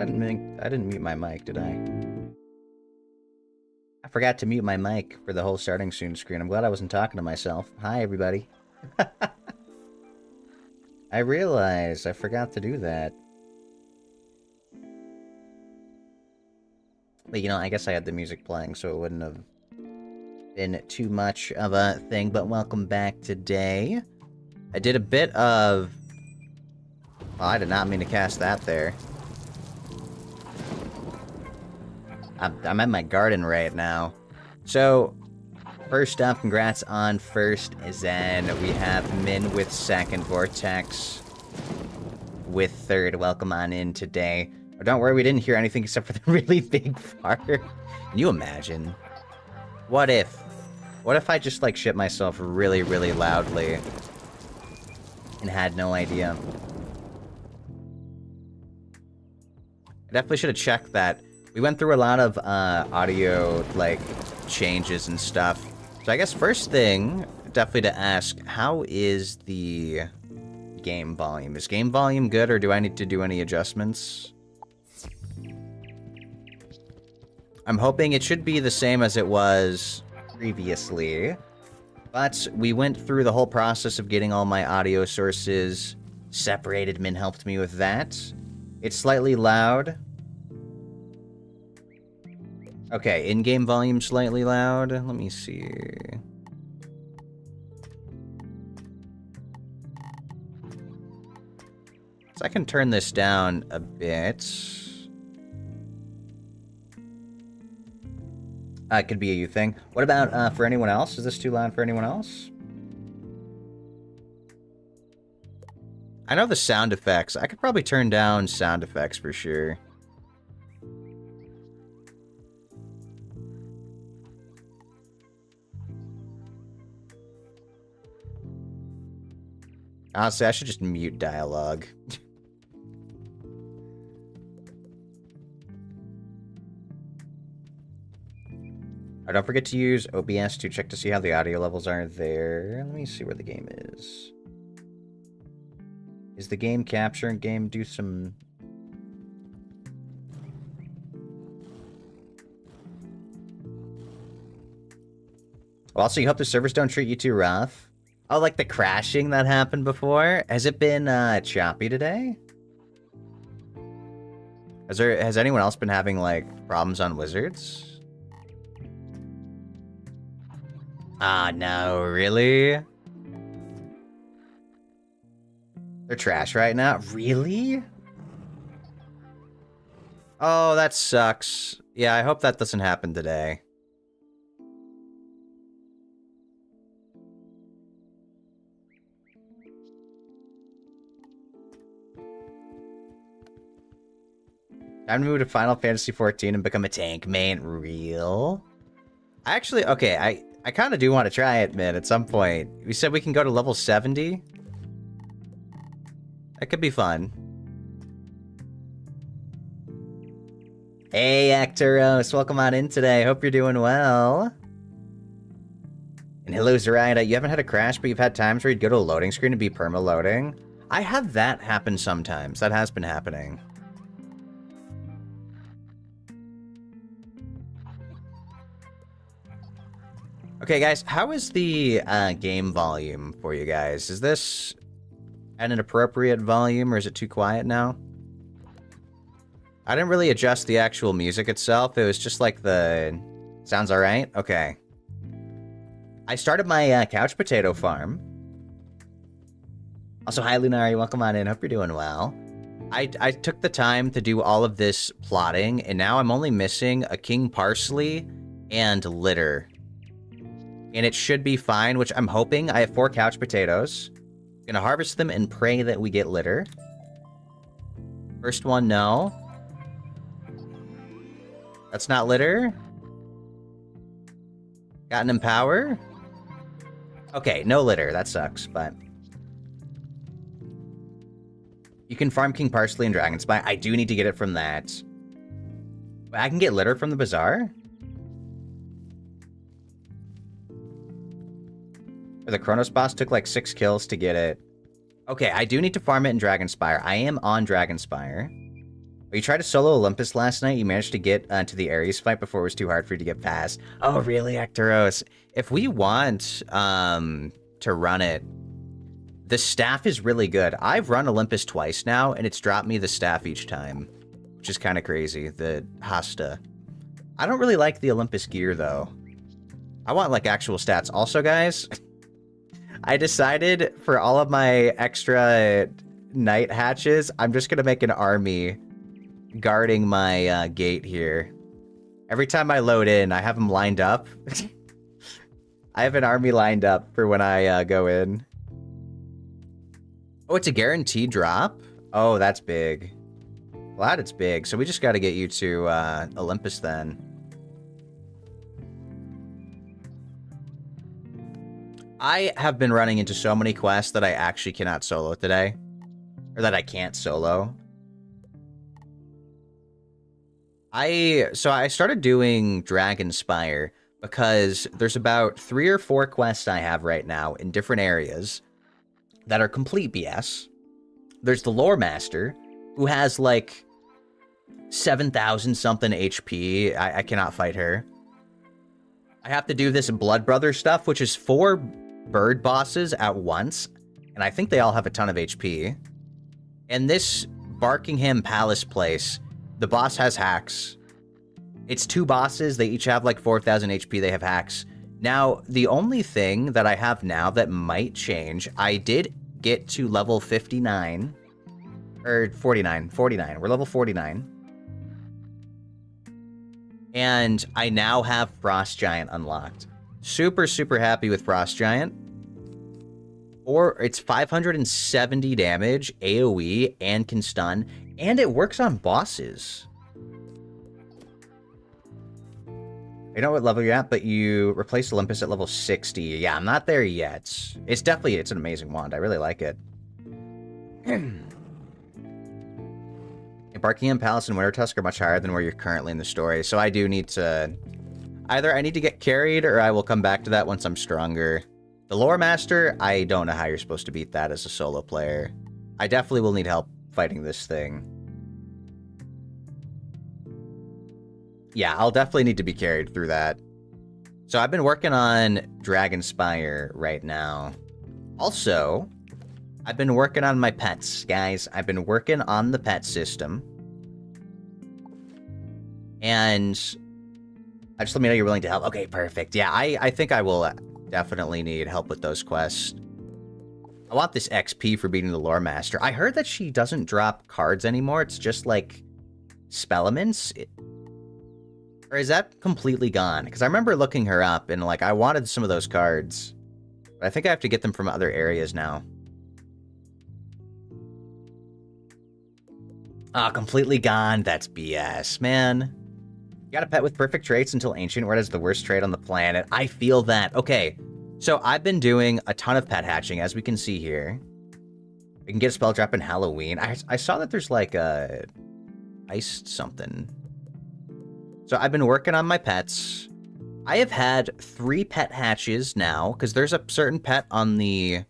I didn't mute my mic, did I? I forgot to mute my mic for the whole starting soon screen. I'm glad I wasn't talking to myself. Hi, everybody. I realized I forgot to do that. But, you know, I guess I had the music playing, so it wouldn't have been too much of a thing. But welcome back today. I did a bit of... Oh, I did not mean to cast that there. I'm at my garden right now. So, first up, congrats on first Zen. We have Min with second, Vortex with third. Welcome on in today. Oh, don't worry, we didn't hear anything except for the really big fart. Can you imagine? What if I just, like, shit myself really, really loudly and had no idea? I definitely should have checked that. We went through a lot of audio, like, changes and stuff. So I guess first thing, definitely to ask, how is the game volume? Is game volume good, or do I need to do any adjustments? I'm hoping it should be the same as it was previously. But we went through the whole process of getting all my audio sources separated. Min helped me with that. It's slightly loud. Okay, in-game volume slightly loud. Let me see. So I can turn this down a bit. It could be a you thing. What about for anyone else? Is this too loud for anyone else? I know the sound effects. I could probably turn down sound effects for sure. Honestly, I should just mute dialogue. Oh, don't forget to use OBS to check to see how the audio levels are there. Let me see where the game is. Is the game capturing game? Do some... Also, you hope the servers don't treat you too rough. Oh, like the crashing that happened before? Has it been choppy today? Has anyone else been having, like, problems on Wizards? Ah, no, really? They're trash right now? Really? Oh, that sucks. Yeah, I hope that doesn't happen today. Time to move to Final Fantasy XIV and become a tank main. Real? I actually, okay, I kind of do want to try it, man, at some point. We said we can go to level 70. That could be fun. Hey, Actoros, welcome on in today. Hope you're doing well. And hello, Zoraida. You haven't had a crash, but you've had times where you'd go to a loading screen and be perma-loading? I have that happen sometimes. That has been happening. Okay, guys, how is the game volume for you guys? Is this at an appropriate volume, or is it too quiet now? I didn't really adjust the actual music itself. It was just like the... Sounds alright? Okay. I started my couch potato farm. Also, hi, Lunari. Welcome on in. Hope you're doing well. I took the time to do all of this plotting, and now I'm only missing a king parsley and litter. And it should be fine, which I'm hoping. I have 4 couch potatoes. Gonna harvest them and pray that we get litter. First one, no. That's not litter. Got an empower. Okay, no litter. That sucks, but... You can farm King Parsley and Dragonspyre. I do need to get it from that. But I can get litter from the bazaar? The Chronos boss took like 6 kills to get it. Okay, I do need to farm it in Dragonspyre. I am on Dragonspyre. You tried to solo Olympus last night. You managed to get to the Ares fight before it was too hard for you to get past. Oh, really, Ectoros? If we want to run it, the staff is really good. I've run Olympus twice now, and it's dropped me the staff each time, which is kind of crazy. The Hasta. I don't really like the Olympus gear, though. I want, like, actual stats. Also, guys, I decided for all of my extra night hatches, I'm just going to make an army guarding my gate here. Every time I load in, I have them lined up. I have an army lined up for when I go in. Oh, it's a guaranteed drop? Oh, that's big. Glad it's big. So we just got to get you to Olympus then. I have been running into so many quests that I actually cannot solo today. Or that I can't solo. So I started doing Dragonspyre because there's about 3 or 4 quests I have right now in different areas that are complete BS. There's the Lore Master, who has like 7,000 something HP. I cannot fight her. I have to do this Blood Brother stuff, which is 4 bird bosses at once, and I think they all have a ton of HP. And this Barkingham Palace place, the boss has hacks. It's 2 bosses. They each have like 4,000 HP. They have hacks. Now, the only thing that I have now that might change, I did get to level 59. Or 49. 49. We're level 49. And I now have Frost Giant unlocked. Super, super happy with Frost Giant. Or it's 570 damage, AoE, and can stun. And it works on bosses. I know what level you're at, but you replaced Olympus at level 60. Yeah, I'm not there yet. It's an amazing wand. I really like it. Barkingham Palace and Wintertusk are much higher than where you're currently in the story, so I do need to... Either I need to get carried, or I will come back to that once I'm stronger. The Lore Master, I don't know how you're supposed to beat that as a solo player. I definitely will need help fighting this thing. Yeah, I'll definitely need to be carried through that. So I've been working on Dragonspyre right now. Also, I've been working on my pets, guys. I've been working on the pet system. And just let me know you're willing to help. Okay, perfect. Yeah, I think I will definitely need help with those quests. I want this XP for beating the Lore Master. I heard that she doesn't drop cards anymore. It's just like spellements. Or is that completely gone? Because I remember looking her up and like I wanted some of those cards. But I think I have to get them from other areas now. Ah, completely gone. That's BS, man. You got a pet with perfect traits until Ancient Word has the worst trait on the planet. I feel that. Okay, so I've been doing a ton of pet hatching, as we can see here. We can get a spell drop in Halloween. I saw that there's like a iced something. So I've been working on my pets. I have had 3 pet hatches now, because there's a certain pet on the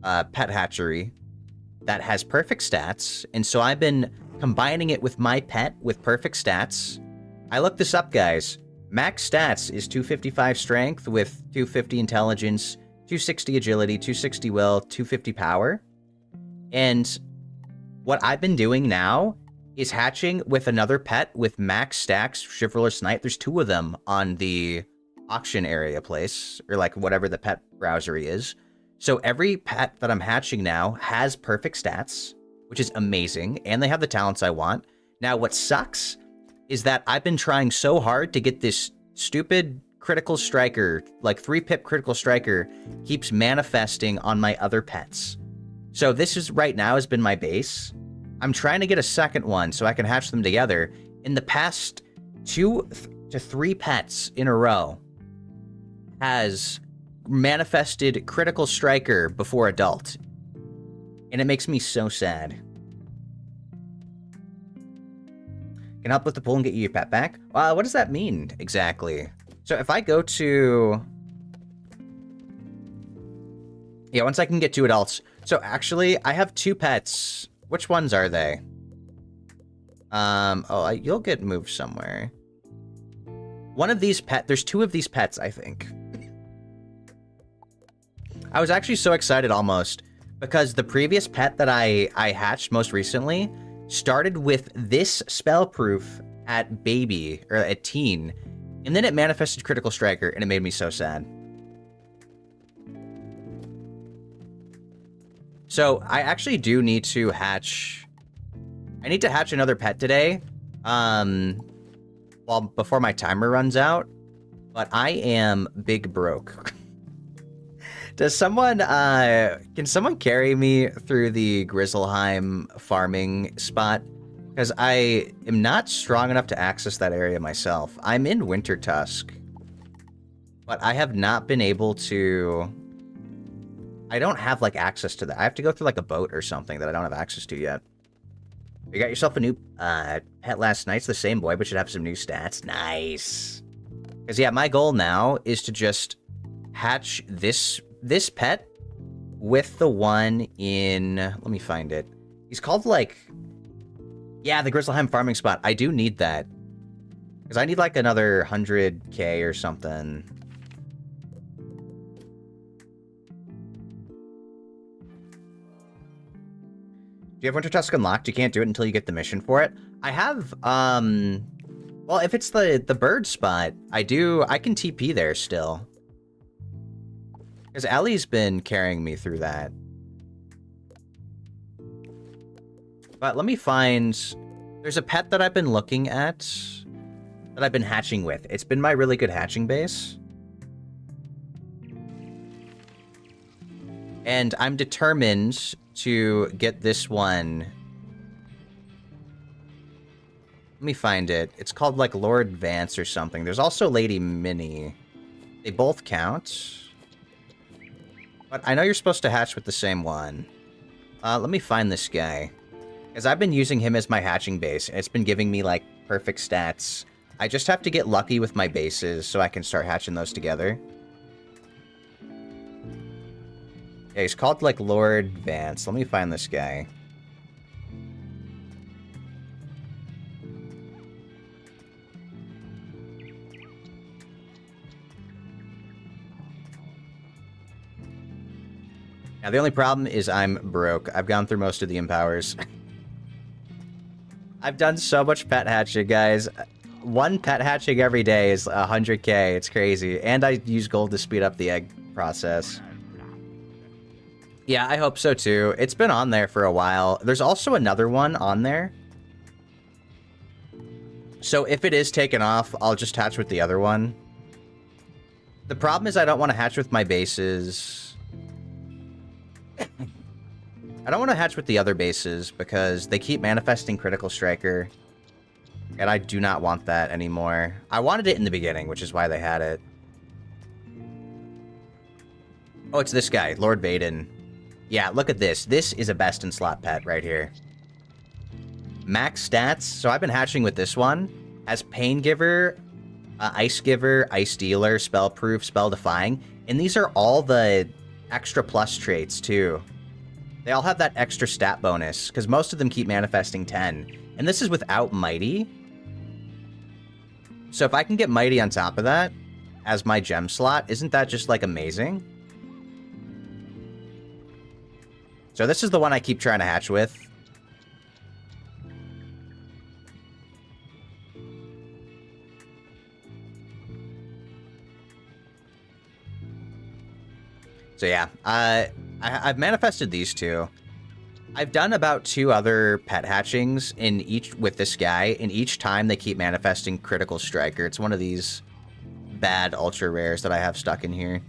pet hatchery that has perfect stats, and so I've been combining it with my pet with perfect stats. I looked this up, guys. Max stats is 255 strength with 250 intelligence, 260 agility, 260 will, 250 power. And what I've been doing now is hatching with another pet with max stacks, Chivalrous Knight. There's 2 of them on the auction area place, or like whatever the pet browsery is. So every pet that I'm hatching now has perfect stats, which is amazing, and they have the talents I want. Now, what sucks is that I've been trying so hard to get this stupid critical striker, like 3-pip critical striker, keeps manifesting on my other pets. So this is right now has been my base. I'm trying to get a second one so I can hatch them together. In the past 2 to 3 pets in a row has manifested critical striker before adult. And it makes me so sad. Can help with the pull and get you your pet back? What does that mean exactly? So if I go to... Yeah, once I can get 2 adults. So actually, I have 2 pets. Which ones are they? You'll get moved somewhere. One of these there's 2 of these pets, I think. I was actually so excited almost, because the previous pet that I hatched most recently started with this spell proof at baby, or at teen, and then it manifested Critical Striker, and it made me so sad. So, I actually do need to hatch... I need to hatch another pet today, well, before my timer runs out, but I am big broke. Does someone, can someone carry me through the Grizzleheim farming spot? Because I am not strong enough to access that area myself. I'm in Winter Tusk, but I have not been able to... I don't have, like, access to that. I have to go through, like, a boat or something that I don't have access to yet. You got yourself a new pet last night. It's the same boy, but should have some new stats. Nice. Because, yeah, my goal now is to just hatch this pet with the one in... Let me find it. He's called, like... Yeah, the Grizzleheim farming spot. I do need that. Because I need, like, another 100k or something. Do you have Winter Tusk unlocked? You can't do it until you get the mission for it. I have, well, if it's the bird spot, I can TP there still. Because Ellie's been carrying me through that. But let me find... There's a pet that I've been looking at that I've been hatching with. It's been my really good hatching base. And I'm determined to get this one. Let me find it. It's called, like, Lord Vance or something. There's also Lady Minnie. They both count. But I know you're supposed to hatch with the same one. Let me find this guy. Because I've been using him as my hatching base, and it's been giving me, like, perfect stats. I just have to get lucky with my bases so I can start hatching those together. Yeah, he's called, like, Lord Vance. Let me find this guy. Now, the only problem is I'm broke. I've gone through most of the empowers. I've done so much pet hatching, guys. One pet hatching every day is 100k. It's crazy. And I use gold to speed up the egg process. Yeah, I hope so too. It's been on there for a while. There's also another one on there. So if it is taken off, I'll just hatch with the other one. The problem is I don't want to hatch with my bases. I don't want to hatch with the other bases because they keep manifesting Critical Striker. And I do not want that anymore. I wanted it in the beginning, which is why they had it. Oh, it's this guy, Lord Baden. Yeah, look at this. This is a best in slot pet right here. Max stats. So I've been hatching with this one. Has Pain Giver, Ice Giver, Ice Dealer, Spell Proof, Spell Defying. And these are all the extra plus traits too. They all have that extra stat bonus because most of them keep manifesting 10. And this is without Mighty. So if I can get Mighty on top of that as my gem slot, isn't that just, like, amazing? So this is the one I keep trying to hatch with. So yeah, I've manifested these two. I've done about 2 other pet hatchings in each with this guy, and each time they keep manifesting Critical Striker. It's one of these bad ultra rares that I have stuck in here.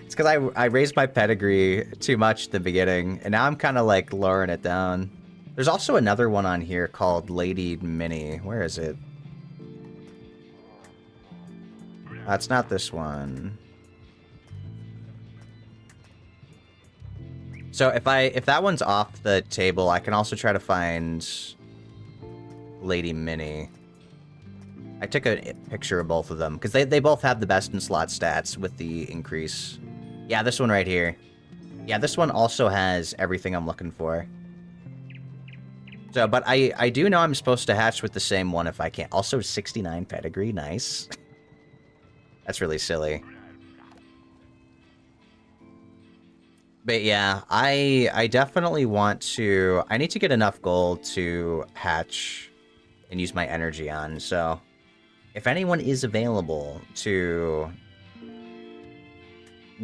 It's because I raised my pedigree too much at the beginning, and now I'm kind of, like, lowering it down. There's also another one on here called Lady Minnie. Where is it? It's not this one. So if that one's off the table, I can also try to find Lady Minnie. I took a picture of both of them because they both have the best in slot stats with the increase. Yeah, this one right here. Yeah, this one also has everything I'm looking for. So, but I do know I'm supposed to hatch with the same one if I can. Also, 69 pedigree, nice. That's really silly. But yeah, I definitely want to... I need to get enough gold to hatch and use my energy on, so... If anyone is available to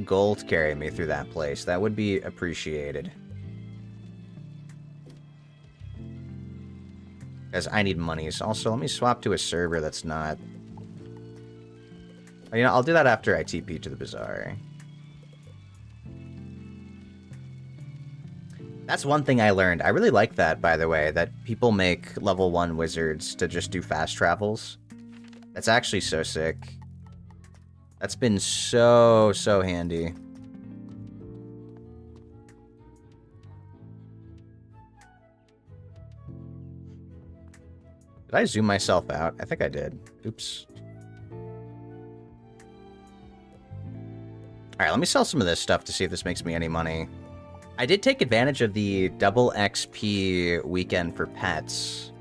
gold carry me through that place, that would be appreciated. Because I need monies. Also, let me swap to a server that's not... You know, I'll do that after I TP to the bazaar. That's one thing I learned. I really like that, by the way, that people make level 1 wizards to just do fast travels. That's actually so sick. That's been so handy. Did I zoom myself out? I think I did. Oops. Alright, let me sell some of this stuff to see if this makes me any money. I did take advantage of the double XP weekend for pets.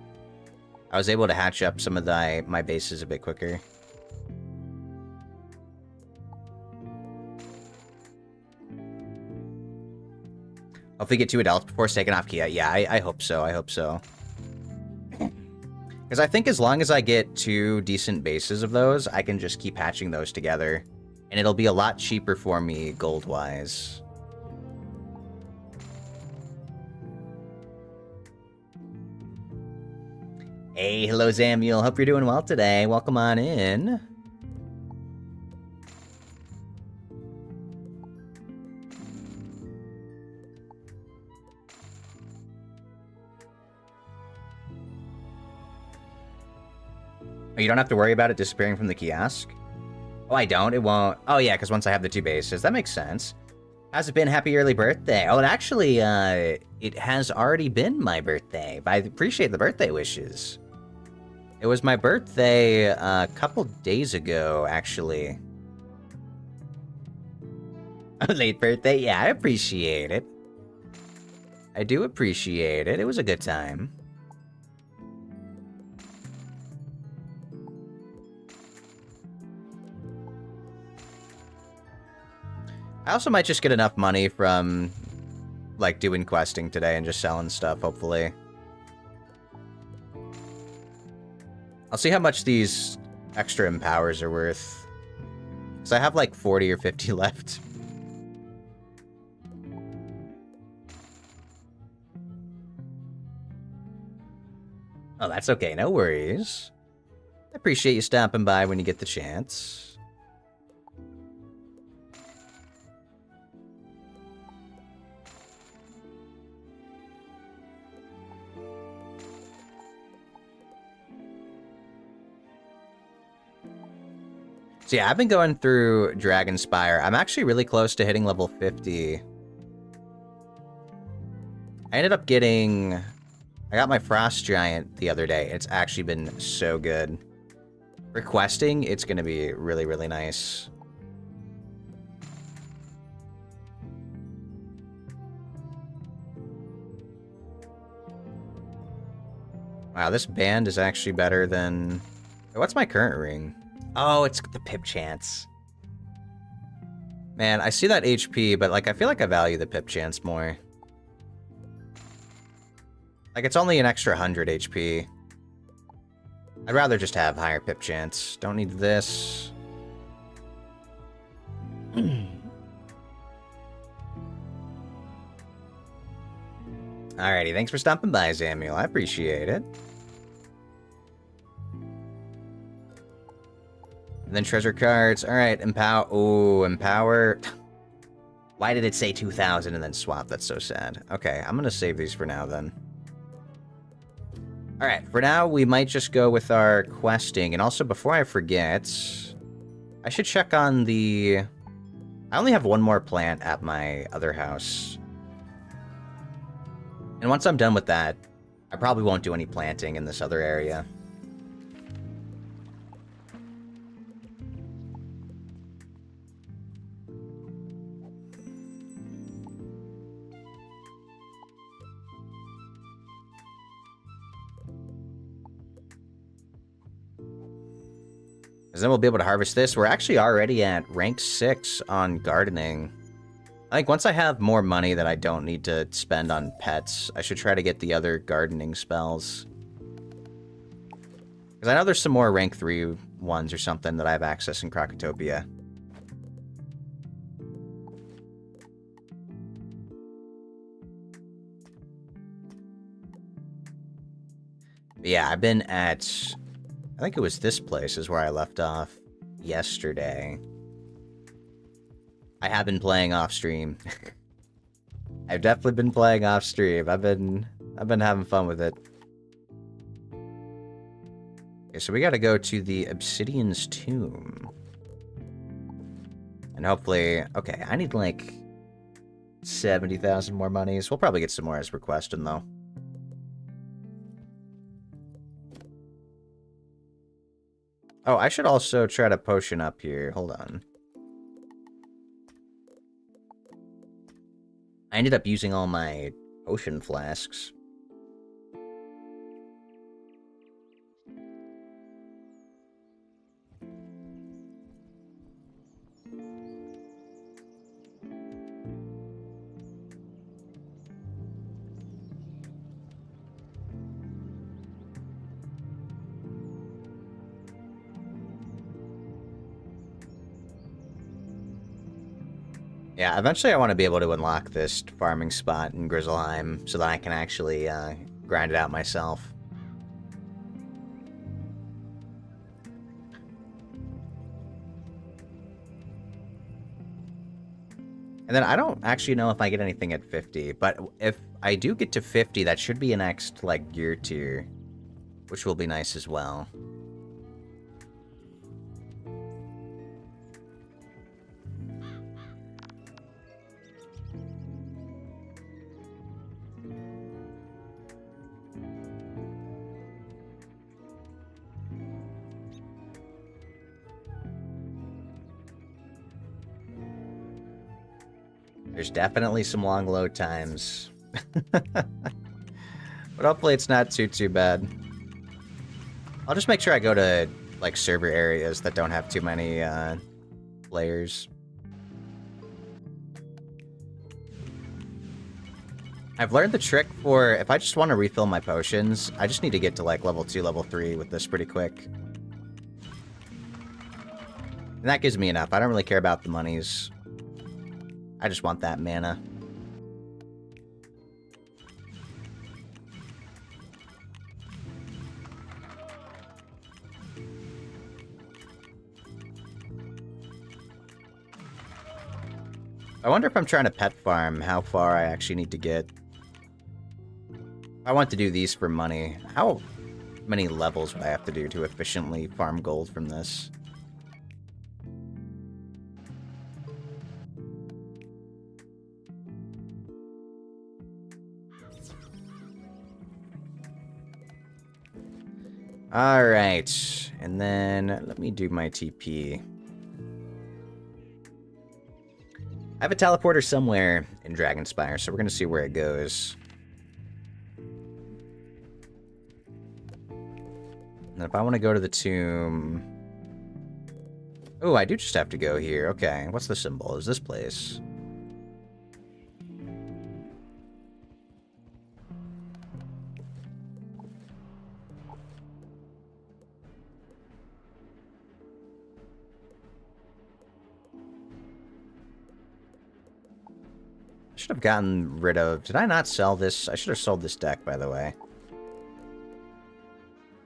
I was able to hatch up some of my bases a bit quicker. Hopefully get 2 adults before taking off Kia. Yeah, I hope so. I hope so. Because I think as long as I get 2 decent bases of those, I can just keep hatching those together. And it'll be a lot cheaper for me gold-wise. Hey, hello Samuel. Hope you're doing well today. Welcome on in. Oh, you don't have to worry about it disappearing from the kiosk? Oh, I don't? It won't? Oh, yeah, because once I have the 2 bases. That makes sense. How's it been? Happy early birthday. Oh, and actually, it has already been my birthday. I appreciate the birthday wishes. It was my birthday a couple days ago, actually. A late birthday? Yeah, I appreciate it. I do appreciate it. It was a good time. I also might just get enough money from, like, doing questing today and just selling stuff, hopefully. I'll see how much these extra empowers are worth. Because I have, like, 40 or 50 left. Oh, that's okay. No worries. I appreciate you stopping by when you get the chance. So yeah, I've been going through Dragonspyre. I'm actually really close to hitting level 50. I ended up getting... I got my Frost Giant the other day. It's actually been so good. For questing, it's going to be really, really nice. Wow, this band is actually better than... What's my current ring? Oh, it's the Pip Chance. Man, I see that HP, but like I feel like I value the Pip Chance more. Like, it's only an extra 100 HP. I'd rather just have higher Pip Chance. Don't need this. Alrighty, thanks for stopping by, Samuel. I appreciate it. And then treasure cards. Alright, empower. Ooh, empower. Why did it say 2,000 and then swap? That's so sad. Okay, I'm gonna save these for now then. Alright, for now, we might just go with our questing. And also, before I forget, I should check on the... I only have one more plant at my other house. And once I'm done with that, I probably won't do any planting in this other area. then we'll be able to harvest this. We're actually already at rank 6 on gardening. I think once I have more money that I don't need to spend on pets, I should try to get the other gardening spells. Because I know there's some more rank 3 ones or something that I have access in Krakatopia. But yeah, I've been at... I think it was this place is where I left off yesterday. I have been playing off stream. I've definitely been playing off stream. I've been having fun with it. Okay, so we gotta go to the Obsidian's Tomb. And hopefully... Okay, I need like 70,000 more monies. We'll probably get some more as requested, though. Oh, I should also try to potion up here. Hold on. I ended up using all my potion flasks. Yeah, eventually I want to be able to unlock this farming spot in Grizzleheim so that I can actually grind it out myself. And then I don't actually know if I get anything at 50, but if I do get to 50, that should be an next, like, gear tier, which will be nice as well. There's definitely some long load times. But hopefully it's not too bad. I'll just make sure I go to, like, server areas that don't have too many, players. I've learned the trick for, if I just want to refill my potions, I just need to get to, like, level 2, level 3 with this pretty quick. And that gives me enough. I don't really care about the monies. I just want that mana. I wonder if I'm trying to pet farm, how far I actually need to get. If I want to do these for money, how many levels would I have to do to efficiently farm gold from this? Alright, and then let me do my TP. I have a teleporter somewhere in Dragonspyre, so we're going to see where it goes. And if I want to go to the tomb... Oh, I do just have to go here. Okay, what's the symbol? Is this place? Should have gotten rid of... Did I not sell this? I should have sold this deck, by the way.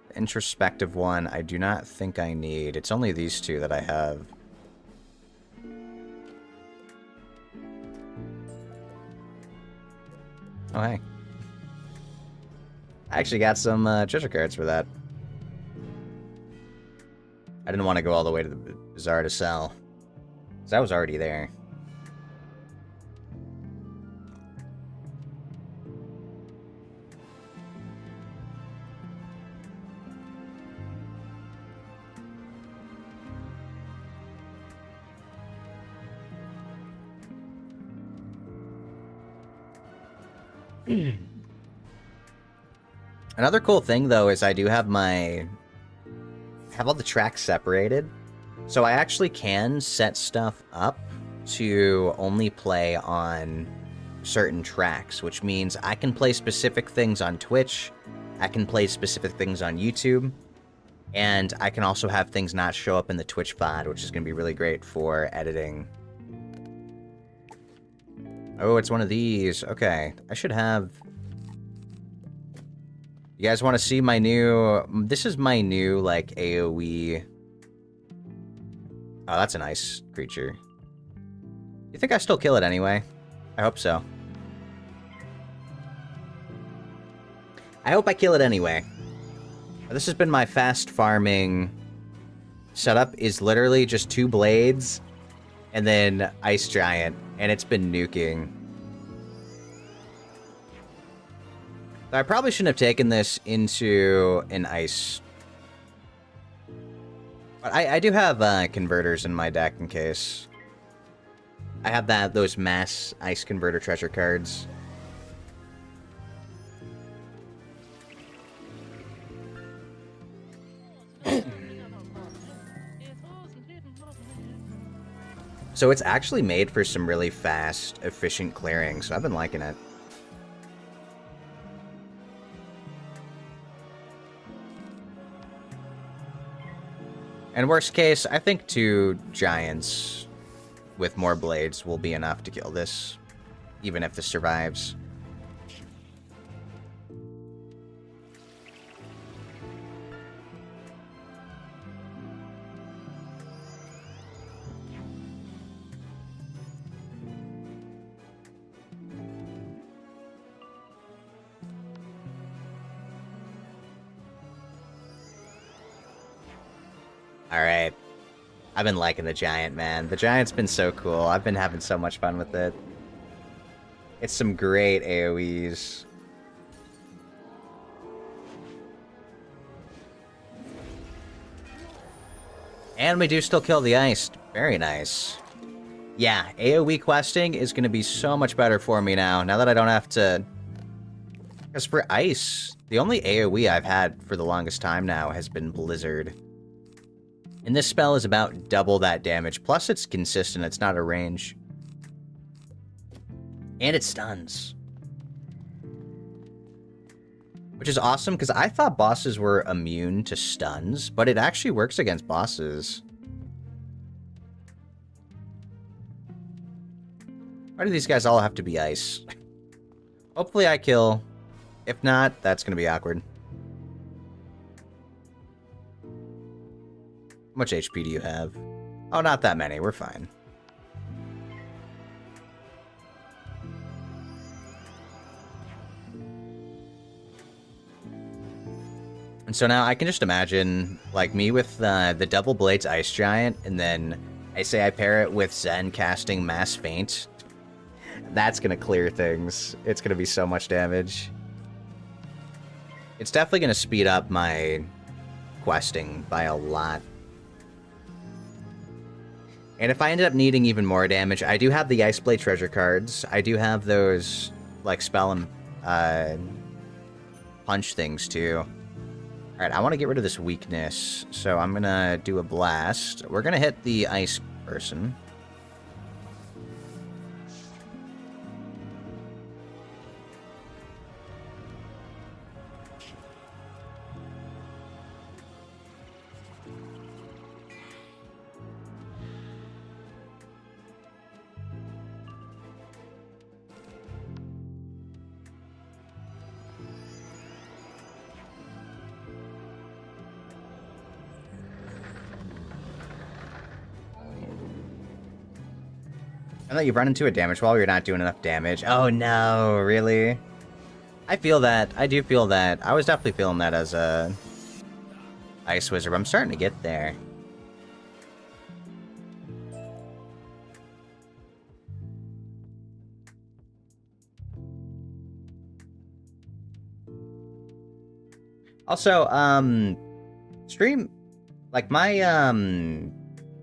The introspective one, I do not think I need. It's only these two that I have. Oh, hey. I actually got some treasure cards for that. I didn't want to go all the way to the bazaar to sell. Because I was already there. Another cool thing, though, is I do have my... have all the tracks separated. So I actually can set stuff up to only play on certain tracks, which means I can play specific things on Twitch, I can play specific things on YouTube, and I can also have things not show up in the Twitch VOD, which is going to be really great for editing. Oh, it's one of these. Okay, I should have... You guys want to see my new... This is my new, like, AoE... Oh, that's a nice creature. You think I still kill it anyway? I hope so. I hope I kill it anyway. This has been my fast farming setup, is literally just 2 blades and then Ice Giant, and it's been nuking. I probably shouldn't have taken this into an ice. But I do have converters in my deck in case. I have those mass ice converter treasure cards. So it's actually made for some really fast, efficient clearing, so I've been liking it. And worst case, I think 2 giants with more blades will be enough to kill this, even if this survives. Alright. I've been liking the giant, man. The giant's been so cool. I've been having so much fun with it. It's some great AoEs. And we do still kill the ice. Very nice. Yeah, AoE questing is going to be so much better for me now that I don't have to... Because for ice, the only AoE I've had for the longest time now has been Blizzard. And this spell is about double that damage. Plus, it's consistent. It's not a range. And it stuns. Which is awesome, because I thought bosses were immune to stuns, but it actually works against bosses. Why do these guys all have to be ice? Hopefully I kill. If not, that's going to be awkward. How much HP do you have? Oh, not that many. We're fine. And so now I can just imagine, like, me with the Double Blades Ice Giant, and then I say I pair it with Zen casting Mass Feint. That's gonna clear things. It's gonna be so much damage. It's definitely gonna speed up my questing by a lot. And if I ended up needing even more damage, I do have the Ice Blade treasure cards. I do have those, like, spell and punch things, too. Alright, I want to get rid of this weakness, so I'm gonna do a blast. We're gonna hit the ice person. I thought you've run into a damage wall where you're not doing enough damage. Oh no, really? I feel that. I do feel that. I was definitely feeling that as a Ice Wizard, but I'm starting to get there. Also, stream, like, my,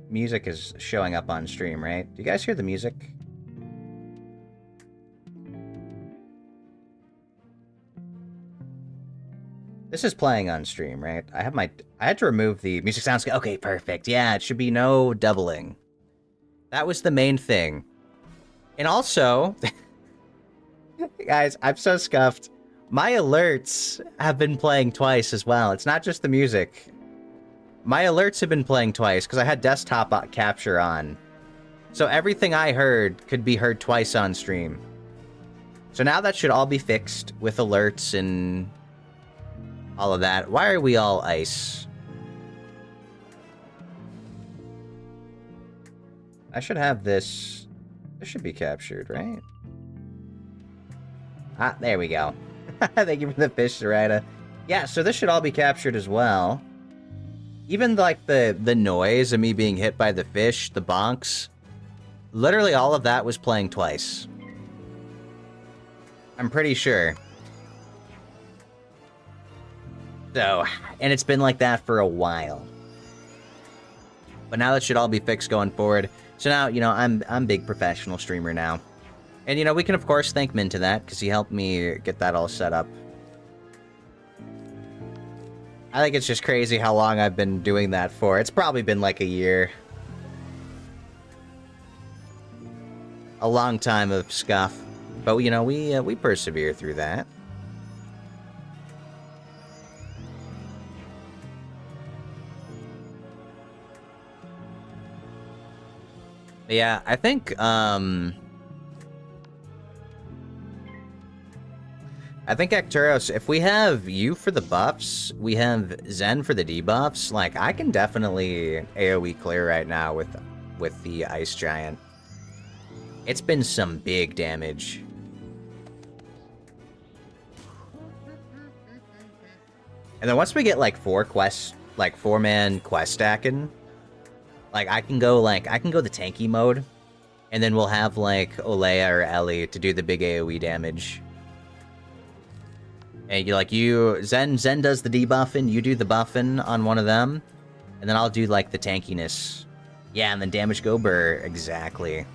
music is showing up on stream, right? Do you guys hear the music? This is playing on stream, right? I had to remove the music sounds. Okay, perfect. Yeah, it should be no doubling. That was the main thing. And also, guys, I'm so scuffed. My alerts have been playing twice as well. It's not just the music. My alerts have been playing twice because I had desktop capture on. So everything I heard could be heard twice on stream. So now that should all be fixed with alerts and all of that. Why are we all ice? I should have this. This should be captured, right? Ah, there we go. Thank you for the fish, Sarita. Yeah, so this should all be captured as well. Even like the noise of me being hit by the fish, the bonks, literally all of that was playing twice. I'm pretty sure. So, and it's been like that for a while. But now that should all be fixed going forward. So now, you know, I'm big professional streamer now. And, you know, we can, of course, thank Min to that, because he helped me get that all set up. I think it's just crazy how long I've been doing that for. It's probably been like a year. A long time of scuff. But, you know, we persevere through that. Yeah, I think Arcturos, if we have you for the buffs, we have Zen for the debuffs, like, I can definitely AoE clear right now with the Ice Giant. It's been some big damage. And then once we get, like, 4-man quest stacking, like, I can go the tanky mode, and then we'll have, like, Olea or Ellie to do the big AoE damage. And Zen does the debuffing, you do the buffing on one of them, and then I'll do, like, the tankiness. Yeah, and then damage go burr, exactly.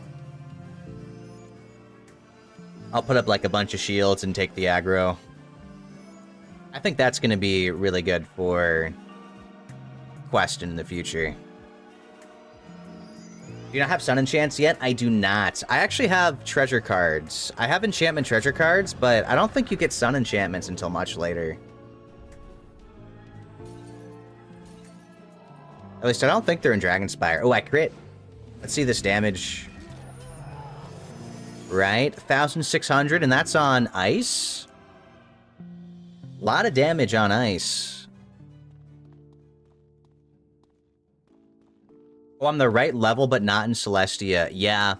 I'll put up, like, a bunch of shields and take the aggro. I think that's gonna be really good for Quest in the future. Do you not have Sun Enchants yet? I do not. I actually have treasure cards. I have enchantment treasure cards, but I don't think you get Sun Enchantments until much later. At least I don't think they're in Dragonspyre. Oh, I crit. Let's see this damage. Right, 1,600, and that's on ice? A lot of damage on ice. Oh, I'm the right level, but not in Celestia. Yeah.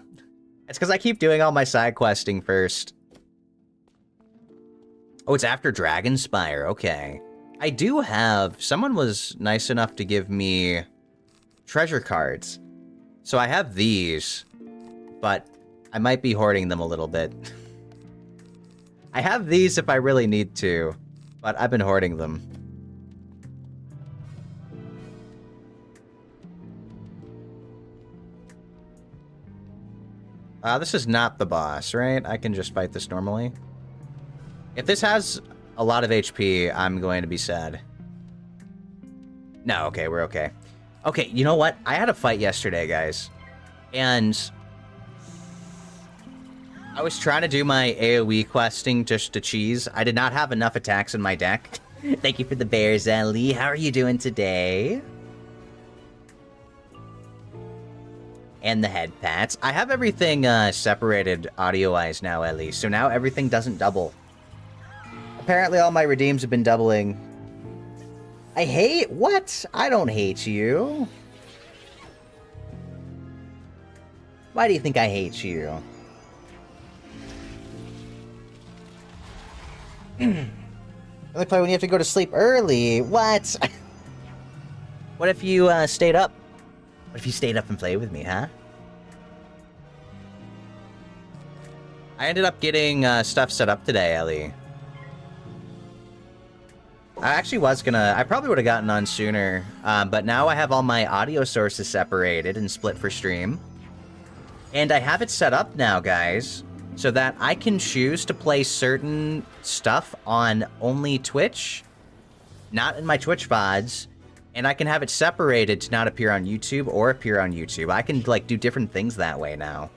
It's because I keep doing all my side questing first. Oh, it's after Dragonspyre. Okay. I do have... Someone was nice enough to give me treasure cards. So I have these, but I might be hoarding them a little bit. I have these if I really need to, but I've been hoarding them. This is not the boss, right? I can just fight this normally. If this has a lot of HP, I'm going to be sad. No, okay, we're okay. Okay, you know what? I had a fight yesterday, guys. And I was trying to do my AoE questing just to cheese. I did not have enough attacks in my deck. Thank you for the bears, Ellie. How are you doing today? And the head pats. I have everything separated audio-wise now, Ellie. So now everything doesn't double. Apparently all my redeems have been doubling. I hate... What? I don't hate you. Why do you think I hate you? Only play when you have to go to sleep early. What? What if you stayed up? What if you stayed up and played with me, huh? I ended up getting stuff set up today, Ellie. I actually was gonna... I probably would have gotten on sooner, but now I have all my audio sources separated and split for stream. And I have it set up now, guys, so that I can choose to play certain stuff on only Twitch not in my Twitch VODs, and I can have it separated to not appear on YouTube or appear on YouTube. I can, like, do different things that way now.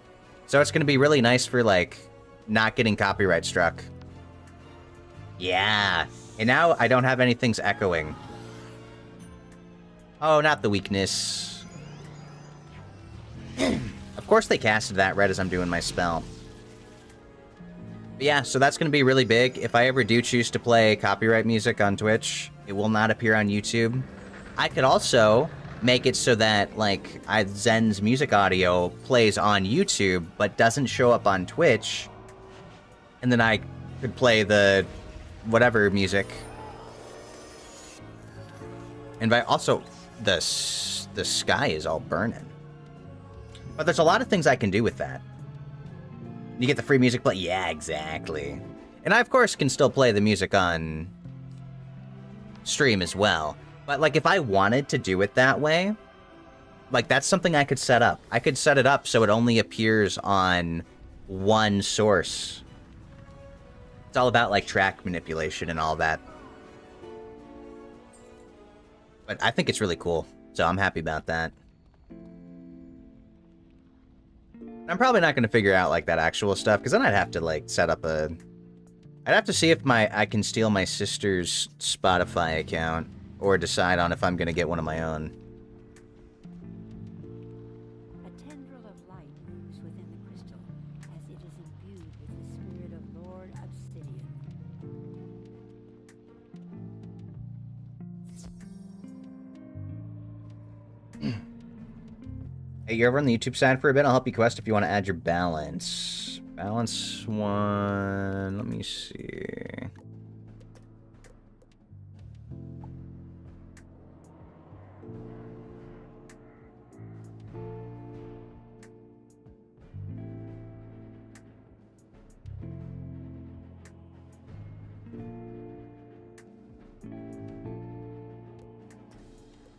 So it's going to be really nice for, like, not getting copyright struck. Yeah. And now I don't have anything's echoing. Oh, not the weakness. Of course they casted that right as I'm doing my spell. But yeah, so that's going to be really big. If I ever do choose to play copyright music on Twitch, it will not appear on YouTube. I could also make it so that, like, Zen's music audio plays on YouTube, but doesn't show up on Twitch. And then I could play the whatever music. And also, the sky is all burning. But there's a lot of things I can do with that. You get the free music play. Yeah, exactly. And I, of course, can still play the music on stream as well. But, like, if I wanted to do it that way, like, that's something I could set up. I could set it up so it only appears on one source. It's all about, like, track manipulation and all that. But I think it's really cool, so I'm happy about that. I'm probably not going to figure out, like, that actual stuff, because then I'd have to, like, set up a... I'd have to see if I can steal my sister's Spotify account, or decide on if I'm going to get one of my own. A tendril of light moves within the crystal, as it is imbued with the spirit of Lord Obsidian. Hey, you're over on the YouTube side for a bit. I'll help you quest if you want to add your balance. Balance 1. Let me see.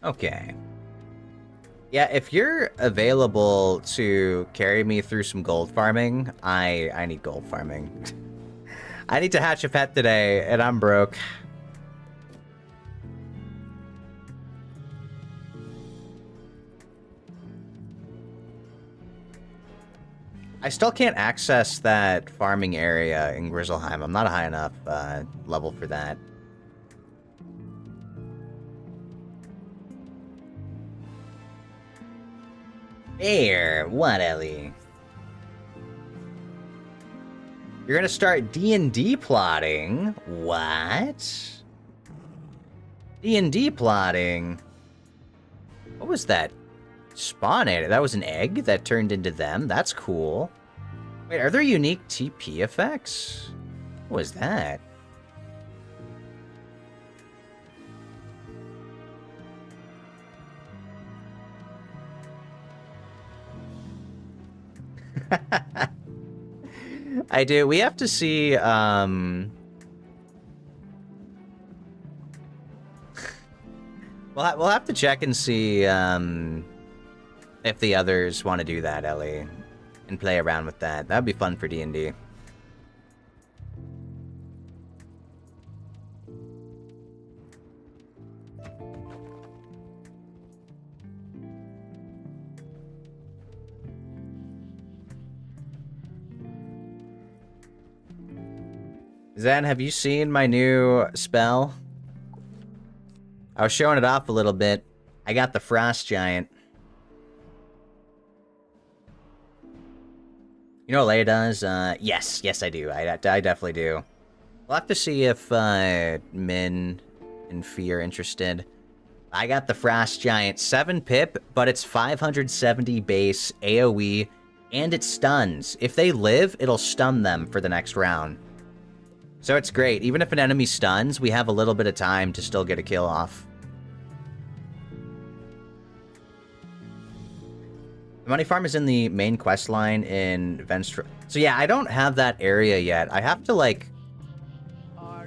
Okay. Yeah, if you're available to carry me through some gold farming, I need gold farming. I need to hatch a pet today, and I'm broke. I still can't access that farming area in Grizzleheim. I'm not a high enough level for that. There, what, Ellie? You're gonna start D&D plotting? What? D&D plotting? What was that? Spawn ate it. That was an egg that turned into them? That's cool. Wait, are there unique TP effects? What was that? I do. We have to see, we'll have to check and see, if the others want to do that, Ellie. And play around with that. That'd be fun for D&D. Zen, have you seen my new spell? I was showing it off a little bit. I got the Frost Giant. You know what Leia does? Yes, I do. I definitely do. We'll have to see if Min and Fee are interested. I got the Frost Giant 7 pip, but it's 570 base, AoE, and it stuns. If they live, it'll stun them for the next round. So it's great. Even if an enemy stuns, we have a little bit of time to still get a kill off. The money farm is in the main quest line in Venstra. So yeah, I don't have that area yet. I have to, like...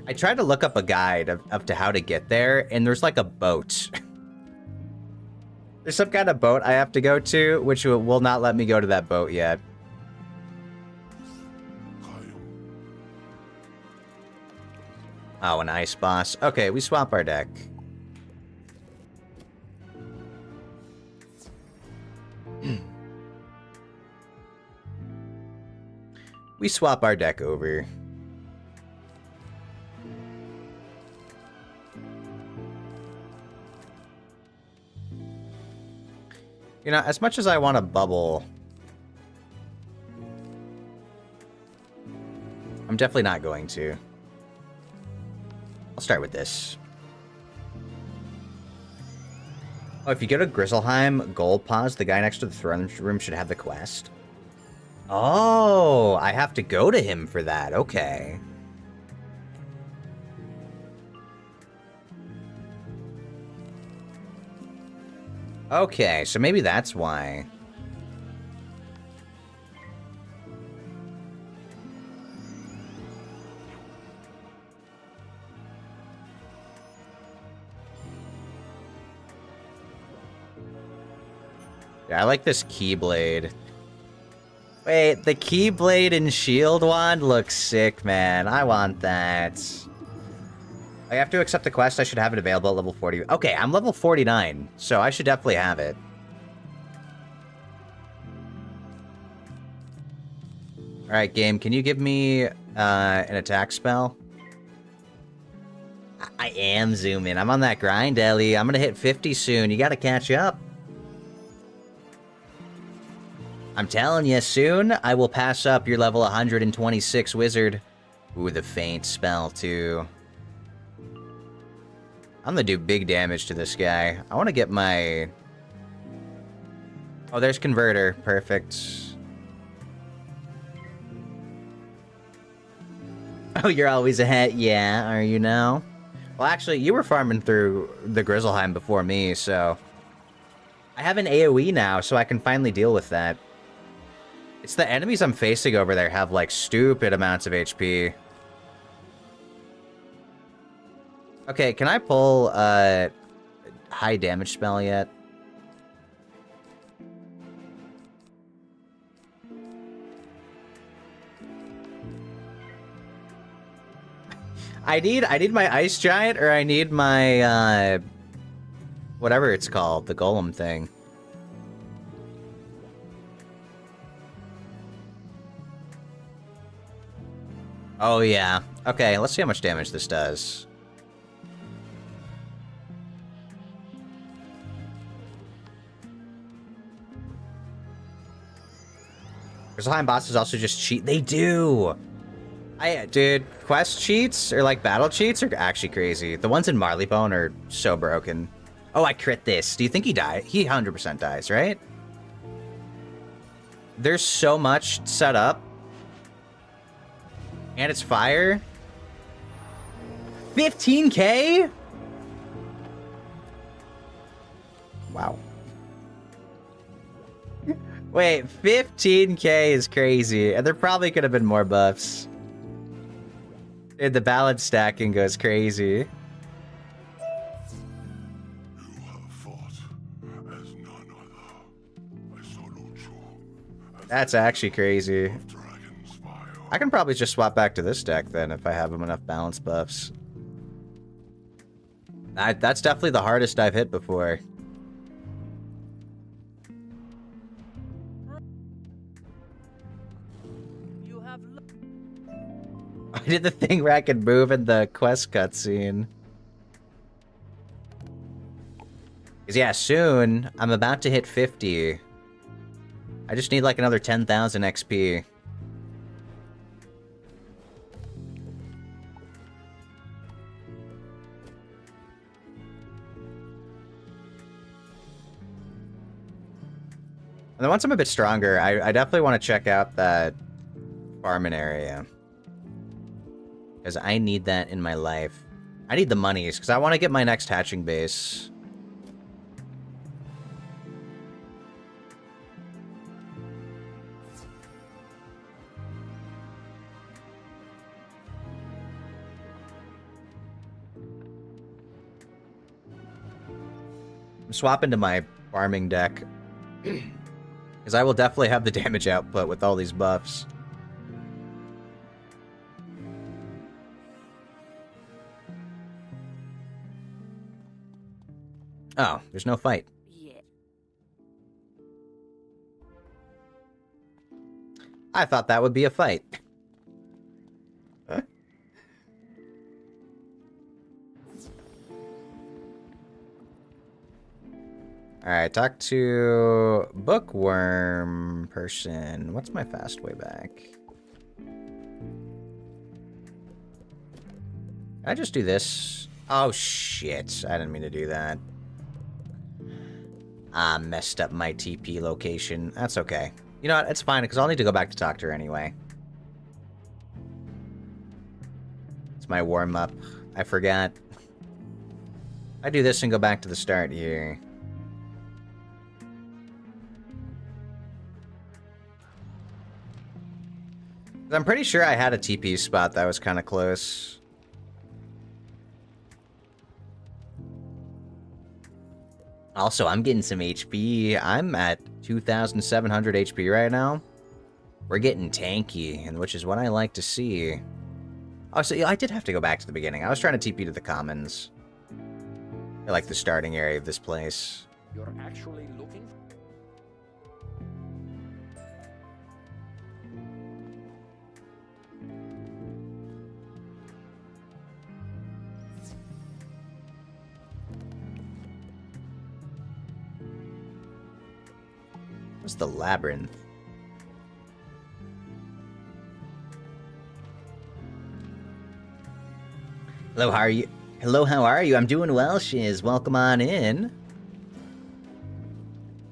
I tried to look up a guide of to how to get there, and there's like a boat. There's some kind of boat I have to go to, which will not let me go to that boat yet. Oh, an ice boss. Okay, we swap our deck. We swap our deck over. You know, as much as I want to bubble, I'm definitely not going to. I'll start with this. Oh, if you go to Grizzleheim, Gold Pause, the guy next to the throne room should have the quest. Oh, I have to go to him for that. Okay. Okay, so maybe that's why. Yeah, I like this Keyblade. Wait, the Keyblade and Shield Wand looks sick, man. I want that. I have to accept the quest. I should have it available at level 40. Okay, I'm level 49, so I should definitely have it. Alright, game, can you give me an attack spell? I am zooming. I'm on that grind, Ellie. I'm gonna hit 50 soon. You gotta catch up. I'm telling you, soon I will pass up your level 126 wizard. Ooh, the faint spell, too. I'm gonna do big damage to this guy. I want to get my... Oh, there's Converter. Perfect. Oh, you're always ahead. Yeah, are you now? Well, actually, you were farming through the Grizzleheim before me, so... I have an AoE now, so I can finally deal with that. It's the enemies I'm facing over there have, like, stupid amounts of HP. Okay, can I pull a high damage spell yet? I need my Ice Giant, or I need my, whatever it's called, the Golem thing. Oh, yeah. Okay, let's see how much damage this does. Grizzleheim bosses also just cheat. They do! Dude, quest cheats, or like battle cheats, are actually crazy. The ones in Marleybone are so broken. Oh, I crit this. Do you think he died? He 100% dies, right? There's so much set up. And it's fire. 15k? Wow. Wait, 15k is crazy. And there probably could have been more buffs. Dude, the balance stacking goes crazy. That's actually crazy. I can probably just swap back to this deck then if I have enough balance buffs. That's definitely the hardest I've hit before. I did the thing where I could move in the quest cutscene. Because yeah, soon I'm about to hit 50. I just need like another 10,000 XP. And then once I'm a bit stronger, I definitely want to check out that farming area. Because I need that in my life. I need the monies, because I want to get my next hatching base. I'm swapping to my farming deck. Because I will definitely have the damage output with all these buffs. Oh, there's no fight. Yeah. I thought that would be a fight. Alright, talk to bookworm person. What's my fast way back? Can I just do this? Oh, shit. I didn't mean to do that. I messed up my TP location. That's okay. You know what? It's fine, because I'll need to go back to talk to her anyway. It's my warm-up. I forgot. I do this and go back to the start here. I'm pretty sure I had a TP spot that was kind of close. Also, I'm getting some HP. I'm at 2,700 HP right now. We're getting tanky, and which is what I like to see. Oh, so yeah, I did have to go back to the beginning. I was trying to TP to the commons. I like the starting area of this place. You're actually looking? What's the labyrinth? Hello, how are you? Hello, how are you? I'm doing well, Shiz. Welcome on in.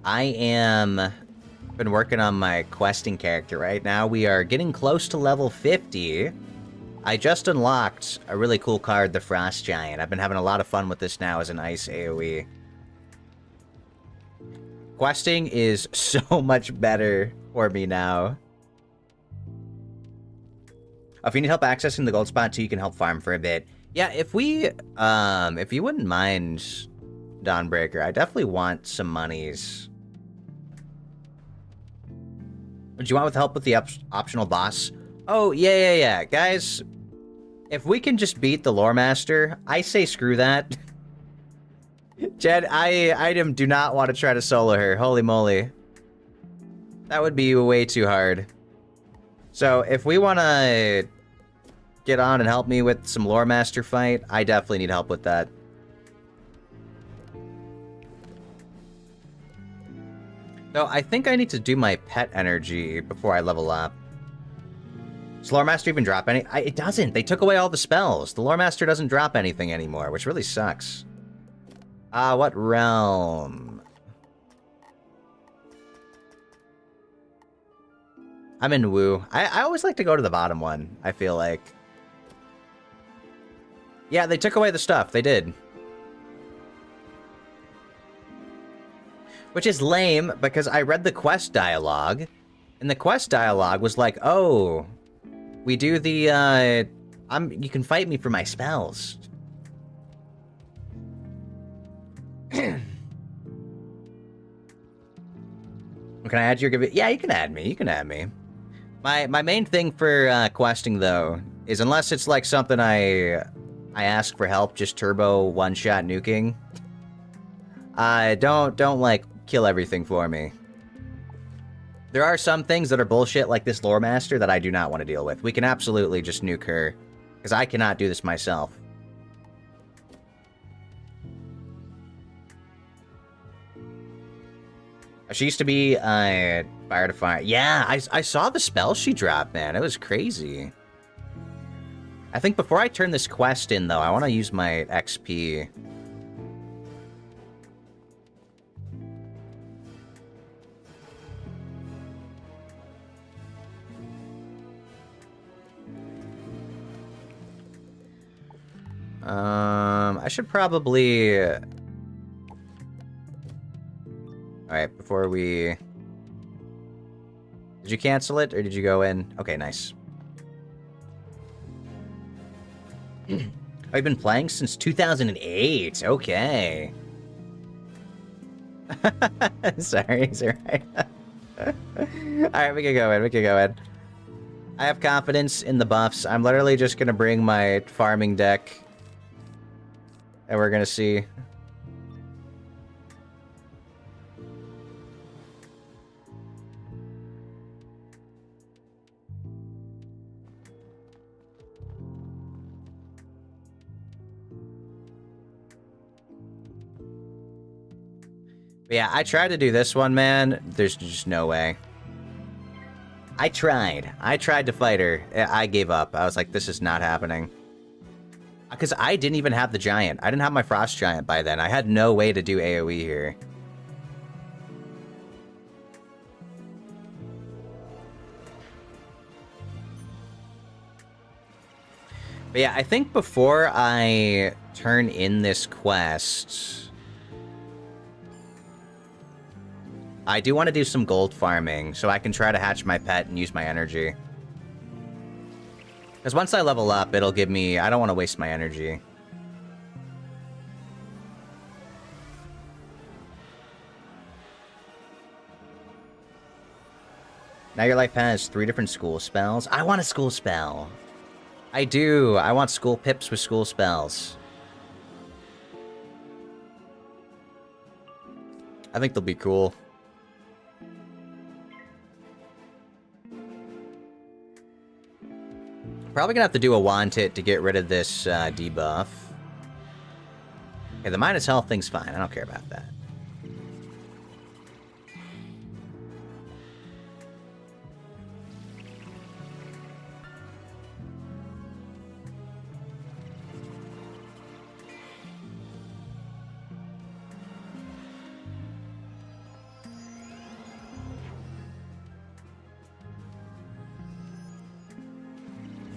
I am... been working on my questing character right now. We are getting close to level 50. I just unlocked a really cool card, the Frost Giant. I've been having a lot of fun with this now as an ice AoE. Questing is so much better for me now. Oh, if you need help accessing the gold spot too, you can help farm for a bit. Yeah, if you wouldn't mind, Dawnbreaker, I definitely want some monies. Do you want with help with the optional boss? Oh, yeah. Guys, if we can just beat the Lore Master, I say screw that. Jed, I do not want to try to solo her. Holy moly. That would be way too hard. So, if we want to get on and help me with some Lore Master fight, I definitely need help with that. Though, I think I need to do my pet energy before I level up. Does Lore Master even drop any? It doesn't. They took away all the spells. The Lore Master doesn't drop anything anymore, which really sucks. What realm? I'm in Wu. I always like to go to the bottom one, I feel like. Yeah, they took away the stuff. They did. Which is lame, because I read the quest dialogue, and the quest dialogue was like, oh, we do the, you can fight me for my spells. Can I add your... Yeah, you can add me. You can add me. My main thing for questing, though, is unless it's like something I ask for help, just turbo one-shot nuking. Don't like, kill everything for me. There are some things that are bullshit, like this Lore Master, that I do not want to deal with. We can absolutely just nuke her, because I cannot do this myself. She used to be fire to fire. Yeah, I saw the spell she dropped, man. It was crazy. I think before I turn this quest in, though, I want to use my XP. I should probably... Alright, before we... Did you cancel it, or did you go in? Okay, nice. I've been playing since 2008. Okay. Sorry, is it right? Alright, we can go in. I have confidence in the buffs. I'm literally just gonna bring my farming deck. And we're gonna see. But yeah, I tried to do this one, man. There's just no way. I tried. I tried to fight her. I gave up. I was like, this is not happening. Because I didn't even have the giant. I didn't have my frost giant by then. I had no way to do AoE here. But yeah, I think before I turn in this quest, I do want to do some gold farming so I can try to hatch my pet and use my energy. Because once I level up, it'll give me... I don't want to waste my energy. Now your life has 3 different school spells. I want a school spell. I do. I want school pips with school spells. I think they'll be cool. Probably gonna have to do a want it to get rid of this debuff. Okay, the minus health thing's fine. I don't care about that.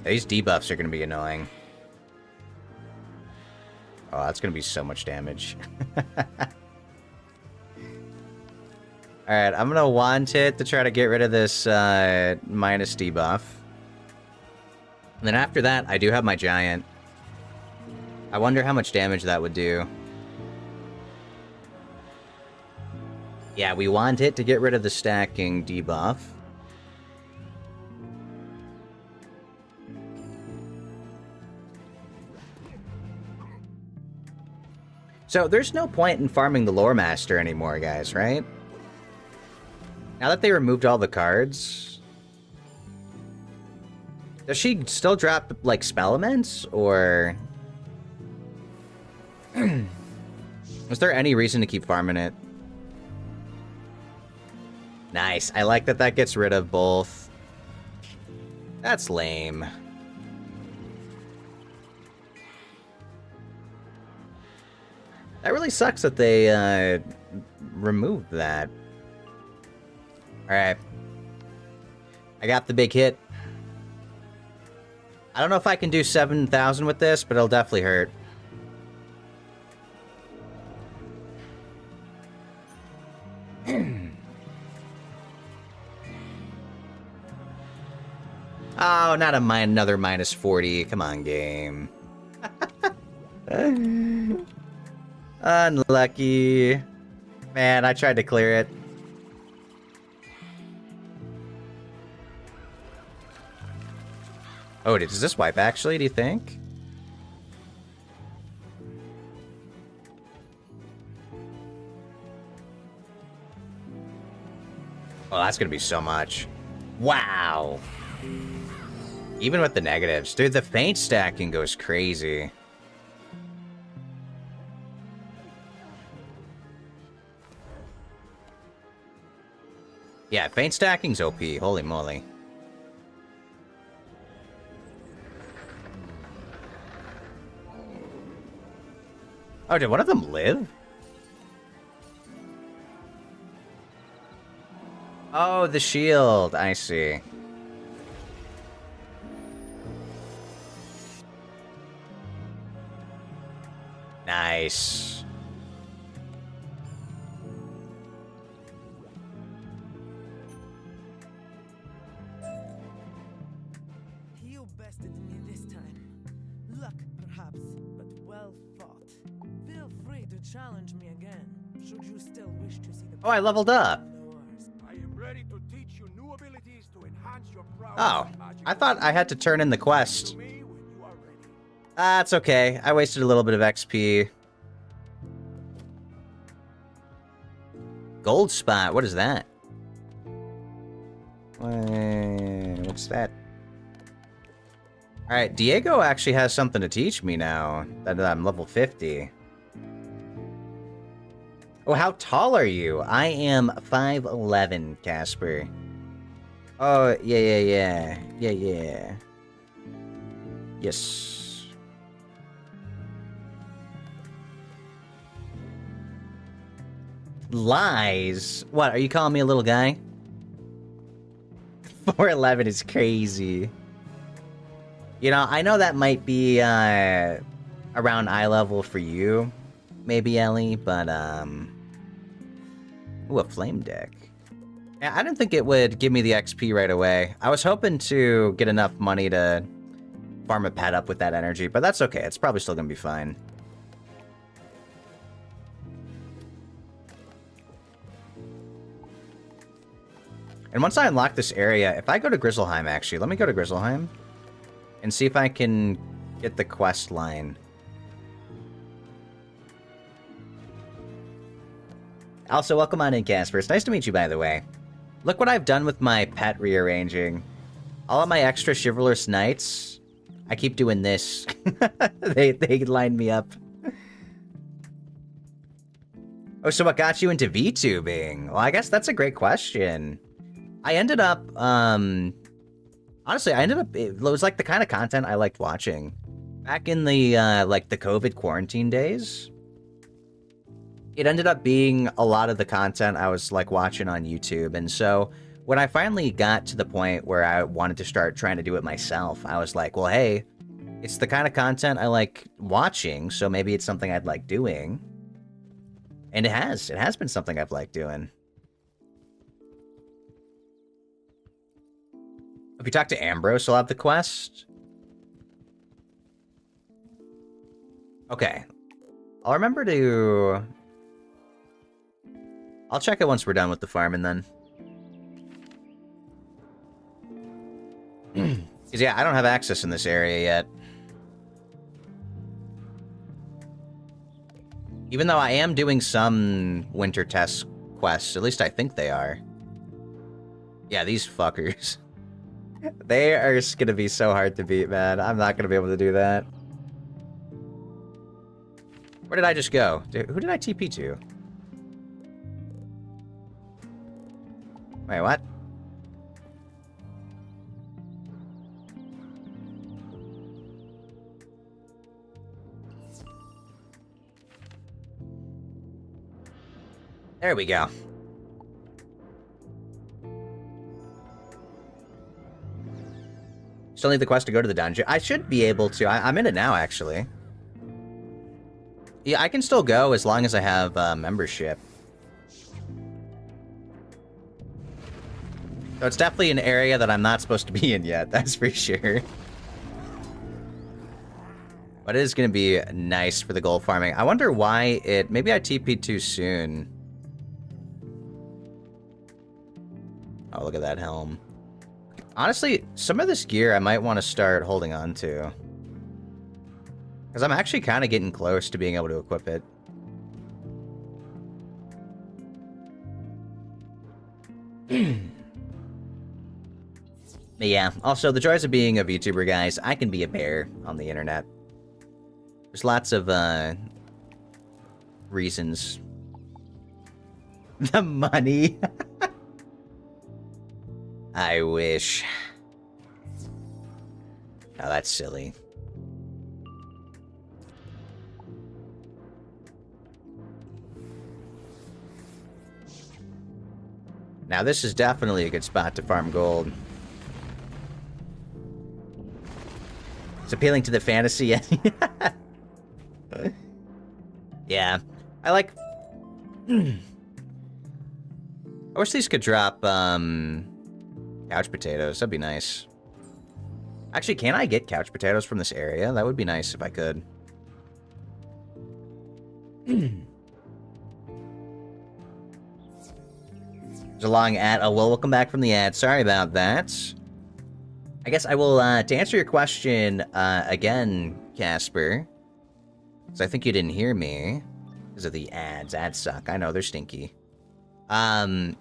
These debuffs are going to be annoying. Oh, that's going to be so much damage. Alright, I'm going to want it to try to get rid of this minus debuff. And then after that, I do have my giant. I wonder how much damage that would do. Yeah, we want it to get rid of the stacking debuff. So, there's no point in farming the Lore Master anymore, guys, right? Now that they removed all the cards... Does she still drop, like, spell elements, or... Is there any reason to keep farming it? Nice. I like that that gets rid of both. That's lame. That really sucks that they removed that. Alright. I got the big hit. I don't know if I can do 7,000 with this, but it'll definitely hurt. Oh, not another minus 40. Come on, game. Unlucky. Man, I tried to clear it. Oh, does this wipe actually, do you think? Oh, that's gonna be so much. Wow. Even with the negatives. Dude, the feint stacking goes crazy. Yeah, feint stacking's OP. Holy moly. Oh, did one of them live? Oh, the shield. I see. Nice. You bested me this time. Luck, perhaps, but well fought. Feel free to challenge me again, should you still wish to see the... Oh, I leveled up. I am ready to teach you new abilities to enhance your prowess. Oh, I thought I had to turn in the quest. To me when you are ready. That's okay. I wasted a little bit of XP. Gold spot. What is that? What's that? Alright, Diego actually has something to teach me now that I'm level 50. Oh, how tall are you? I am 5'11", Casper. Oh, yeah. Yes. Lies? What, are you calling me a little guy? 4'11" is crazy. You know, I know that might be, around eye level for you, maybe, Ellie, but, Ooh, a flame deck. Yeah, I didn't think it would give me the XP right away. I was hoping to get enough money to farm a pet up with that energy, but that's okay. It's probably still gonna be fine. And once I unlock this area, if I go to Grizzleheim, actually, let me go to Grizzleheim and see if I can get the quest line. Also, welcome on in, Casper. It's nice to meet you, by the way. Look what I've done with my pet rearranging. All of my extra chivalrous knights, I keep doing this. they line me up. Oh, so what got you into VTubing? Well, I guess that's a great question. I ended up, honestly, it was like the kind of content I liked watching. Back in the, like the COVID quarantine days, it ended up being a lot of the content I was like watching on YouTube. And so when I finally got to the point where I wanted to start trying to do it myself, I was like, well, hey, it's the kind of content I like watching, so maybe it's something I'd like doing. And it has been something I've liked doing. If you talk to Ambrose, he'll have the quest. Okay. I'll remember to... I'll check it once we're done with the farming, then. Because, yeah, I don't have access in this area yet. Even though I am doing some winter test quests, at least I think they are. Yeah, these fuckers. They are gonna be so hard to beat, man. I'm not gonna be able to do that. Where did I just go? Who did I TP to? Wait, what? There we go. Still need the quest to go to the dungeon. I should be able to. I'm in it now, actually. Yeah, I can still go as long as I have membership. So it's definitely an area that I'm not supposed to be in yet, that's for sure. But it is going to be nice for the gold farming. I wonder why it... Maybe I TP'd too soon. Oh, look at that helm. Honestly, some of this gear I might want to start holding on to. Because I'm actually kind of getting close to being able to equip it. But yeah, also the joys of being a VTuber, guys. I can be a bear on the internet. There's lots of reasons. The money. I wish. Oh, that's silly. Now this is definitely a good spot to farm gold. It's appealing to the fantasy. Yeah. I like... I wish these could drop, couch potatoes. That'd be nice. Actually, can I get couch potatoes from this area? That would be nice if I could. There's a long ad. Oh, well, welcome back from the ad. Sorry about that. I guess I will, to answer your question, again, Casper. Because I think you didn't hear me. Because of the ads. Ads suck. I know, they're stinky. I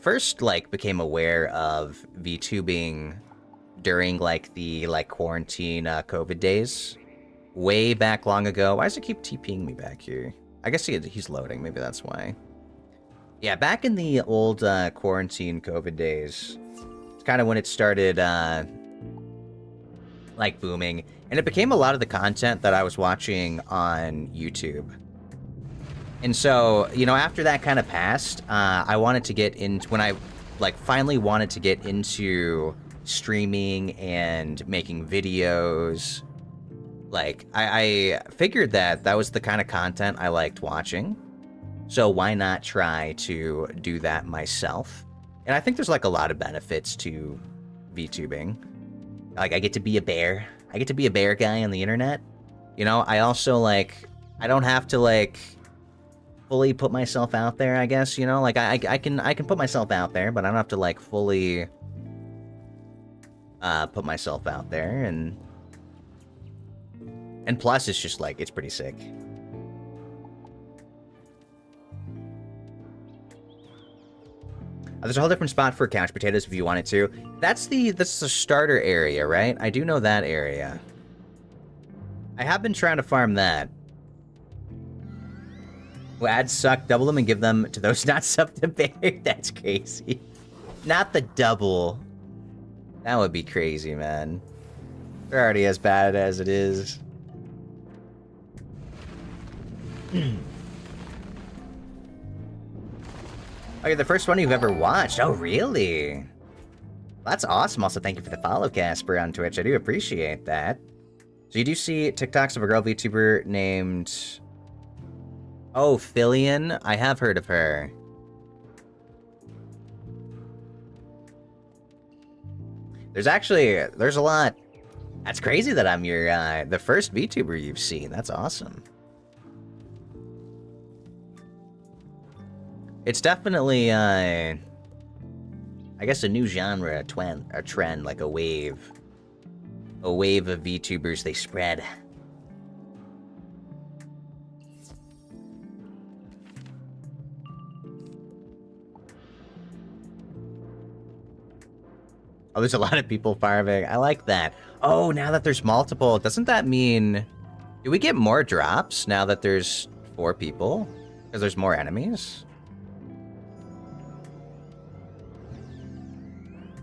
first, like, became aware of VTubing during, like, the, like, quarantine, COVID days. Way back long ago. Why does it keep TPing me back here? I guess he's loading. Maybe that's why. Yeah, back in the old quarantine COVID days, it's kind of when it started, like, booming. And it became a lot of the content that I was watching on YouTube. And so, you know, after that kind of passed, I wanted to get into, when I, like, finally wanted to get into streaming and making videos, like, I figured that that was the kind of content I liked watching. So why not try to do that myself? And I think there's, like, a lot of benefits to VTubing. Like, I get to be a bear. I get to be a bear guy on the internet. You know, I also, like, I don't have to, like, fully put myself out there, I guess, you know? Like, I can put myself out there, but I don't have to, like, fully put myself out there, and plus, it's just, like, it's pretty sick. There's a whole different spot for couch potatoes if you wanted to. That's the starter area, right? I do know that area. I have been trying to farm that. Well, ads suck. Double them and give them to those not sub to bear. That's crazy. Not the double. That would be crazy, man. They're already as bad as it is. Oh, you're the first one you've ever watched. Oh, really? That's awesome. Also, thank you for the follow, Casper, on Twitch. I do appreciate that. So you do see TikToks of a girl VTuber named... Oh, Fillion? I have heard of her. There's a lot. That's crazy that I'm your, the first VTuber you've seen. That's awesome. It's definitely, I guess a new genre, a trend, like a wave. A wave of VTubers, they spread. Oh, there's a lot of people farming. I like that. Oh, now that there's multiple, doesn't that mean... Do we get more drops now that there's 4 people? Because there's more enemies?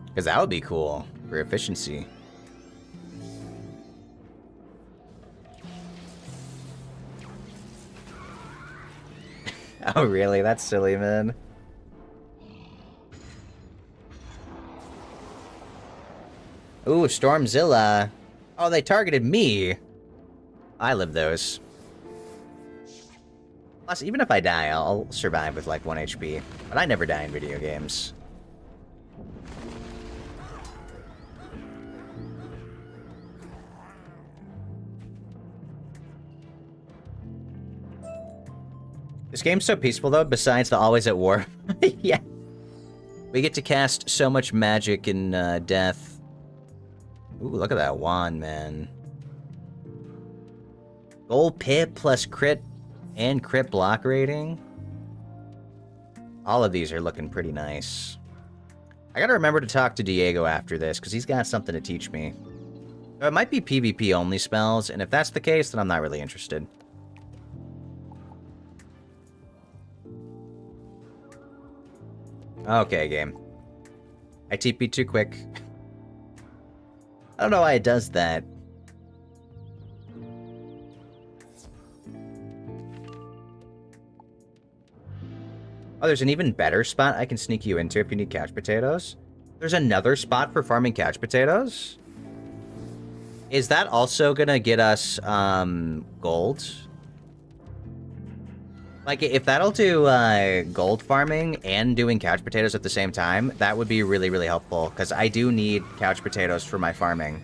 Because that would be cool for efficiency. Oh, really? That's silly, man. Ooh, Stormzilla. Oh, they targeted me. I live those. Plus, even if I die, I'll survive with like 1 HP. But I never die in video games. This game's so peaceful, though, besides the always at war. Yeah. We get to cast so much magic and death. Ooh, look at that wand, man. Gold pip plus crit and crit block rating. All of these are looking pretty nice. I gotta remember to talk to Diego after this, because he's got something to teach me. So it might be PvP only spells, and if that's the case, then I'm not really interested. Okay, game. I TP'd too quick. I don't know why it does that. Oh, there's an even better spot I can sneak you into if you need couch potatoes. There's another spot for farming couch potatoes? Is that also gonna get us, gold? Like, if that'll do, gold farming and doing couch potatoes at the same time, that would be really, really helpful, because I do need couch potatoes for my farming.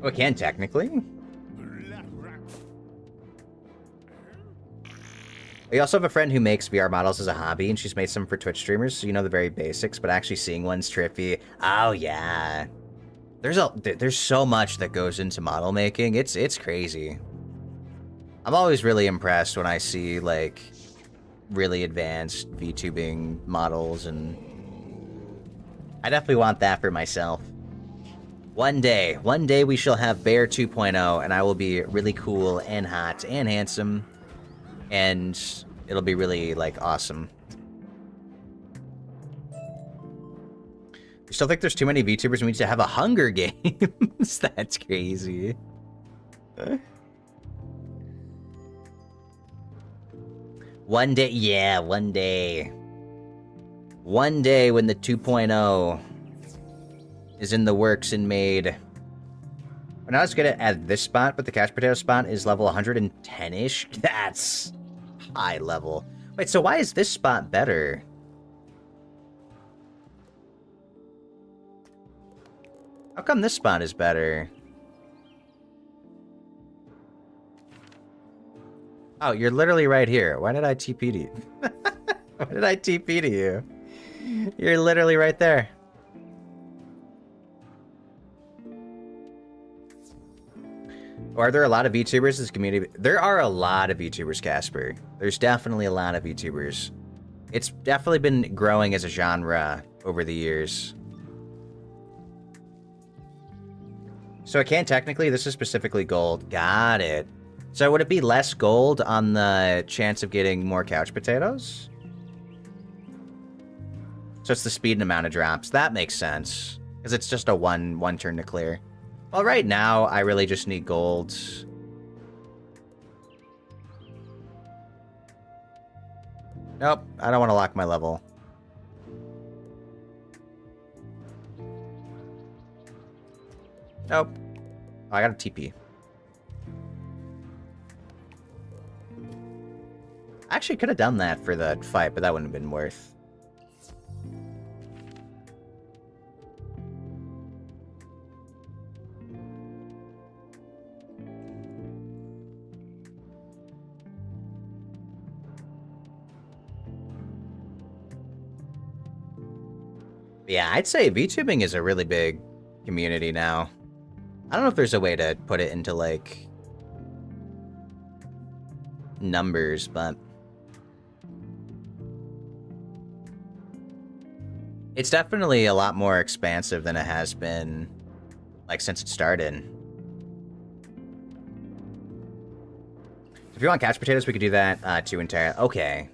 Oh, it can, technically? We also have a friend who makes VR models as a hobby, and she's made some for Twitch streamers, so you know the very basics, but actually seeing one's trippy. Oh, yeah. There's so much that goes into model making. It's crazy. I'm always really impressed when I see, like, really advanced VTubing models, and I definitely want that for myself. One day we shall have Bear 2.0, and I will be really cool and hot and handsome, and it'll be really, like, awesome. You still think there's too many VTubers? We need to have a Hunger Games? That's crazy. One day, yeah, one day. One day when the 2.0 is in the works and made. We're not as good at this spot, but the couch potato spot is level 110-ish. That's high level. Wait, so why is this spot better? How come this spot is better? Oh, you're literally right here. Why did I TP to you? Why did I TP to you? You're literally right there. Are there a lot of VTubers in this community? There are a lot of VTubers, Casper. There's definitely a lot of VTubers. It's definitely been growing as a genre over the years. So it can technically, this is specifically gold. Got it. So would it be less gold on the chance of getting more couch potatoes? So it's the speed and amount of drops. That makes sense. Because it's just a one turn to clear. Well, right now, I really just need gold. Nope, I don't want to lock my level. Nope. Oh, I got a TP. I actually could have done that for the fight, but that wouldn't have been worth. Yeah, I'd say VTubing is a really big community now. I don't know if there's a way to put it into, like, numbers, but it's definitely a lot more expansive than it has been, like, since it started. If you want couch potatoes, we could do that too entirely. Okay.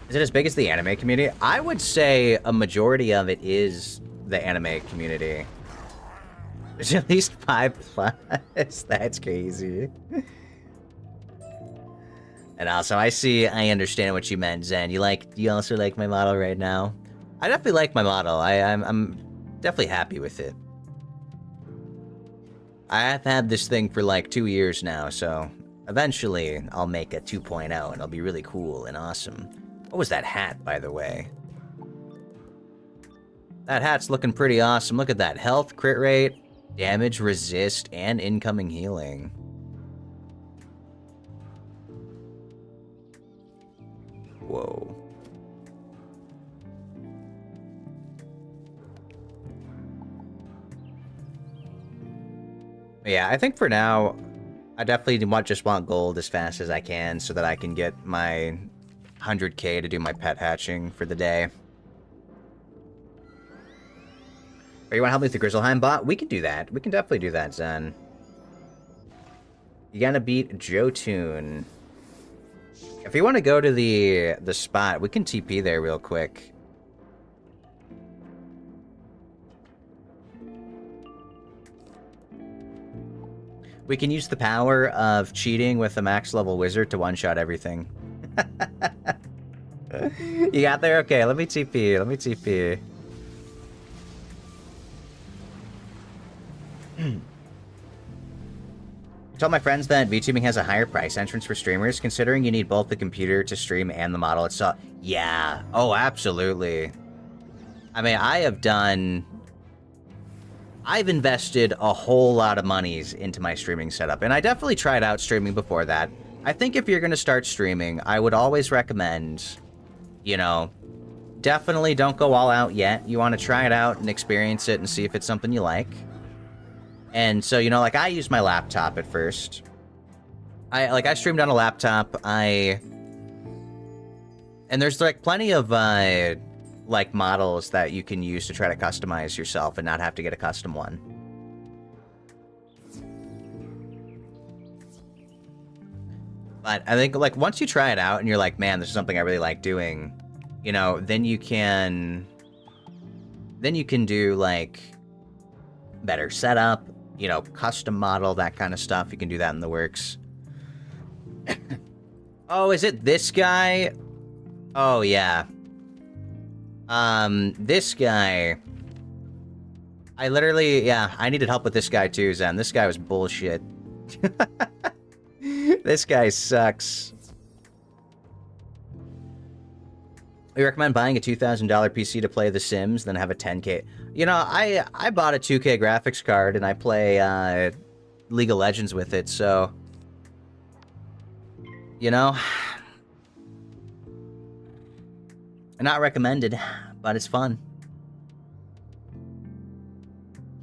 Is it as big as the anime community? I would say a majority of it is the anime community. There's at least 5+. That's crazy. And also, I understand what you meant, Zen. You also like my model right now? I definitely like my model. I'm definitely happy with it. I have had this thing for like 2 years now, so eventually I'll make a 2.0 and it'll be really cool and awesome. What was that hat, by the way? That hat's looking pretty awesome. Look at that. Health, crit rate, damage, resist, and incoming healing. Whoa. Yeah, I think for now, I definitely just want gold as fast as I can so that I can get my 100k to do my pet hatching for the day. Or you want to help me with the Grizzleheim bot? We can do that. We can definitely do that, Zen. You gotta beat Jotun. If you want to go to the spot, we can TP there real quick. We can use the power of cheating with a max level wizard to one-shot everything. You got there? Okay, let me TP. Let me TP. Tell my friends that VTubing has a higher price entrance for streamers, considering you need both the computer to stream and the model itself. Yeah. Oh, absolutely. I mean, I've invested a whole lot of monies into my streaming setup, and I definitely tried out streaming before that. I think if you're going to start streaming, I would always recommend, you know, definitely don't go all out yet. You want to try it out and experience it and see if it's something you like. And so, you know, like, I used my laptop at first. I streamed on a laptop. I And there's like plenty of like models that you can use to try to customize yourself and not have to get a custom one. But I think like once you try it out and you're like, man, this is something I really like doing, you know, then you can do like better setup, you know, custom model, that kind of stuff. You can do that in the works. Oh, is it this guy? Oh, yeah. This guy. I literally, yeah, I needed help with this guy too, Zen. This guy was bullshit. This guy sucks. We recommend buying a $2,000 PC to play The Sims, then have a 10K. You know, I bought a 2K graphics card and I play League of Legends with it, so you know, not recommended, but it's fun.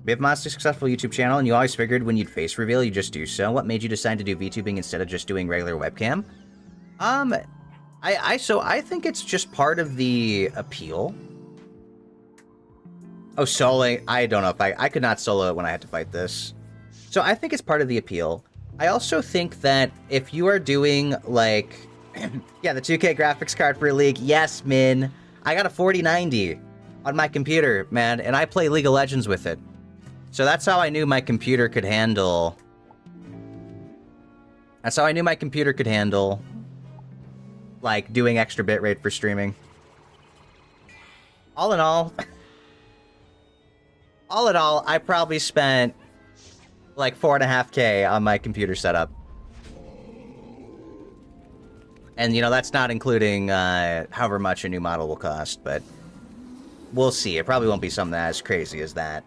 We have a modestly successful YouTube channel, and you always figured when you'd face reveal, you just do so. What made you decide to do VTubing instead of just doing regular webcam? I think it's just part of the appeal. Oh, soloing. I don't know if I could not solo it when I had to fight this. So I think it's part of the appeal. I also think that if you are doing, like, yeah, the 2K graphics card for League, yes, Min. I got a 4090 on my computer, man, and I play League of Legends with it. So that's how I knew my computer could handle... That's how I knew my computer could handle, like, doing extra bitrate for streaming. All in all, I probably spent like 4.5K on my computer setup. And, you know, that's not including however much a new model will cost, but we'll see. It probably won't be something as crazy as that.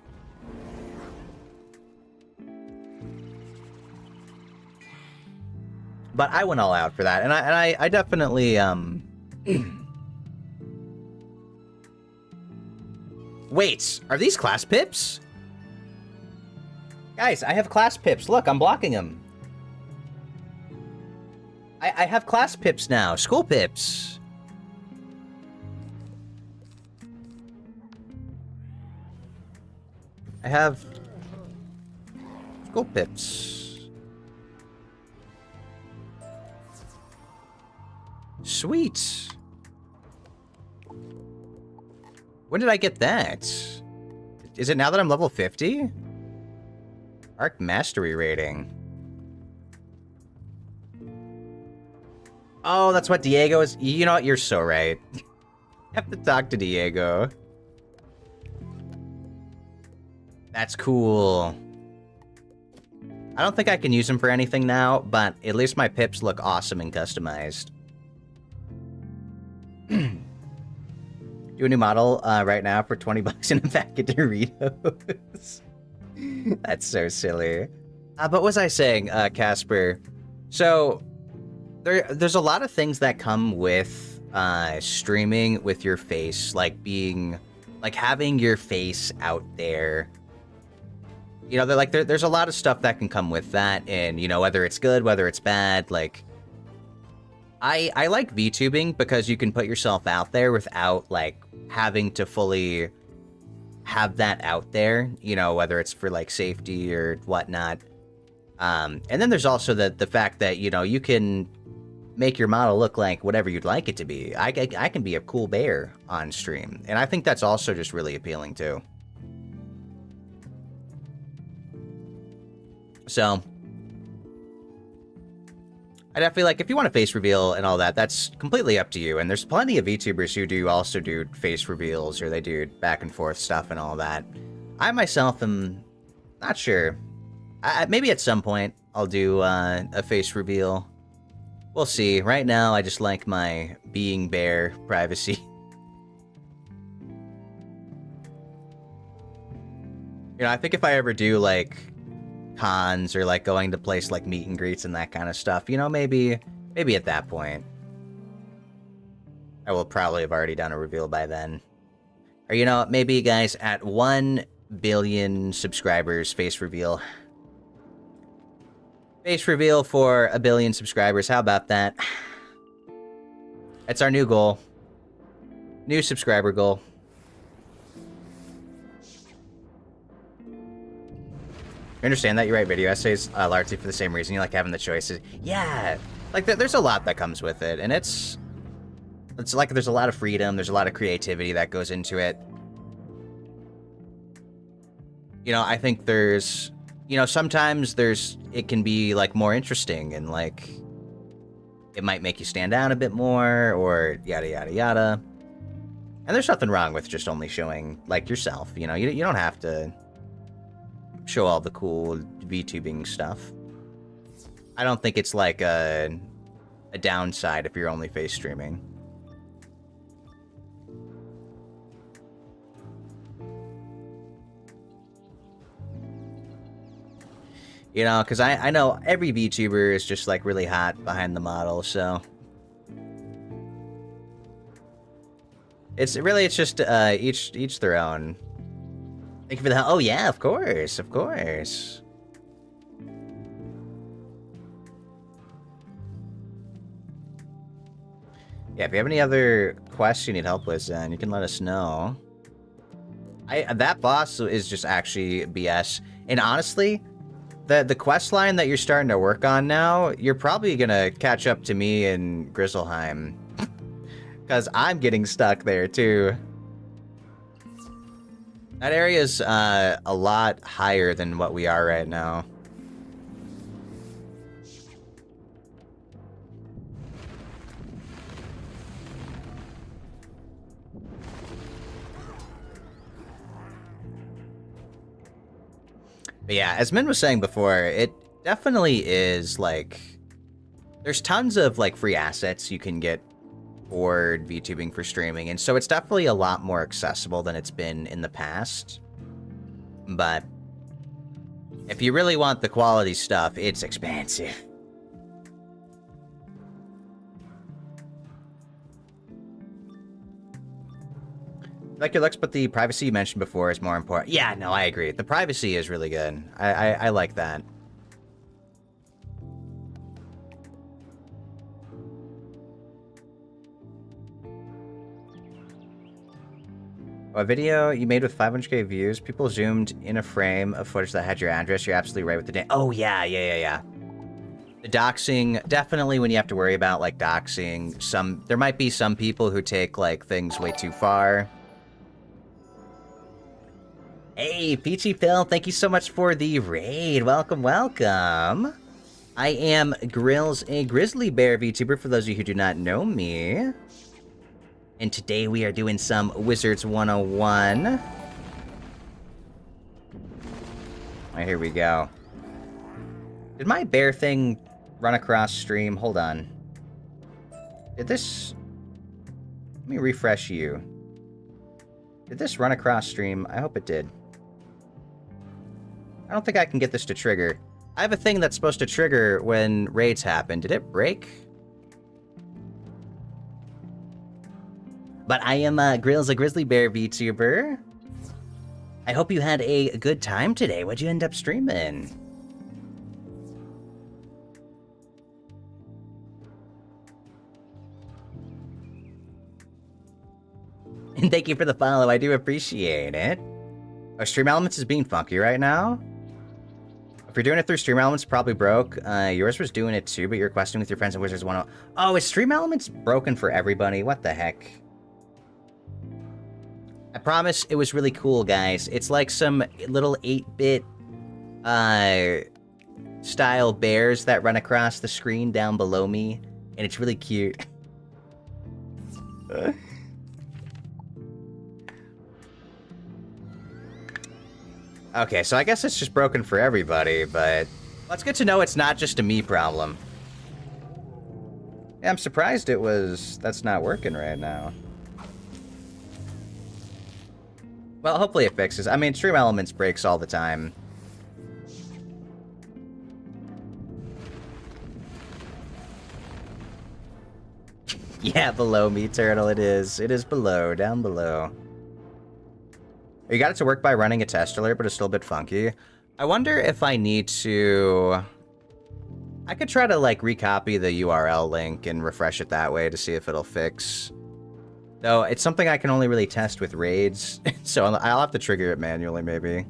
But I went all out for that, and I definitely, Wait, are these class pips? Guys, I have class pips. Look, I'm blocking them. I have class pips now. School pips. I have school pips. Sweet. When did I get that? Is it now that I'm level 50? Arc Mastery rating. Oh, that's what Diego is. You know what? You're so right. I have to talk to Diego. That's cool. I don't think I can use them for anything now, but at least my pips look awesome and customized. Do a new model right now for 20 bucks in a pack of Doritos. That's so silly. But what was I saying, Casper? So, there's a lot of things that come with streaming with your face, like having your face out there. You know, there's a lot of stuff that can come with that, and, you know, whether it's good, whether it's bad, like... I like VTubing because you can put yourself out there without, like, having to fully have that out there, you know, whether it's for, like, safety or whatnot. And then there's also the fact that, you know, you can make your model look like whatever you'd like it to be. I can be a cool bear on stream, and I think that's also just really appealing, too. So... I definitely, like, if you want a face reveal and all that, that's completely up to you. And there's plenty of VTubers who do also do face reveals, or they do back and forth stuff and all that. I myself am not sure. Maybe at some point I'll do a face reveal. We'll see. Right now, I just like my being bear privacy. You know, I think if I ever do, like... cons or like going to place like meet and greets and that kind of stuff, you know, maybe at that point I will probably have already done a reveal by then. Or, you know, maybe guys, at 1 billion subscribers, face reveal for 1 billion subscribers. How about that? It's our new goal. New subscriber goal. You understand that you write video essays largely for the same reason you like having the choices. Yeah, like there's a lot that comes with it, and it's like there's a lot of freedom, there's a lot of creativity that goes into it. You know, I think there's, you know, sometimes it can be like more interesting and like it might make you stand out a bit more or yada yada yada. And there's nothing wrong with just only showing like yourself. You know, you don't have to show all the cool VTubing stuff. I don't think it's like a downside if you're only face streaming. You know, because I know every VTuber is just like really hot behind the model, so it's just each their own. Thank you for the help. Oh yeah, of course, of course. Yeah, if you have any other quests you need help with, then you can let us know. That boss is just actually BS, and honestly, the quest line that you're starting to work on now, you're probably gonna catch up to me in Grizzleheim, because I'm getting stuck there too. That area's a lot higher than what we are right now. But yeah, as Min was saying before, it definitely is like there's tons of like free assets you can get for VTubing for streaming, and so it's definitely a lot more accessible than it's been in the past. But if you really want the quality stuff, it's expensive. Like your looks, but the privacy you mentioned before is more important. Yeah, no, I agree. The privacy is really good. I like that. A video you made with 500k views, people zoomed in a frame of footage that had your address. You're absolutely right with the oh, yeah. The doxing, definitely when you have to worry about, like, doxing, there might be some people who take, like, things way too far. Hey, Peachy Phil, thank you so much for the raid. Welcome, welcome. I am Grills, a grizzly bear VTuber, for those of you who do not know me. And today we are doing some Wizards101. Alright, here we go. Did my bear thing run across stream? Hold on. Did this... Let me refresh you. Did this run across stream? I hope it did. I don't think I can get this to trigger. I have a thing that's supposed to trigger when raids happen. Did it break? But I am Grills, a grizzly bear VTuber. I hope you had a good time today. What'd you end up streaming? And thank you for the follow. I do appreciate it. Oh, Stream Elements is being funky right now. If you're doing it through Stream Elements, probably broke. Yours was doing it too, but you're questing with your friends and Wizards101. Oh, is Stream Elements broken for everybody? What the heck? I promise it was really cool, guys. It's like some little 8-bit style bears that run across the screen down below me, and it's really cute. Okay, so I guess it's just broken for everybody, but well, it's good to know it's not just a me problem. Yeah, I'm surprised that's not working right now. Well, hopefully it fixes. I mean, Stream Elements breaks all the time. Yeah, below me, Turtle, it is. It is below, down below. You got it to work by running a test alert, but it's still a bit funky. I wonder if I need to I could try to, like, recopy the URL link and refresh it that way to see if it'll fix. Though, it's something I can only really test with raids, so I'll have to trigger it manually, maybe.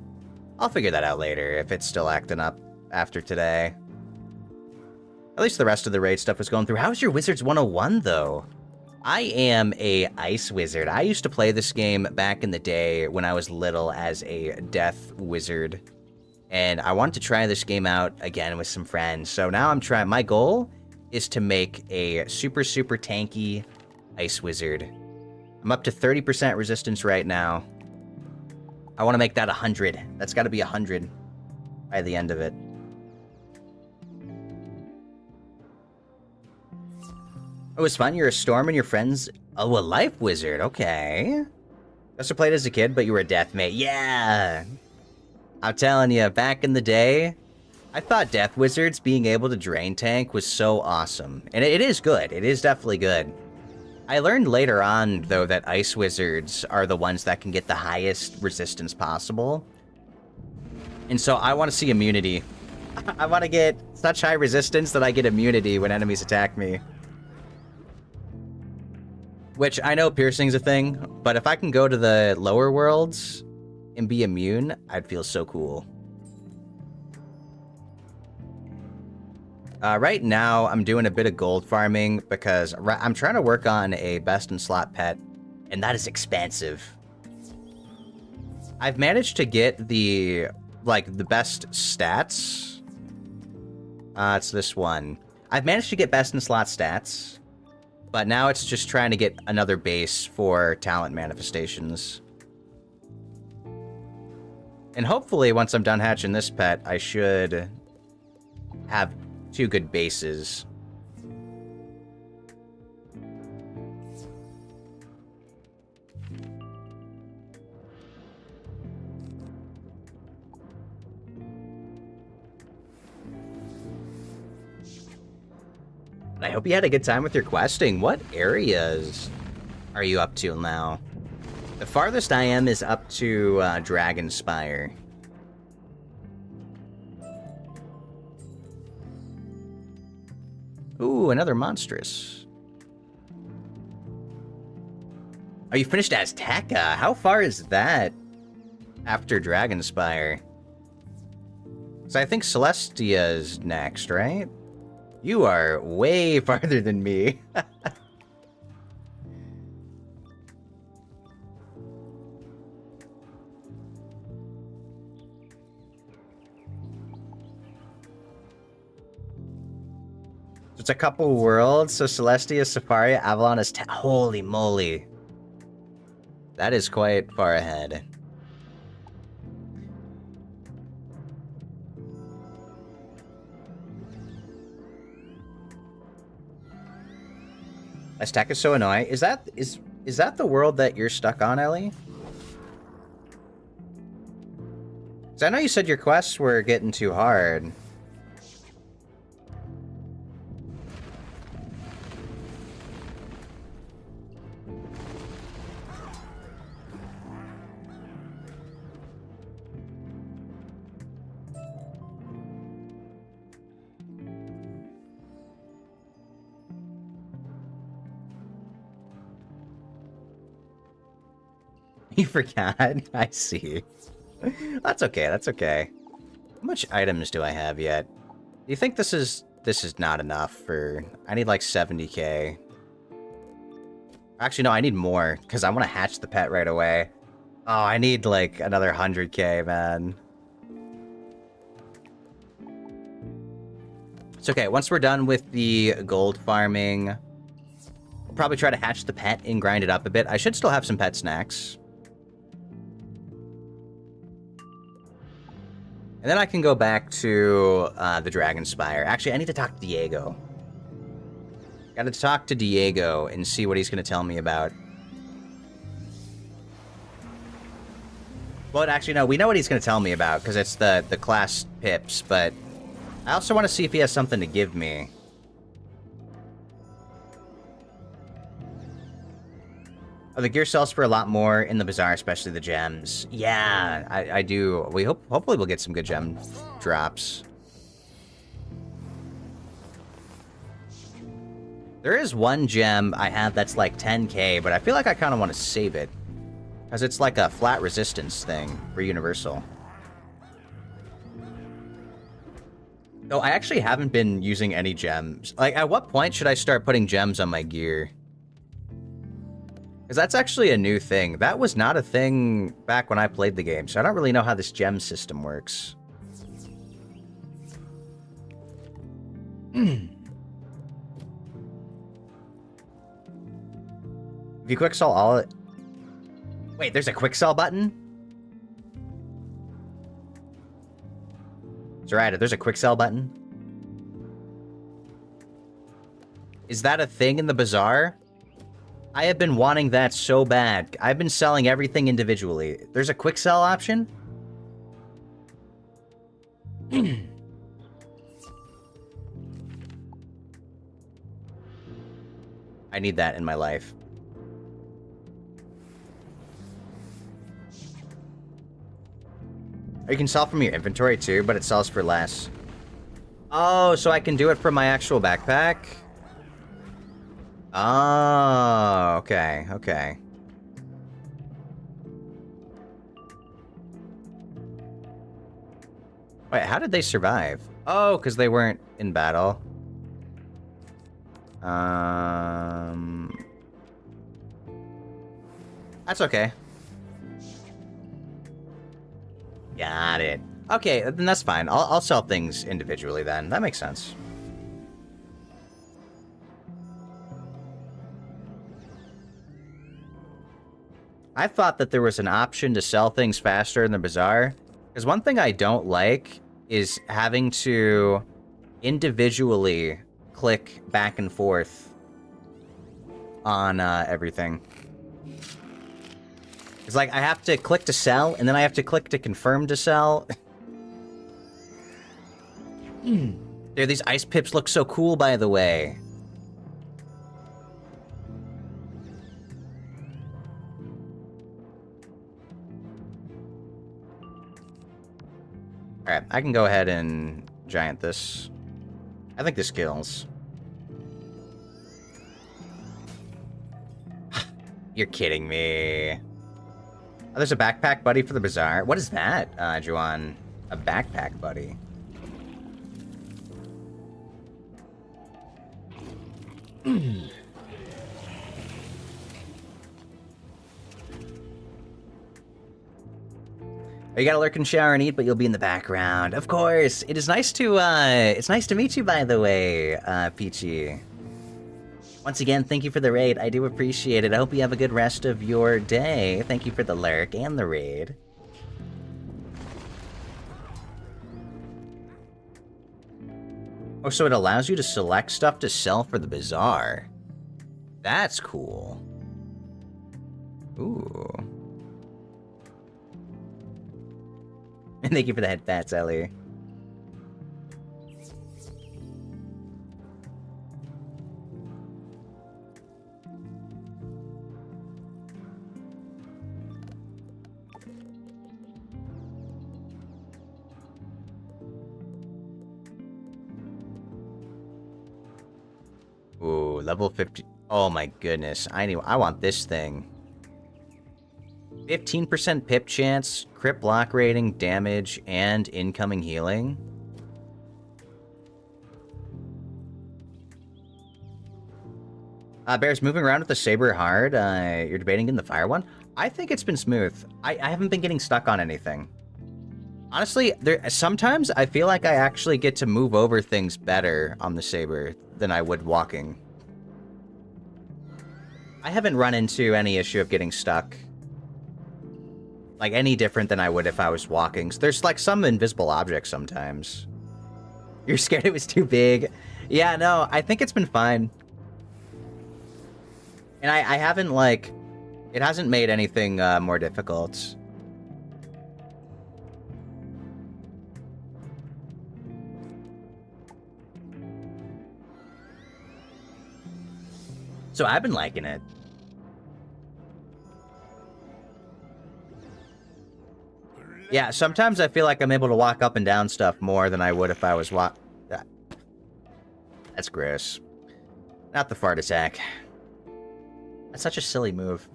I'll figure that out later, if it's still acting up after today. At least the rest of the raid stuff was going through. How's your Wizards101, though? I am a ice wizard. I used to play this game back in the day when I was little as a death wizard. And I wanted to try this game out again with some friends. So now I'm trying. My goal is to make a super, super tanky ice wizard. I'm up to 30% resistance right now. I want to make that 100. That's got to be 100 by the end of it. Oh, it's fun. You're a storm and your friends. Oh, a life wizard. Okay. Also played as a kid, but you were a death mate. Yeah. I'm telling you, back in the day, I thought death wizards being able to drain tank was so awesome. And it is good. It is definitely good. I learned later on, though, that ice wizards are the ones that can get the highest resistance possible. And so I want to see immunity. I want to get such high resistance that I get immunity when enemies attack me. Which, I know piercing's a thing, but if I can go to the lower worlds and be immune, I'd feel so cool. Right now, I'm doing a bit of gold farming because I'm trying to work on a best in slot pet, and that is expensive. I've managed to get the best stats. It's this one. I've managed to get best in slot stats, but now it's just trying to get another base for talent manifestations. And hopefully, once I'm done hatching this pet, I should have 2 good bases. I hope you had a good time with your questing. What areas are you up to now? The farthest I am is up to Dragonspyre. Ooh, another monstrous. Are you finished Azteca? How far is that after Dragonspyre? So I think Celestia is next, right? You are way farther than me. It's a couple worlds, so Celestia, Safari, Avalon is holy moly. That is quite far ahead. Azteca is so annoying. Is that the world that you're stuck on, Ellie? 'Cause I know you said your quests were getting too hard. You forgot? I see. That's okay, that's okay. How much items do I have yet? Do you think this is not enough for... I need like 70k. Actually, no, I need more, because I want to hatch the pet right away. Oh, I need like another 100k, man. It's okay, once we're done with the gold farming, we'll probably try to hatch the pet and grind it up a bit. I should still have some pet snacks. And then I can go back to the Dragonspyre. Actually, I need to talk to Diego. Gotta talk to Diego and see what he's gonna tell me about. Well, actually, no, we know what he's gonna tell me about, because it's the class pips, but I also want to see if he has something to give me. Oh, the gear sells for a lot more in the bazaar, especially the gems. Yeah, I do. Hopefully we'll get some good gem drops. There is one gem I have that's like 10k, but I feel like I kind of want to save it. Because it's like a flat resistance thing for universal. No, I actually haven't been using any gems. Like, at what point should I start putting gems on my gear? Because that's actually a new thing. That was not a thing back when I played the game, so I don't really know how this gem system works. If you quick sell all... Wait, there's a quick sell button? Zoraida, there's a quick sell button? Is that a thing in the bazaar? I have been wanting that so bad. I've been selling everything individually. There's a quick sell option? I need that in my life. You can sell from your inventory too, but it sells for less. Oh, so I can do it from my actual backpack? Oh, okay, okay. Wait, how did they survive? Oh, because they weren't in battle. That's okay. Got it. Okay, then that's fine. I'll sell things individually then. That makes sense. I thought that there was an option to sell things faster in the bazaar. Because one thing I don't like is having to individually click back and forth on everything. It's like I have to click to sell, and then I have to click to confirm to sell. Dude, these ice pips look so cool, by the way. Alright, I can go ahead and giant this. I think this kills. You're kidding me. Oh, there's a backpack buddy for the bazaar. What is that, Juan? A backpack buddy. You gotta lurk and shower and eat, but you'll be in the background. Of course. It is nice to, it's nice to meet you, by the way, Peachy. Once again, thank you for the raid. I do appreciate it. I hope you have a good rest of your day. Thank you for the lurk and the raid. Oh, so it allows you to select stuff to sell for the bazaar. That's cool. Ooh. Thank you for the head pats, Ellie. Ooh, level 50. Oh my goodness. I want this thing. 15% pip chance, crit block rating, damage, and incoming healing. Bear's moving around with the saber hard. You're debating in the fire one? I think it's been smooth. I haven't been getting stuck on anything. Honestly, sometimes I feel like I actually get to move over things better on the saber than I would walking. I haven't run into any issue of getting stuck. Like, any different than I would if I was walking. So there's, like, some invisible objects sometimes. You're scared it was too big? Yeah, no, I think it's been fine. And I haven't, like... It hasn't made anything more difficult. So I've been liking it. Yeah, sometimes I feel like I'm able to walk up and down stuff more than I would if I was That's gross. Not the fart attack. That's such a silly move.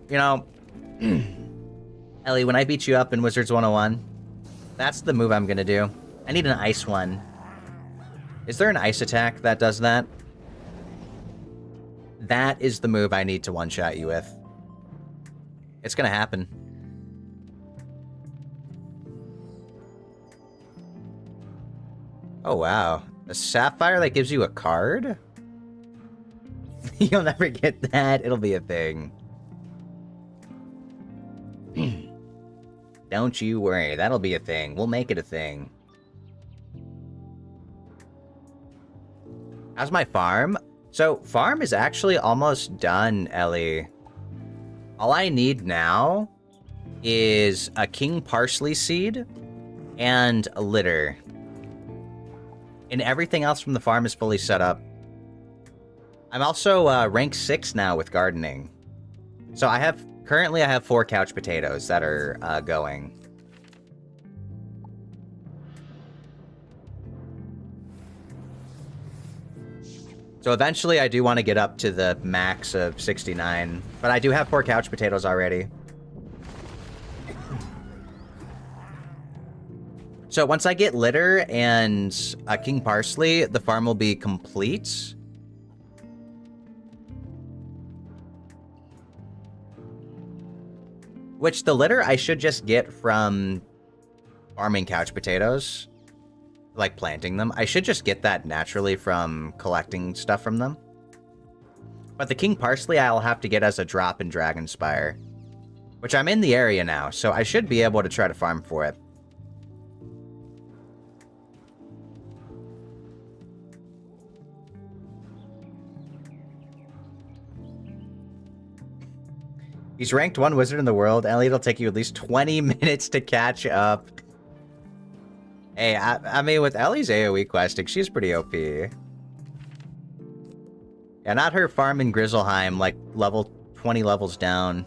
You know, Ellie, when I beat you up in Wizards 101, that's the move I'm gonna do. I need an ice one. Is there an ice attack that does that? That is the move I need to one-shot you with. It's gonna happen. Oh, wow. A sapphire that gives you a card? You'll never get that. It'll be a thing. Don't you worry. That'll be a thing. We'll make it a thing. How's my farm? So, farm is actually almost done, Ellie. All I need now is a king parsley seed and a litter. And everything else from the farm is fully set up. I'm also rank 6 now with gardening. So currently I have 4 couch potatoes that are going. So eventually I do want to get up to the max of 69, but I do have 4 couch potatoes already. So once I get litter and king parsley, the farm will be complete. Which the litter I should just get from farming couch potatoes. Like planting them. I should just get that naturally from collecting stuff from them. But the king parsley I'll have to get as a drop in Dragonspyre. Which I'm in the area now, so I should be able to try to farm for it. He's ranked 1 wizard in the world. Ellie, it'll take you at least 20 minutes to catch up. Hey, I mean, with Ellie's AoE questing, she's pretty OP. Yeah, not her farm in Grizzleheim, like, level 20 levels down.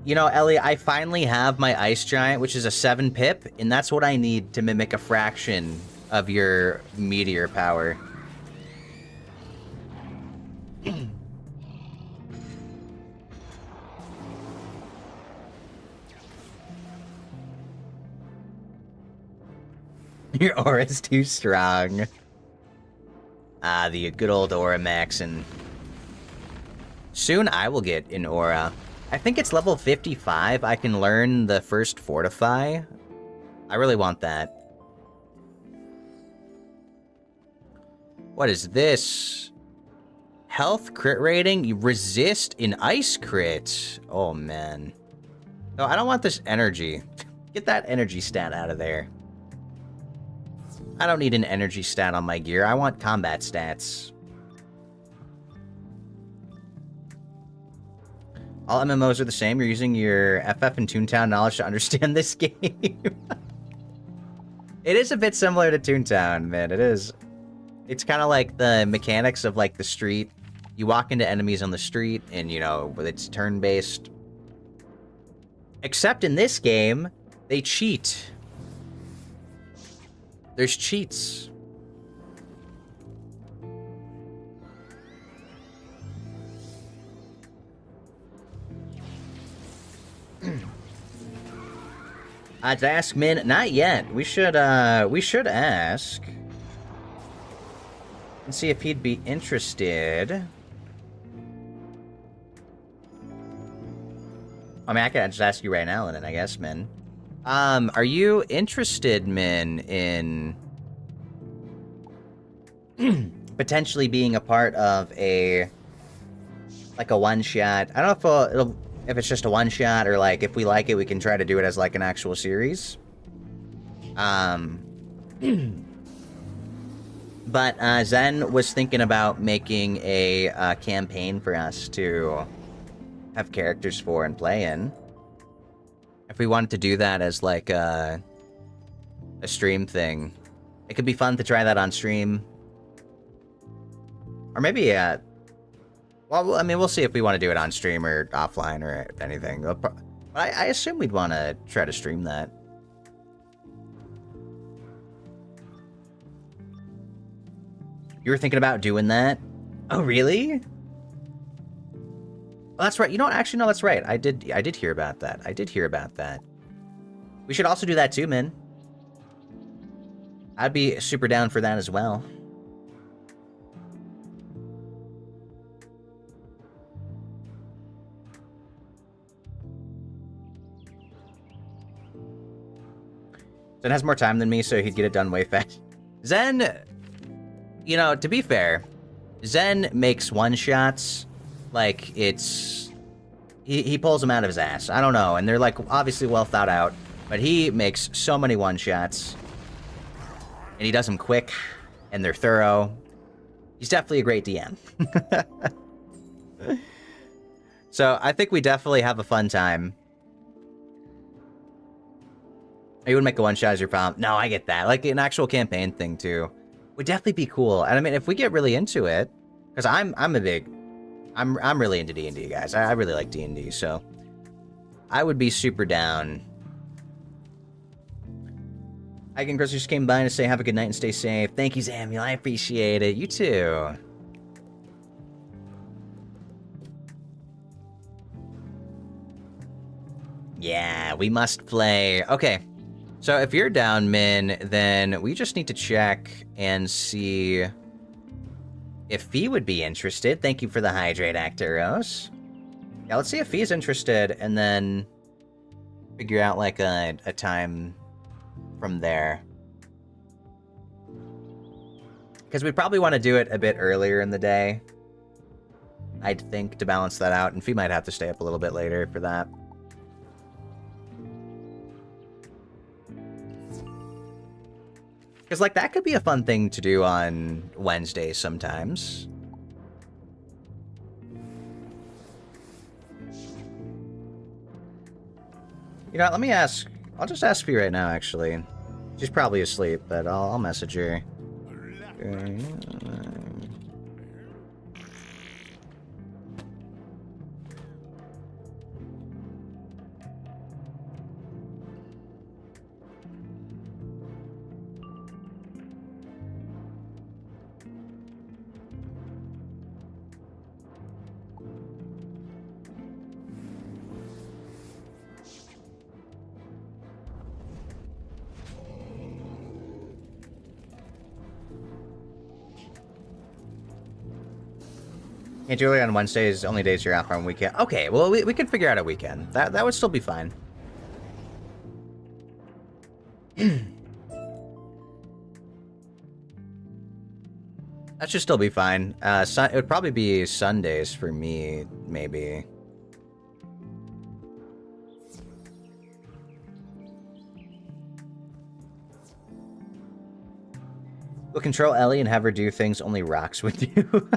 You know, Ellie, I finally have my Ice Giant, which is a 7 pip, and that's what I need to mimic a fraction of your meteor power. Your aura's too strong. Ah, the good old aura maxing. Soon I will get an aura. I think it's level 55. I can learn the first fortify. I really want that. What is this? Health crit rating? You resist in ice crit. Oh, man. No, I don't want this energy. Get that energy stat out of there. I don't need an energy stat on my gear. I want combat stats. All MMOs are the same. You're using your FF and Toontown knowledge to understand this game. It is a bit similar to Toontown, man. It is. It's kind of like the mechanics of, like, the street. You walk into enemies on the street, and, you know, it's turn-based. Except in this game, they cheat. There's cheats. To ask Min, not yet. We should ask. And see if he'd be interested. I mean, I could just ask you right now, then, I guess, Min. Are you interested, Min, in potentially being a part of a, like, a one-shot? I don't know if it's just a one-shot, or, like, if we like it, we can try to do it as, like, an actual series. But, Zen was thinking about making a campaign for us to have characters for and play in. If we wanted to do that as, like, a stream thing. It could be fun to try that on stream. Or maybe, well, I mean, we'll see if we want to do it on stream or offline or anything. I assume we'd want to try to stream that. You were thinking about doing that? Oh, really? Oh, that's right. You know what? Actually, no, that's right. I did hear about that. I did hear about that. We should also do that too, Min. I'd be super down for that as well. Zen has more time than me, so he'd get it done way fast. Zen, you know, to be fair, Zen makes one-shots like it's... He pulls them out of his ass. I don't know, and they're, like, obviously well thought out, but he makes so many one-shots, and he does them quick, and they're thorough. He's definitely a great DM. So, I think we definitely have a fun time. You wouldn't make a one-shot as your problem. No, I get that. Like, an actual campaign thing, too. Would definitely be cool. And I mean, if we get really into it, because I'm really into D&D, guys. I really like D&D, so I would be super down. I can Chris just came by to say have a good night and stay safe. Thank you, Samuel. I appreciate it. You too. Yeah, we must play. Okay. So if you're down, Min, then we just need to check and see if Fee would be interested. Thank you for the hydrate, Actoros. Yeah, let's see if Fee's interested, and then figure out, like, a time from there. Because we'd probably want to do it a bit earlier in the day, I'd think, to balance that out, and Fee might have to stay up a little bit later for that. Because, like, that could be a fun thing to do on Wednesdays sometimes. You know what, let me ask... I'll just ask Fee right now, actually. She's probably asleep, but I'll message her. Okay. Can't do it on Wednesdays, only days you're off on weekend. Okay, well, we could figure out a weekend. That would still be fine. That should still be fine. It would probably be Sundays for me, maybe. We'll control Ellie and have her do things only rocks with you.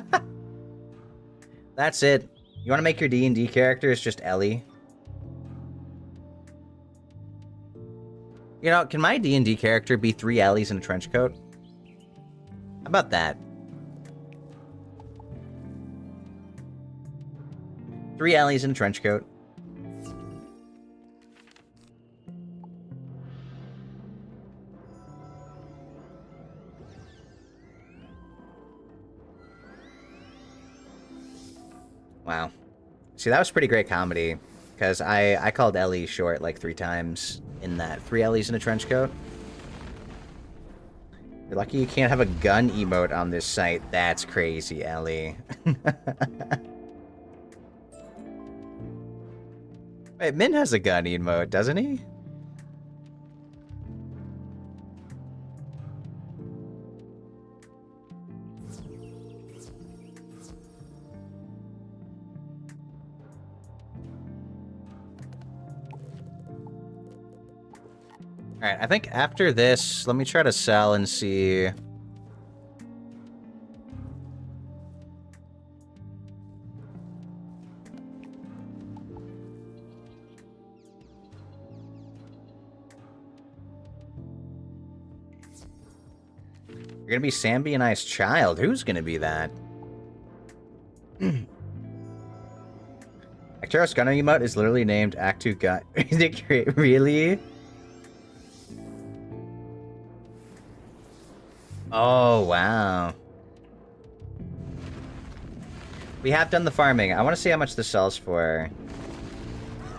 That's it. You want to make your D&D character as just Ellie? You know, can my D&D character be 3 Ellies in a trench coat? How about that? 3 Ellies in a trench coat. Wow. See, that was pretty great comedy, because I called Ellie short like 3 times in that. 3 Ellies in a trench coat. You're lucky you can't have a gun emote on this site. That's crazy, Ellie. Wait, Min has a gun emote, doesn't he? Alright, I think after this, let me try to sell and see... You're gonna be Sambi and I's child. Who's gonna be that? Actor Taros Gunner emote is literally named Act 2 Gun. Really? Oh, wow. We have done the farming. I want to see how much this sells for.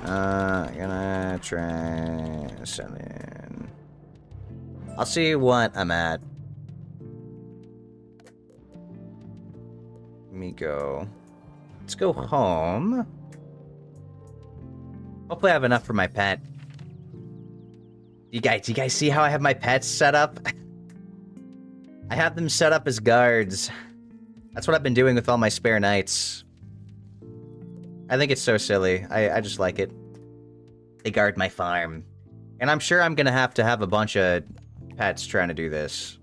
Gonna try selling. I'll see what I'm at. Let me go. Let's go home. Hopefully I have enough for my pet. Do you guys see how I have my pets set up? I have them set up as guards. That's what I've been doing with all my spare knights. I think it's so silly. I just like it. They guard my farm. And I'm sure I'm gonna have to have a bunch of pets trying to do this.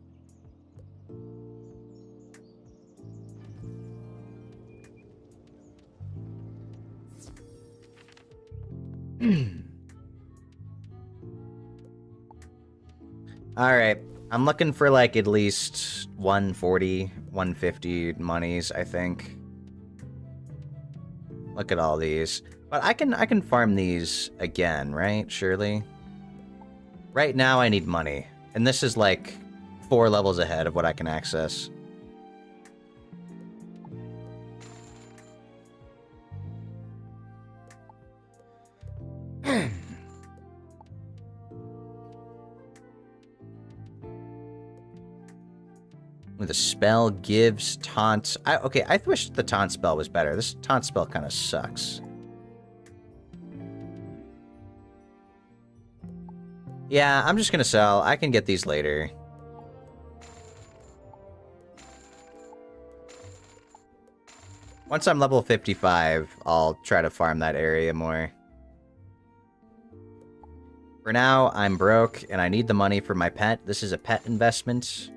Alright. I'm looking for like at least 140, 150 monies, I think. Look at all these. But I can farm these again, right? Surely. Right now I need money. And this is like 4 levels ahead of what I can access. The spell gives taunt. Okay, I wish the taunt spell was better. This taunt spell kind of sucks. Yeah, I'm just gonna sell. I can get these later. Once I'm level 55, I'll try to farm that area more. For now, I'm broke, and I need the money for my pet. This is a pet investment.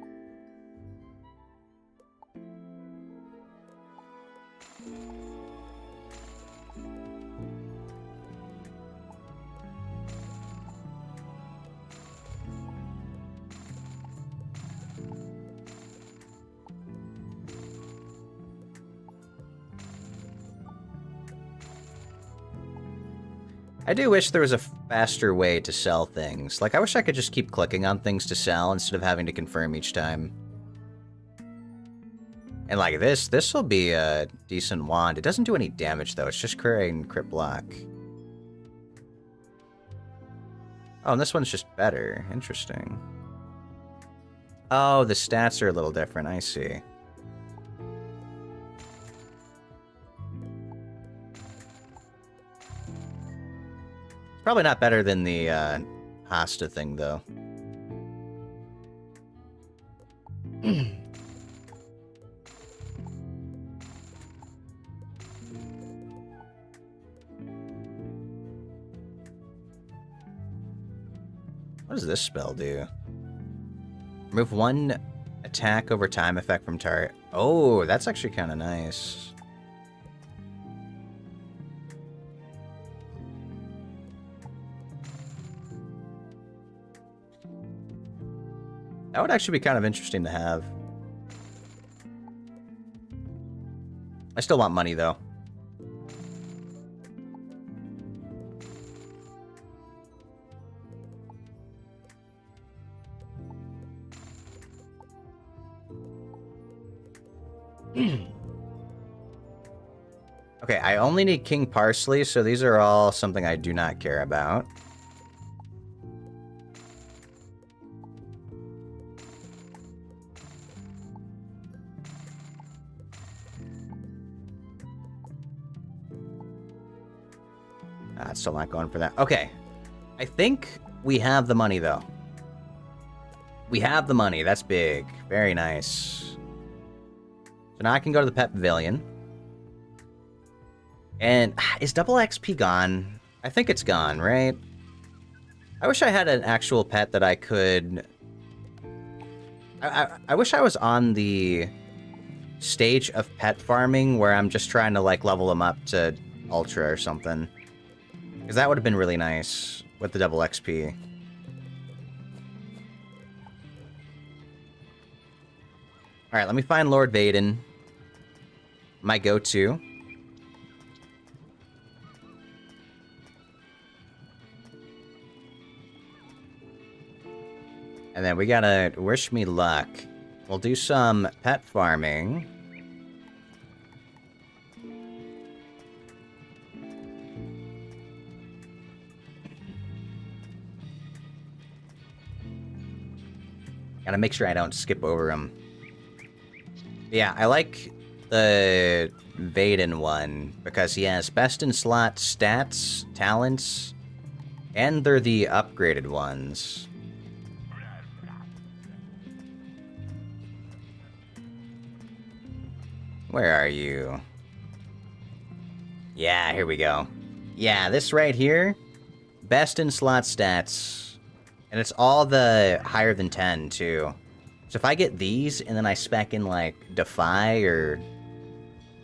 I do wish there was a faster way to sell things. Like, I wish I could just keep clicking on things to sell instead of having to confirm each time. And like this will be a decent wand. It doesn't do any damage though, it's just creating crit block. Oh, and this one's just better. Interesting. Oh, the stats are a little different, I see. Probably not better than the Hasta thing, though. What does this spell do? Remove 1 attack over time effect from target. Oh, that's actually kind of nice. That would actually be kind of interesting to have. I still want money, though. Okay, I only need King Parsley, so these are all something I do not care about. Still not going for that. Okay. I think we have the money, though. We have the money. That's big. Very nice. So now I can go to the Pet Pavilion. And is double XP gone? I think it's gone, right? I wish I had an actual pet that I could... I wish I was on the stage of pet farming where I'm just trying to, like, level them up to Ultra or something. Because that would have been really nice with the double XP. Alright, let me find Lord Vaden. My go-to. then we gotta wish me luck. We'll do some pet farming. Gotta make sure I don't skip over them. Yeah, I like the Vaden one because he has best in slot stats, talents, and they're the upgraded ones. Where are you? Yeah, here we go. Yeah, this right here, best in slot stats. And it's all the higher than 10, too. So if I get these, and then I spec in, like, Defy or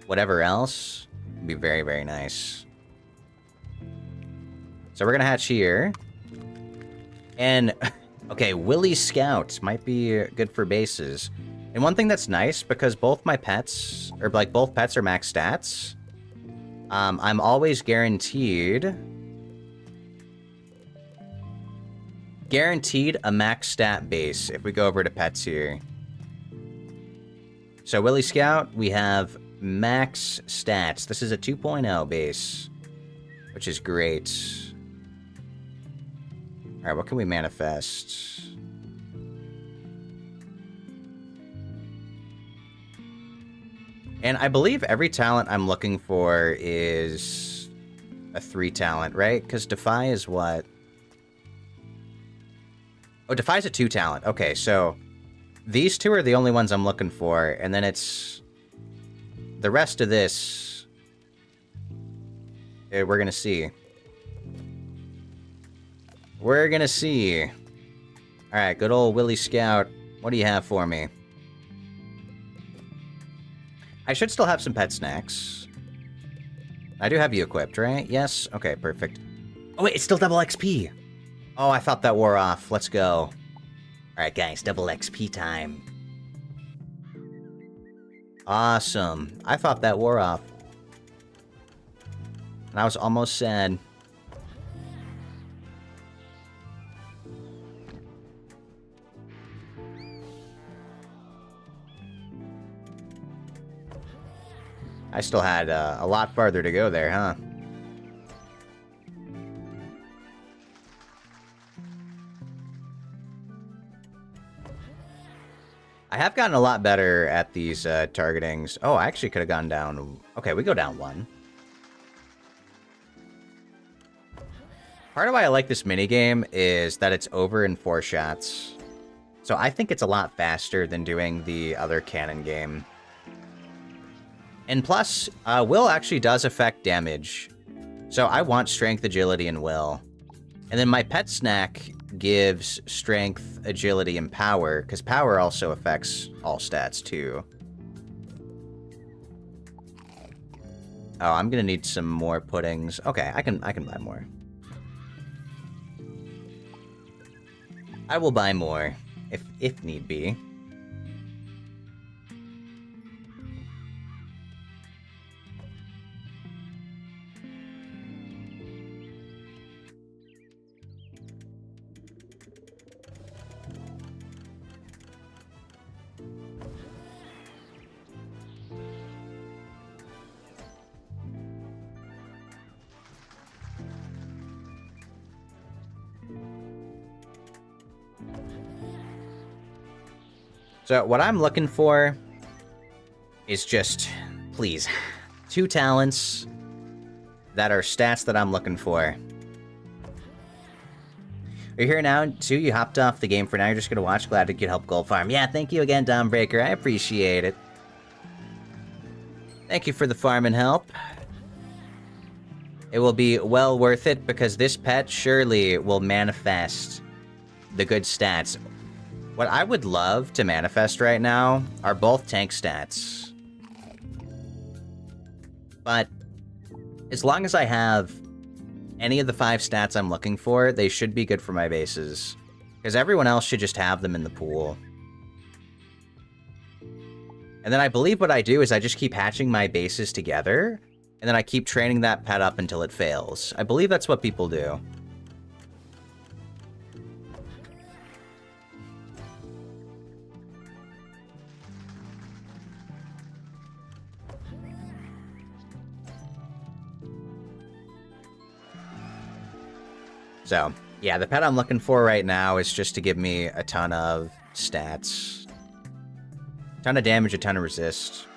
whatever else, it'd be very, very nice. So we're gonna hatch here. And, okay, Willy Scout might be good for bases. And one thing that's nice, because both my pets, or, like, both pets are max stats, I'm always guaranteed a max stat base if we go over to pets here. So Willy Scout, we have max stats. This is a 2.0 base, which is great. Alright, what can we manifest? And I believe every talent I'm looking for is a 3 talent, right? Because Defy is what? Oh, Defy's a 2 talent. Okay, so these 2 are the only ones I'm looking for, and then it's the rest of this. We're gonna see. We're gonna see. All right, good old Willy Scout. What do you have for me? I should still have some pet snacks. I do have you equipped, right? Yes. Okay, perfect. Oh wait, it's still double XP. Oh, I thought that wore off. Let's go. Alright, guys, double XP time. Awesome. I thought that wore off. And I was almost sad. I still had a lot farther to go there, huh? I have gotten a lot better at these targetings. Oh, I actually could have gone down. Okay, we go down 1. Part of why I like this minigame is that it's over in 4 shots. So I think it's a lot faster than doing the other cannon game. And plus, will actually does affect damage. So I want strength, agility, and will. And then my pet snack gives strength, agility, and power, because power also affects all stats too. Oh, I'm gonna need some more puddings. Okay, I can buy more. I will buy more if need be. So what I'm looking for is just, please, 2 talents that are stats that I'm looking for. You're here now, too? You hopped off the game for now. You're just going to watch. Glad to get help Gold Farm. Yeah, thank you again, Dawnbreaker. I appreciate it. Thank you for the farm and help. It will be well worth it because this pet surely will manifest the good stats. What I would love to manifest right now are both tank stats. But as long as I have any of the 5 stats I'm looking for, they should be good for my bases. Because everyone else should just have them in the pool. And then I believe what I do is I just keep hatching my bases together, and then I keep training that pet up until it fails. I believe that's what people do. So, yeah, the pet I'm looking for right now is just to give me a ton of stats. A ton of damage, a ton of resist.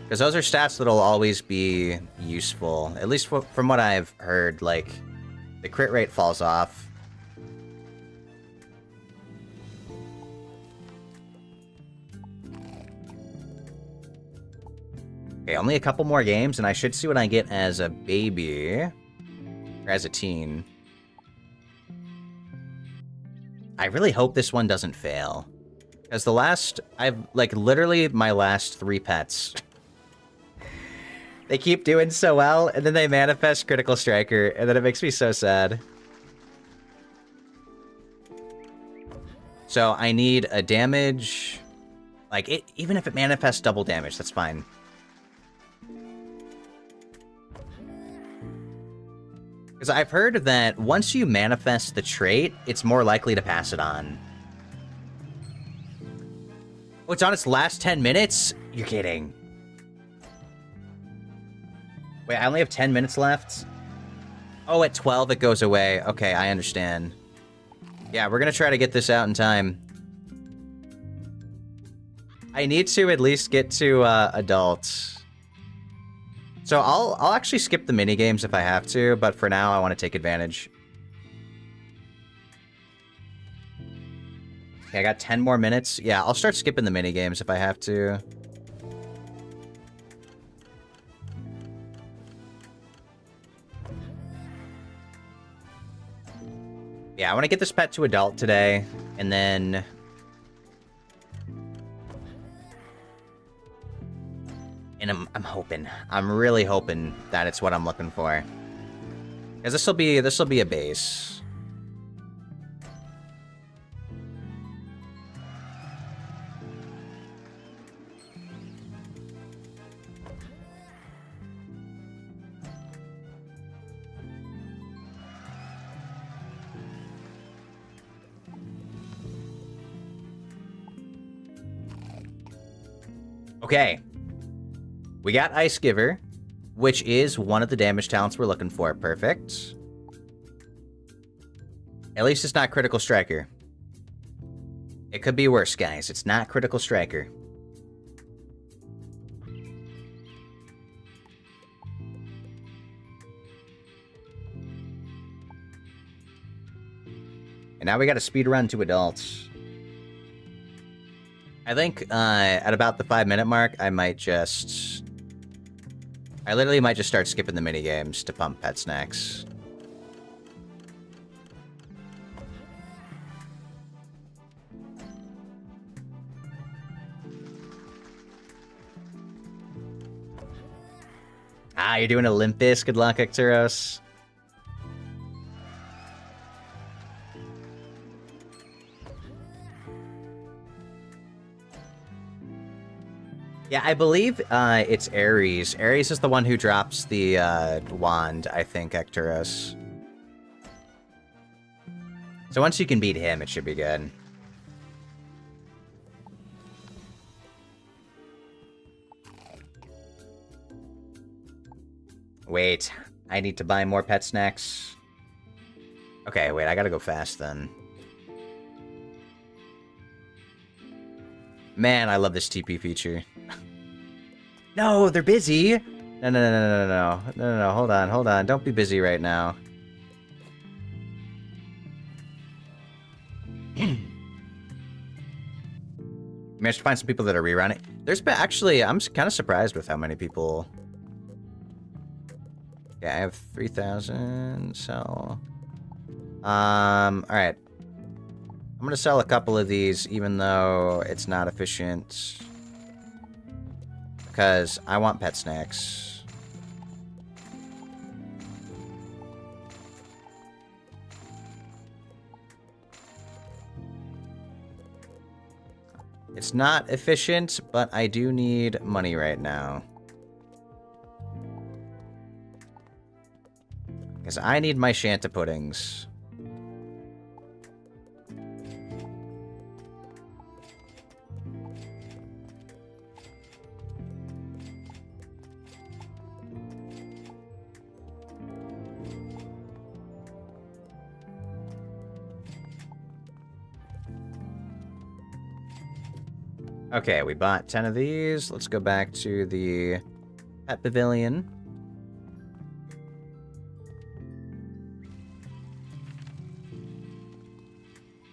Because those are stats that'll always be useful. At least from what I've heard, like, the crit rate falls off. Okay, only a couple more games, and I should see what I get as a baby. Or as a teen. I really hope this one doesn't fail. Because the last... literally my last 3 pets... They keep doing so well, and then they manifest Critical Striker, and then it makes me so sad. So I need a damage... even if it manifests double damage, that's fine. Because I've heard that once you manifest the trait, it's more likely to pass it on. Oh, it's on its last 10 minutes? You're kidding. Wait, I only have 10 minutes left? Oh, at 12 it goes away. Okay, I understand. Yeah, we're gonna try to get this out in time. I need to at least get to adults. So I'll actually skip the minigames if I have to, but for now I want to take advantage. Okay, I got 10 more minutes. Yeah, I'll start skipping the minigames if I have to. Yeah, I want to get this pet to adult today, and then... And I'm hoping. I'm really hoping that it's what I'm looking for. Because this'll be a base. Okay. We got Ice Giver, which is one of the damage talents we're looking for. Perfect. At least it's not Critical Striker. It could be worse, guys. It's not Critical Striker. And now we got a speed run to adults. I think at about the 5-minute mark, I literally might just start skipping the minigames to pump pet snacks. Ah, you're doing Olympus. Good luck, Ecteros. Yeah, I believe it's Ares. Ares is the one who drops the wand, I think, Ecteros. So once you can beat him, it should be good. Wait, I need to buy more pet snacks. Okay, wait, I gotta go fast then. Man, I love this TP feature. No, they're busy. No. Hold on. Don't be busy right now. Managed to find some people that are rerunning. There's been actually, I'm kind of surprised with how many people. Yeah, I have 3,000. So, all right. I'm gonna sell a couple of these, even though it's not efficient. Because I want pet snacks. It's not efficient, but I do need money right now. Because I need my Shanta puddings. Okay, we bought 10 of these. Let's go back to the pet pavilion.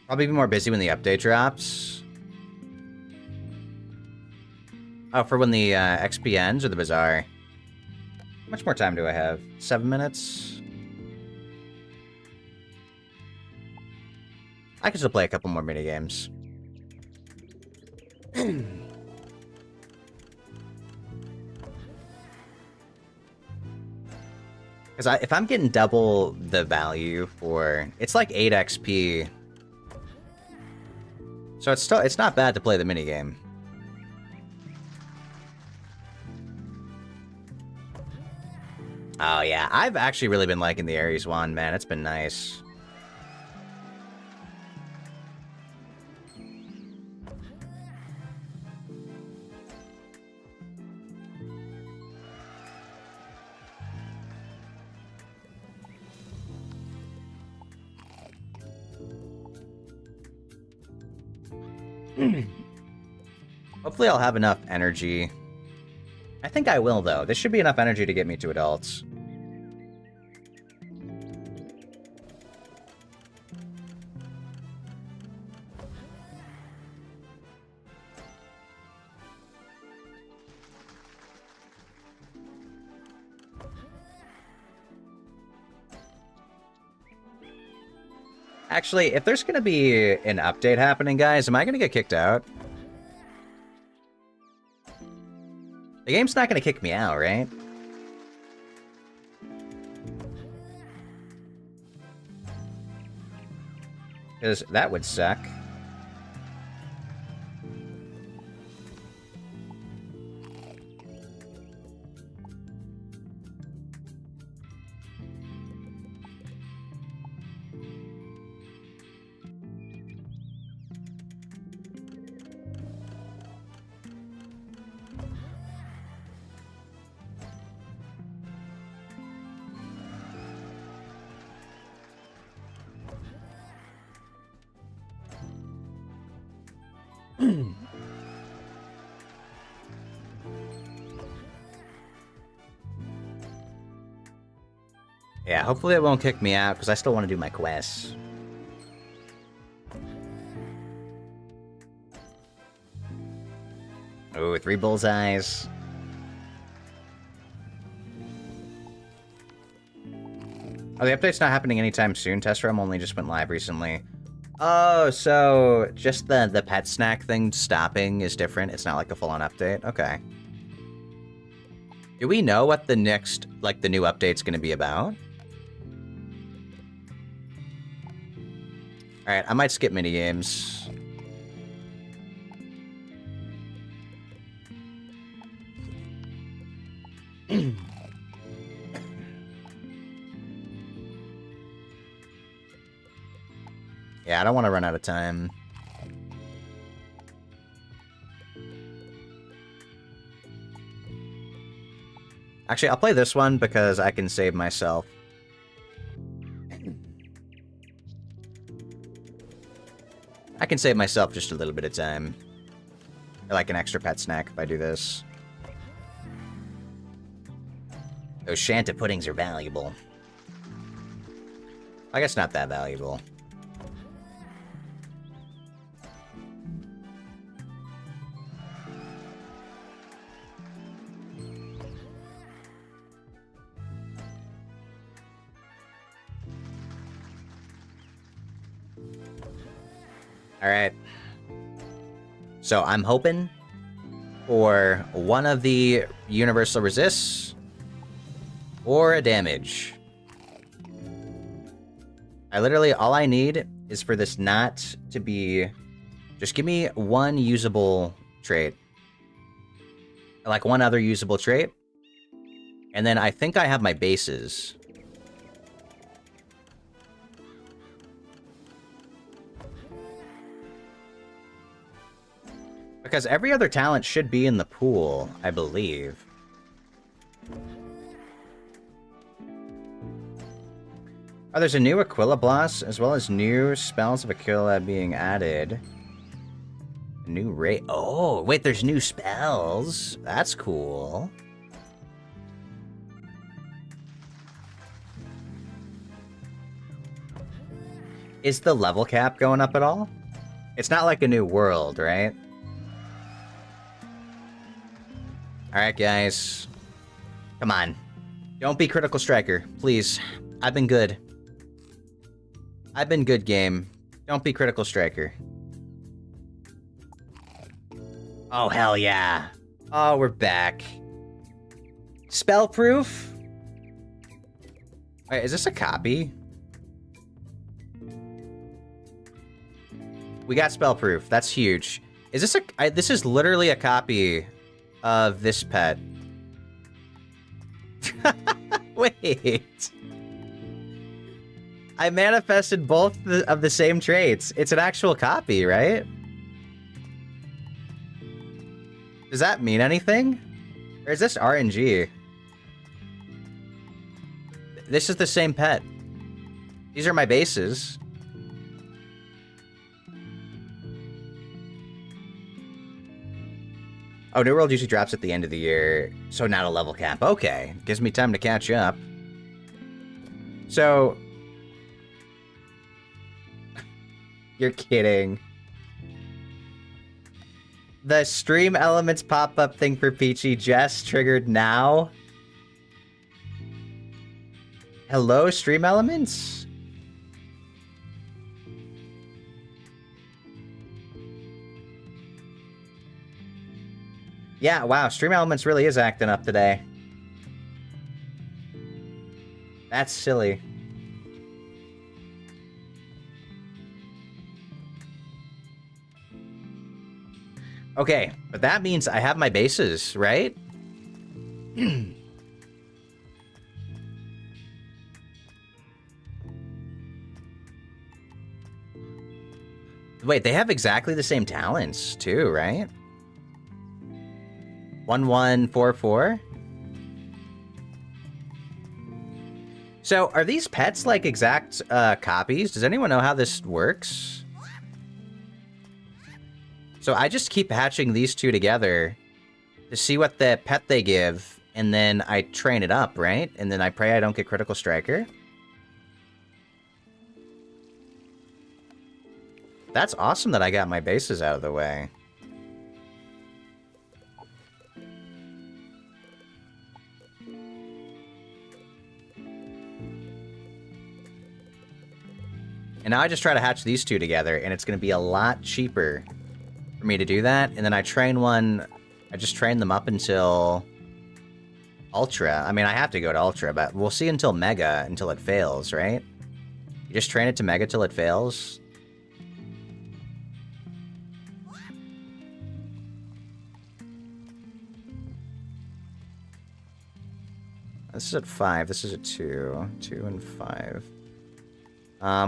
Probably be more busy when the update drops. Oh, for when the XP ends or the bazaar? How much more time do I have? 7 minutes? I can still play a couple more minigames. Because if I'm getting double the value for... It's like 8 XP. So it's not bad to play the minigame. Oh yeah, I've actually really been liking the Ares wand, man. It's been nice. Hopefully I'll have enough energy. I think I will, though. This should be enough energy to get me to adults. Actually, if there's gonna be an update happening, guys, am I gonna get kicked out? The game's not gonna kick me out, right? Because that would suck. Yeah, hopefully it won't kick me out, because I still want to do my quests. Ooh, 3 bullseyes. Oh, the update's not happening anytime soon. Test room only just went live recently. Oh, so just the pet snack thing stopping is different. It's not like a full-on update. Okay. Do we know what the next, like, the new update's gonna be about? Alright, I might skip minigames. Yeah, I don't want to run out of time. Actually, I'll play this one because I can save myself. I can save myself just a little bit of time. Like an extra pet snack if I do this. Those Shanta puddings are valuable. I guess not that valuable. Alright. So I'm hoping for one of the universal resists or a damage. All I need is for this not to be... Just give me one usable trait. Like one other usable trait. And then I think I have my bases. Because every other talent should be in the pool, I believe. Oh, there's a new Aquila Blast, as well as new spells of Aquila being added. New rate. Oh, wait, there's new spells. That's cool. Is the level cap going up at all? It's not like a new world, right? Alright, guys. Come on. Don't be Critical Striker, please. I've been good. I've been good, game. Don't be Critical Striker. Oh, hell yeah. Oh, we're back. Spellproof? Wait, is this a copy? We got Spellproof. That's huge. Is this a... this is literally a copy of this pet. Wait. I manifested both of the same traits. It's an actual copy, right? Does that mean anything? Or is this RNG? This is the same pet. These are my bases. Oh, New World usually drops at the end of the year, so not a level cap. Okay, gives me time to catch up. So... You're kidding. The stream elements pop-up thing for Peachy just triggered now? Hello, stream elements? Yeah, wow, stream elements really is acting up today. That's silly. Okay, but that means I have my bases, right? Wait, they have exactly the same talents, too, right? 1144? So, are these pets, like, exact copies? Does anyone know how this works? So I just keep hatching these two together to see what the pet they give, and then I train it up, right? And then I pray I don't get Critical Striker. That's awesome that I got my bases out of the way. And now I just try to hatch these two together, and it's going to be a lot cheaper for me to do that. And then I train one, I just train them up until Ultra. I mean, I have to go to Ultra, but we'll see until Mega, until it fails, right? You just train it to Mega till it fails. This is at 5, this is at 2. 2 and 5.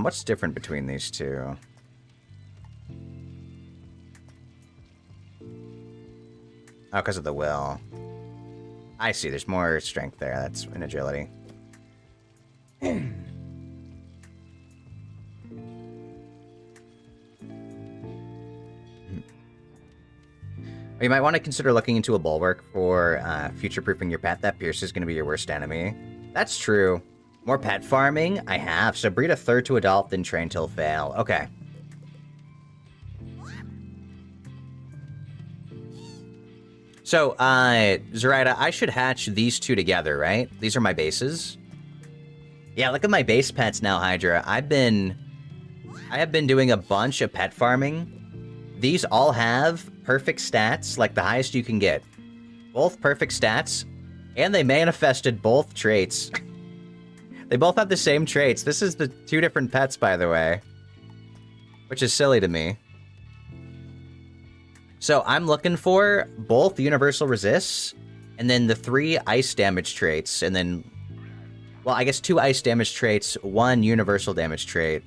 What's different between these two? Oh, because of the will. I see, there's more strength there. That's an agility. You might want to consider looking into a bulwark for future-proofing your pet. That Pierce is going to be your worst enemy. That's true. More pet farming? I have. So breed a third to adult, then train till fail. Okay. So, Zoraida, I should hatch these two together, right? These are my bases. Yeah, look at my base pets now, Hydra. I have been doing a bunch of pet farming. These all have perfect stats, like the highest you can get. Both perfect stats, and they manifested both traits. They both have the same traits. This is the two different pets, by the way. Which is silly to me. So I'm looking for both universal resists, and then the 3 ice damage traits, and then... Well, I guess 2 ice damage traits, 1 universal damage trait.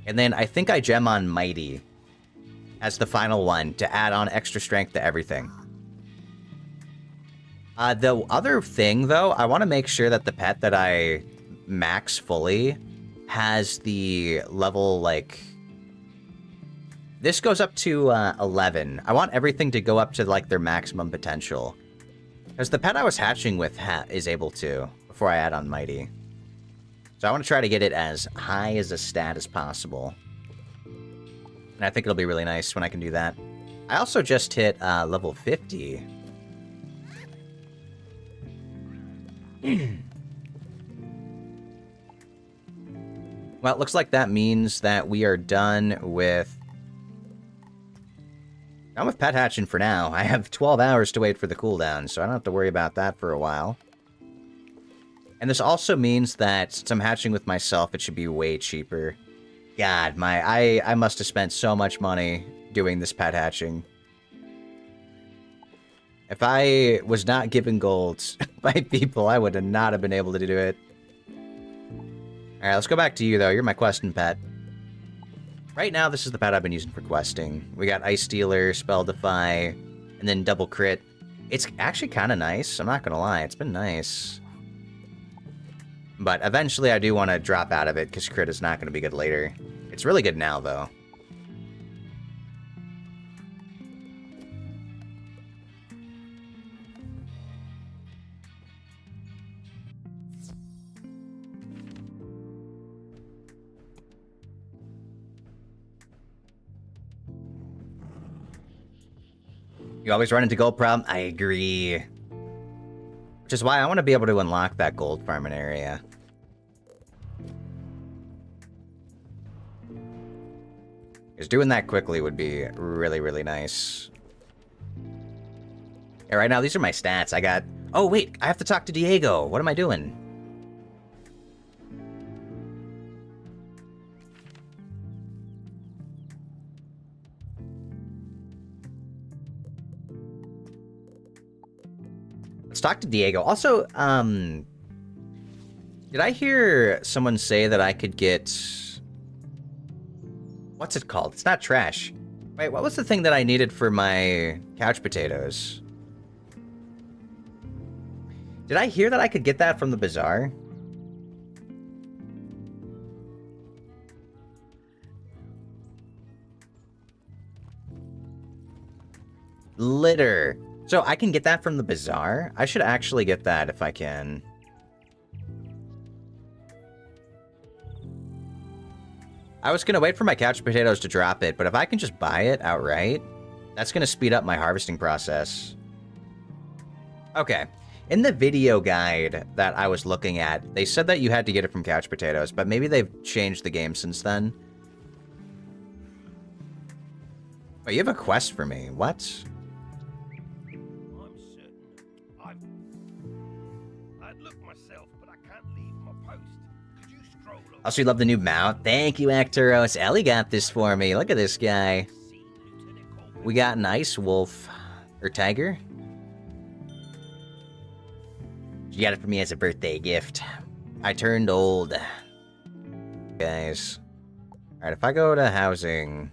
And then I think I gem on Mighty as the final one to add on extra strength to everything. The other thing, though, I want to make sure that the pet that I max fully has the level, like... This goes up to 11. I want everything to go up to like their maximum potential. Because the pet I was hatching with is able to, before I add on Mighty. So I want to try to get it as high as a stat as possible. And I think it'll be really nice when I can do that. I also just hit level 50. Well, it looks like that means that we are done with pet hatching for now. I have 12 hours to wait for the cooldown, so I don't have to worry about that for a while. And this also means that since I'm hatching with myself, it should be way cheaper. God, I must have spent so much money doing this pet hatching. If I was not given gold by people, I would not have been able to do it. Alright, let's go back to you, though. You're my questing pet. Right now, this is the pet I've been using for questing. We got Ice Stealer, Spell Defy, and then Double Crit. It's actually kind of nice. I'm not going to lie. It's been nice. But eventually, I do want to drop out of it, because Crit is not going to be good later. It's really good now, though. You always run into gold problem? I agree. Which is why I want to be able to unlock that gold farming area. Because doing that quickly would be really, really nice. Yeah, right now, these are my stats. I got... Oh, wait, I have to talk to Diego. What am I doing? Let's talk to Diego. Also, did I hear someone say that I could get... What's it called? It's not trash. Wait, what was the thing that I needed for my couch potatoes? Did I hear that I could get that from the bazaar? Litter. So I can get that from the bazaar? I should actually get that if I can. I was going to wait for my couch potatoes to drop it, but if I can just buy it outright, that's going to speed up my harvesting process. Okay. In the video guide that I was looking at, they said that you had to get it from couch potatoes, but maybe they've changed the game since then. Oh, you have a quest for me. What? I'm certain I'd look myself, but I can't leave my post. Could you stroll over? Also, you love the new mount. Thank you, Actoros. Ellie got this for me. Look at this guy. We got an ice wolf. Or tiger. She got it for me as a birthday gift. I turned old. Guys. Alright, if I go to housing...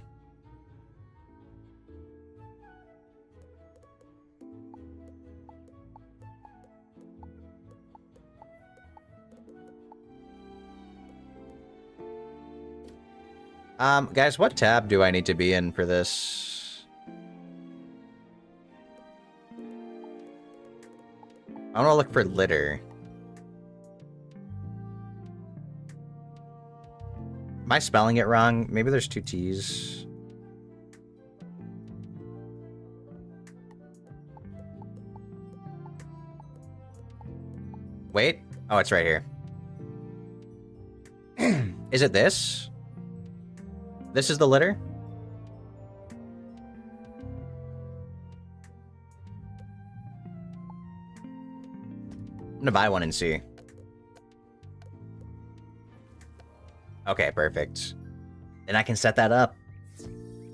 Guys, what tab do I need to be in for this? I want to look for litter. Am I spelling it wrong? Maybe there's two T's. Wait. Oh, it's right here. Is it this? This is the litter? I'm gonna buy one and see. Okay, perfect. Then I can set that up.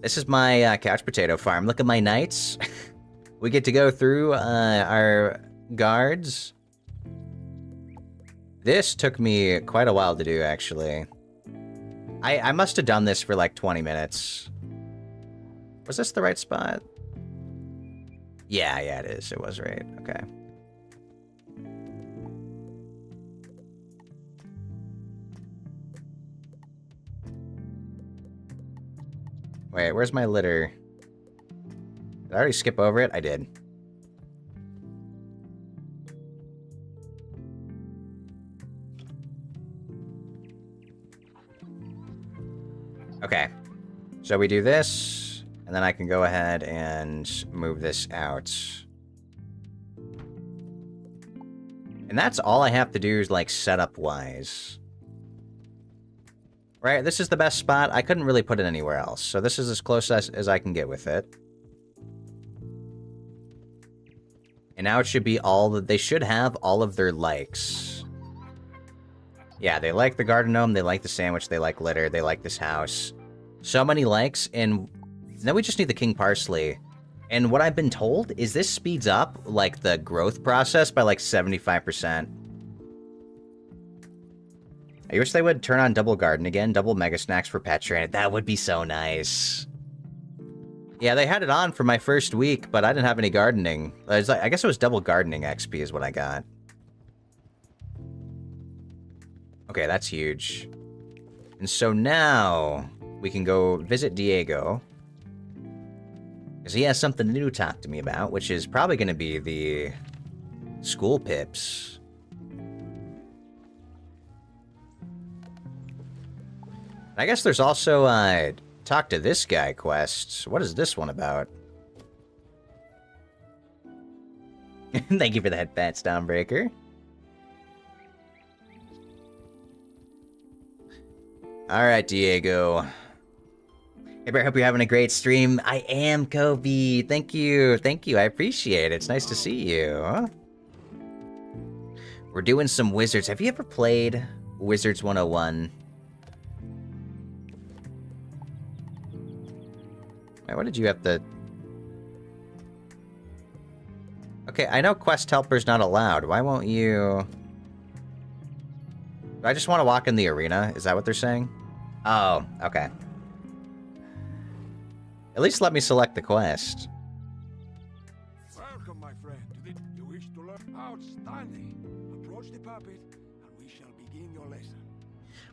This is my couch potato farm. Look at my knights. We get to go through our guards. This took me quite a while to do, actually. I must have done this for like 20 minutes. Was this the right spot? Yeah, it is. It was right. Okay. Wait, where's my litter? Did I already skip over it? I did. Okay. So we do this, and then I can go ahead and move this out. And that's all I have to do is, like, setup-wise. Right, this is the best spot. I couldn't really put it anywhere else, so this is as close as I can get with it. And now it should be they should have all of their likes. Yeah, they like the garden gnome, they like the sandwich, they like litter, they like this house. So many likes, and then we just need the king parsley. And what I've been told is this speeds up, like, the growth process by, like, 75%. I wish they would turn on double garden again, double mega snacks for Petra. That would be so nice. Yeah, they had it on for my first week, but I didn't have any gardening. I guess it was double gardening XP is what I got. Okay, that's huge. And so now we can go visit Diego. Because he has something new to talk to me about, which is probably going to be the school pips. I guess there's also, talk to this guy quest. What is this one about? Thank you for that, Bat Stormbreaker. Alright, Diego. Hey, Bear, hope you're having a great stream. I am, Kobe. Thank you. Thank you. I appreciate it. It's nice to see you. We're doing some wizards. Have you ever played Wizards101? Wait, what did you have to... Okay, I know quest helper's not allowed. Why won't you... Do I just want to walk in the arena? Is that what they're saying? Oh, okay. At least let me select the quest. Welcome, my friend. You wish to learn? Outstanding. Approach the puppet, and we shall begin your lesson.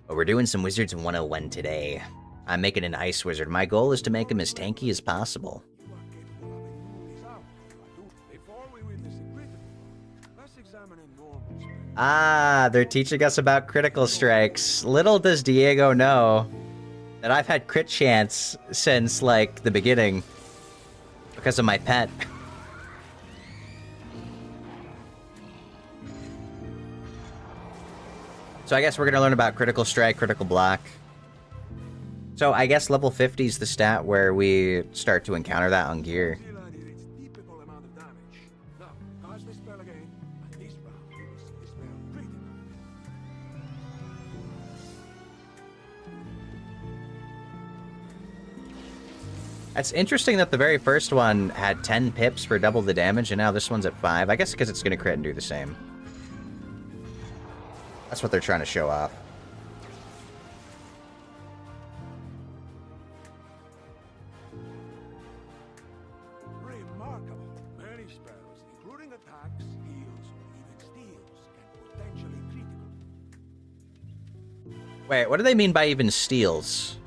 Well, we're doing some Wizards 101 today. I'm making an ice wizard. My goal is to make him as tanky as possible. You are capable of figuring this out. Before we witness a critical, let's examine a normal spell. Ah, they're teaching us about critical strikes. Little does Diego know that I've had crit chance since, like, the beginning. Because of my pet. So I guess we're gonna learn about critical strike, critical block. So I guess level 50 is the stat where we start to encounter that on gear. Still added its typical amount of damage. Now, cast the spell again, and this round you will see the spell critical. It's interesting that the very first one had 10 pips for double the damage, and now this one's at 5. I guess because it's going to crit and do the same. That's what they're trying to show off. Remarkable. Many spells, including attacks, heals, or even steals, can potentially critical. Wait, what do they mean by even steals?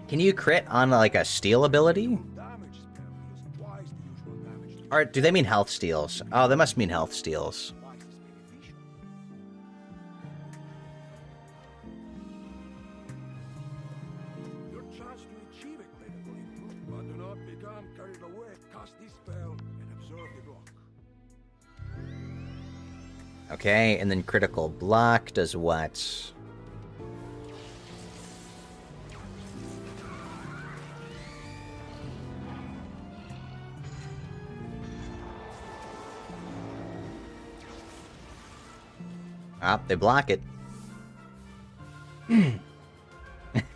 Can you crit on, like, a steal ability? Damage spell deals twice the usual damage. Or do they mean health steals? Oh, they must mean health steals. Twice as beneficial. Your chance to achieve a critical improve, but do not become carried away. Cast this spell and observe the block. Okay, and then critical block does what? Ah, they block it. Thank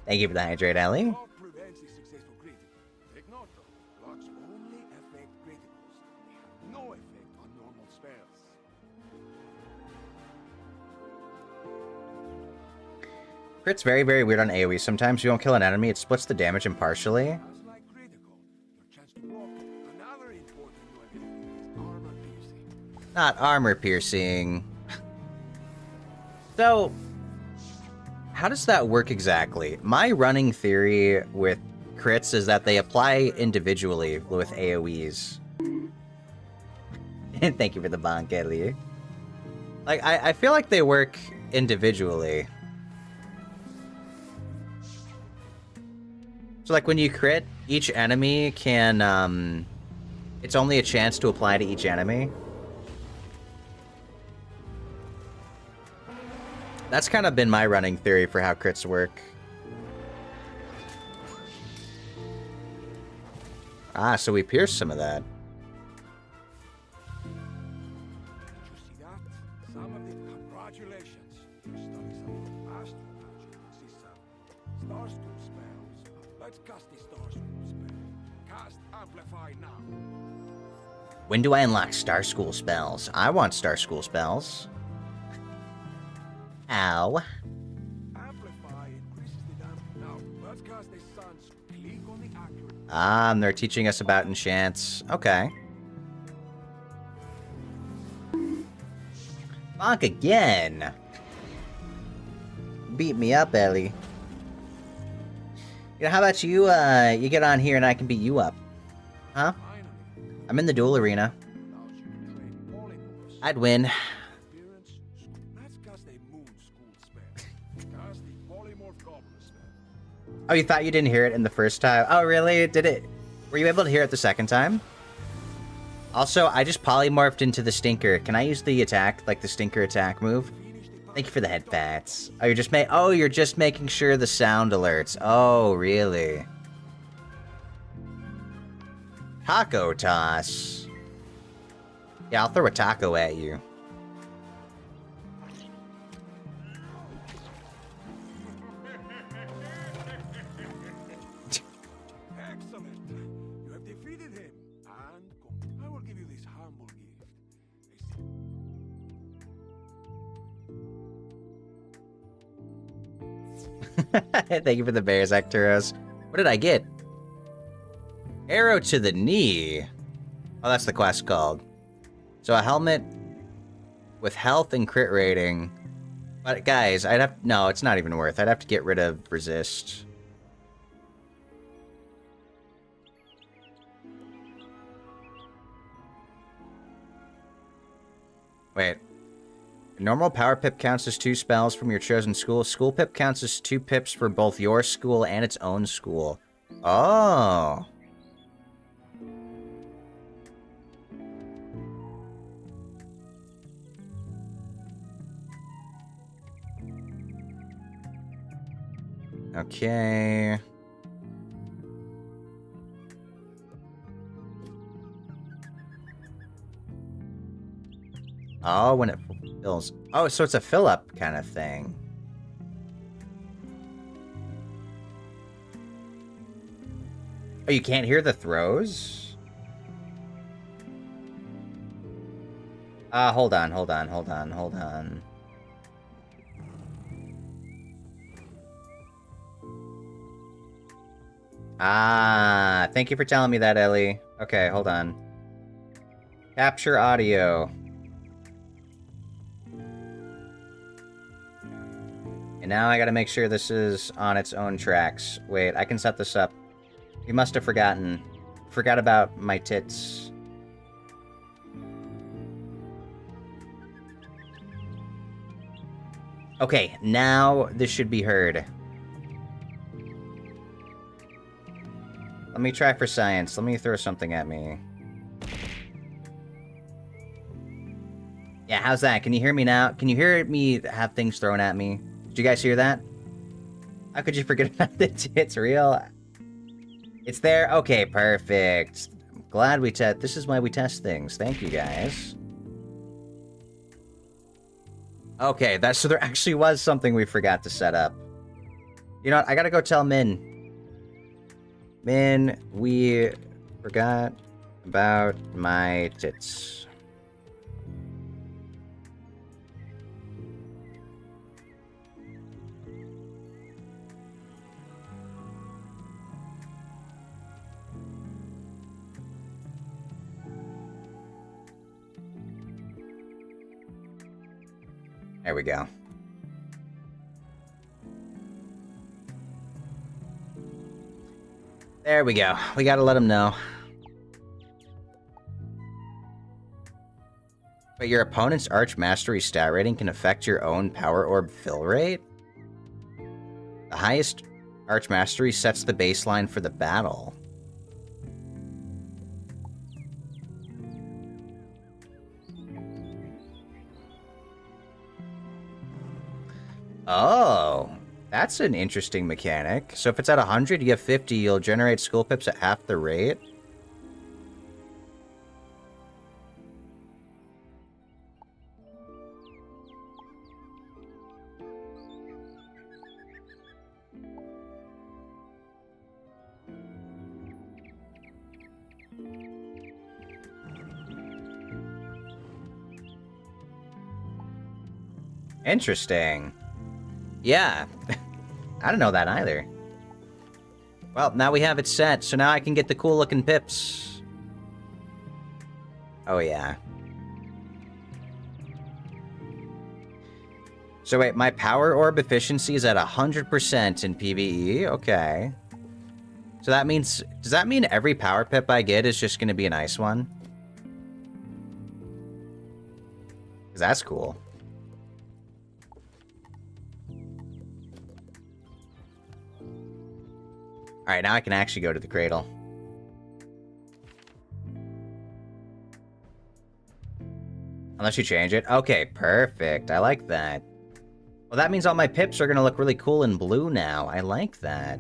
you for the hydrate, Ellie. Block prevents a successful critical. Take note though, blocks only affect criticals. They have no effect on normal spells. Crit's very, very weird on AoE. Sometimes you don't kill an enemy, it splits the damage impartially. As like critical, your chance to block. Another important new ability is armor piercing. Not armor piercing. So, How does that work exactly? My running theory with crits is that they apply individually with AoEs. Thank you for the bonk, Ellie. Like, I feel like they work individually. So, like, when you crit, each enemy can, it's only a chance to apply to each enemy. That's kind of been my running theory for how crits work. Ah, so we pierced some of that. Did you see that? Some of the congratulations. Your studies of astromagic consists of star school spells. Let's cast the star school spell. Cast amplify now. When do I unlock Star School spells? I want Star School spells. Ow. Amplify increases the damage. Now, let's cast the sun's. Click on the accurate. Ah, and they're teaching us about enchants. Okay. Bonk again. Beat me up, Ellie. You know, how about you, you get on here and I can beat you up? Huh? Finally, I'm in the duel arena. allows you to train polymorphs. I'd win. Appearance. Let's cast a moon school spell. Cast the polymorph goblin spell. Oh, you thought you didn't hear it in the first time? Oh, really? Did it? Were you able to hear it the second time? Also, I just polymorphed into the Stinker. Can I use the attack, like the Stinker attack move? Thank you for the head fats. Oh, you're just making sure the sound alerts. Oh, really? Taco toss. Yeah, I'll throw a taco at you. Excellent. You have defeated him. And I will give you this humble gift. Thank you for the bears, Arcturus. What did I get? Arrow to the knee. Oh, that's the quest called. So a helmet with health and crit rating. But guys, no, it's not even worth. I'd have to get rid of resist. Wait. Normal power pip counts as 2 spells from your chosen school. School pip counts as 2 pips for both your school and its own school. Oh. Okay. Oh, when it fulfills. Oh, so it's a fill-up kind of thing. Oh, you can't hear the throws? Hold on. Ah, thank you for telling me that, Ellie. Okay, hold on. Capture audio. And now I gotta make sure this is on its own tracks. Wait, I can set this up. We must have forgotten. Forgot about my tits. Okay, now this should be heard. Let me try for science. Let me throw something at me. Yeah, how's that? Can you hear me now? Can you hear me have things thrown at me? Did you guys hear that? How could you forget about the tits? Real? It's there? Okay, perfect. I'm glad we test. This is why we test things. Thank you, guys. Okay, so there actually was something we forgot to set up. You know what? I gotta go tell Min. Min, we forgot about my tits. There we go. There we go. We gotta let him know. But your opponent's Arch Mastery stat rating can affect your own Power Orb fill rate? The highest Arch Mastery sets the baseline for the battle. Oh, that's an interesting mechanic. So if it's at 100, you get 50, you'll generate Skull Pips at half the rate. Interesting. Yeah. I don't know that either. Well, now we have it set, so now I can get the cool looking pips. Oh yeah. So wait, my Power Orb efficiency is at 100% in PvE? Okay. So that means... Does that mean every Power Pip I get is just going to be a nice one? Because that's cool. Alright, now I can actually go to the cradle. Unless you change it. Okay, perfect. I like that. Well, that means all my pips are going to look really cool in blue now. I like that.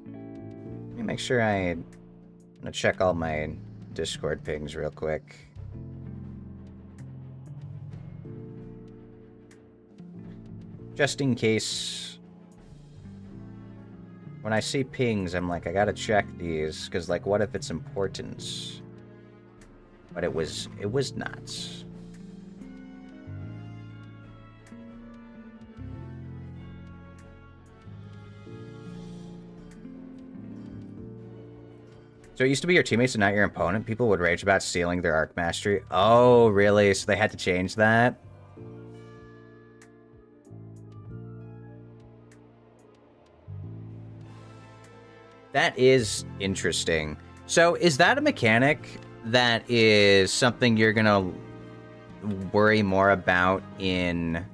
Let me make sure I'm going to check all my Discord pings real quick. Just in case, when I see pings, I'm like, I gotta check these, because, like, what if it's important? But it was not. So it used to be your teammates and not your opponent. People would rage about stealing their Arc Mastery. Oh, really? So they had to change that? That is interesting. So is that a mechanic that is something you're gonna worry more about in...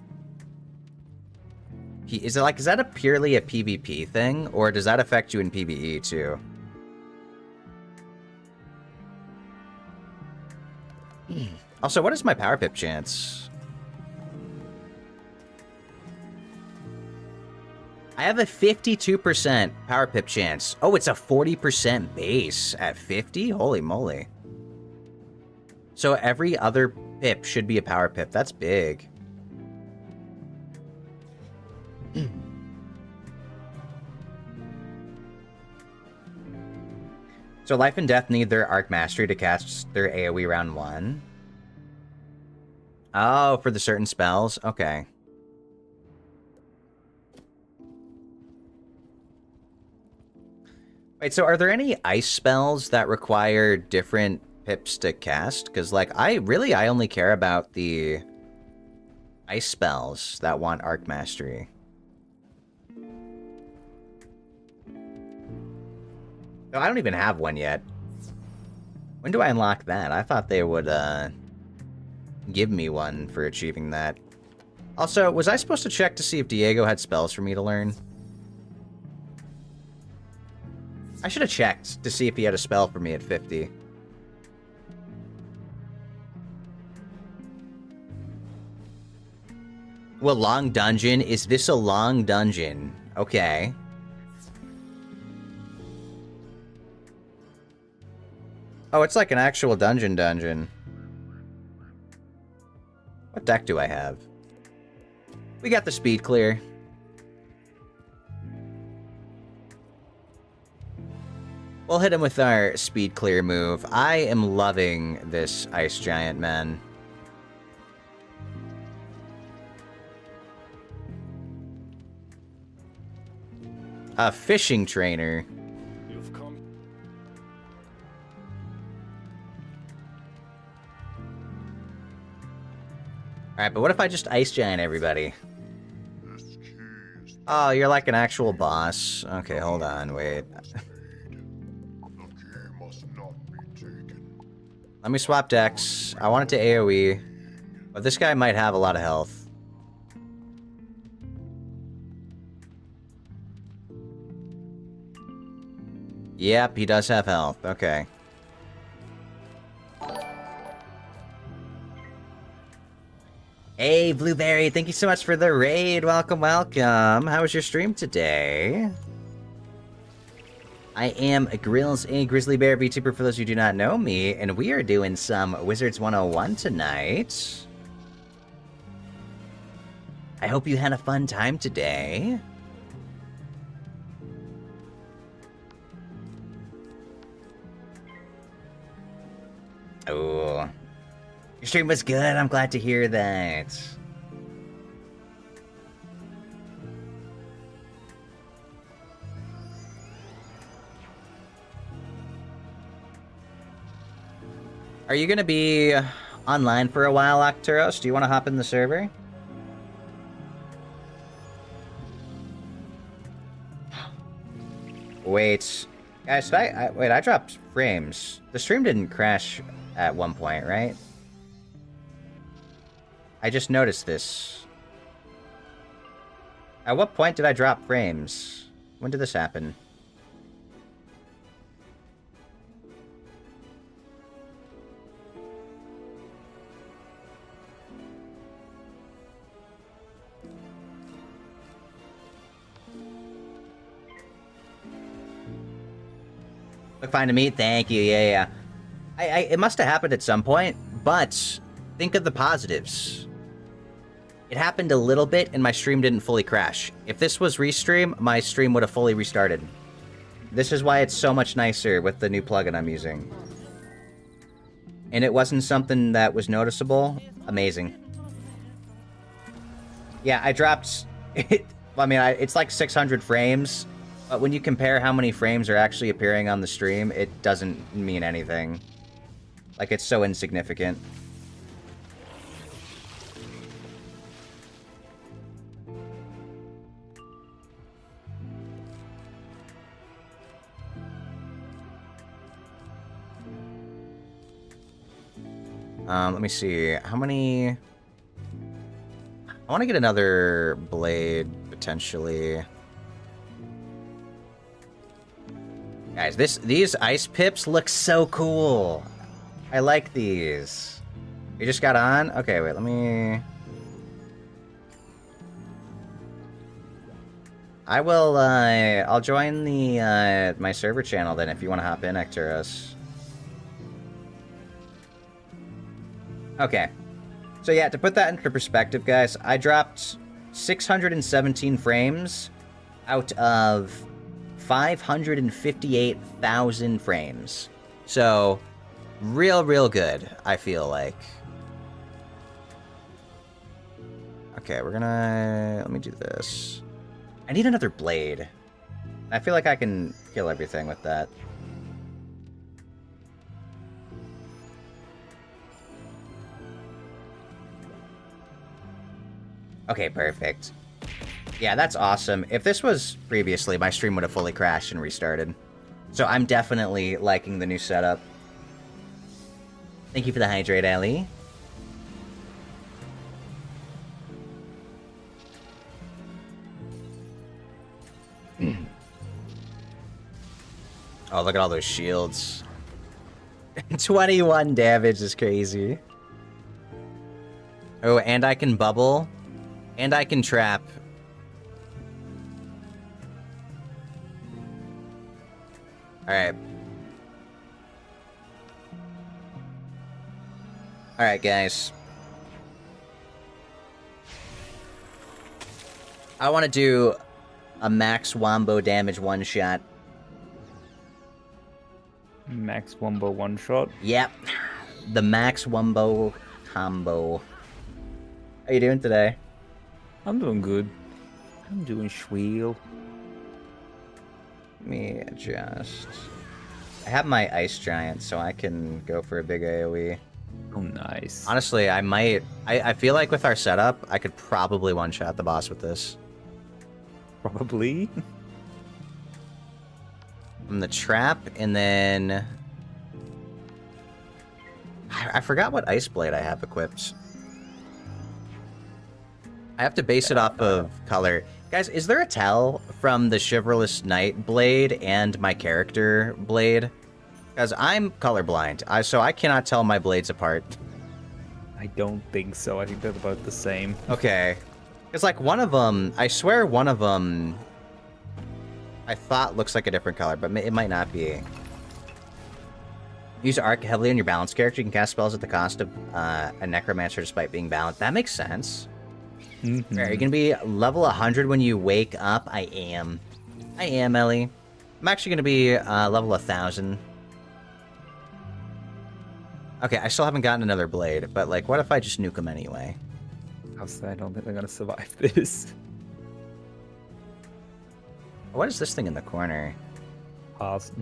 Is that purely a PvP thing? Or does that affect you in PvE too? Also, what is my Power Pip chance? I have a 52% Power Pip chance. Oh, it's a 40% base at 50? Holy moly. So every other pip should be a Power Pip. That's big. So Life and Death need their Arc Mastery to cast their AoE round 1. Oh, for the certain spells? Okay. Wait, so are there any ice spells that require different pips to cast? Because, like, I only care about the ice spells that want Arc Mastery. No, I don't even have one yet. When do I unlock that? I thought they would, give me one for achieving that. Also, was I supposed to check to see if Diego had spells for me to learn? I should have checked to see if he had a spell for me at 50. Well, long dungeon? Is this a long dungeon? Okay. Oh, it's like an actual dungeon. What deck do I have? We got the speed clear. We'll hit him with our speed clear move. I am loving this Ice Giant, man. A fishing trainer. You've come. Alright, but what if I just Ice Giant everybody? Oh, you're like an actual boss. Okay, hold on, wait. Let me swap decks. I want it to AoE. But this guy might have a lot of health. Yep, he does have health. Okay. Hey, Blueberry, thank you so much for the raid. Welcome, welcome. How was your stream today? I am Grills, a Grizzly Bear VTuber for those who do not know me, and we are doing some Wizards101 tonight. I hope you had a fun time today. Oh, your stream was good. I'm glad to hear that. Are you gonna be online for a while, Octuros? Do you want to hop in the server? Wait, guys, wait, I dropped frames. The stream didn't crash at one point, right? I just noticed this. At what point did I drop frames? When did this happen? Look fine to me. Thank you. Yeah. It must have happened at some point, but think of the positives. It happened a little bit, and my stream didn't fully crash. If this was restream, my stream would have fully restarted. This is why it's so much nicer with the new plugin I'm using. And it wasn't something that was noticeable. Amazing. Yeah, I dropped... I mean, it's like 600 frames. But when you compare how many frames are actually appearing on the stream, it doesn't mean anything. Like, it's so insignificant. Let me see. How many... I want to get another blade, potentially. Guys, these ice pips look so cool. I like these. You just got on? Okay, wait, let me... I will, I'll join the, my server channel then if you want to hop in, Ecteros. Okay. So yeah, to put that into perspective, guys, I dropped 617 frames out of 558,000 frames. So, real good, I feel like. Okay, we're gonna... Let me do this. I need another blade. I feel like I can kill everything with that. Okay, perfect. Yeah, that's awesome. If this was previously, my stream would have fully crashed and restarted. So I'm definitely liking the new setup. Thank you for the hydrate, Ali. Oh, look at all those shields. 21 damage is crazy. Oh, and I can bubble. And I can trap. Alright. Alright, guys. I want to do a max wombo damage one-shot. Max wombo one-shot? Yep. The max wombo combo. How you doing today? I'm doing good. I'm doing swell. Let me adjust. I have my ice giant, so I can go for a big AoE. Oh, nice. Honestly, I might... I feel like with our setup, I could probably one-shot the boss with this. Probably. From the trap, and then... I forgot what Ice Blade I have equipped. I have to base it off of color. Guys, is there a tell from the Chivalrous Knight blade and my character blade? Because I'm colorblind, so I cannot tell my blades apart. I don't think so. I think they're both the same. Okay. It's like one of them, I swear one of them I thought looks like a different color, but it might not be. Use Arc heavily on your balanced character. You can cast spells at the cost of a Necromancer despite being balanced. That makes sense. Mm-hmm. Are you going to be level 100 when you wake up? I am. I am, Ellie. I'm actually going to be level 1,000. Okay, I still haven't gotten another blade, but like, what if I just nuke them anyway? I'll say I don't think they're going to survive this. What is this thing in the corner? Pass.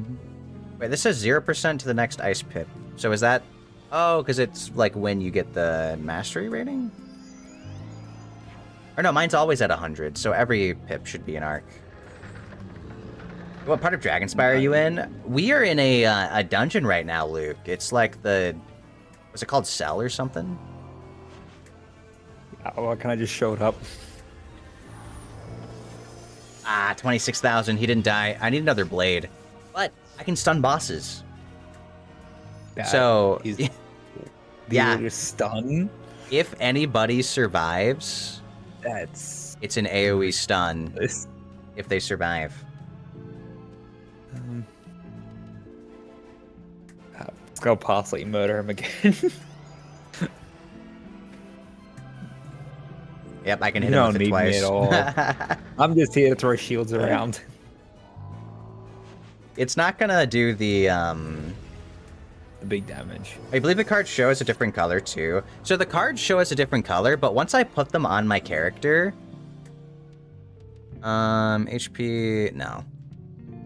Wait, this says 0% to the next ice pip. So is that... Oh, because it's like when you get the mastery rating? Or no, mine's always at 100, so every pip should be an arc. What part of Dragonspyre are you in? We are in a dungeon right now, Luke. It's like the... Was it called Cell or something? Oh, I kind of just showed up. Ah, 26,000. He didn't die. I need another blade. But I can stun bosses. That So... is Yeah. You're stun. If anybody survives, That's it's an AoE stun this. if they survive. Let's go past like murder him again. Yep, I can You hit him don't with it need me twice. at all. I'm just here to throw shields around. It's not gonna do the, The big damage. I believe the cards show us a different color, too. So the cards show us a different color, but once I put them on my character... HP... No.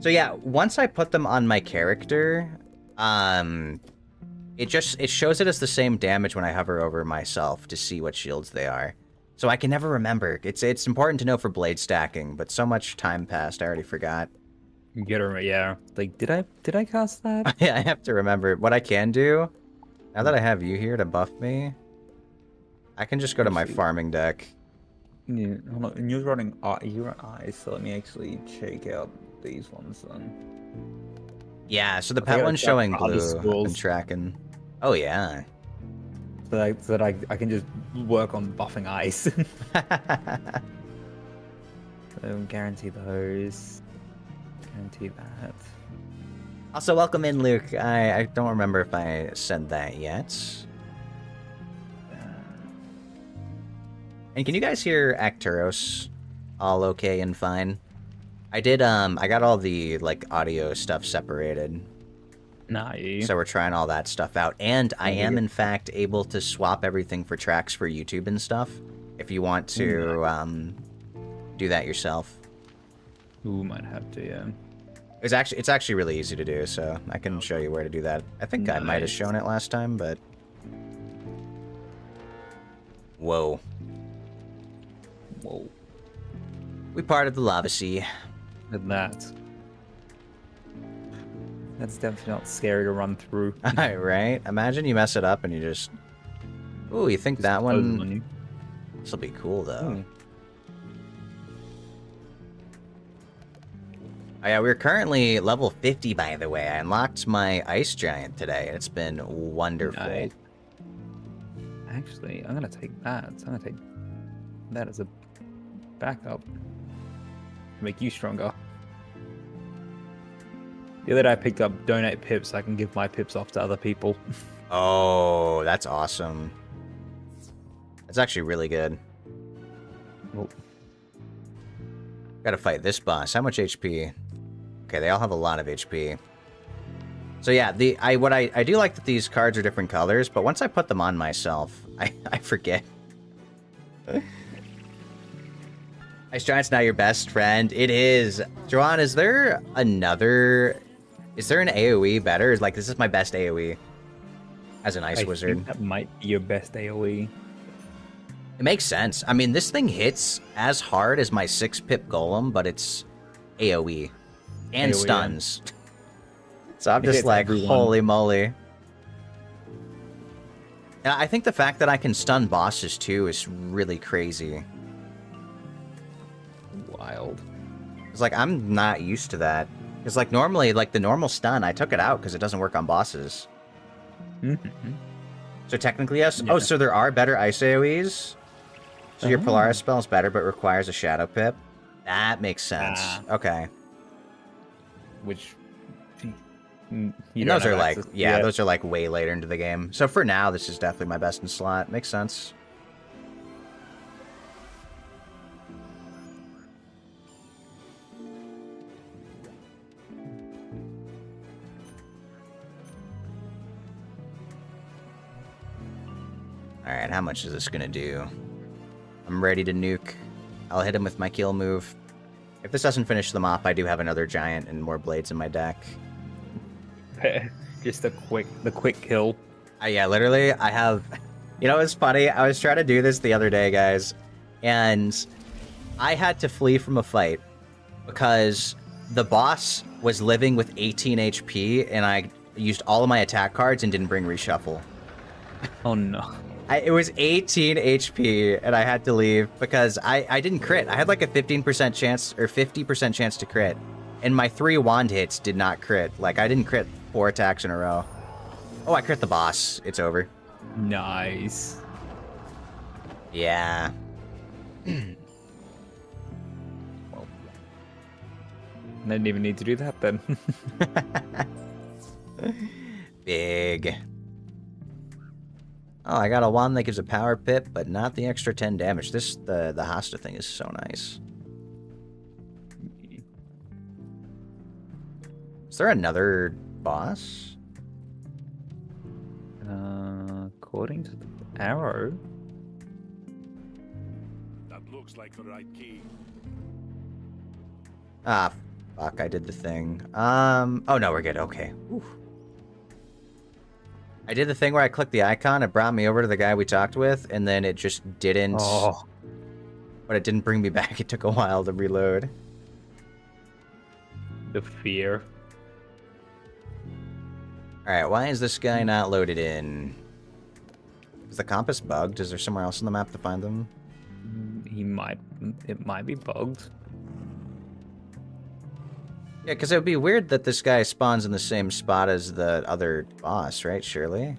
So yeah, once I put them on my character, it shows it as the same damage when I hover over myself to see what shields they are. So I can never remember. It's important to know for blade stacking, but so much time passed, I already forgot. You get her, yeah. Like, did I cast that? I have to remember. What I can do, now that I have you here to buff me, I can just go to my farming deck. Yeah, hold on. And you're running eyes, so let me actually check out these ones then. Yeah, so the Okay, pet I one's got showing other blue. I've been schools. tracking. Oh, yeah. So that I can just work on buffing ice. So guarantee those. Guarantee that. Also, welcome in, Luke. I don't remember if I said that yet. And can you guys hear Acturos all okay and fine? I did, I got all the, like, audio stuff separated. Nice. So we're trying all that stuff out. And I Yeah. am, in fact, able to swap everything for tracks for YouTube and stuff. If you want to, do that yourself. Ooh, might have to, yeah. It's actually really easy to do, so I can show you where to do that. I think I might have Nice. shown it last time, but... Whoa. Whoa. We parted the lava sea. And that. That's definitely not scary to run through. Right? Imagine you mess it up and you just... Ooh, you think that Close on one... you. This'll be cool, though. Oh yeah, we're currently level 50, by the way. I unlocked my Ice Giant today, and it's been wonderful. Nice. Actually, I'm gonna take that. I'm gonna take that as a backup. Make you stronger. The other day I picked up donate pips. So I can give my pips off to other people. Oh, that's awesome. That's actually really good. Oh. Gotta fight this boss. How much HP? Okay, they all have a lot of HP. So yeah, I do like that these cards are different colors, but once I put them on myself, I forget. Ice Giant's now your best friend. It is. Joanne, is there an AoE better? Like, this is my best AoE as an ice I wizard. think that might be your best AoE. It makes sense. I mean, this thing hits as hard as my 6-pip golem, but it's AoE. And AoE, stuns. So I'm It just hits like, everyone. holy moly. And I think the fact that I can stun bosses too is really crazy. Wild. It's like, I'm not used to that. Because like normally, like the normal stun, I took it out because it doesn't work on bosses. Mm-hmm. So technically, yes. Yeah. Oh, so there are better ice AoEs? So your Oh. Polaris spell is better, but requires a Shadow Pip? That makes sense. Ah. Okay. Which you And don't those have are like, access to yeah, yet. those are like way later into the game. So for now, this is definitely my best in slot. Makes sense. Alright, how much is this gonna do? I'm ready to nuke. I'll hit him with my kill move. If this doesn't finish them off, I do have another giant and more blades in my deck. Just the quick kill. Yeah, literally, I have... You know, it's funny. I was trying to do this the other day, guys, and I had to flee from a fight because the boss was living with 18 HP, and I used all of my attack cards and didn't bring reshuffle. Oh no. It was 18 HP, and I had to leave because I didn't crit. I had like a 15% chance, or 50% chance to crit, and my 3 wand hits did not crit. Like, I didn't crit 4 attacks in a row. Oh, I crit the boss. It's over. Nice. Yeah. Well, I didn't even need to do that then. Big. Oh, I got a wand that gives a power pip, but not the extra 10 damage. The Hasta thing is so nice. Is there another boss? According to the arrow. That looks like the right key. Ah, fuck, I did the thing. Oh no, we're good, okay. Whew. I did the thing where I clicked the icon, it brought me over to the guy we talked with, and then it just didn't... Oh, But it didn't bring me back, it took a while to reload. the fear. Alright, why is this guy not loaded in? Is the compass bugged? Is there somewhere else on the map to find them? It might be bugged. Yeah, because it would be weird that this guy spawns in the same spot as the other boss, right? Surely?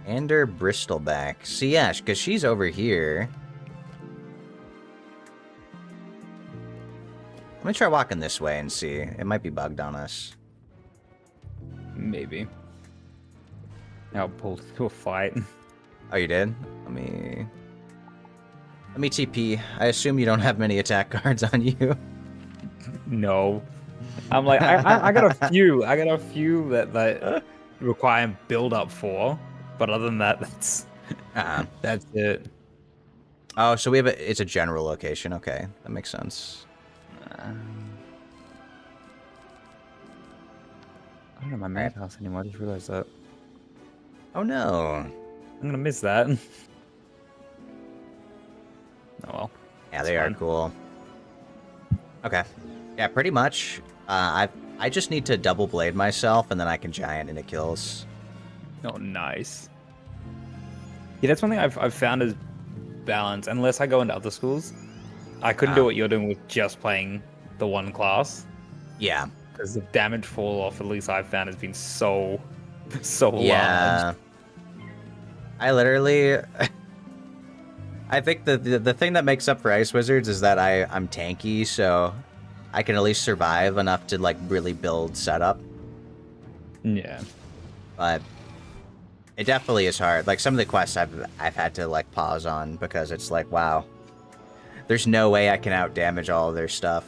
Ander Bristleback. See, yeah, because she's over here. Let me try walking this way and see. It might be bugged on us. Maybe. Now pulled into a fight. Oh, you did? Let me TP. I assume you don't have many attack cards on you. No. I'm like, I got a few. I got a few that require build up for. But other than that, that's it. Oh, so it's a general location. Okay, that makes sense. I don't have my madhouse anymore. I just realized that. Oh no. I'm gonna miss that. Oh well. Yeah, It's they are fine. cool. Okay. Yeah, pretty much. I just need to double blade myself, and then I can giant and it kills. Oh, nice. Yeah, that's one thing I've found is balance. Unless I go into other schools, I couldn't do what you're doing with just playing the one class. Yeah. Because the damage fall off, at least I've found, has been so Yeah. large. I literally... I think the thing that makes up for Ice Wizards is that I'm tanky, so I can at least survive enough to like really build setup. Yeah. But it definitely is hard. Like some of the quests I've had to like pause on because it's like, wow, there's no way I can out damage all of their stuff.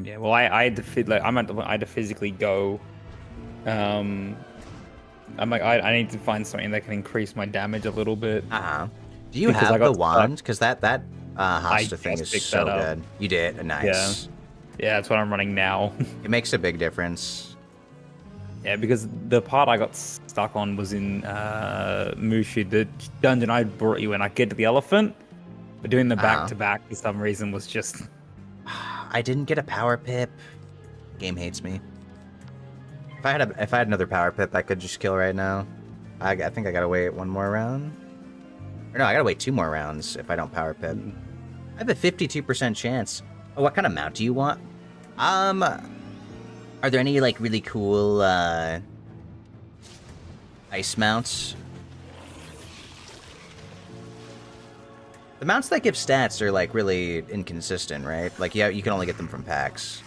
Yeah. Well, I had to I had to physically go. I'm like, I need to find something that can increase my damage a little bit. Do you Because I have got the stuck. wand? Because that Hasta thing just is picked so that up. good. You did? Nice. Yeah, that's what I'm running now. It makes a big difference. Yeah, because the part I got stuck on was in Mushu, the dungeon I brought you in. I get to the elephant, but doing the back-to-back for some reason was just... I didn't get a power pip. Game hates me. If I had another power pip, I could just kill right now. I think I gotta wait one more round. Or no, I gotta wait 2 more rounds if I don't power pip. I have a 52% chance. Oh, what kind of mount do you want? Are there any, like, really cool, ice mounts? The mounts that give stats are, like, really inconsistent, right? Like, yeah, you can only get them from packs.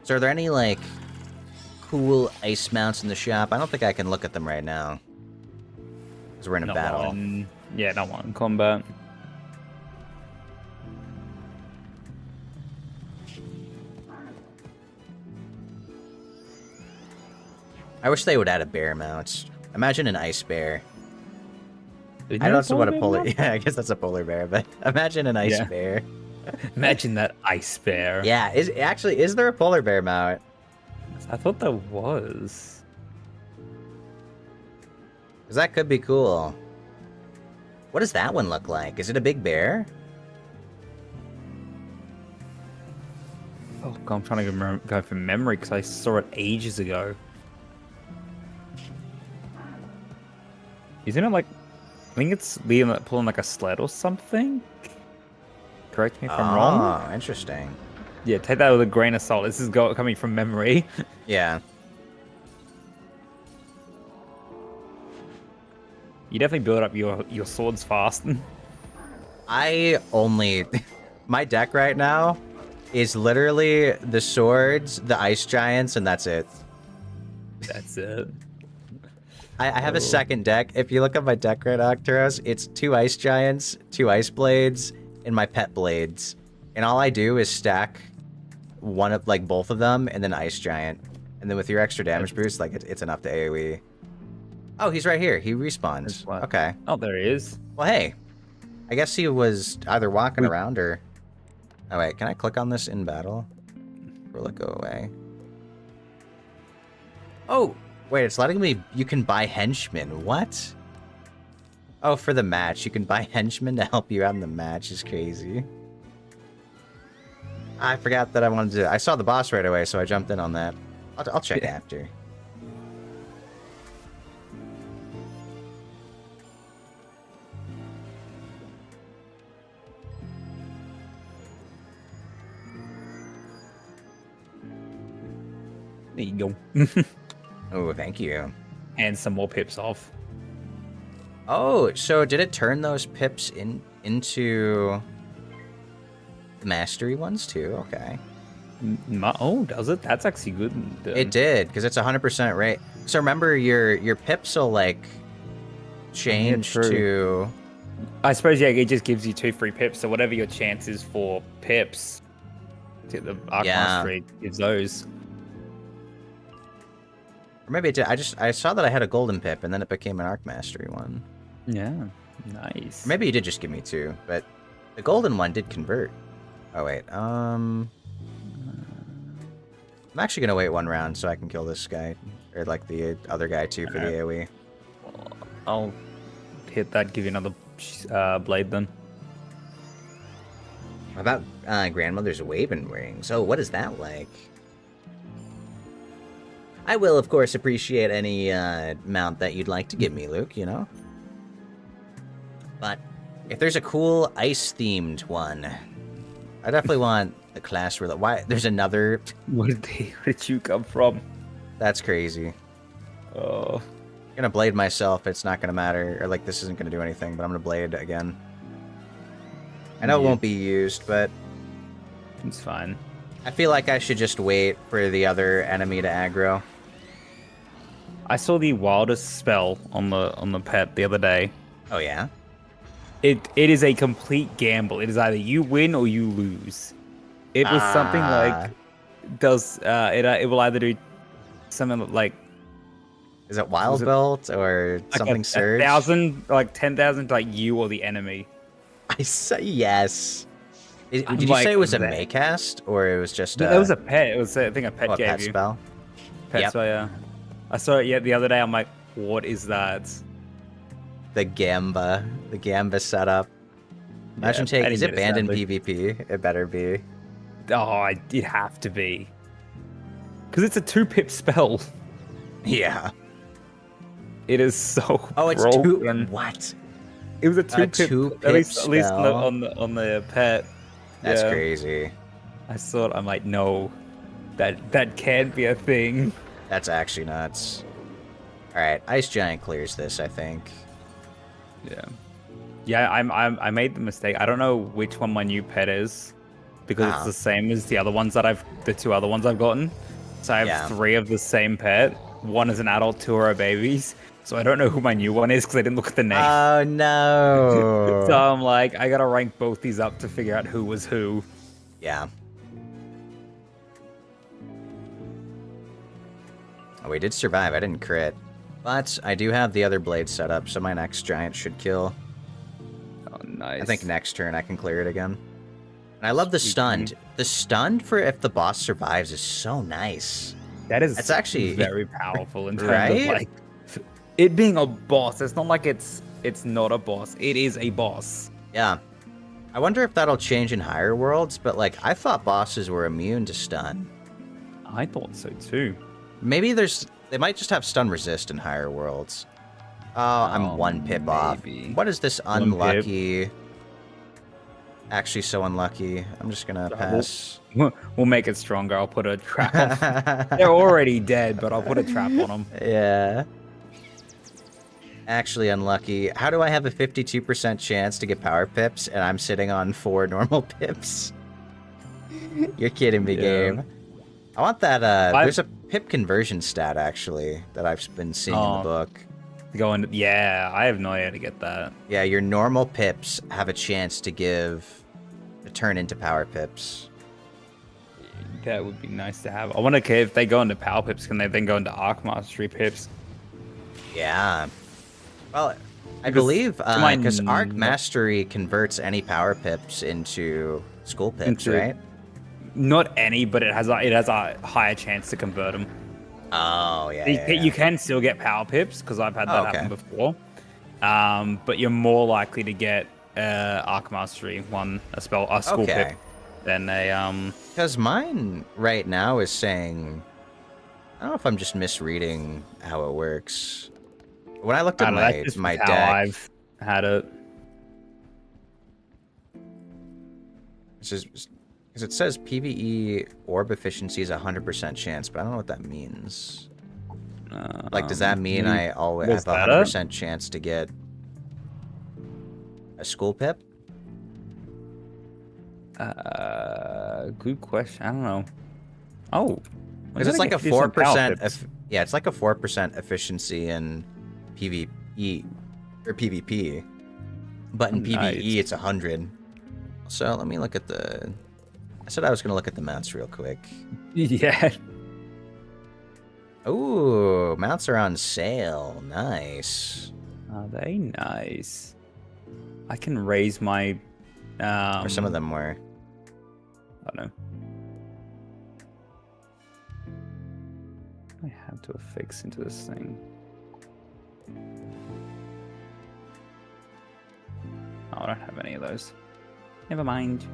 So are there any, like, cool ice mounts in the shop? I don't think I can look at them right now. Because we're in a battle. Yeah, not one in combat. I wish they would add a bear mount. Imagine an ice bear. I don't know what a polar... Yeah, I guess that's a polar bear, but imagine an ice bear. Imagine that ice bear. Yeah, is there a polar bear mount? I thought there was. Because that could be cool. What does that one look like? Is it a big bear? Oh, God, I'm trying to go from memory because I saw it ages ago. Isn't it like... I think it's Liam pulling like a sled or something? Correct me if I'm wrong. Oh, interesting. Yeah, take that with a grain of salt. This is coming from memory. Yeah. You definitely build up your swords fast. I only... My deck right now is literally the swords, the ice giants, and that's it. That's it. I have a second deck. If you look at my deck right now, Arcturus, it's 2 ice giants, 2 ice blades, and my pet blades. And all I do is stack one of, like, both of them, and then ice giant. And then with your extra damage boost, like, it's enough to AoE. Oh, he's right here. He respawns. Okay. Oh, there he is. Well, hey. I guess he was either walking around or... Oh, wait. Can I click on this in battle? Or will it go away? Oh! Wait, it's letting me... You can buy henchmen. What? Oh, for the match. You can buy henchmen to help you out in the match. Is crazy. I forgot that I wanted to... I saw the boss right away, so I jumped in on that. I'll check after. There you go. Oh, thank you. And some more pips off. Oh, so did it turn those pips into the mastery ones too? Okay. Oh, does it? That's actually good. It did, because it's 100% rate. So remember, your pips will, like, change to... I suppose, yeah, it just gives you 2 free pips, so whatever your chance is for pips, the Arc Mastery gives those. Or maybe it did. I saw that I had a golden pip, and then it became an Arc Mastery one. Yeah, nice. Or maybe you did just give me 2, but the golden one did convert. Oh, wait. I'm actually going to wait 1 round so I can kill this guy. Or, like, the other guy, too, for the AoE. I'll hit that, give you another blade, then. How about Grandmother's Waving Rings? Oh, what is that like? I will, of course, appreciate any mount that you'd like to give me, Luke, you know? But if there's a cool ice-themed one, I definitely want the class ruler. Why? There's another... Where did you come from? That's crazy. Oh. I'm gonna blade myself. It's not gonna matter. Or, like, this isn't gonna do anything, but I'm gonna blade again. I know it won't be used, but... It's fine. I feel like I should just wait for the other enemy to aggro. I saw the wildest spell on the pet the other day. Oh, yeah? It is a complete gamble. It is either you win or you lose. It was something like it will either do something like... Is it Wild Belt or something Surge? 1,000, like 10,000 to like you or the enemy. I say yes. Did you say it was a Maycast or it was just No, that was a pet. It was I think a pet gave pet you. spell. Pet spell, yeah. I saw it the other day. I'm like, what is that? The Gamba setup. Imagine Yeah, I taking, is didn't it get banned in sadly. PvP? It better be. Oh, it'd have to be. Because it's a 2-pip spell. Yeah. It is so Oh, it's broken. what? It was a 2-pip, two-pip at least spell? on the pet. That's Yeah. crazy. I saw it. I'm like, no, that can't be a thing. That's actually nuts. Alright, Ice Giant clears this, I think. Yeah. Yeah, I made the mistake. I don't know which one my new pet is because it's the same as the two other ones I've gotten. So I have 3 of the same pet. One is an adult, 2 are babies. So I don't know who my new one is because I didn't look at the name. Oh no. So I'm like, I gotta rank both these up to figure out who was who. Yeah. Oh, we did survive. I didn't crit. But I do have the other blade set up, so my next giant should kill. Oh, nice. I think next turn I can clear it again. And I love the Sweet. stunned. The stunned for if the boss survives is so nice. It's actually very powerful in terms right? of like it being a boss. It's not like it's not a boss. It is a boss. Yeah. I wonder if that'll change in higher worlds, but like I thought bosses were immune to stun. I thought so too. Maybe they might just have stun resist in higher worlds. Oh, I'm 1 pip off. maybe. What is this 1 pip. unlucky? Actually so unlucky. I'm just gonna pass. We'll make it stronger. I'll put a trap on. They're already dead, but I'll put a trap on them. Yeah. Actually unlucky. How do I have a 52% chance to get power pips and I'm sitting on 4 normal pips? You're kidding me, game. I want that, there's a pip conversion stat, actually, that I've been seeing in the book. I have no idea how to get that. Yeah, your normal pips have a chance to turn into power pips. That would be nice to have. I wonder if they go into power pips, can they then go into Arc Mastery pips? Yeah. Well, I believe, because Arc Mastery converts any power pips into school pips, right? Not any, but it has a higher chance to convert them. Oh, yeah. You can still get power pips because I've had that happen before. But you're more likely to get Arc Mastery a school pip than a Because mine right now is saying, I don't know if I'm just misreading how it works. When I looked at my deck, I've had it. Because it says PvE orb efficiency is 100% chance, but I don't know what that means. Like, does that mean I always have a 100% chance to get a school pip? Good question. I don't know. Oh, because it's like a 4%. Yeah, it's like a 4% efficiency in PvE or PvP, but in PvE it's 100. So let me look at the. I said I was gonna look at the mounts real quick. Yeah. Ooh, mounts are on sale. Nice. Are they nice? I can raise my. Or some of them were. I don't know. I have to affix into this thing. Oh, I don't have any of those. Never mind.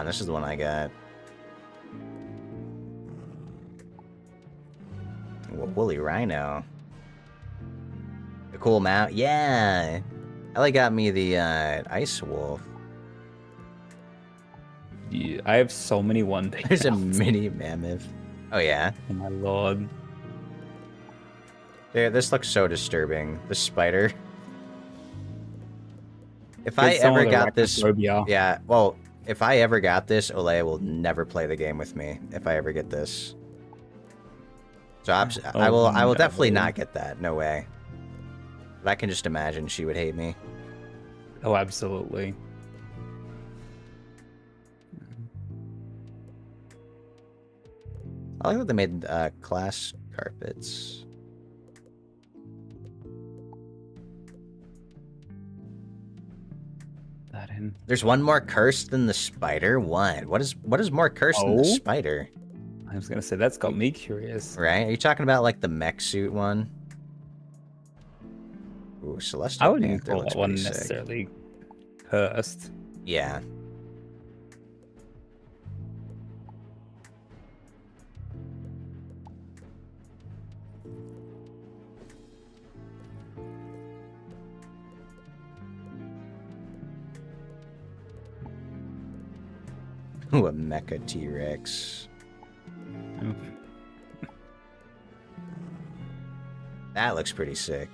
This is the one I got. Woolly Rhino. A cool mount. Yeah. Ellie got me the Ice Wolf. Yeah, I have so many one day. There's a mini mammoth. Oh yeah. Oh my lord. Dude, this looks so disturbing. The spider. If I ever got this, yeah. Well, if I ever got this, Olea will never play the game with me. If I ever get this, so I will definitely not get that. No way. But I can just imagine she would hate me. Oh, absolutely. I like that they made class carpets. In. There's one more cursed than the spider. What is more cursed than the spider? I was gonna say that's got me curious. Right? Are you talking about like the mech suit one? Ooh, Celestial I wouldn't Panther call looks that one pretty sick. necessarily cursed. Yeah. Ooh, a Mecha T-Rex. That looks pretty sick.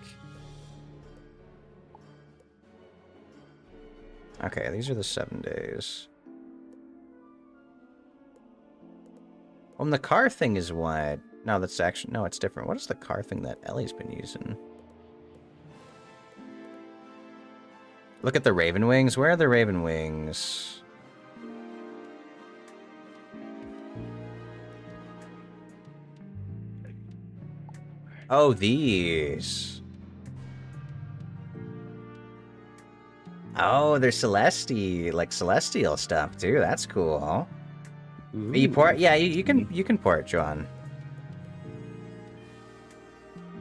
Okay, these are the 7 days. The car thing is what? No, that's actually... No, it's different. What is the car thing that Ellie's been using? Look at the Raven Wings. Where are the Raven Wings? Oh, these. Oh, they're celestial stuff too. That's cool. You port? Yeah, you can port, John.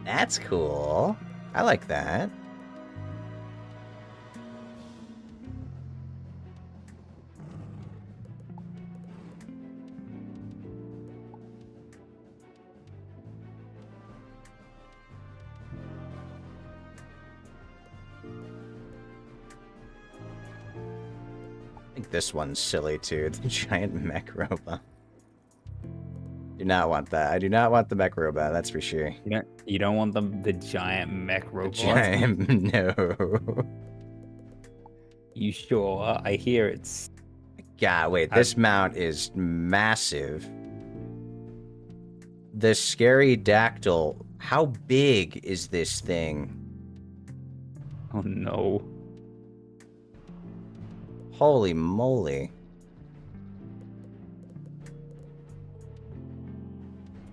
That's cool. I like that. I think this one's silly too. The giant mech robot. Do not want that. I do not want the mech robot. That's for sure. You don't want the giant mech robot. No. You sure? I hear it's. God, wait. This mount is massive. The scary dactyl. How big is this thing? Oh no. Holy moly.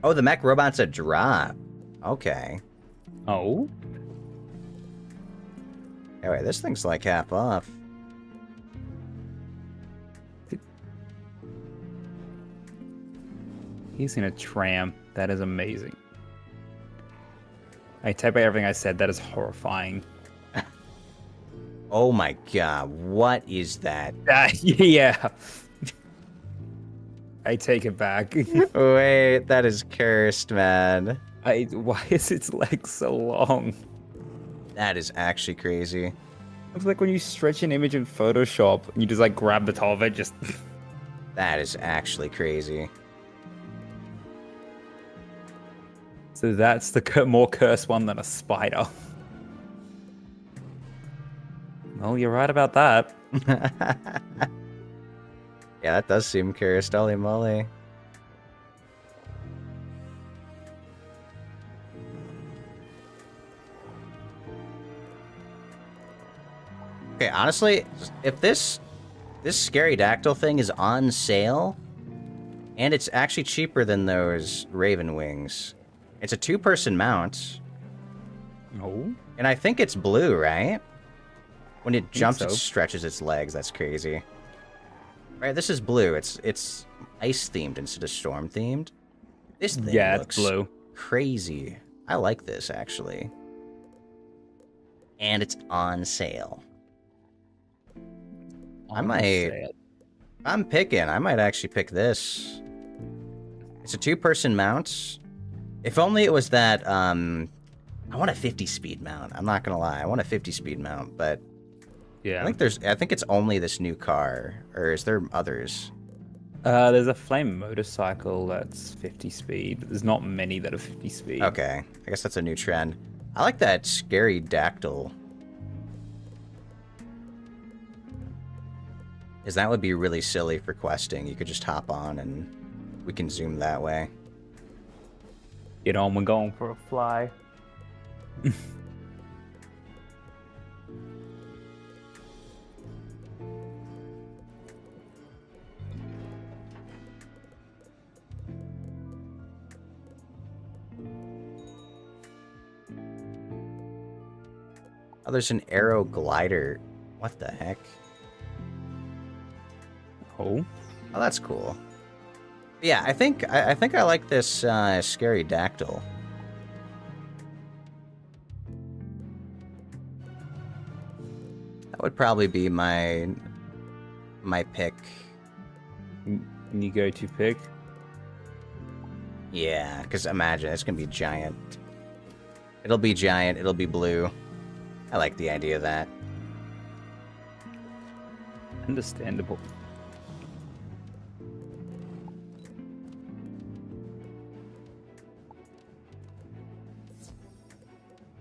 Oh, the mech robot's a drop. Okay. Oh? Oh, wait, this thing's like half off. He's in a tram. That is amazing. I take back everything I said. That is horrifying. Oh my god, what is that? Yeah. I take it back. Wait, that is cursed, man. Why is its legs so long? That is actually crazy. It's like when you stretch an image in Photoshop and you just like grab the top of it, just. That is actually crazy. So that's the more cursed one than a spider. Well, you're right about that. Yeah, that does seem cursed. Holy moly. Okay, honestly, if this scary dactyl thing is on sale, and it's actually cheaper than those Raven Wings. It's a 2-person mount. Oh. And I think it's blue, right? When it jumps, so. it stretches its legs. That's crazy. Right, this is blue. It's ice themed instead of storm themed. This thing looks it's blue. Crazy. I like this actually. And it's on sale. I might actually pick this. It's a 2-person mount. If only it was that, I want a 50-speed mount. I'm not gonna lie. I want a 50-speed mount, but yeah. I think it's only this new car. Or is there others? There's a flame motorcycle that's 50 speed, but there's not many that are 50 speed. Okay. I guess that's a new trend. I like that scary dactyl. Because that would be really silly for questing. You could just hop on and we can zoom that way. Get on, we're going for a fly. Oh, there's an arrow glider. What the heck? Oh. Oh, that's cool. Yeah, I think I like this scary dactyl. That would probably be my pick. You go to pick. Yeah, because imagine it's gonna be giant. It'll be giant. It'll be blue. I like the idea of that. Understandable.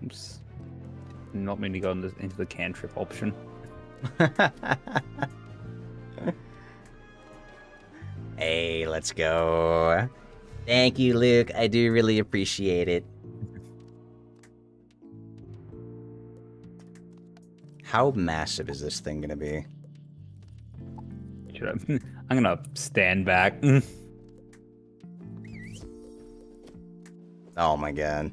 Oops. Not meaning to go into the cantrip option. Hey, let's go. Thank you, Luke. I do really appreciate it. How massive is this thing gonna be? I'm gonna stand back. Oh my god.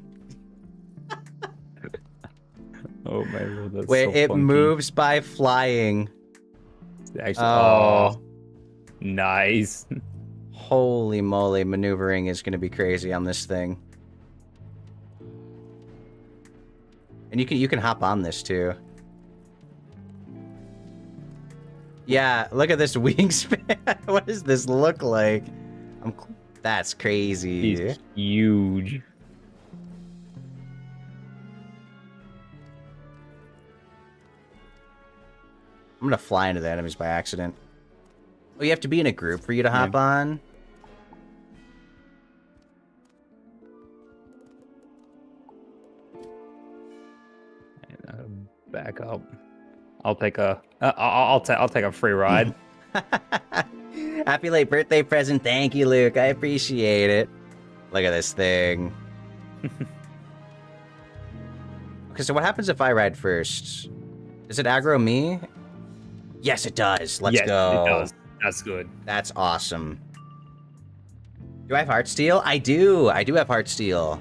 Oh my lord, that's Wait, so it funky. moves by flying. Actually, Oh. Nice. Holy moly, maneuvering is gonna be crazy on this thing. And you can hop on this too. Yeah, look at this wingspan. What does this look like? That's crazy. He's huge. I'm gonna fly into the enemies by accident. Oh, you have to be in a group for you to hop on? Back up. I'll take a. I'll take a free ride. Happy late birthday present. Thank you, Luke. I appreciate it. Look at this thing. Okay, so what happens if I ride first? Does it aggro me? Yes, it does. Let's go. It does. That's good. That's awesome. Do I have Heartsteel? I do. I do have Heartsteel.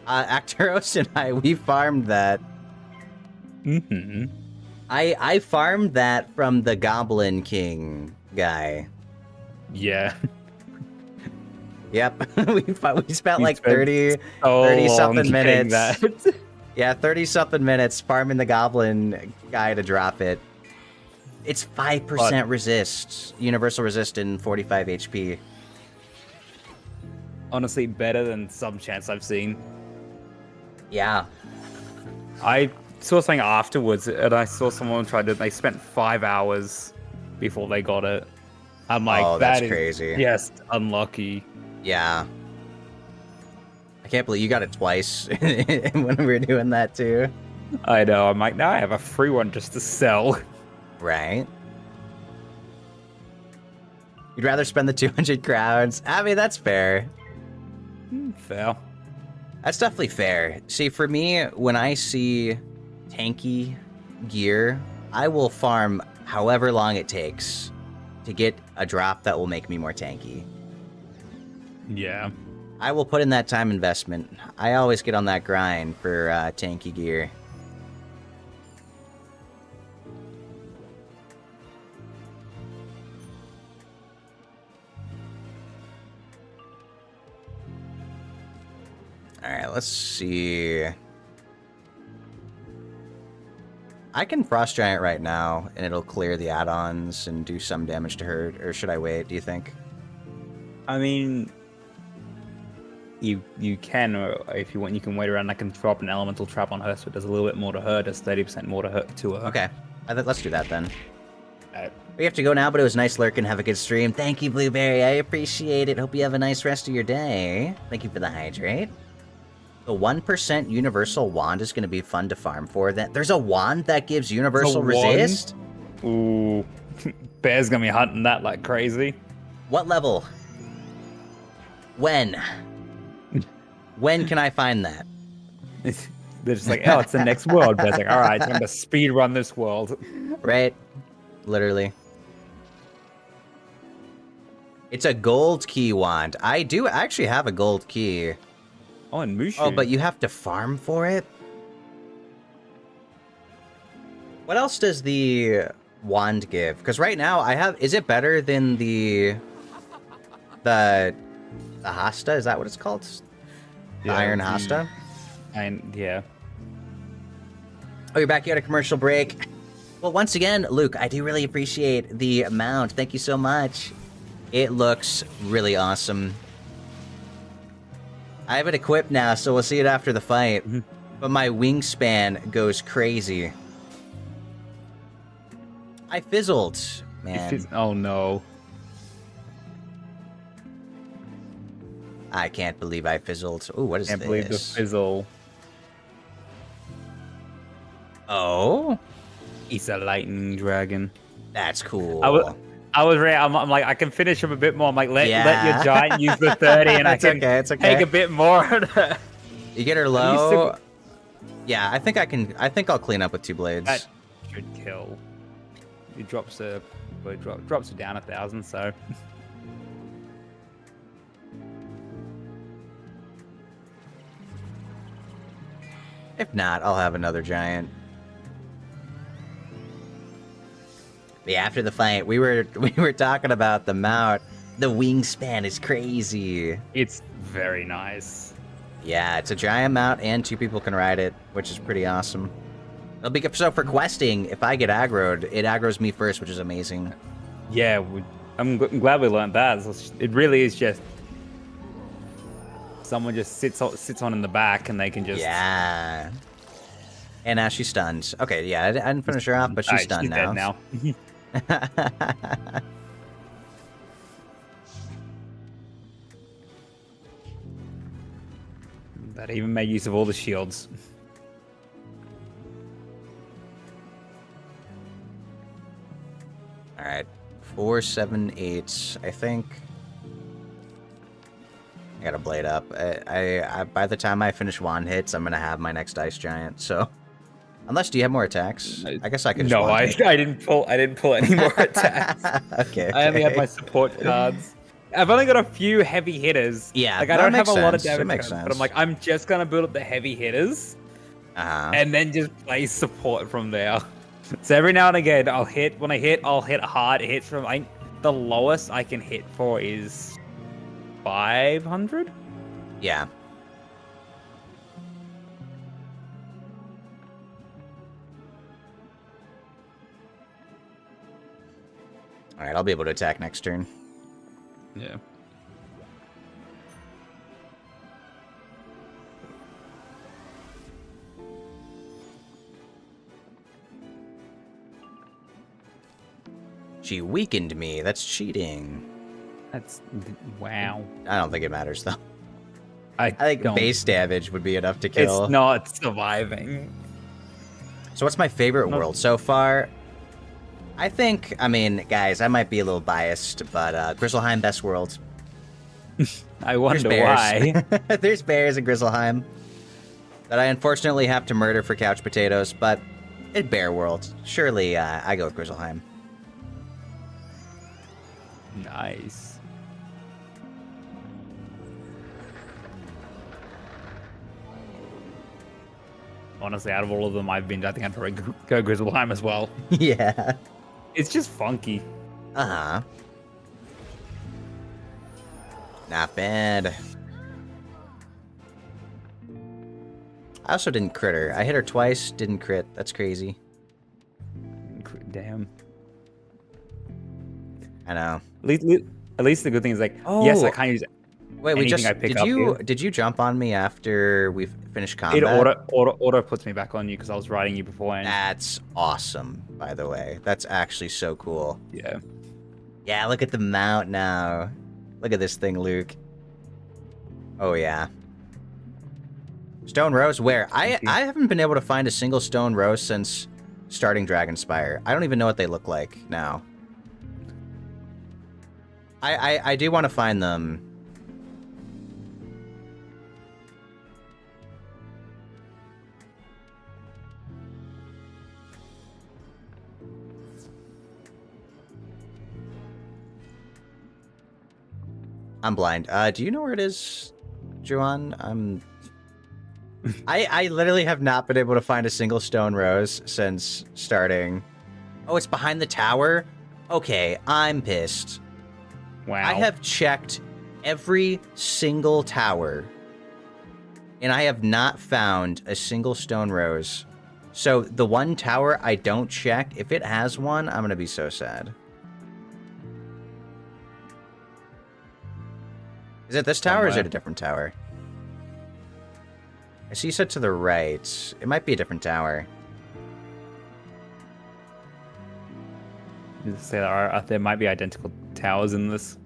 Actoros and I, we farmed that. Mm-hmm. I farmed that from the Goblin King guy. Yeah. Yep. we spent like spent 30 something minutes. Yeah, 30 something minutes farming the Goblin guy to drop it. It's 5% resist. Universal resist and 45 HP. Honestly, better than some chance I've seen. Yeah. I saw something afterwards, and I saw someone tried to. They spent 5 hours before they got it. I'm like, oh, that's that is crazy. just unlucky. Yeah. I can't believe you got it twice when we were doing that too. I know. I'm like, now I have a free one just to sell. Right. You'd rather spend the 200 crowns. I mean, that's fair. Fair. That's definitely fair. See, for me, when I see tanky gear, I will farm however long it takes to get a drop that will make me more tanky. Yeah. I will put in that time investment. I always get on that grind for tanky gear. Alright, let's see. I can Frost Giant right now, and it'll clear the add-ons and do some damage to her. Or should I wait, do you think? I mean, you can, or if you want, you can wait around. I can drop an elemental trap on her, so it does a little bit more to her. Does 30% more to her. Okay, let's do that then. We have to go now, but it was nice lurking. Have a good stream. Thank you, Blueberry. I appreciate it. Hope you have a nice rest of your day. Thank you for the hydrate. The 1% universal wand is going to be fun to farm for. There's a wand that gives universal resist? Ooh. Bear's gonna be hunting that like crazy. What level? When? When can I find that? They're just like, oh, it's the next world. Bear's like, all right, I'm gonna speed run this world. Right? Literally. It's a gold key wand. I do actually have a gold key. Oh, and Mushu. Oh, but you have to farm for it? What else does the wand give? Because right now I have... Is it better than the The Hasta, is that what it's called? The Yeah, Iron the- Hasta? And yeah. Oh, you're back. You had a commercial break. Well, once again, Luke, I do really appreciate the mount. Thank you so much. It looks really awesome. I have it equipped now, so we'll see it after the fight. Mhm. But my wingspan goes crazy. I fizzled, man. Oh no. I can't believe I fizzled. Oh, what is Can't this? believe the fizzle. Oh, He's a lightning dragon. that's cool. I was ready. I'm like, I can finish him a bit more. I'm like, let Yeah. your giant use the 30, and I It's can okay, it's okay. take a bit more. You get her used low. to- Yeah, I think I can. I think I'll clean up with 2 blades. That should kill. It drops her, well, drops her down 1,000. So If not, I'll have another giant. But yeah, after the fight, we were talking about the mount. The wingspan is crazy. it's very nice. Yeah, it's a giant mount and 2 people can ride it, which is pretty awesome. It'll be good. So for questing, if I get aggroed, it aggroes me first, which is amazing. Yeah, I'm glad we learned that. It really is just someone just sits on in the back, and they can just Yeah. And now she's stunned. Okay, yeah, I didn't finish her off, but she's Alright, stunned dead now. now. That even made use of all the shields. All right, 4, 7, 8. I think I got a blade up. I by the time I finish wand hits, I'm gonna have my next ice giant. So, unless do you have more attacks? I guess I could. Just No, wand I hit. didn't pull any more attacks. Okay. I only had okay. my support cards. I've only got a few heavy hitters. Yeah, like I that don't have makes a lot of sense. That damage, makes cards, but sense. I'm like, I'm just gonna build up the heavy hitters Uh-huh. and then just play support from there. So every now and again, I'll hit. When I hit, I'll hit hard. It hits from the lowest I can hit for is 500. Yeah. All right, I'll be able to attack next turn. Yeah. She weakened me. That's cheating. That's wow. I don't think it matters though. I I think don't. base damage would be enough to kill. It's not surviving. So what's my favorite No. world so far? I think, I mean, guys, I might be a little biased, but Grizzleheim, best world. I wonder There's why. bears. There's bears in Grizzleheim that I unfortunately have to murder for couch potatoes, but it's bear world. Surely I go with Grizzleheim. Nice. Honestly, out of all of them I've been, I think I'd probably go Grizzleheim as well. Yeah. It's just funky. Uh-huh. Not bad. I also didn't crit her. I hit her twice, didn't crit. That's crazy. Damn. I know. At least the good thing is like, yes, I Oh. can't use it. Wait, we Anything just I pick did up you here. did you jump on me after we finished combat? It auto puts me back on you because I was riding you beforehand. That's awesome, by the way. That's actually so cool. Yeah. Yeah, look at the mount now. Look at this thing, Luke. Oh yeah. Stone Rose, where? I haven't been able to find a single Stone Rose since starting Dragonspyre. I don't even know what they look like now. I do want to find them. I'm blind. Do you know where it is, Juan? I literally have not been able to find a single Stone Rose since starting. Oh, it's behind the tower? Okay, I'm pissed. Wow. I have checked every single tower, and I have not found a single stone rose. So the one tower I don't check, if it has one, I'm gonna be so sad. Is it this tower or is it a different tower? I see you said to the right. It might be a different tower. Say there might be identical towers in this.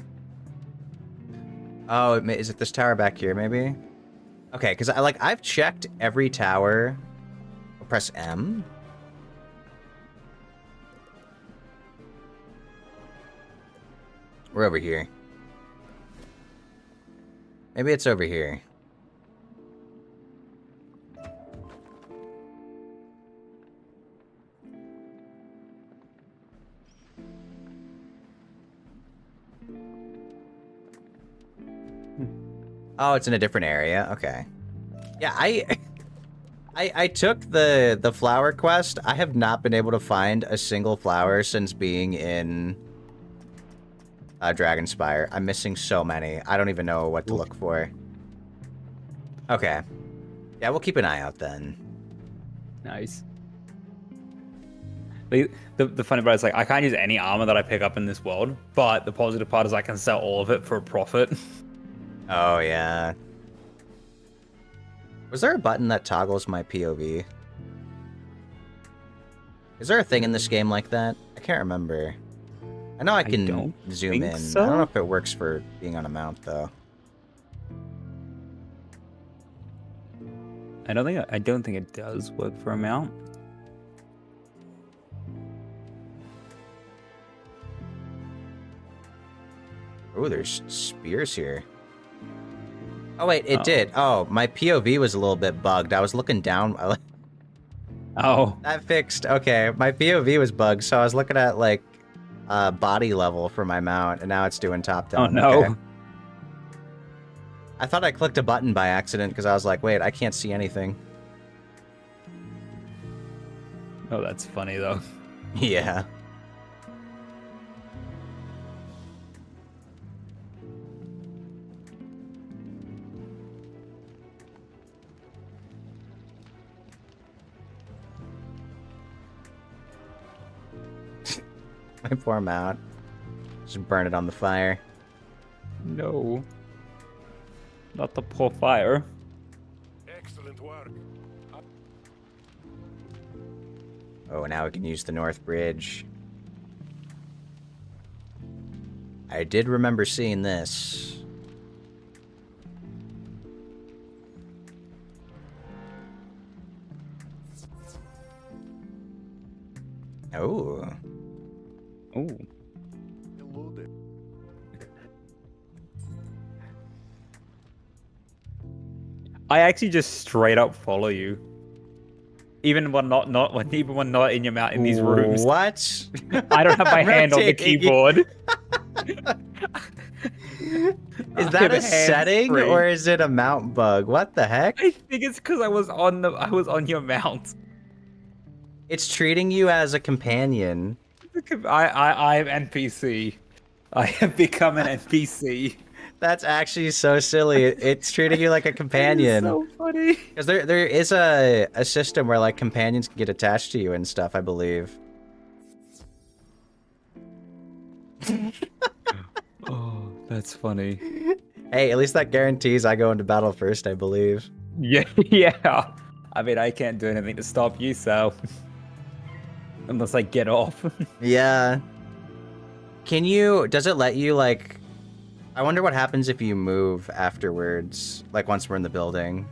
Oh, is it this tower back here, maybe? Okay, because I've checked every tower. I'll press M. We're over here. Maybe it's over here. Oh, it's in a different area. Okay. Yeah, I took the flower quest. I have not been able to find a single flower since being in Dragonspyre. I'm missing so many. I don't even know what to look for. Okay. Yeah, we'll keep an eye out then. Nice. The funny part is, like, I can't use any armor that I pick up in this world, but the positive part is I can sell all of it for a profit. Oh, yeah. Was there a button that toggles my POV? Is there a thing in this game like that? I can't remember. I know I can zoom in. So? I don't know if it works for being on a mount, though. I don't think it does work for a mount. Oh, there's spears here. Oh, wait, it did. Oh, my POV was a little bit bugged. I was looking down. Oh. That fixed. Okay, my POV was bugged, so I was looking at, like, body level for my mount, and now it's doing top-down. Oh, no. Okay. I thought I clicked a button by accident, because I was like, wait, I can't see anything. Oh, that's funny, though. Yeah. My poor mount. Just burn it on the fire. No. Not the poor fire. Excellent work. Oh, now we can use the North Bridge. I did remember seeing this. Oh. Ooh. I actually just straight up follow you. Even when not in your mount in these rooms. What? I don't have my hand on the Rotating. keyboard. Is that a setting or is it a mount bug? What the heck? I think it's because I was on your mount. It's treating you as a companion. I'm NPC. I have become an NPC. That's actually so silly. It's treating you like a companion. So funny. Because there is a system where like companions can get attached to you and stuff, I believe. Oh, that's funny. Hey, at least that guarantees I go into battle first, I believe. Yeah, yeah. I mean, I can't do anything to stop you, so unless I get off. Yeah. Does it let you like? I wonder what happens if you move afterwards, like once we're in the building.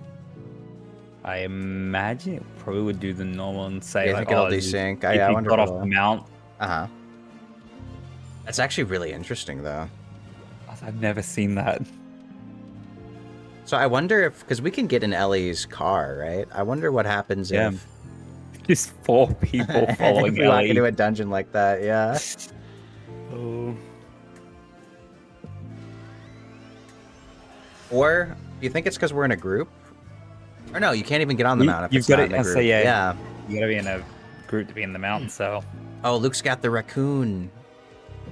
I imagine it probably would do the normal and say, Yeah, like, it'll oh, desync. if I you wonder got if off it'll- the mount. Uh-huh. That's actually really interesting, though. I've never seen that. So I wonder if, because we can get in Ellie's car, right? I wonder what happens Yeah. if Just 4 people following if we walk Ellie. into a dungeon like that. Yeah. Oh. Or do you think it's because we're in a group? Or no, you can't even get on the mount if You've it's got not it. in a group. So yeah, Yeah. you gotta be in a group to be in the mount. So Oh, Luke's got the raccoon.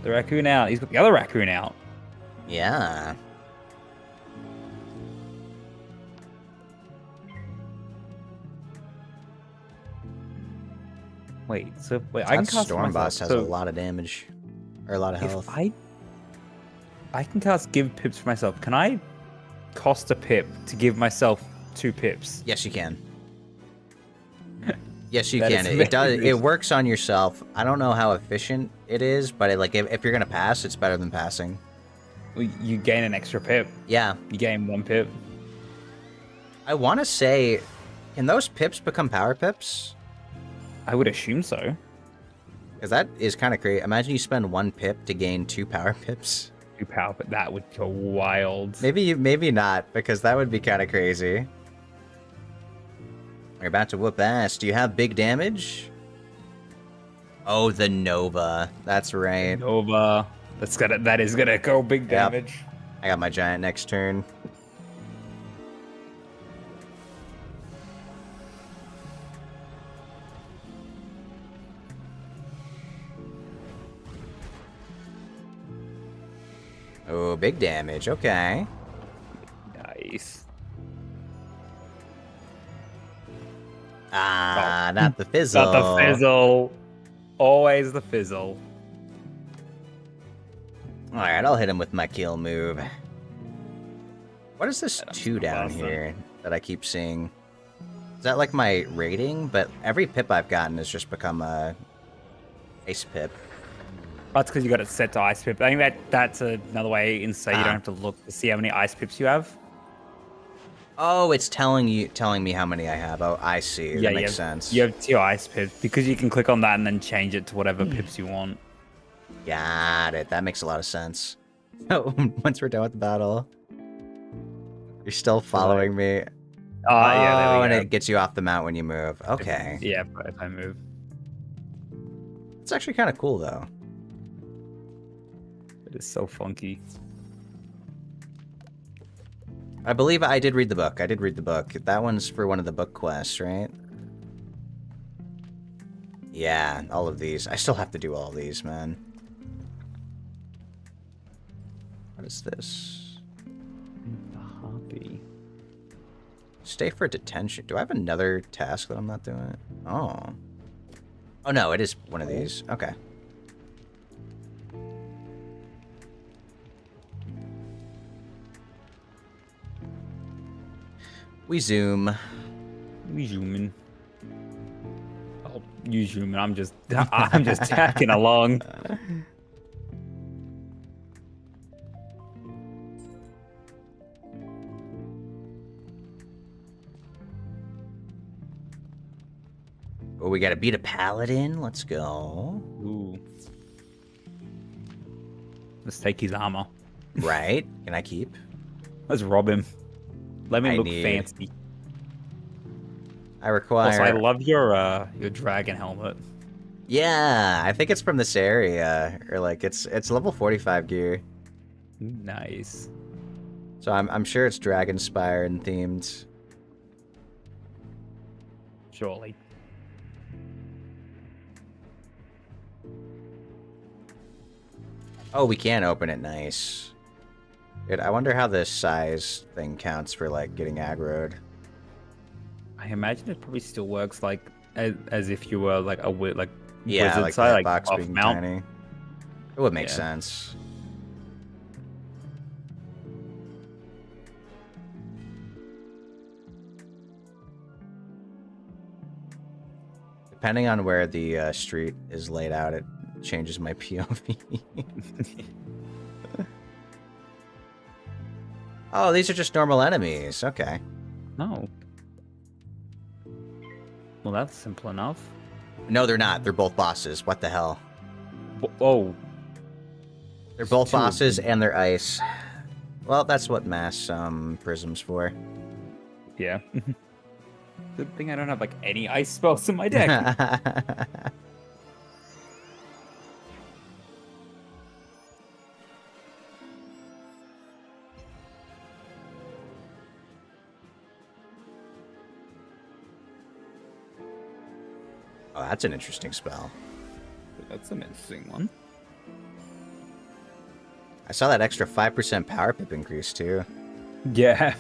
the raccoon out. He's got the other raccoon out. Yeah. Wait, so wait, I can That cast Storm myself. Boss has So a lot of damage. Or a lot of if health. I can cast give pips for myself. Can I cost a pip to give myself 2 pips? Yes, you can. Yes, you That can. is It does. It amazing. works on yourself. I don't know how efficient it is, but if you're gonna pass, it's better than passing. Well, you gain an extra pip. Yeah, You gain 1 pip. I want to say, can those pips become power pips? I would assume so. Because that is kind of crazy. Imagine you spend 1 pip to gain 2 power pips. 2 power, but that would go wild. Maybe not, because that would be kind of crazy. You're about to whoop ass. Do you have big damage? Oh, the Nova. That's right. Nova. That is gonna go big Yep. damage. I got my giant next turn. Oh, big damage. Okay. Nice. Ah, not the fizzle. Not the fizzle. Always the fizzle. Alright, I'll hit him with my kill move. What is this 2 down awesome. here that I keep seeing? Is that like my rating? But every pip I've gotten has just become a ice pip. That's because you got it set to ice pip. I think that's another way in say you don't have to look to see how many ice pips you have. Oh, it's telling me how many I have. Oh, I see. That makes sense. You have 2 ice pips because you can click on that and then change it to whatever pips you want. Got it. That makes a lot of sense. Oh, once we're done with the battle, you're still following me. Yeah, there we and go. it gets you off the mount when you move. Okay. Yeah, if I move. It's actually kind of cool, though. It is so funky. I believe I did read the book. I did read the book. That one's for one of the book quests, right? Yeah, all of these. I still have to do all of these, man. What is this? The hobby. Stay for detention. Do I have another task that I'm not doing? Oh. Oh, no, it is one of these. Okay. We zoom. We zoom in. Oh, you zoom in. I'm just tacking along. Oh, we gotta beat a paladin. Let's go. Ooh. Let's take his armor. Right? Can I keep? Let's rob him. Let me I look need- fancy. I require. Also, I love your dragon helmet. Yeah, I think it's from this area, or like it's level 45 gear. Nice. So I'm sure it's Dragonspyre and themed. Surely. Oh, we can open it. Nice. Dude, I wonder how this size thing counts for like getting aggroed. I imagine it probably still works like as if you were like Yeah, wizard like side, that like box off being mount. tiny. It would make Yeah. sense. Depending on where the street is laid out, it changes my POV. Oh, these are just normal enemies. Okay. No. Well, that's simple enough. No, they're not. They're both bosses. What the hell? Whoa. They're both Two of bosses and they're ice. Well, that's what mass prism's for. Yeah. Good thing I don't have like any ice spells in my deck. Oh, that's an interesting spell. That's an interesting one. I saw that extra 5% power pip increase too. Yeah.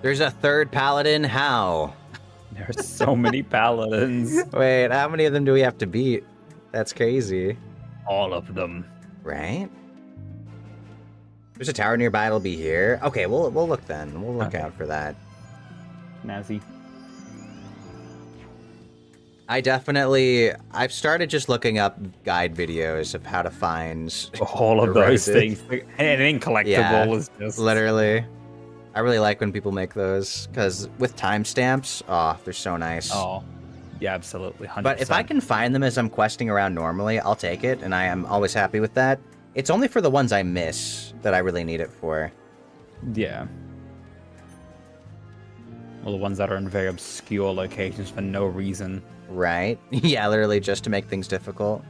There's a third paladin? How? There are so many paladins. Wait, how many of them do we have to beat? That's crazy. All of them. Right? There's a tower nearby, it'll be here. Okay, we'll look then. We'll look out for that. Nazi. I've started just looking up guide videos of how to find All of those eroded. things. Anything collectible Yeah, is just... Literally. I really like when people make those, because with timestamps, they're so nice. Oh, yeah, absolutely. 100%. But if I can find them as I'm questing around normally, I'll take it, and I am always happy with that. It's only for the ones I miss that I really need it for. Yeah. Well, the ones that are in very obscure locations for no reason. Right? Yeah, literally just to make things difficult.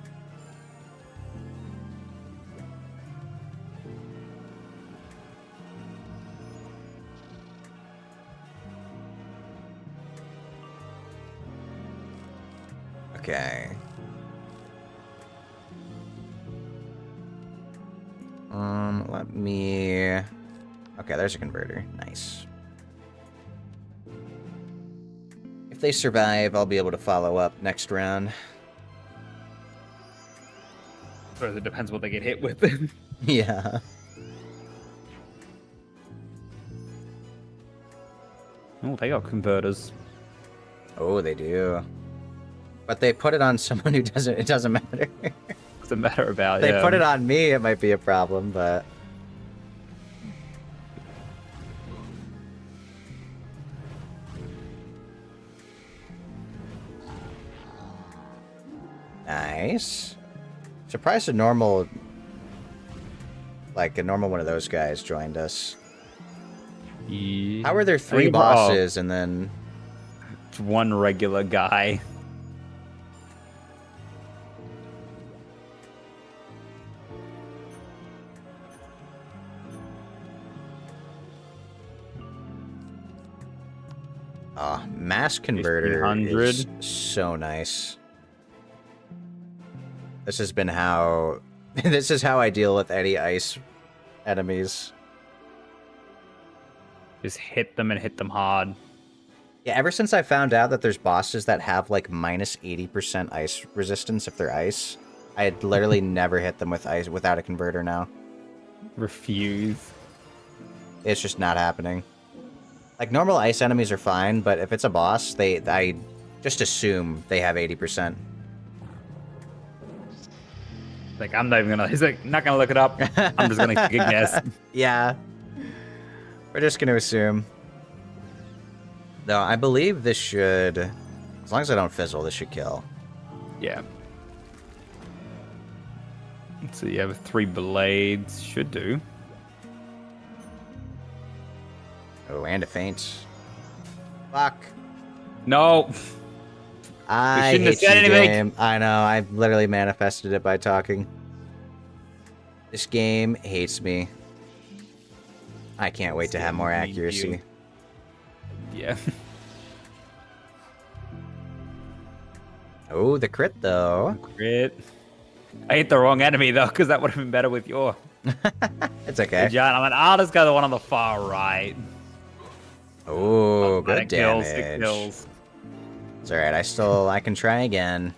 Okay. Let me... Okay, there's a converter. Nice. If they survive, I'll be able to follow up next round. But it depends what they get hit with. Yeah. Oh, they got converters. Oh, they do. But they put it on someone who doesn't... It doesn't matter. Doesn't matter about They put it on me, it might be a problem, but... Nice. Surprised a normal... Like, a normal one of those guys joined us. Yeah. How are there 3 bosses and then... It's one regular guy. Mass Converter 1500. is so nice. This has been how... This is how I deal with any ice enemies. Just hit them and hit them hard. Yeah, ever since I found out that there's bosses that have like minus 80% ice resistance if they're ice, I had literally never hit them with ice without a converter now. Refuse. It's just not happening. Like, normal ice enemies are fine, but if it's a boss, I just assume they have 80%. Like, I'm not even gonna... He's like, not gonna look it up. I'm just gonna take a guess. Yeah. We're just gonna assume. Though, I believe this should... As long as I don't fizzle, this should kill. Yeah. So you have 3 blades. Should do. Oh, and a feint. Fuck. No. I shouldn't have hate you, said anything. game. I know, I literally manifested it by talking. This game hates me. I can't wait to have more accuracy. Yeah. Oh, the crit, though. Crit. I hit the wrong enemy, though, because that would have been better with your... It's okay. John, I'm like, I'll just go the one on the far right. Oh, good It kills, damage. it kills. It's alright, I can try again.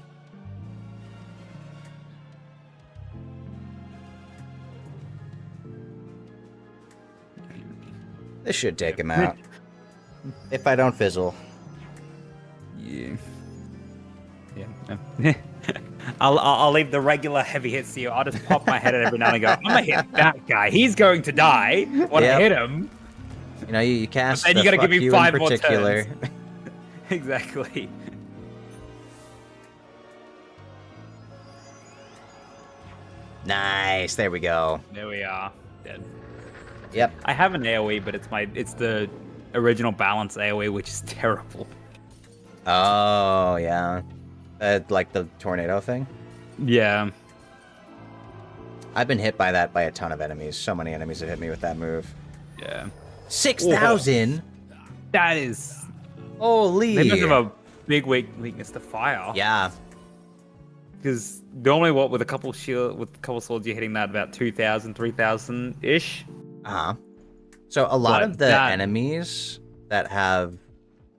This should take him out. If I don't fizzle. Yeah. Yeah. I'll leave the regular heavy hits to you. I'll just pop my head at every now and go, I'm gonna hit that guy. He's going to die when I hit him. You know, you cast And the you gotta fuck give me you 5 in more particular. turns. Exactly. Nice, there we go. There we are. Dead. Yep. I have an AoE, but it's the original balance AoE, which is terrible. Oh, yeah. Like the tornado thing? Yeah. I've been hit by that by a ton of enemies. So many enemies have hit me with that move. Yeah. 6,000? That is... Holy! They must have a big weakness to fire. Yeah. Because normally, what, with a couple swords, you're hitting that about 2,000, 3,000 ish. Uh-huh. So a lot But of the enemies that have,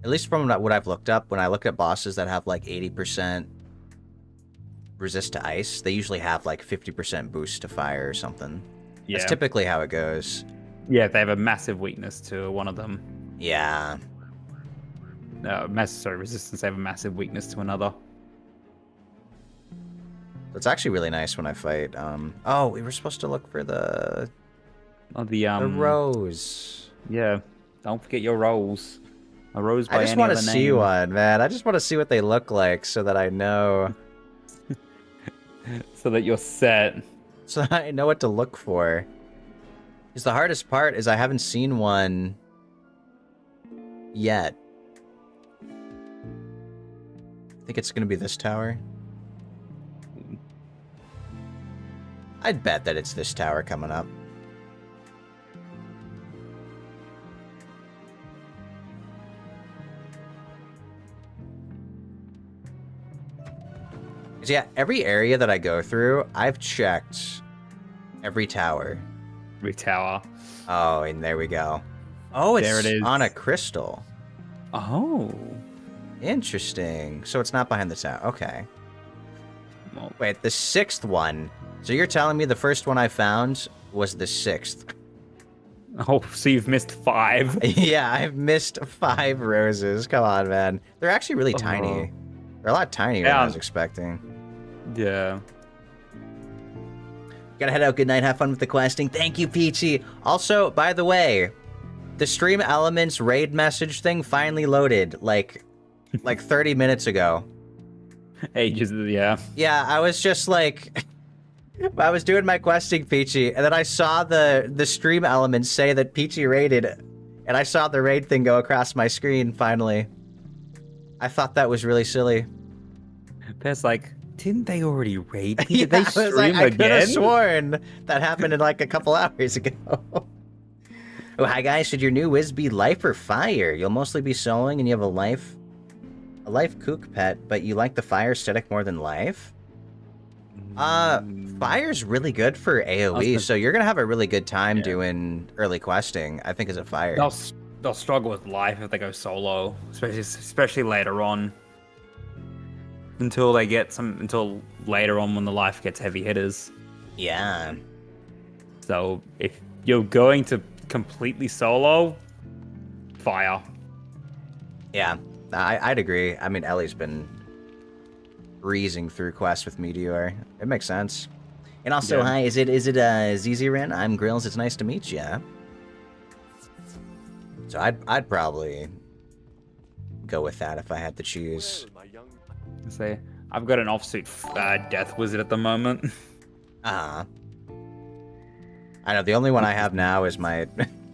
at least from what I've looked up, when I look at bosses that have like 80% resist to ice, they usually have like 50% boost to fire or something. Yeah. That's typically how it goes. Yeah, they have a massive weakness to one of them. Yeah. Resistance. They have a massive weakness to another. It's actually really nice when I fight. Oh, we were supposed to look for the rose. Yeah, don't forget your rolls. A rose by I just any want to other see name. one, man. I just want to see what they look like so that I know. So that you're set. So I know what to look for. Because the hardest part is I haven't seen one yet. I think it's going to be this tower. I'd bet that it's this tower coming up. Yeah, every area that I go through, I've checked every tower. Every tower. Oh, and there we go. Oh, it's There it is. on a crystal. Oh. Interesting. So it's not behind the tower. Okay. Well, Wait, the 6th one. So you're telling me the first one I found was the 6th? oh, so you've missed 5. Yeah, I've missed 5 roses. Come on, man. They're actually really tiny. They're a lot tinier than I was expecting. Yeah. Gotta head out. Good night. Have fun with the questing. Thank you, Peachy. Also, by the way, the Stream Elements raid message thing finally loaded like 30 minutes ago. Ages, yeah. Yeah, I was just like, I was doing my questing, Peachy, and then I saw the Stream Elements say that Peachy raided, and I saw the raid thing go across my screen finally. I thought that was really silly. That's like, didn't they already raid me? Yeah, Did they I was stream like, I could have again? sworn that happened in like a couple hours ago. Oh, hi guys. Should your new Wiz be life or fire? You'll mostly be soloing and you have a life kook pet, but you like the fire aesthetic more than life? Fire's really good for AoE, so you're gonna have a really good time doing early questing, I think, as a fire. They'll struggle with life if they go solo, especially later on. Until later on when the life gets heavy hitters. Yeah. So if you're going to completely solo, fire. Yeah, I'd agree. I mean, Ellie's been breezing through quests with Meteor. It makes sense. And also, hi, is it ZZ Ren? I'm Grills. It's nice to meet you. So I'd probably go with that if I had to choose. Say, I've got an offsuit Death Wizard at the moment. I know the only one I have now is my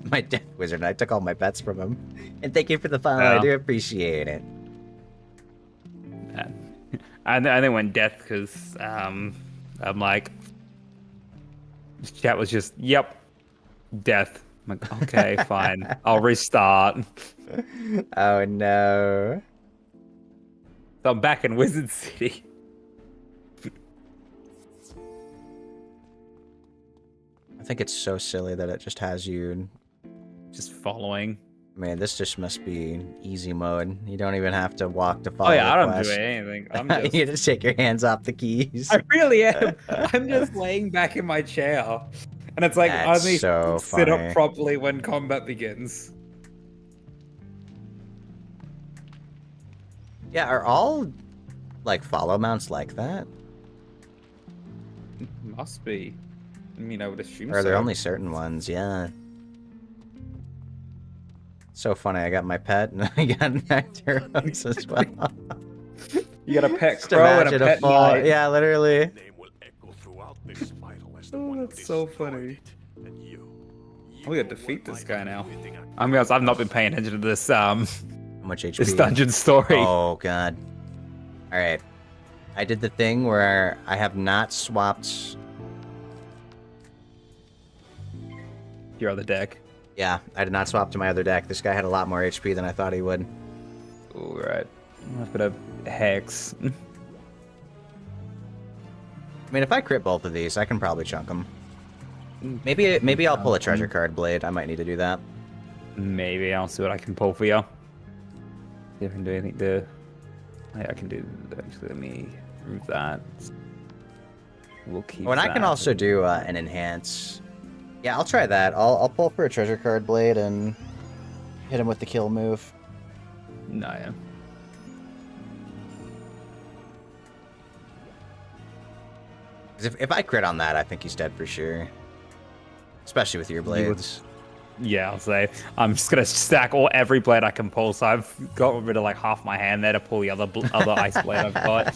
my Death Wizard. I took all my pets from him. And thank you for the follow. I do appreciate it. I then went Death because I'm like, chat was just, yep, Death. I'm like, okay, fine. I'll restart. Oh no. So I'm back in Wizard City. I think it's so silly that it just has you Just following. Man, this just must be easy mode. You don't even have to walk to follow. Oh yeah, I don't quest. do anything. I'm just... You just take your hands off the keys. I really am. I'm just laying back in my chair. And it's like, That's I only so sit funny. up properly when combat begins. Yeah, are all like follow mounts like that? Must be. I mean, I would assume Or are so. there only certain ones? Yeah. So funny, I got my pet and I got Nectarons as well. You got a pet Just crow and a imagine pet fall. knight. Yeah, literally. Name will echo throughout this vital as the Oh, one who that's so destroyed funny. it. And you We gotta will defeat this find guy out now. everything I- I'm honest, I've not been paying attention to this How much HP? this dungeon story. Oh god. Alright. I did the thing where I have not swapped. Your other deck. Yeah, I did not swap to my other deck. This guy had a lot more HP than I thought he would. Alright. I've got a hex. I mean, if I crit both of these, I can probably chunk them. Maybe I'll pull a treasure card blade. I might need to do that. Maybe I'll see what I can pull for you. See if I can do anything to. Yeah, I can do. Actually, let me remove that. We'll keep. Oh, and I can also do an enhance. Yeah, I'll try that. I'll pull for a treasure card blade and hit him with the kill move. No, yeah. If I crit on that, I think he's dead for sure. Especially with your blades. Yeah, I'll say I'm just gonna stack every blade I can pull. So I've got rid of like half my hand there to pull the other ice blade I've got.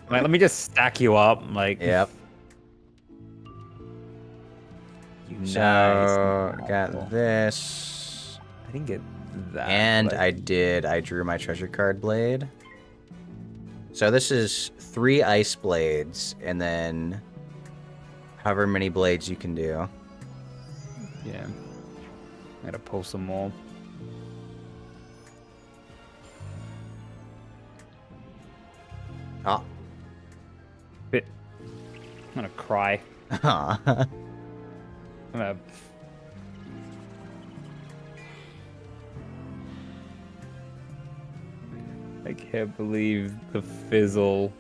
Like, let me just stack you up. Like, yep. So got this. I didn't get that. And but... I drew my treasure card blade. So this is 3 ice blades, and then however many blades you can do. Yeah. I gotta pull some more. Oh. I'm gonna cry. Aw. I'm gonna... I can't believe the fizzle.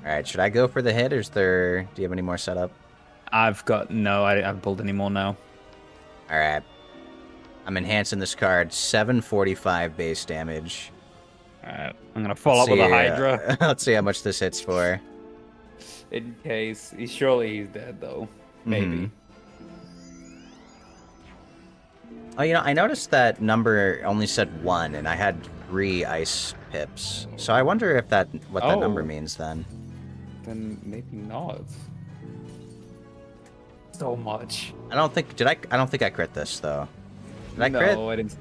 Alright, should I go for the hit, or do you have any more set up? I've got... No, I haven't pulled any more now. Alright. I'm enhancing this card. 745 base damage. Alright, I'm gonna follow up with a Hydra. Let's see how much this hits for. In case... Surely he's dead, though. Maybe. Oh, you know, I noticed that number only said 1, and I had 3 ice pips. So I wonder if what that number means then. Then maybe not. So much. I don't think I crit this though. Did I crit? No, I didn't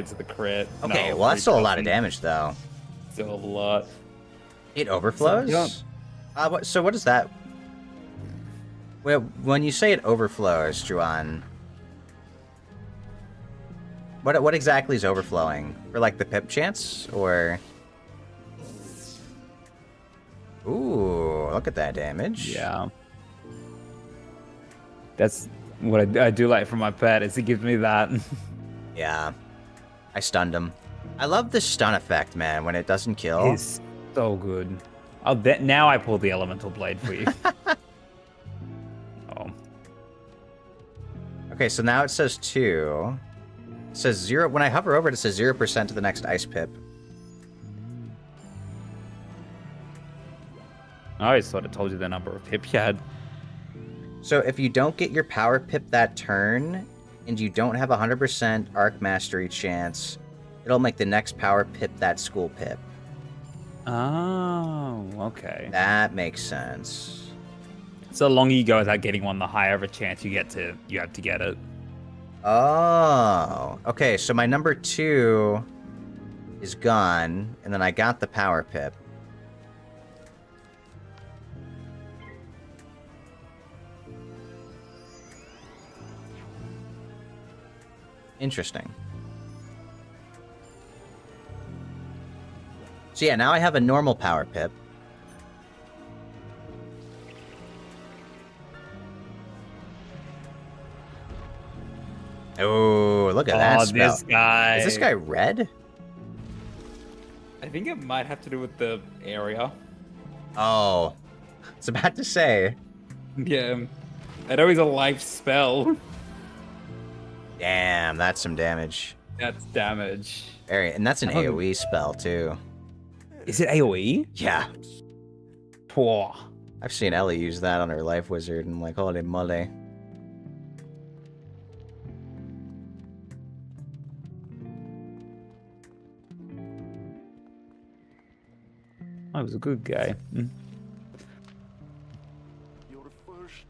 see the crit. Okay, no, well that's still a lot of damage though. Still a lot. It overflows? So what is that? Well, when you say it overflows, Juan, what exactly is overflowing? For like the pip chance, or? Ooh, look at that damage. Yeah. That's what I do like from my pet, is it gives me that. Yeah. I stunned him. I love the stun effect, man, when it doesn't kill. It's so good. Now I pull the elemental blade for you. Oh. Okay, so now it says 2. It says 0. When I hover over it, it says 0% to the next ice pip. I always thought it told you the number of pip you had. So if you don't get your power pip that turn, and you don't have 100% arc mastery chance, it'll make the next power pip that school pip. Oh, okay. That makes sense. So the longer you go without getting one, the higher of a chance you have to get it. Oh, okay. So my number 2 is gone, and then I got the power pip. Interesting. So yeah, now I have a normal power pip. Oh, look at that spell. This guy. Is this guy red? I think it might have to do with the area. Oh, I was about to say. Yeah. I know he's a life spell. Damn, that's some damage. That's damage. And that's an AoE spell, too. Is it AoE? Yeah. Poor. I've seen Ellie use that on her life wizard, and I'm like, holy moly. I was a good guy. You're first.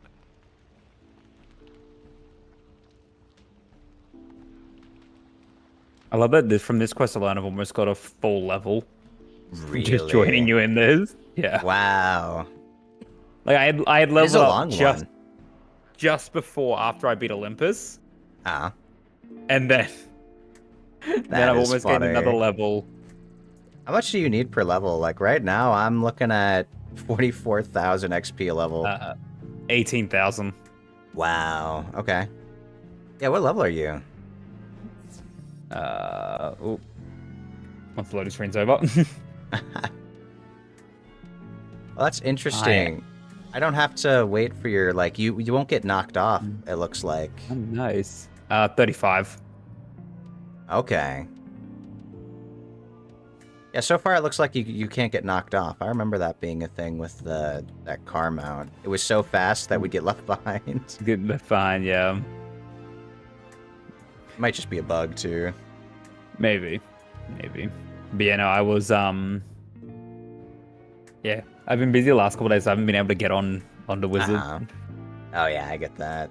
I love that from this quest alone, I've almost got a full level. Really? Just joining you in this. Yeah. Wow. Like I had leveled up one. just before after I beat Olympus. Ah. And then I've almost gained another level. How much do you need per level? Like right now, I'm looking at 44,000 XP a level. 18,000. Wow. Okay. Yeah, what level are you? Oh. Once the loading screen's over. Well, that's interesting. I don't have to wait for your, like, you won't get knocked off, it looks like. Oh, nice. 35. Okay. Yeah, so far it looks like you can't get knocked off. I remember that being a thing with that car mount. It was so fast that we'd get left behind. Get left behind, yeah. Might just be a bug, too. Maybe. But yeah, no, I was, yeah, I've been busy the last couple days, so I haven't been able to get on the Wizard. Oh, yeah, I get that.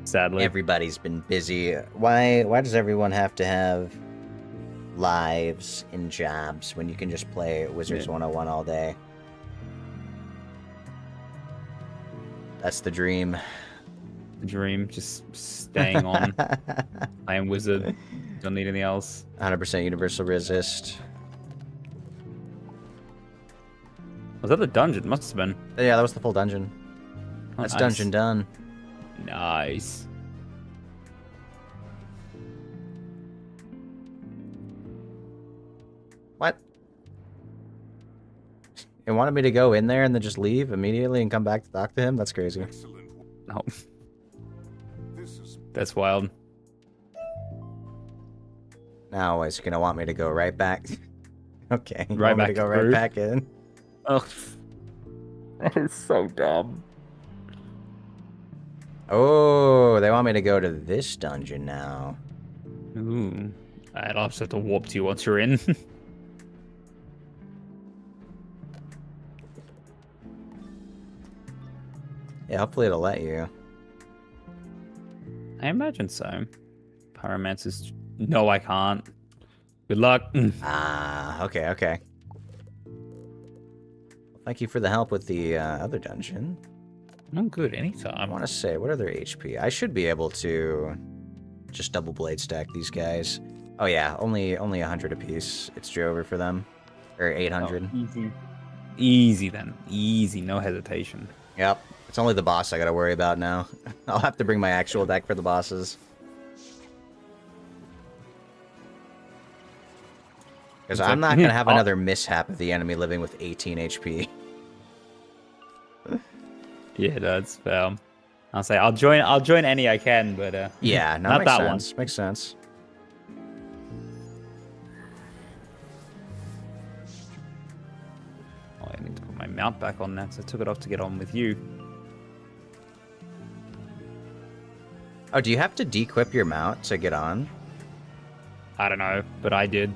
Sadly. Everybody's been busy. Why does everyone have to have lives and jobs when you can just play Wizards101 all day? That's the dream. The dream, just staying on. Playing Wizard. Don't need anything else. 100% universal resist. Was that the dungeon? Must have been. Yeah, that was the full dungeon. Oh, That's nice. dungeon done. Nice. What? It wanted me to go in there and then just leave immediately and come back to talk to him? That's crazy. Excellent. Oh, This is that's wild. Now is he gonna want me to go right back? Okay, you Right want me back to go to right Peru? back in. Oh, that is so dumb. Oh, they want me to go to this dungeon now. Ooh. I'll just have to warp to you once you're in. Yeah, hopefully it'll let you. I imagine so. Pyromancer's... No, I can't. Good luck. Ah, okay. Well, thank you for the help with the other dungeon. No good, I anytime. want to say, what are their HP? I should be able to just double blade stack these guys. Oh yeah, only 100 apiece. It's over for them. Or 800. Oh, easy. Easy then. Easy, no hesitation. Yep. It's only the boss I gotta worry about now. I'll have to bring my actual deck for the bosses. Because I'm not gonna have another mishap of the enemy living with 18 HP. Yeah, that's fair. I'll say I'll join any I can, but Yeah, no, not makes that sense. one. Makes sense. Oh, I need to put my mount back on now, so I took it off to get on with you. Oh, do you have to de-equip your mount to get on? I don't know, but I did.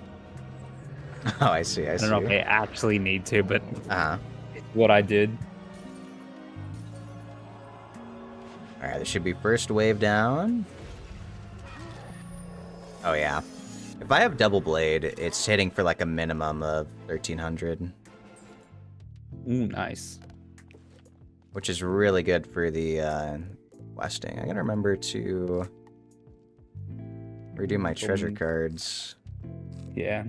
Oh, I see. I I don't know if I actually need to, but Uh-huh. it's what I did. Alright, there should be first wave down. Oh, yeah. If I have double blade, it's hitting for like a minimum of 1300, Ooh, nice. which is really good for the questing. I gotta remember to redo my treasure cards. Yeah.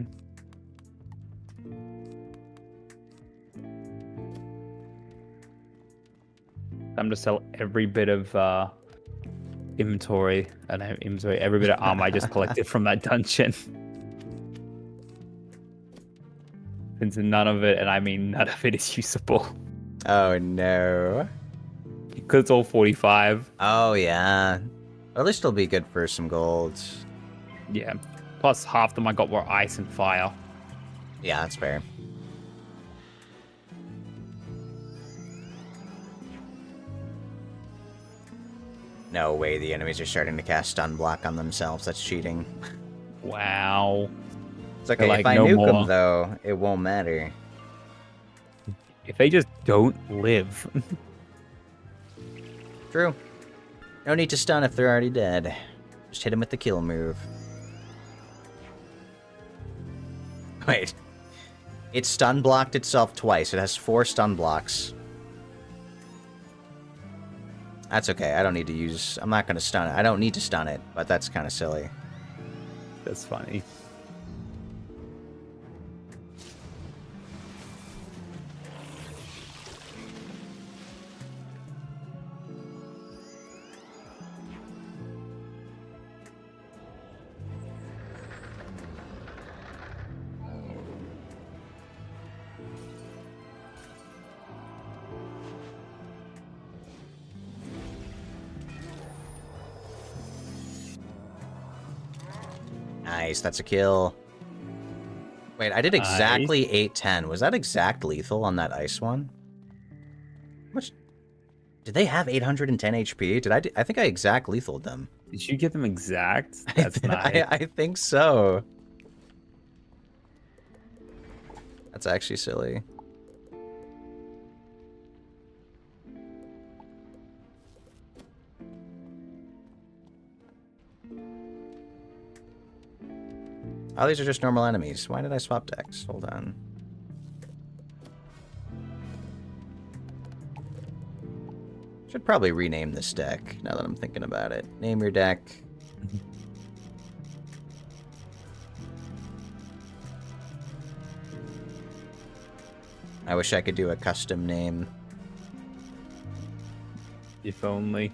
I'm to sell every bit of inventory, every bit of armor I just collected from that dungeon. Since none of it, and I mean none of it, is usable. Oh, no. Because it's all 45. Oh, yeah. At least it'll be good for some gold. Yeah. Plus half them I got were ice and fire. Yeah, that's fair. No way the enemies are starting to cast stun block on themselves. That's cheating. Wow. It's okay, Like, if I no nuke more. them, though, it won't matter. If they just don't live. True. No need to stun if they're already dead. Just hit them with the kill move. Wait. It stun blocked itself twice. It has 4 stun blocks. That's okay. I don't need to use... I'm not going to stun it. I don't need to stun it, but that's kind of silly. That's funny. Nice, that's a kill. Wait, I did exactly 810. Was that exact lethal on that ice one? Much? Did they have 810 HP? I think I exact lethaled them. Did you get them exact? That's nice. I think so. That's actually silly. Oh, these are just normal enemies. Why did I swap decks? Hold on. Should probably rename this deck, now that I'm thinking about it. Name your deck. I wish I could do a custom name. If only.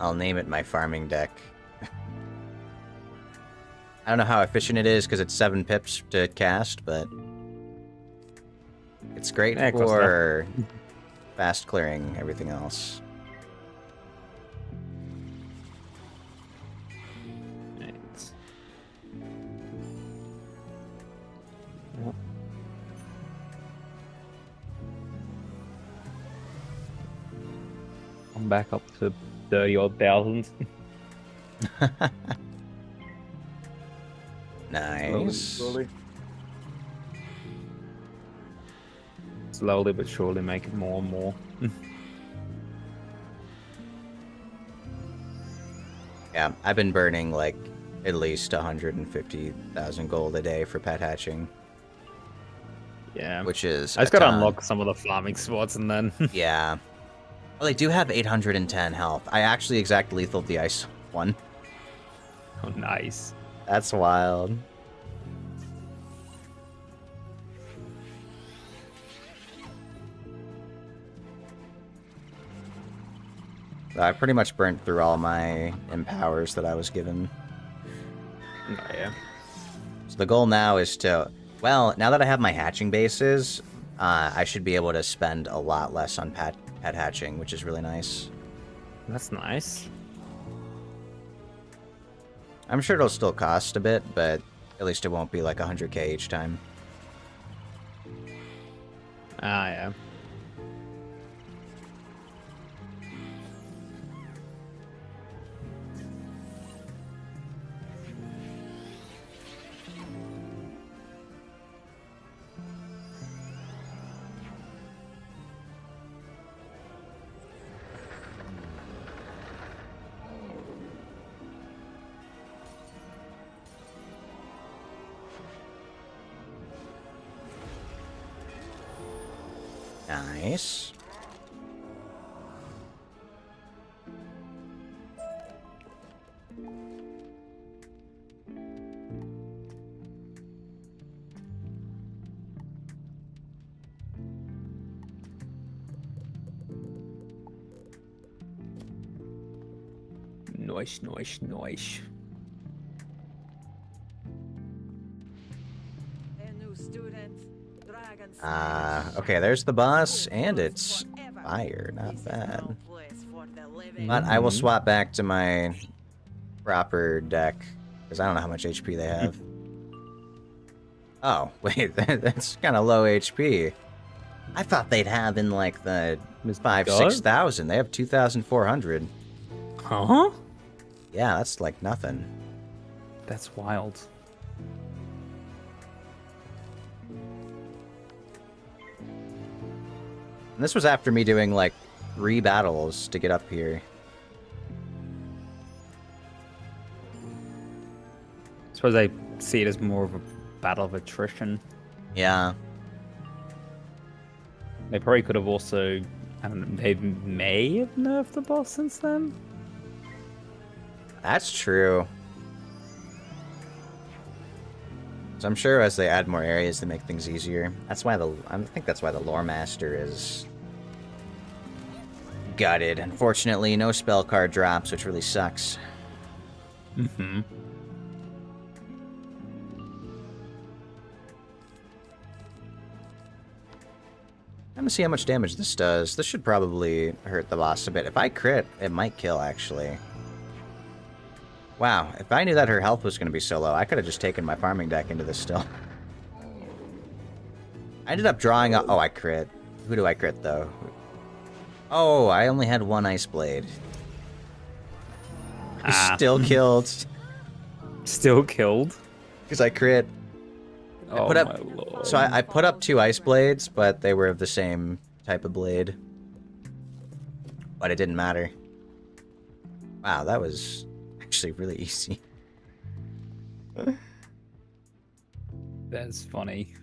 I'll name it my farming deck. I don't know how efficient it is because it's 7 pips to cast, but it's great for fast clearing everything else. Right. I'm back up to 30-odd thousand. Nice. Slowly but surely make it more and more. Yeah, I've been burning like at least 150,000 gold a day for pet hatching. Yeah. Which is I just gotta unlock some of the farming spots and then... Yeah. Well, they do have 810 health. I actually exact lethaled the ice one. Oh, nice. That's wild. I pretty much burnt through all my empowers that I was given. Oh, yeah. So the goal now is to... Well, now that I have my hatching bases, I should be able to spend a lot less on pet hatching, which is really nice. That's nice. I'm sure it'll still cost a bit, but at least it won't be like 100k each time. Ah, yeah. Nice. Nice. A new student, Dragonspyre. Okay, there's the boss, and it's fire. Not bad. But I will swap back to my proper deck, because I don't know how much HP they have. Oh, wait, that's kind of low HP. I thought they'd have in like the 6,000. They have 2,400. Huh? Yeah, that's like nothing. That's wild. And this was after me doing like 3 battles to get up here. I suppose I see it as more of a battle of attrition. Yeah. They probably could have also... I don't know, they may have nerfed the boss since then? That's true. So I'm sure as they add more areas, they make things easier. That's why I think that's why the Lore Master is gutted. Unfortunately, no spell card drops, which really sucks. Mm-hmm. Let me see how much damage this does. This should probably hurt the boss a bit. If I crit, it might kill, actually. Wow, if I knew that her health was going to be so low, I could have just taken my farming deck into this still. I ended up drawing up... Oh, I crit. Who do I crit, though? Oh, I only had one Ice Blade. Still killed. Still killed? Because I crit. Oh, put up, my lord. so I put up 2 Ice Blades, but they were of the same type of blade. But it didn't matter. Wow, that was actually really easy. That's funny.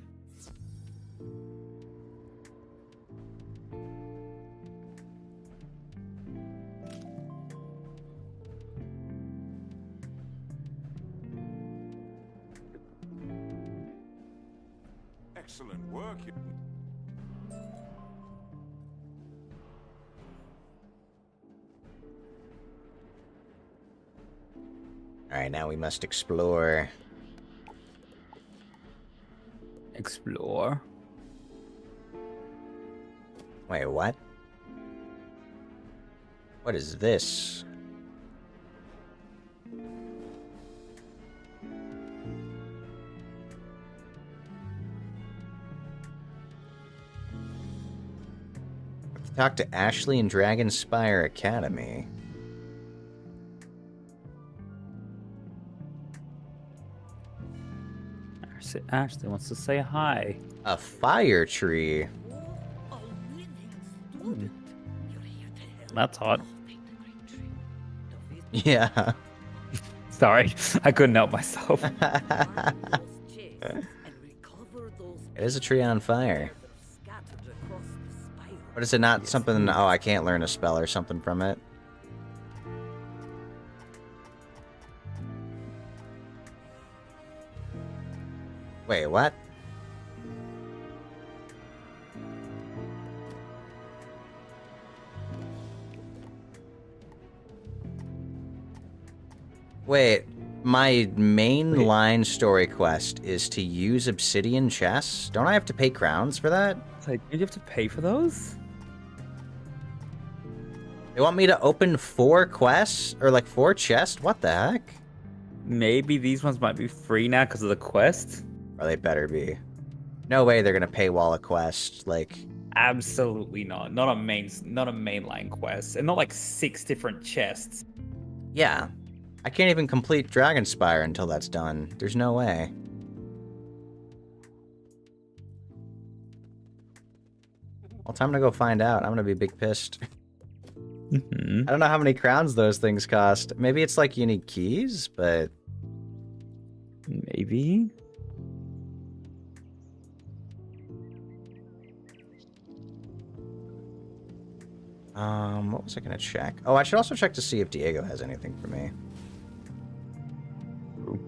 Excellent work. Alright, now we must explore. Explore. Wait, what? What is this? Talk to Ashley in Dragonspyre Academy. Ashley wants to say hi. A fire tree. That's hot. Yeah. Sorry, I couldn't help myself. It is a tree on fire. But is it not something... Oh, I can't learn a spell or something from it. Wait, what? Wait, my main line story quest is to use obsidian chests? Don't I have to pay crowns for that? It's like, did you have to pay for those? They want me to open 4 quests? Or like 4 chests? What the heck? Maybe these ones might be free now because of the quest. Or they better be. No way they're gonna paywall a quest, like... Absolutely not. Not a mainline quest. And not like 6 different chests. Yeah. I can't even complete Dragonspyre until that's done. There's no way. Well, time to go find out. I'm gonna be big pissed. Mm-hmm. I don't know how many crowns those things cost. Maybe it's like you need keys, but... Maybe. What was I gonna check? Oh, I should also check to see if Diego has anything for me. Ooh.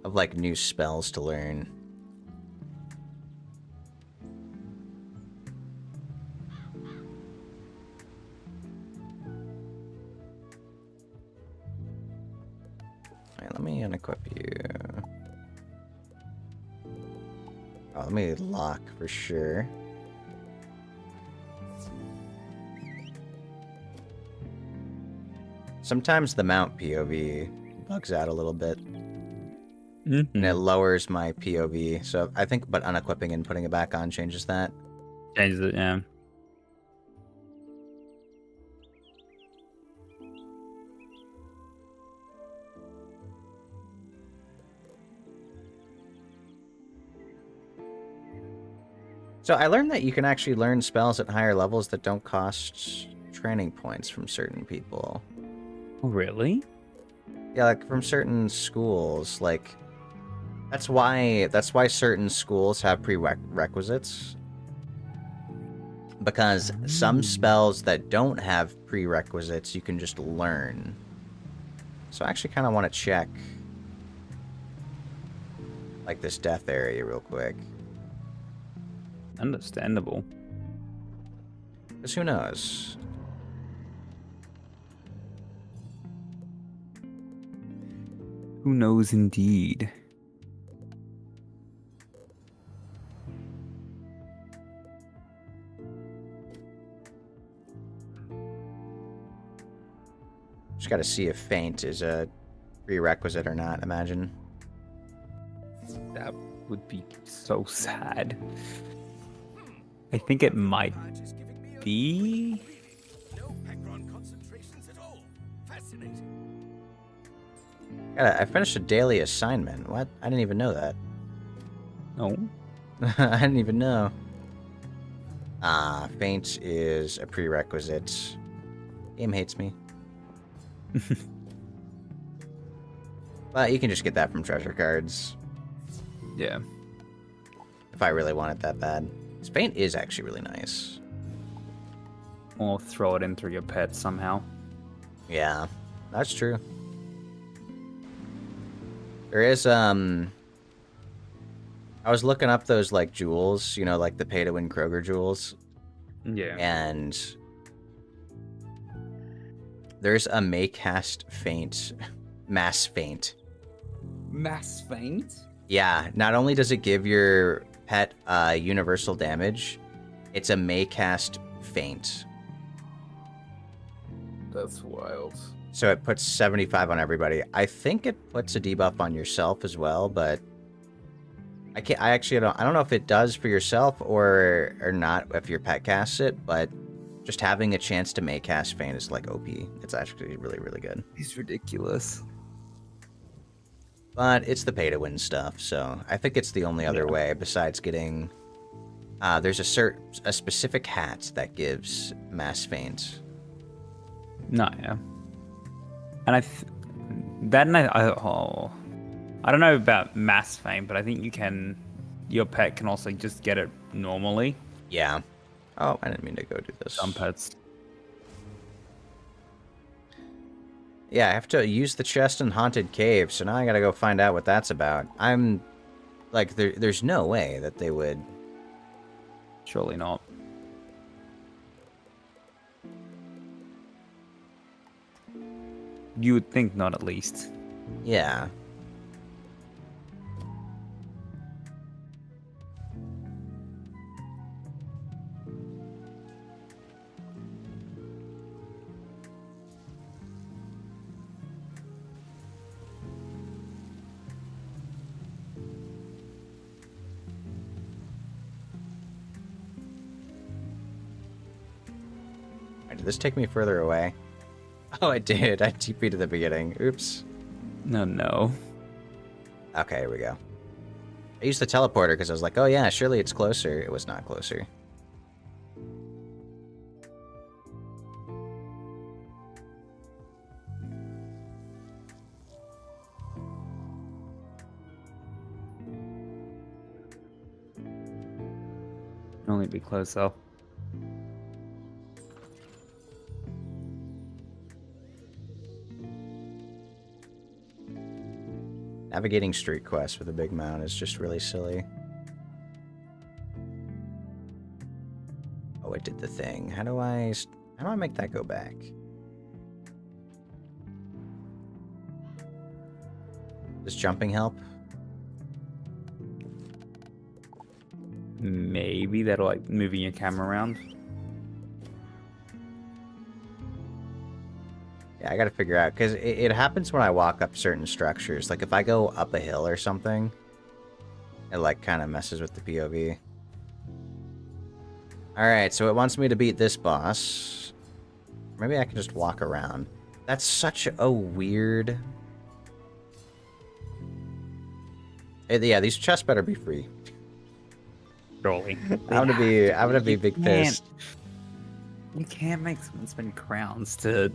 Of like new spells to learn. Alright, let me unequip you. Oh, let me lock for sure. Sometimes the mount POV bugs out a little bit. Mm-hmm. And it lowers my POV. So I think, but unequipping and putting it back on changes that. Changes it, yeah. So I learned that you can actually learn spells at higher levels that don't cost training points from certain people. Oh, really? Yeah, like from certain schools. Like that's why certain schools have prerequisites. Because some spells that don't have prerequisites you can just learn. So I actually kind of want to check like this death area real quick. Understandable. Because who knows? Who knows indeed? Just gotta see if Faint is a prerequisite or not, imagine. That would be so sad. I think it might be. No Pegron concentrations at all. Fascinating. I finished a daily assignment. What? I didn't even know that. No. I didn't even know. Faint is a prerequisite. Game hates me. But you can just get that from treasure cards. Yeah. If I really want it that bad. Faint is actually really nice. Or throw it in through your pet somehow. Yeah, that's true. There is, I was looking up those, like, jewels, you know, like the pay-to-win Kroger jewels. Yeah. And there's a May cast Faint, Mass Faint. Mass Faint? Yeah, not only does it give your pet universal damage, it's a May cast Faint. That's wild. So it puts 75 on everybody. I think it puts a debuff on yourself as well, but I don't know if it does for yourself or not if your pet casts it, but just having a chance to May cast Faint is like OP. It's actually really, really good. He's ridiculous. But it's the pay-to-win stuff, so I think it's the only other way besides getting... there's a specific hat that gives Mass Faint. No, yeah. And I don't know about Mass Faint, but I think your pet can also just get it normally. Yeah. Oh, I didn't mean to go do this. Some pets. Yeah, I have to use the chest in Haunted Cave, so now I gotta go find out what that's about. I'm... Like, there's no way that they would... Surely not. You would think not, at least. Yeah. Did this take me further away? Oh, it did. I TP'd to the beginning. Oops. No. Okay, here we go. I used the teleporter because I was like, oh yeah, surely it's closer. It was not closer. Only be close though. Navigating street quests with a big mount is just really silly. Oh, it did the thing. How do I make that go back? Does jumping help? Maybe that'll like moving your camera around. Yeah, I gotta figure out, because it happens when I walk up certain structures. Like, if I go up a hill or something, it, like, kind of messes with the POV. Alright, so it wants me to beat this boss. Maybe I can just walk around. That's such a weird... Yeah, these chests better be free. Surely. I'm gonna be big pissed. You can't make someone spend crowns to...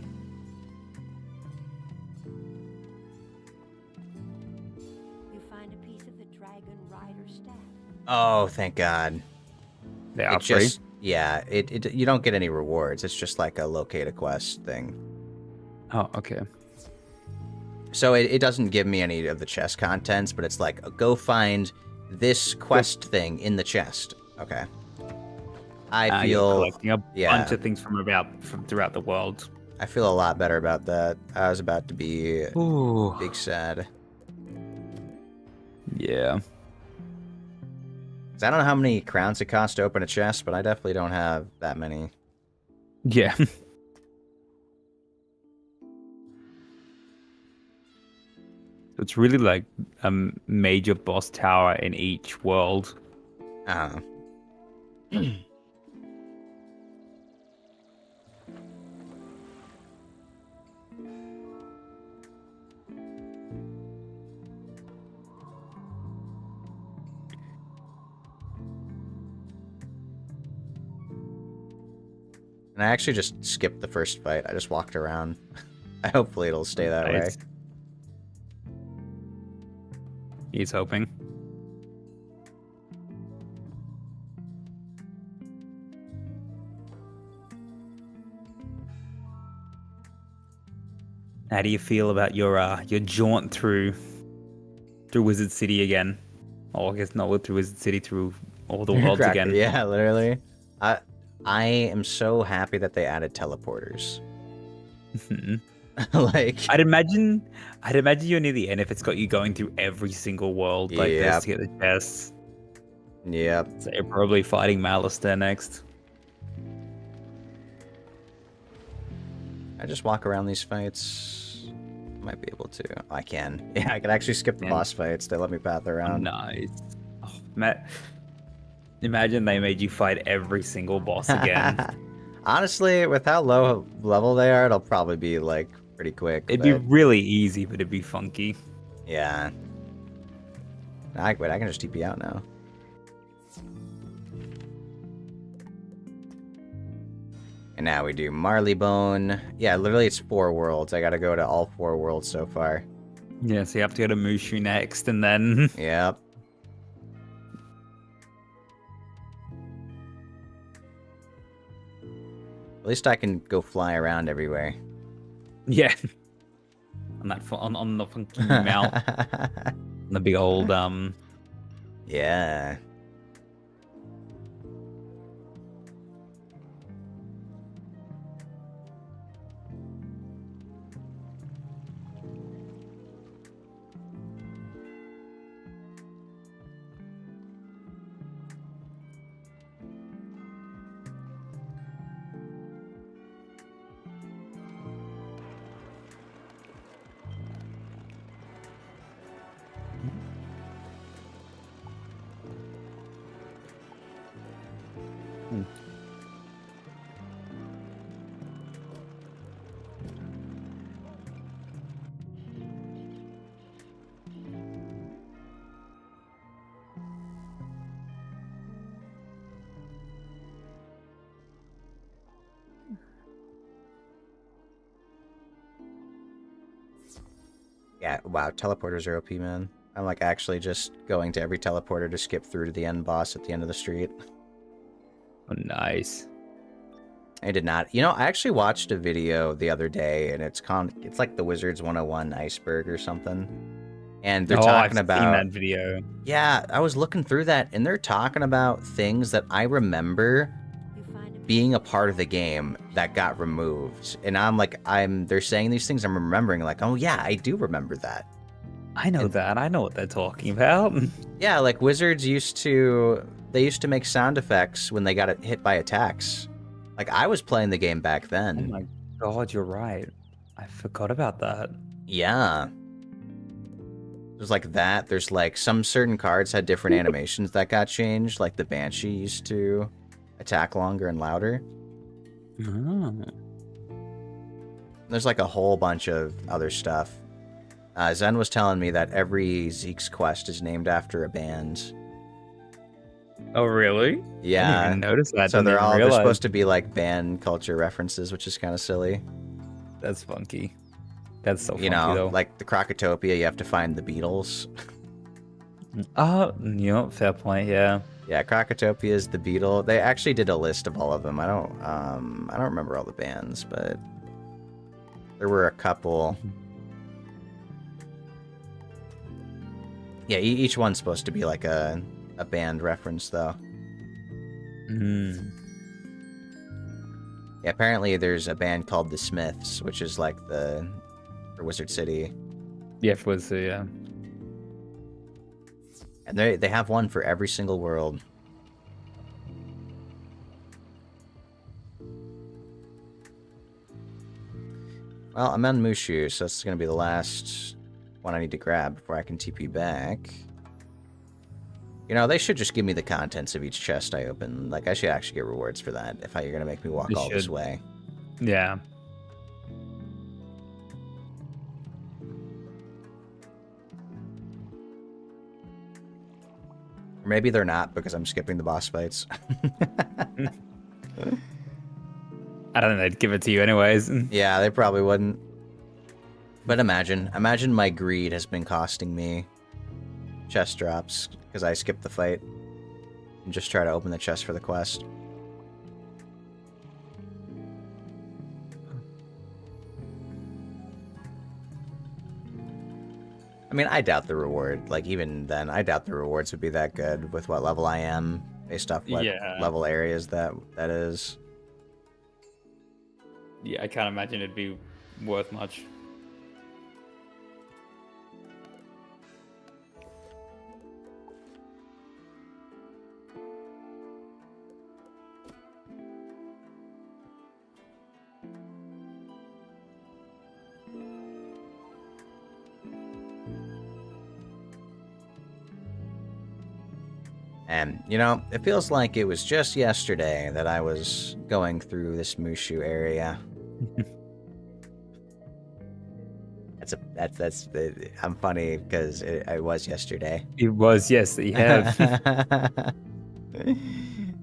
Oh, thank God. They are free? Just, yeah, you don't get any rewards. It's just like a locate a quest thing. Oh, okay. So it doesn't give me any of the chest contents, but it's like, go find this quest thing in the chest. Okay. I feel... You're collecting a bunch of things from throughout the world. I feel a lot better about that. I was about to be big sad. Yeah. I don't know how many crowns it costs to open a chest, but I definitely don't have that many. Yeah. It's really like a major boss tower in each world. Oh. And I actually just skipped the first fight. I just walked around. Hopefully it'll stay that way. Nice. He's hoping. How do you feel about your jaunt through Wizard City again? Oh, I guess not through Wizard City, through all the worlds again. Yeah, literally. I am so happy that they added teleporters. Like, I'd imagine you're near the end if it's got you going through every single world like this to get the chests. Yep. So you're probably fighting Malister next. I just walk around these fights. Might be able to. I can. Yeah, I can actually skip the boss fights. They let me path around. Nice. Oh, Matt, imagine they made you fight every single boss again. Honestly, with how low level they are, it'll probably be like pretty quick. It'd be really easy, but it'd be funky. Yeah. Wait, I can just TP out now. And now we do Marleybone. Yeah, literally it's 4 worlds. I gotta go to all 4 worlds so far. Yeah, so you have to go to Mushu next, and then... Yep. At least I can go fly around everywhere. Yeah. On the funky mount. On the big old, Yeah. Yeah, wow, teleporters are OP, man. I'm like actually just going to every teleporter to skip through to the end boss at the end of the street. oh, nice. I did not. You know, I actually watched a video the other day, and it's like the Wizards101 iceberg or something. And they're talking I've about seen that video. Yeah, I was looking through that, and they're talking about things that I remember being a part of the game that got removed. And I'm like, they're saying these things, I'm remembering, like, oh yeah, I do remember that. I know that. I know what they're talking about. Yeah, like Wizards used to make sound effects when they got hit by attacks. Like, I was playing the game back then. Oh my god, you're right. I forgot about that. Yeah. There's like that. There's like some certain cards had different animations that got changed. Like the Banshee used to attack longer and louder. Oh. There's like a whole bunch of other stuff. Zen was telling me that every Zeke's quest is named after a band. Oh, really? Yeah. I didn't even notice that. So they're supposed to be like band culture references, which is kind of silly. That's funky. That's so funky, You know, though. like the Crocotopia, you have to find the Beatles. Oh, yeah, fair point, yeah. Yeah, Crocotopia is the Beatle. They actually did a list of all of them. I don't remember all the bands, but there were a couple. Yeah, each one's supposed to be like a band reference, though. Mm. Yeah, apparently there's a band called the Smiths, which is like for Wizard City. Yeah, it was, yeah. And they have one for every single world. Well, I'm on Mushu, so it's going to be the last one I need to grab before I can TP back. You know, they should just give me the contents of each chest I open. Like, I should actually get rewards for that if you're gonna make me walk You all this should. way. Yeah. Or maybe they're not because I'm skipping the boss fights. I don't think they'd give it to you anyways. Yeah, they probably wouldn't. But imagine my greed has been costing me chest drops because I skipped the fight and just try to open the chest for the quest. I mean, I doubt the reward. Like, even then, I doubt the rewards would be that good with what level I am, based off what level areas that is. Yeah, I can't imagine it'd be worth much. And, you know, it feels like it was just yesterday that I was going through this Mushu area. I'm funny because it was yesterday. It was, yes, you have.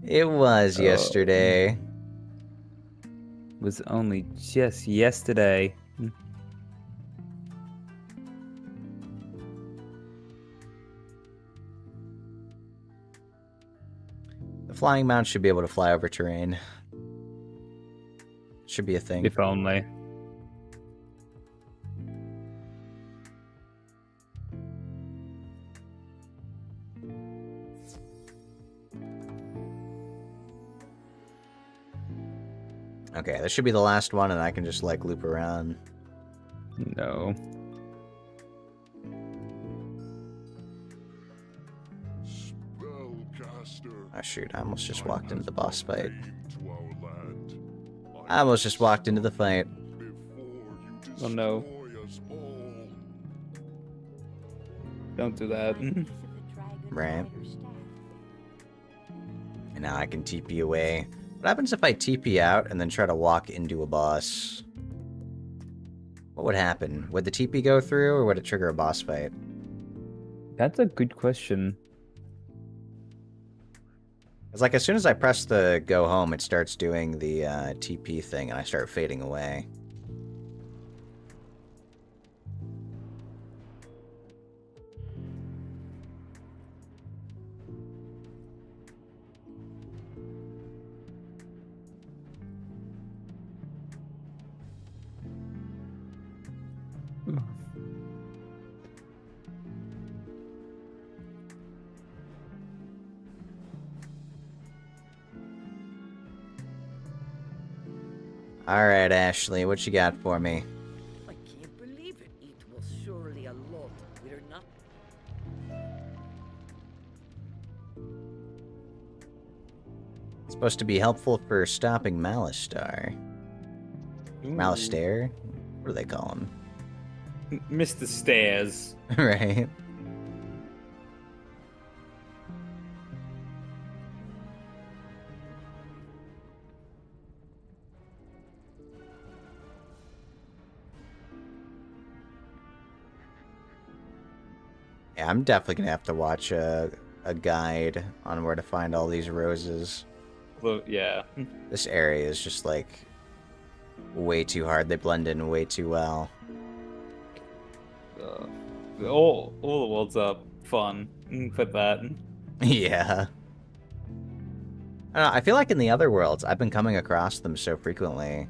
It was yesterday. It was only just yesterday. The flying mount should be able to fly over terrain. Should be a thing. If only. Okay, this should be the last one, and I can just, like, loop around. No. Oh shoot, I almost just walked into the boss fight. I almost just walked into the fight. Oh no. Don't do that. Right. And now I can TP away. What happens if I TP out and then try to walk into a boss? What would happen? Would the TP go through, or would it trigger a boss fight? That's a good question. It's like as soon as I press the go home, it starts doing the TP thing, and I start fading away. Alright, Ashley, what you got for me? I can't believe it. It was surely a lot. We're not. It's supposed to be helpful for stopping Malistar. Malistaire? What do they call him? Mr. Stairs. Right. Yeah, I'm definitely gonna have to watch a guide on where to find all these roses. Well, yeah. This area is just like way too hard. They blend in way too well. All the worlds are fun for that. Yeah. I don't know, I feel like in the other worlds, I've been coming across them so frequently.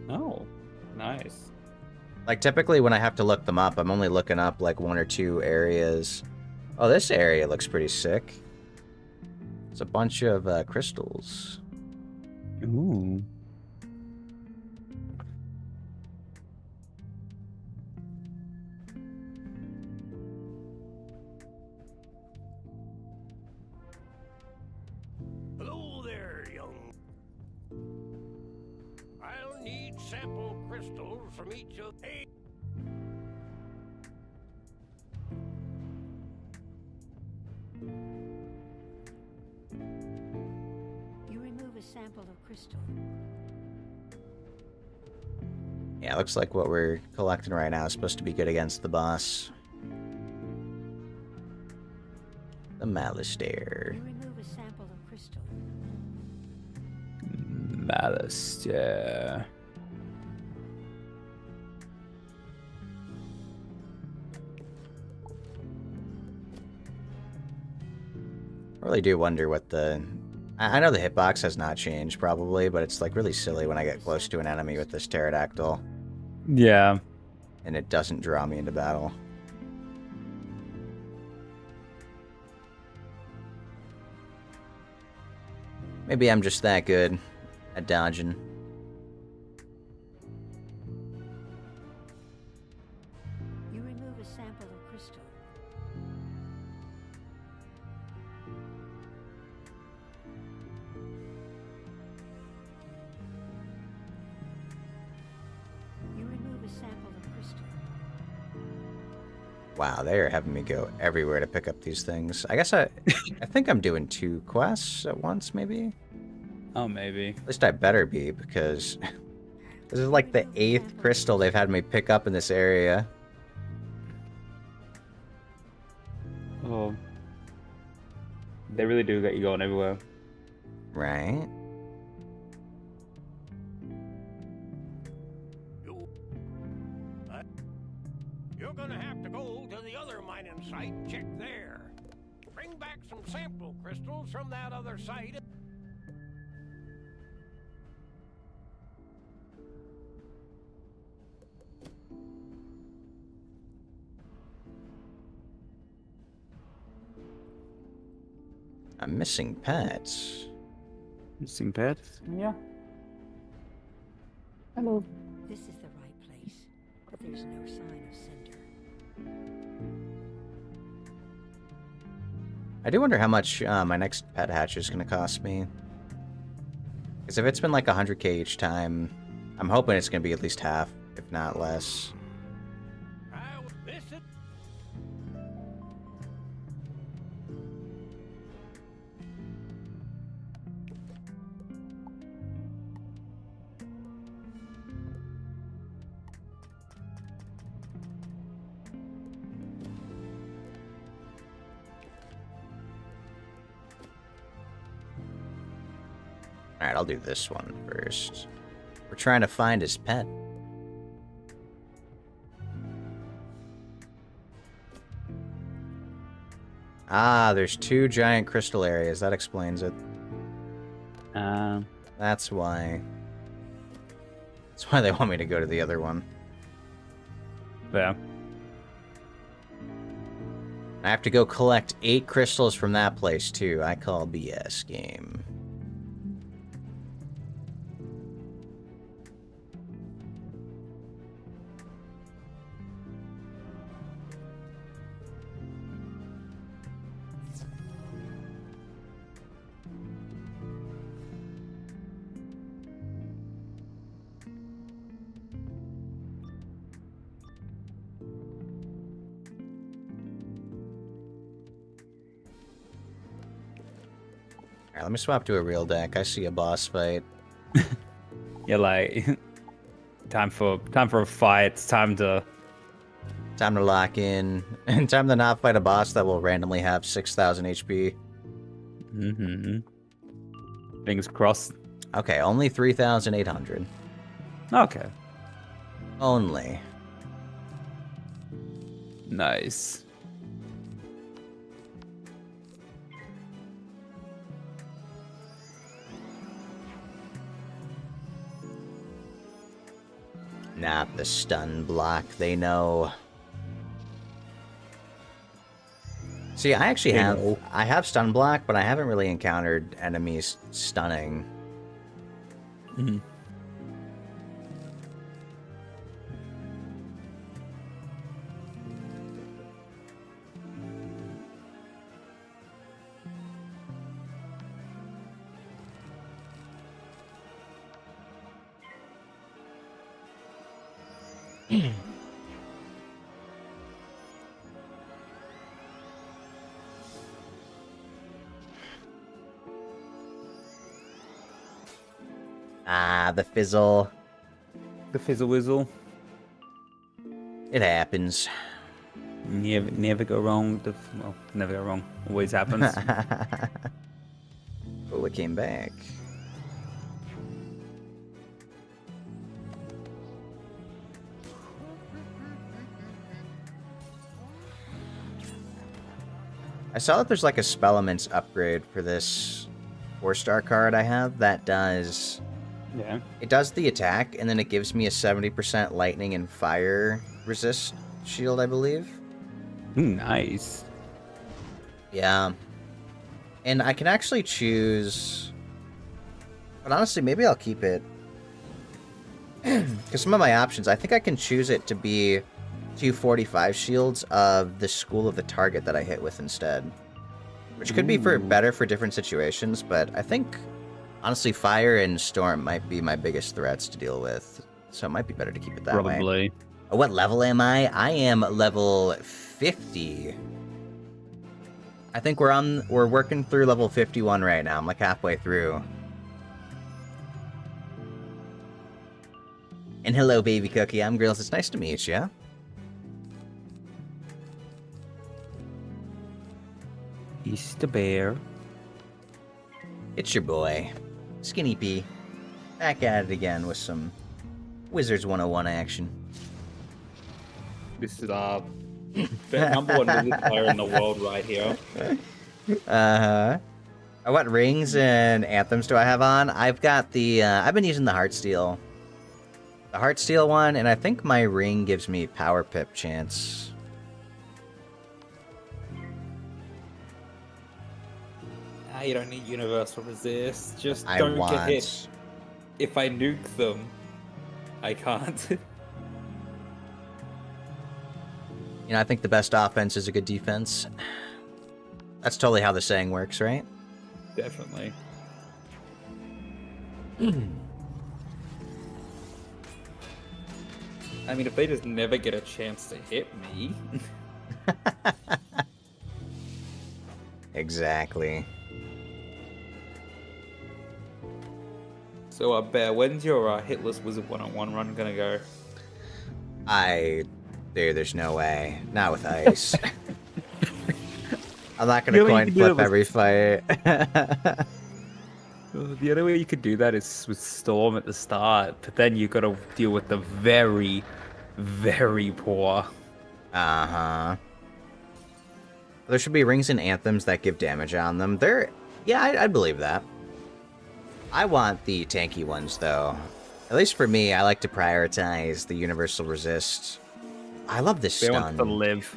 Oh, nice. Like, typically when I have to look them up, I'm only looking up, like, 1 or 2 areas. Oh, this area looks pretty sick. It's a bunch of crystals. Ooh. Hello there, young. I'll need sample crystals from each of. Hey. crystal. Yeah, looks like what we're collecting right now is supposed to be good against the boss. The Malistaire. You remove a sample of crystal. Malice, yeah. I really do wonder what the... I know the hitbox has not changed, probably, but it's like really silly when I get close to an enemy with this pterodactyl. Yeah. And it doesn't draw me into battle. Maybe I'm just that good at dodging. You remove a sample of crystal. You remove a sample of crystal. Wow, they are having me go everywhere to pick up these things. I guess I think I'm doing 2 quests at once, maybe? Oh, maybe. At least I better be, because this is like the 8th crystal they've had me pick up in this area. Oh. They really do get you going everywhere. Right? You're gonna have to go to the other mining site. Check there. Bring back some sample crystals from that other site. I'm missing pets. Missing pets? Yeah. Hello. This is the right place, but there's no sign of Cinder. I do wonder how much my next pet hatch is going to cost me. Because if it's been like 100k each time, I'm hoping it's going to be at least half, if not less. This is Alright, I'll do this one first. We're trying to find his pet. Ah, there's 2 giant crystal areas. That explains it. That's why. That's why they want me to go to the other one. Yeah. I have to go collect 8 crystals from that place, too. I call BS game. Alright, let me swap to a real deck. I see a boss fight. You're like, time for a fight. It's time to lock in. And time to not fight a boss that will randomly have 6,000 HP. Fingers crossed. Okay, only 3,800. Okay. Only. Nice. Not the stun block, they know. See, I actually have stun block, but I haven't really encountered enemies stunning. Ah, the fizzle. The fizzle whizzle. It happens. Never go wrong. Well, never go wrong. Always happens. Oh, it came back. I saw that there's like a Spellements upgrade for this 4-star card I have that does... Yeah. It does the attack, and then it gives me a 70% lightning and fire resist shield, I believe. Ooh, nice. Yeah. And I can actually choose... But honestly, maybe I'll keep it. Because some of my options, I think I can choose it to be 245 shields of the school of the target that I hit with instead. Which could be better for different situations, but I think, honestly, fire and storm might be my biggest threats to deal with. So it might be better to keep it that way. Probably. Oh, what level am I? I am level 50. I think we're working through level 51 right now. I'm like halfway through. And hello, baby cookie. I'm Grills. It's nice to meet you. Easter Bear. It's your boy, Skinny P. Back at it again with some Wizards 101 action. This is our number one wizard player in the world right here. What rings and anthems do I have on? I've got the, I've been using the Heartsteel. The Heartsteel one, and I think my ring gives me Power Pip chance. You don't need universal resist. Just I don't want... get hit. If I nuke them, I can't. You know, I think the best offense is a good defense. That's totally how the saying works, right? Definitely. I mean, if they just never get a chance to hit me. Exactly. So, Bear, when's your Hitless Wizard 101 run gonna go? Dude, there's no way. Not with ice. I'm not gonna coin flip every fight. The other way you could do that is with Storm at the start, but then you gotta deal with the very, very poor. Uh-huh. There should be rings and anthems that give damage on them. Yeah, I'd believe that. I want the tanky ones, though. At least for me, I like to prioritize the universal resist. I love this stun. They want to live.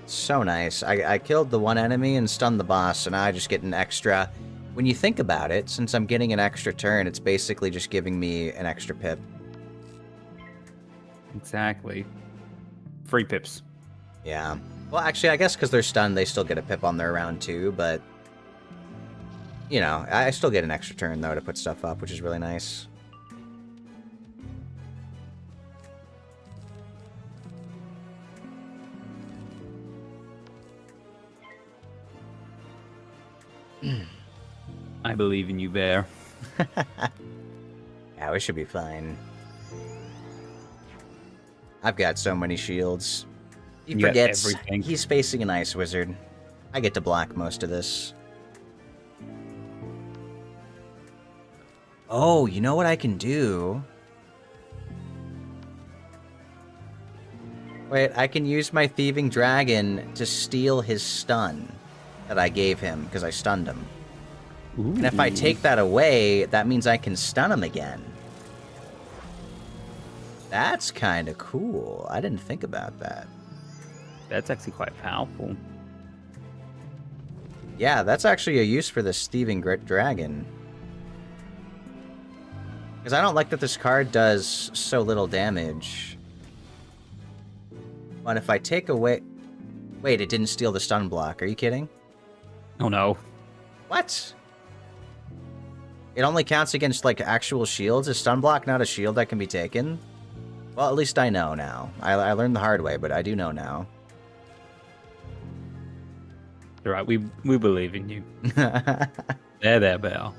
So nice. I killed the one enemy and stunned the boss, and now I just get an extra... When you think about it, since I'm getting an extra turn, it's basically just giving me an extra pip. Exactly. Free pips. Yeah. Well, actually, I guess because they're stunned, they still get a pip on their round too, but... You know, I still get an extra turn, though, to put stuff up, which is really nice. I believe in you, Bear. Yeah, we should be fine. I've got so many shields. He forgets he's facing an ice wizard. I get to block most of this. Oh, you know what I can do? Wait, I can use my Thieving Dragon to steal his stun that I gave him, because I stunned him. Ooh. And if I take that away, that means I can stun him again. That's kind of cool. I didn't think about that. That's actually quite powerful. Yeah, that's actually a use for this Thieving Dragon. Because I don't like that this card does so little damage. But if I take away... Wait, it didn't steal the stun block. Are you kidding? Oh no. What? It only counts against, like, actual shields? Is stun block not a shield that can be taken? Well, at least I know now. I learned the hard way, but I do know now. You're right, we believe in you. There, Belle.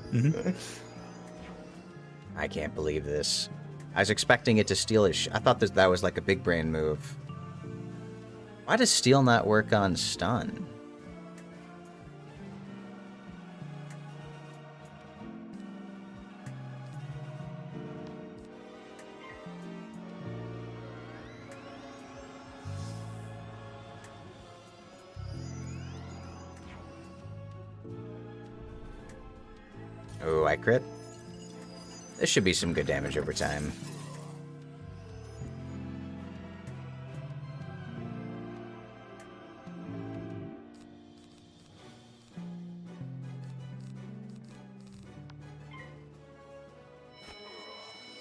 I can't believe this. I was expecting it to steal his I thought that was like a big brain move. Why does steal not work on stun? Oh, I crit. This should be some good damage over time.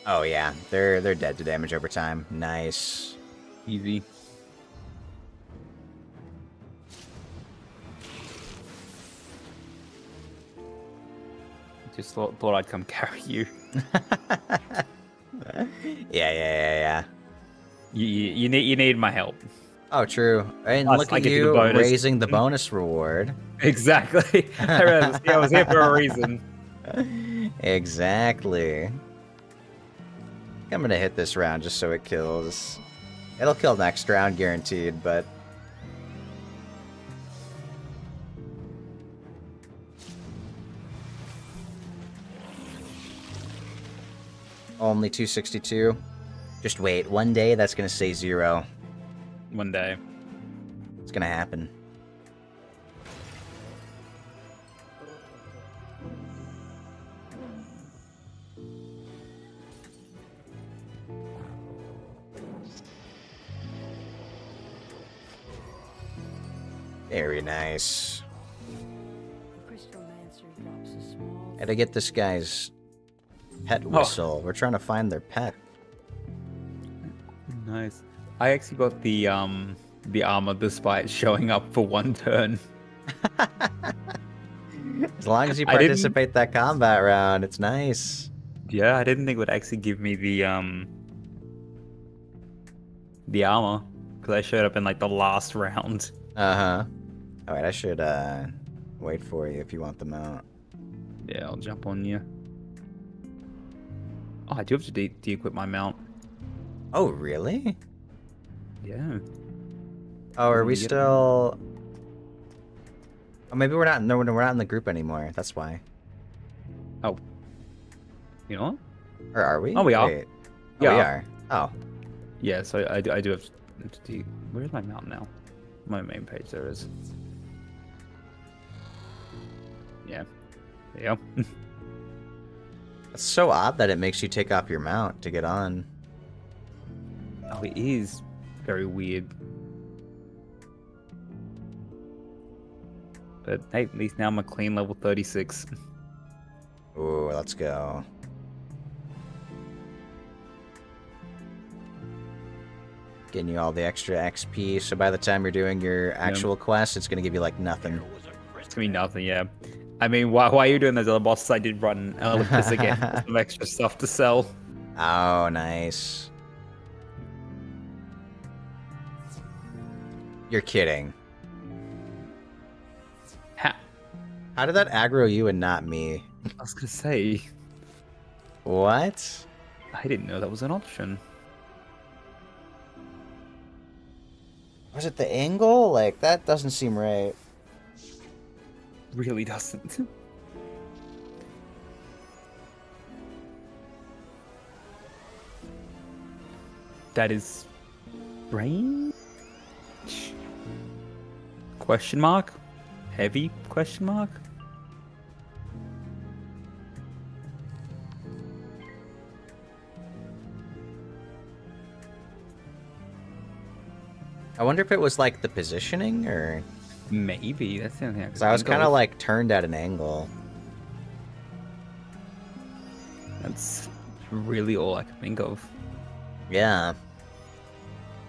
Oh yeah, they're dead to damage over time. Nice. Easy. Just thought I'd come carry you. Yeah. You need my help. Oh, true. And Plus, look I at get to do you the bonus. raising the bonus reward. Exactly. I was here for a reason. Exactly. I'm gonna hit this round just so it kills. It'll kill next round, guaranteed, but... Only 262. Just wait. One day, that's gonna say 0. One day. It's gonna happen. Very nice. Crystal Mancer drops a small. Gotta get this guy's pet whistle. We're trying to find their pet. Nice. I actually got the armor despite showing up for one turn. As long as you participate that combat round, it's nice. Yeah, I didn't think it would actually give me the armor because I showed up in like the last round. Uh-huh. Alright, I should wait for you if you want the mount. Yeah, I'll jump on you. Oh, I do have to de-equip my mount. Oh, really? Yeah. Oh, are we still... Oh, maybe we're not... No, we're not in the group anymore. That's why. Oh. You know what? Or are we? Oh, we are. Wait. Oh, Yeah. we are. Oh. Yeah, so I do have to where's my mount now? My main page, there it is. Yeah. There you go. It's so odd that it makes you take off your mount to get on. Oh, it is very weird. But hey, at least now I'm a clean level 36. Ooh, let's go. Getting you all the extra XP, so by the time you're doing your actual quest, it's gonna give you like nothing. It's gonna be nothing, yeah. I mean, why are you doing those other bosses? I did run Olympus again for some extra stuff to sell. Oh, nice. You're kidding. How did that aggro you and not me? I was gonna say, What? I didn't know that was an option. Was it the angle? Like, that doesn't seem right. Really doesn't. That is strange? Question mark? Heavy question mark? I wonder if it was like the positioning or... Maybe. That's the only thing I could Because I was think kind of of. like turned at an angle. That's really all I can think of. Yeah.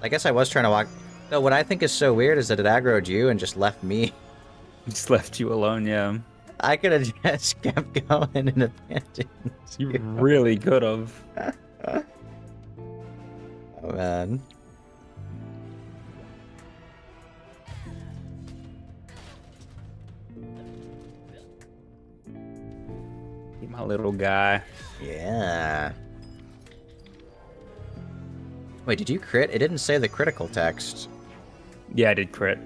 I guess I was trying to walk... No, what I think is so weird is that it aggroed you and just left me. Just left you alone, yeah. I could have just kept going and abandoned You you. really could have. Oh, man. You my little guy. Yeah. Wait, did you crit? It didn't say the critical text. Yeah, I did crit.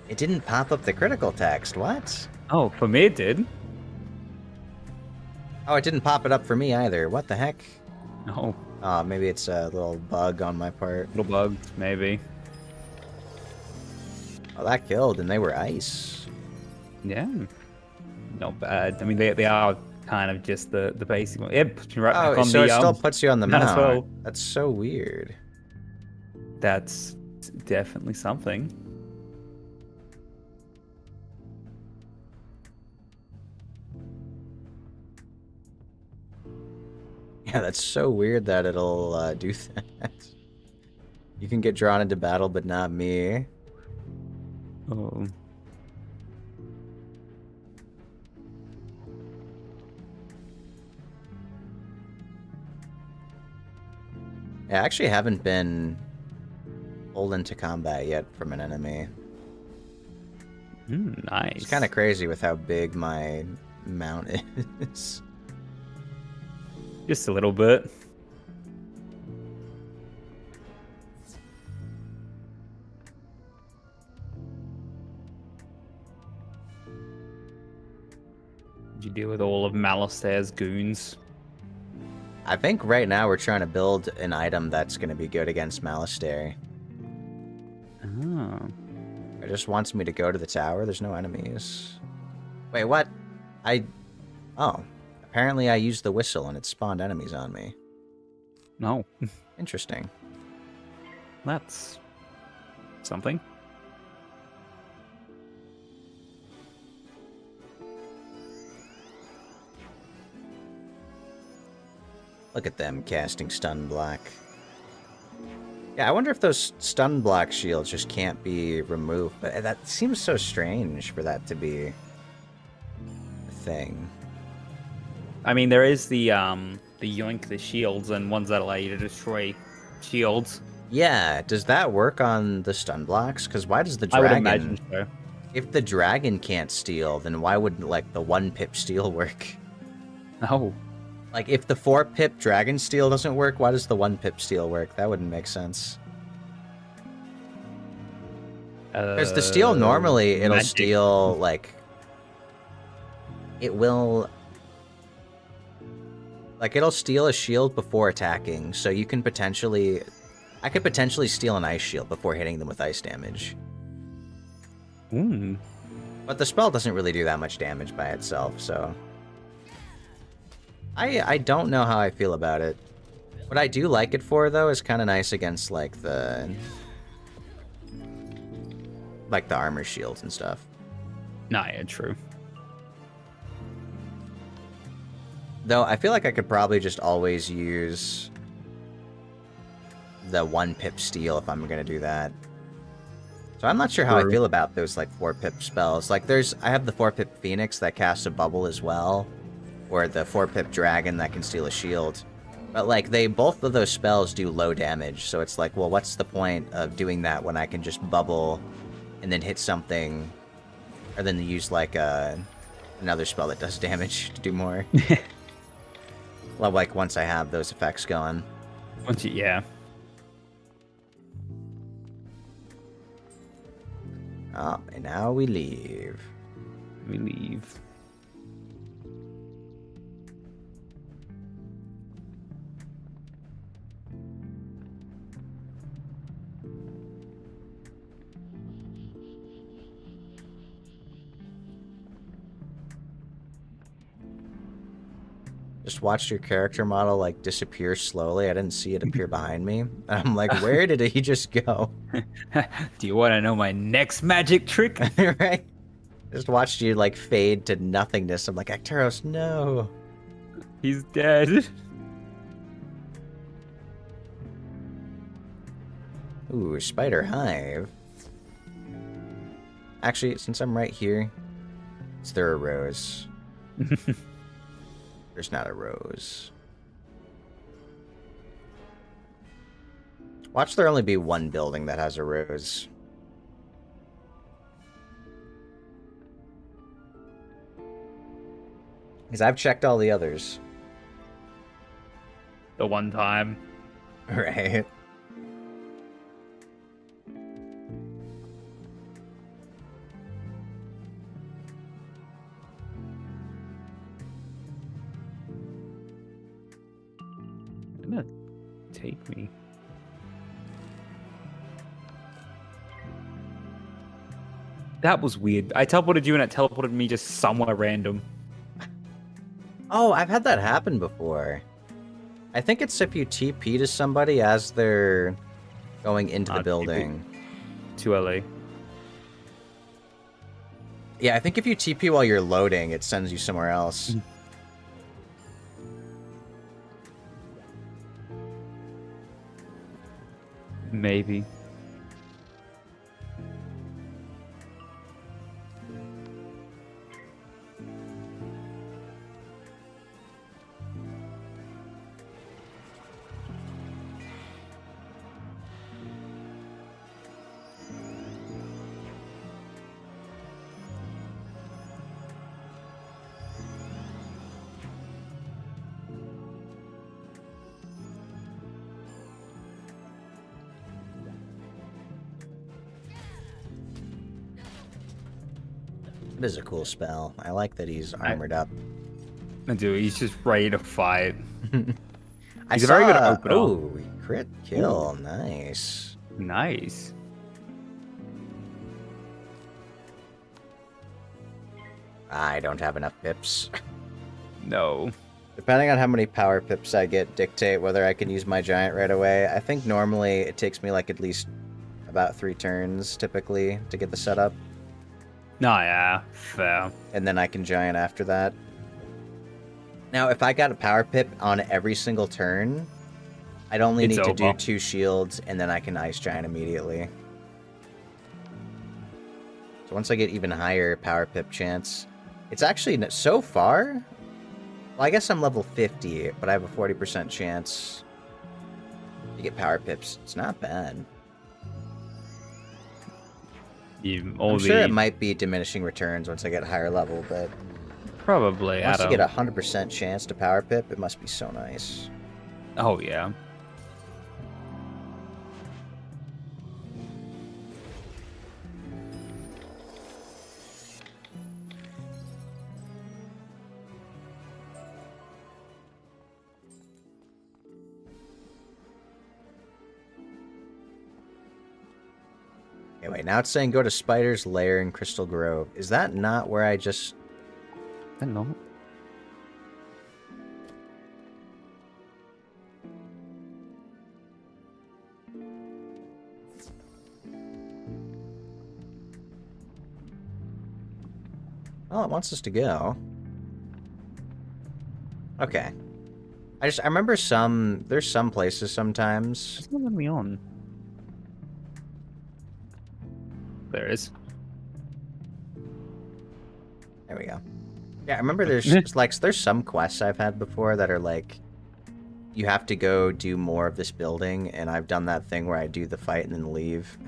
It didn't pop up the critical text. What? Oh, for me it did. Oh, it didn't pop it up for me either. What the heck? No. Oh, maybe it's a little bug on my part. Little bug, maybe. Oh, that killed, and they were ice. Yeah. Not bad. I mean, they are kind of just the basic one. It puts me right back Oh, on so the, it still puts you on the mount as mount. well. That's so weird. That's definitely something. Yeah, that's so weird that it'll do that. You can get drawn into battle, but not me. Oh. I actually haven't been pulled into combat yet from an enemy. Nice. It's kind of crazy with how big my mount is. Just a little bit. Did you deal with all of Malastaire's goons? I think right now we're trying to build an item that's going to be good against Malastair. Oh. It just wants me to go to the tower. There's no enemies. Wait, what? Oh. Apparently I used the whistle and it spawned enemies on me. No. Interesting. That's something. Look at them casting stun block. Yeah, I wonder if those stun block shields just can't be removed, but that seems so strange for that to be a thing. I mean, there is the yoink the shields and ones that allow you to destroy shields. Yeah, does that work on the stun blocks? Because why does the I would dragon... imagine so. If the dragon can't steal, then why would, like, the 1-pip steal work? Oh. Like, if the 4-pip dragon steal doesn't work, why does the 1-pip steal work? That wouldn't make sense. Because the steal, normally, it'll magic. steal, like... It will... Like, it'll steal a shield before attacking, so you can potentially... I could potentially steal an ice shield before hitting them with ice damage. But the spell doesn't really do that much damage by itself, so... I don't know how I feel about it. What I do like it for, though, is kind of nice against, like, the... Like, the armor shields and stuff. Nah, yeah, true. Though, I feel like I could probably just always use... the 1-pip steal if I'm gonna do that. So I'm not sure how I feel about those, like, 4-pip spells. Like, I have the 4-pip Phoenix that casts a bubble as well. Or the 4-pip Dragon that can steal a shield. But, like, both of those spells do low damage, so it's like, well, what's the point of doing that when I can just bubble and then hit something, or then use, like, another spell that does damage to do more? Well, like, once I have those effects going. Yeah. Oh, and now we leave. We leave. Just watched your character model, like, disappear slowly. I didn't see it appear behind me. I'm like, where did he just go? Do you want to know my next magic trick? Right? Just watched you, like, fade to nothingness. I'm like, Acteros, no. He's dead. Ooh, Spider Hive. Actually, since I'm right here, is there a rose? There's not a rose. Watch there only be one building that has a rose. Because I've checked all the others. The one time. Right. Gonna take me. That was weird. I teleported you and it teleported me just somewhere random. Oh, I've had that happen before. I think it's if you TP to somebody as they're going into the building. Too early. Yeah, I think if you TP while you're loading, it sends you somewhere else. Maybe. It is a cool spell. I like that he's armored up. I do. He's just ready to fight. He's a very good opener. Oh, crit kill. Ooh. Nice. Nice. I don't have enough pips. No. Depending on how many power pips I get, dictate whether I can use my giant right away. I think normally it takes me like at least about 3 turns typically to get the setup. No, yeah, fair. And then I can giant after that. Now, if I got a power pip on every single turn, I'd only need to do 2 shields, and then I can ice giant immediately. So once I get even higher power pip chance, it's actually, so far, well, I guess I'm level 50, but I have a 40% chance to get power pips. It's not bad. I'm sure it might be diminishing returns once I get higher level, but probably. Once you get a 100% chance to power pip, it must be so nice. Oh yeah. Anyway, now it's saying go to Spider's Lair in Crystal Grove. Is that not where I just... I don't know. Oh, it wants us to go. Okay. I remember there's some places sometimes. It's not letting me on. There is. There we go. Yeah, I remember there's some quests I've had before that are like, you have to go do more of this building, and I've done that thing where I do the fight and then leave.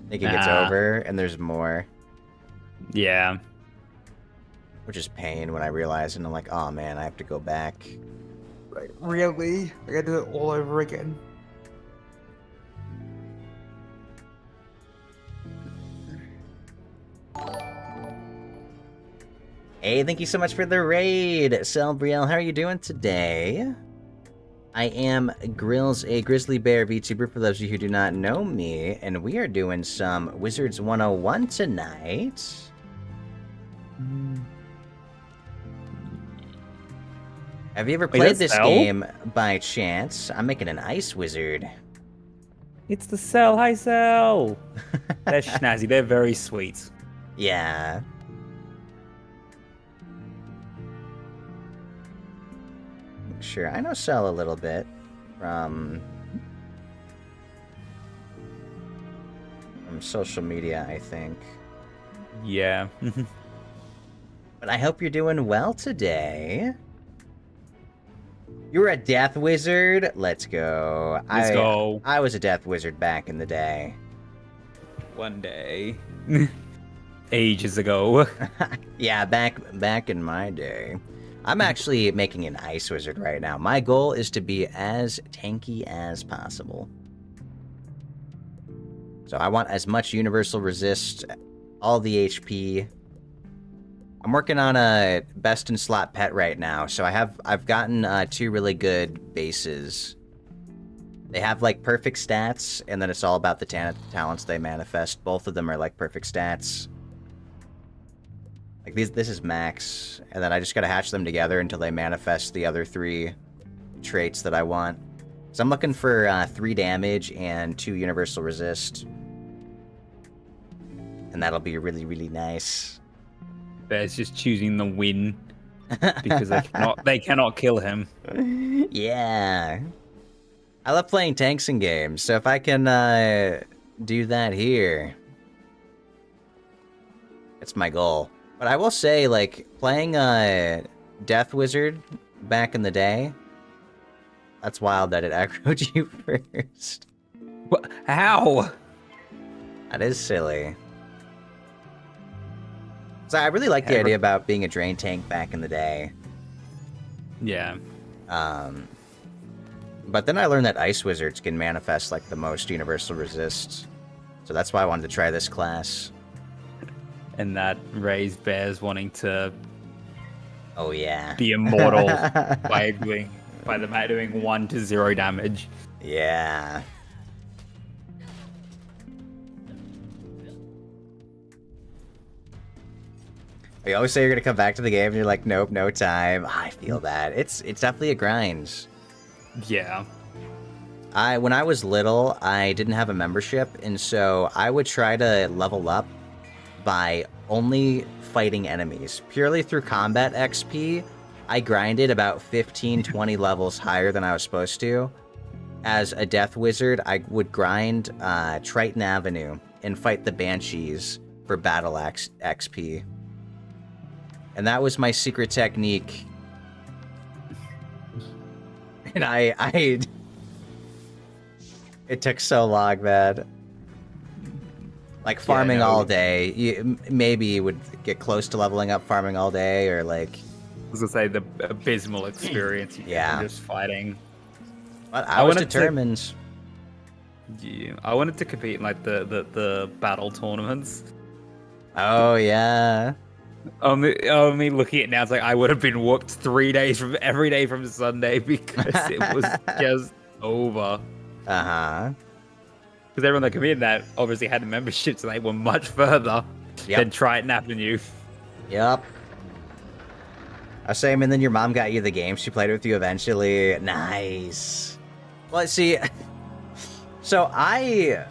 Thinking it's over, and there's more. Yeah. Which is pain when I realize, and I'm like, oh man, I have to go back. Like, really? I gotta do it all over again. Hey, thank you so much for the raid, Celbriel. How are you doing today? I am Grills, a grizzly bear VTuber for those of you who do not know me, and we are doing some Wizards101 tonight. Have you ever played this game by chance? I'm making an ice wizard. It's the Cell. Hi, Cell. They're snazzy. They're very sweet. Yeah. Sure, I know Cell a little bit from social media, I think. Yeah. But I hope you're doing well today. You were a death wizard? Let's go. Let's go. I was a death wizard back in the day. One day. Ages ago. Yeah, back in my day. I'm actually making an ice wizard right now. My goal is to be as tanky as possible. So I want as much universal resist, all the HP. I'm working on a best in slot pet right now, so I've gotten 2 really good bases. They have like perfect stats, and then it's all about the talents they manifest. Both of them are like perfect stats. Like this is max, and then I just gotta hatch them together until they manifest the other 3 traits that I want. So I'm looking for 3 damage and 2 universal resist. And that'll be really, really nice. Bear's just choosing the win because they cannot kill him. Yeah. I love playing tanks in games, so if I can do that here, it's my goal. But I will say, like, playing Death Wizard back in the day, that's wild that it aggroed you first. What? How? That is silly. So I really like the idea about being a drain tank back in the day. Yeah. But then I learned that ice wizards can manifest like the most universal resists. So that's why I wanted to try this class. And that raised Bears wanting to Oh yeah. be immortal by doing 1 to 0 damage. Yeah. You always say you're gonna come back to the game and you're like, nope, no time. I feel that. It's definitely a grind. Yeah. When I was little, I didn't have a membership, and so I would try to level up by only fighting enemies. Purely through combat XP, I grinded about 15, 20 levels higher than I was supposed to. As a Death Wizard, I would grind Triton Avenue and fight the Banshees for battle XP. And that was my secret technique. And it took so long, man. Like farming all day. Maybe you would get close to leveling up farming all day, or like... I was gonna say the abysmal experience you get from just fighting. But I was determined. Yeah, I wanted to compete in like the battle tournaments. Oh yeah. Me looking at it now, it's like I would have been whooped 3 days from every day from Sunday because it was just over. Uh-huh. Because everyone that competed in that obviously had a membership, so they were much further than Triton Avenue. Yep. Same, and then your mom got you the game. She played it with you eventually. Nice. Well, see, so I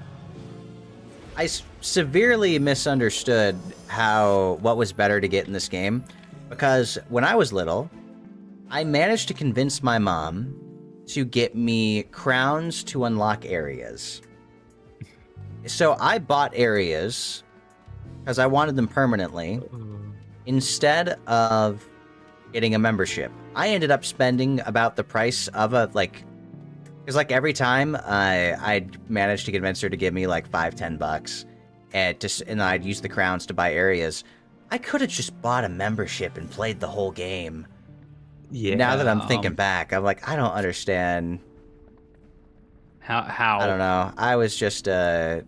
severely misunderstood what was better to get in this game, because when I was little, I managed to convince my mom to get me crowns to unlock areas. So I bought areas because I wanted them permanently instead of getting a membership. I ended up spending about the price of because like every time I'd managed to convince her to give me like $5-10 and I'd use the crowns to buy areas. I could have just bought a membership and played the whole game. Yeah. Now that I'm thinking back, I'm like, I don't understand. How? I don't know. I was just I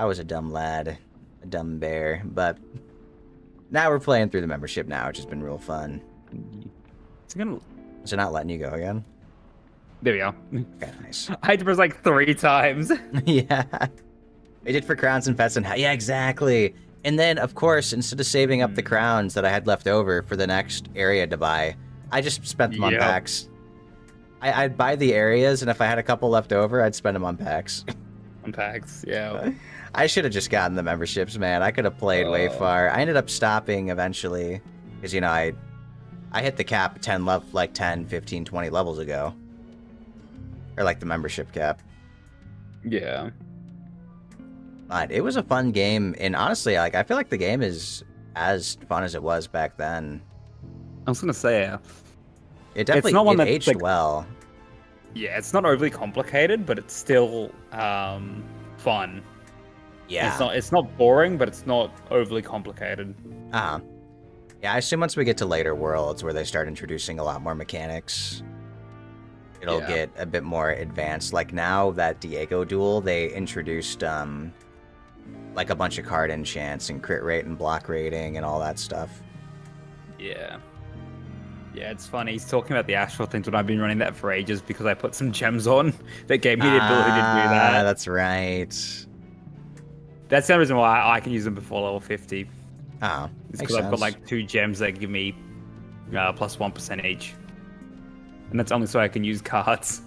was a dumb lad, a dumb bear. But now we're playing through the membership now, which has been real fun. Is it not letting you go again? There we go. Okay, nice. I had to press like 3 times. Yeah. I did for crowns and pets and yeah, exactly. And then, of course, instead of saving up the crowns that I had left over for the next area to buy, I just spent them on packs. I'd buy the areas, and if I had a couple left over, I'd spend them on packs. On packs, yeah. I should have just gotten the memberships, man. I could have played way far. I ended up stopping eventually, because, you know, I hit the cap 10, 15, 20 levels ago. Or, like, the membership cap. Yeah. But it was a fun game, and honestly, like, I feel like the game is as fun as it was back then. I was gonna say, it definitely it's not one aged like, well. Yeah, it's not overly complicated, but it's still fun. Yeah, it's not boring, but it's not overly complicated. Yeah, I assume once we get to later worlds where they start introducing a lot more mechanics, it'll get a bit more advanced. Like now, that Diego duel, they introduced like a bunch of card enchants and crit rate and block rating and all that stuff. Yeah. Yeah, it's funny. He's talking about the astral things when I've been running that for ages because I put some gems on that gave me the ability to do that. That's right. That's the only reason why I can use them before level 50. Oh, it's because I've got like 2 gems that give me plus 1% each. And that's only so I can use cards.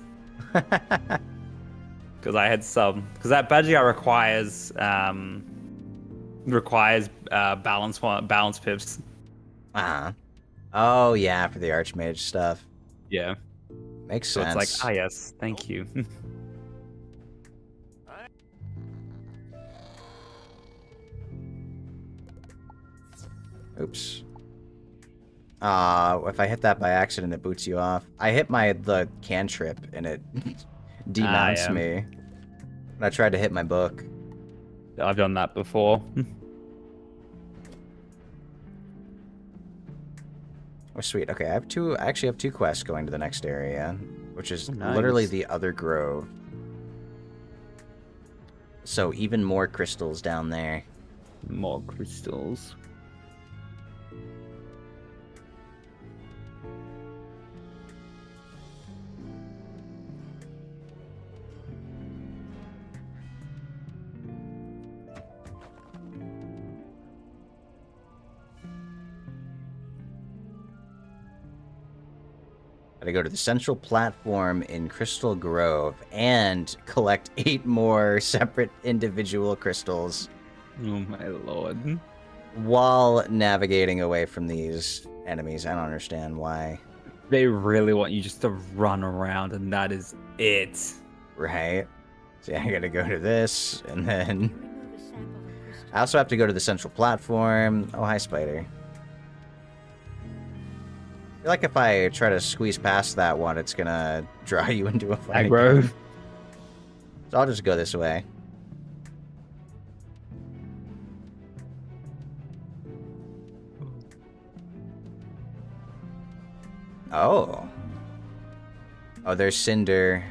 Because I had some. Because that badge requires balance pips. Oh yeah, for the Archmage stuff. Yeah. Makes so sense. It's like, yes, thank you. Oops. If I hit that by accident, it boots you off. I hit the cantrip and it demounts me. And I tried to hit my book. I've done that before. Oh, sweet. Okay, I actually have 2 quests going to the next area, which is literally the other grove. So even more crystals down there. More crystals. Gotta go to the central platform in Crystal Grove and collect 8 more separate individual crystals. Oh my lord. While navigating away from these enemies. I don't understand why. They really want you just to run around and that is it. Right? So yeah, I gotta go to this and then... I also have to go to the central platform. Oh, hi, Spider. I feel like if I try to squeeze past that one, it's gonna draw you into a fight. Aggro. So I'll just go this way. Oh. Oh, there's Cinder.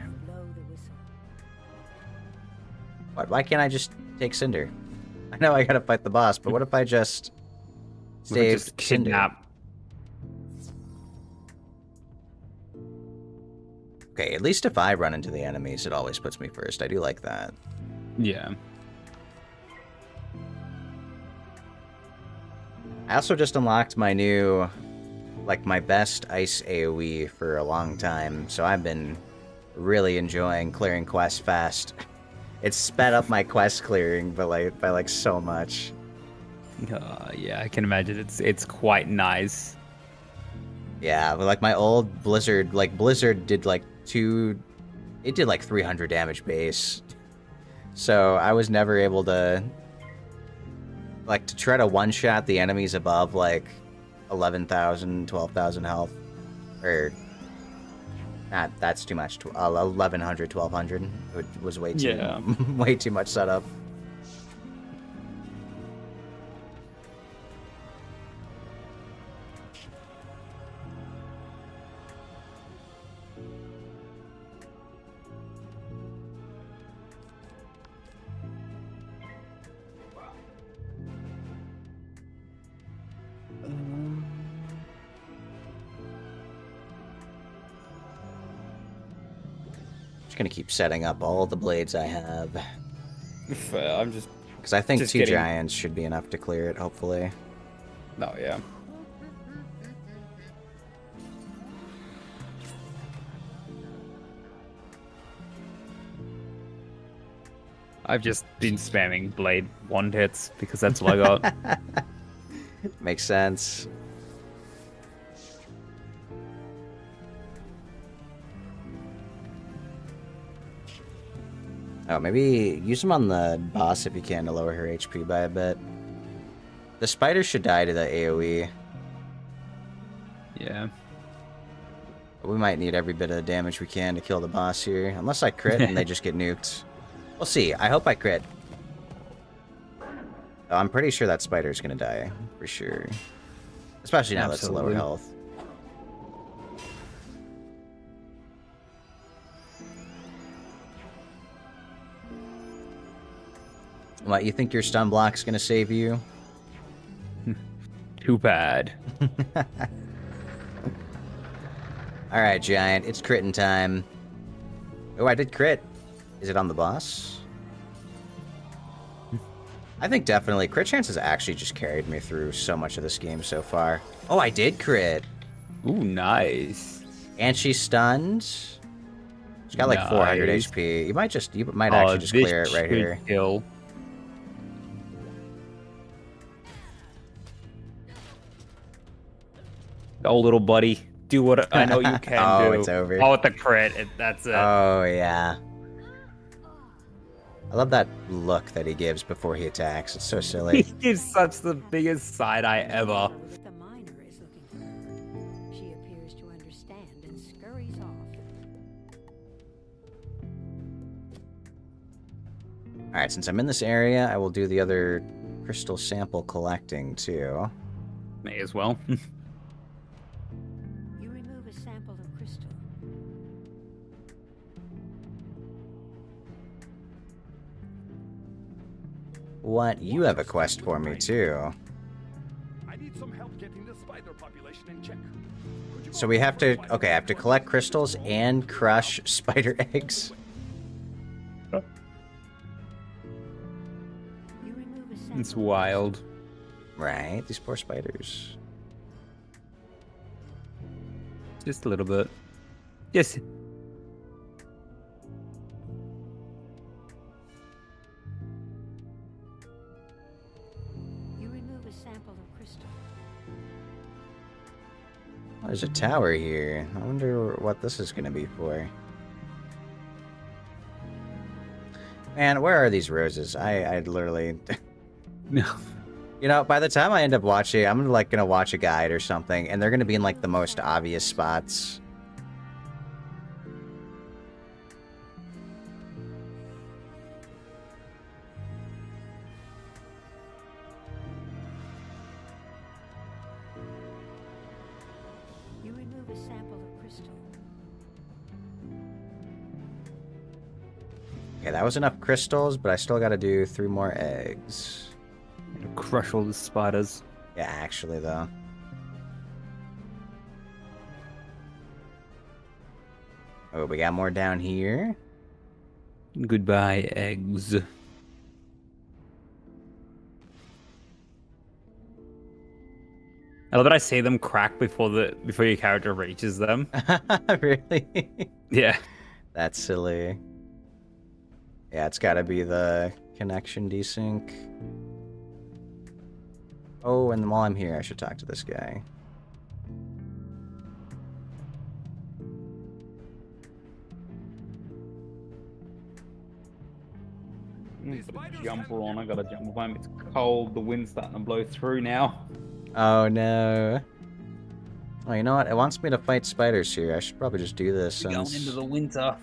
What? Why can't I just take Cinder? I know I gotta fight the boss, but what if I just saved Cinder? Okay, at least if I run into the enemies, it always puts me first. I do like that. Yeah. I also just unlocked my new, like, my best ice AoE for a long time, so I've been really enjoying clearing quests fast. It's sped up my quest clearing by like so much. Yeah, I can imagine it's quite nice. Yeah, but like my old Blizzard, Blizzard did like 300 damage base. So I was never able to try to one-shot the enemies above like 11,000, 12,000 health. Or that's too much. 1,100, 1,200. It was way too way too much setup. Gonna keep setting up all the blades I have. I'm just... Because I think 2 giants should be enough to clear it, hopefully. No, yeah. I've just been spamming blade wand hits because that's what I got. Makes sense. Oh, maybe use them on the boss if you can to lower her HP by a bit. The spider should die to the AoE. Yeah. But we might need every bit of damage we can to kill the boss here. Unless I crit and they just get nuked. We'll see. I hope I crit. Oh, I'm pretty sure that spider's gonna die. For sure. Especially now that's lower Absolutely. health. What, you think your stun block's gonna save you? Too bad. Alright, Giant, it's critting time. Oh, I did crit. Is it on the boss? I think definitely. Crit chance has actually just carried me through so much of this game so far. Oh, I did crit. Ooh, nice. And she's stunned. She's got like 400 Nice. HP. You might actually just clear it right should here. Kill. Oh, little buddy, do what I know you can Oh, do. it's over. Oh, with the crit, that's it. Oh, yeah. I love that look that he gives before he attacks. It's so He silly. gives such the biggest side eye ever. With the miner is looking for her. She appears to understand and scurries off. Alright, since I'm in this area, I will do the other crystal sample collecting, too. May as well. You remove a sample of crystal. What? You have a quest for me, too. I need some help getting the spider population in check. Could you So go we over have to... find Okay, I have to what collect is crystals wrong? and crush spider eggs. You remove a sample. It's wild. Right, these poor spiders. Just a little bit. Yes. You remove a sample of crystal. Oh, there's a tower here. I wonder what this is going to be for. Man, where are these roses? I literally... No. You know, by the time I end up watching, I'm like gonna watch a guide or something, and they're gonna be in like the most obvious spots. You remove a sample of crystal. Okay, that was enough crystals, but I still gotta do 3 more eggs. Crush all the spiders. Yeah, actually, though. Oh, we got more down here. Goodbye, eggs. I love that I see them crack before your character reaches them. Really? Yeah. That's silly. Yeah, it's gotta be the connection desync. Oh, and while I'm here, I should talk to this guy. Put a jumper on. I gotta jump home. It's cold. The wind's starting to blow through now. Oh no. Oh, you know what? It wants me to fight spiders here. I should probably just do this We're going since... into the winter.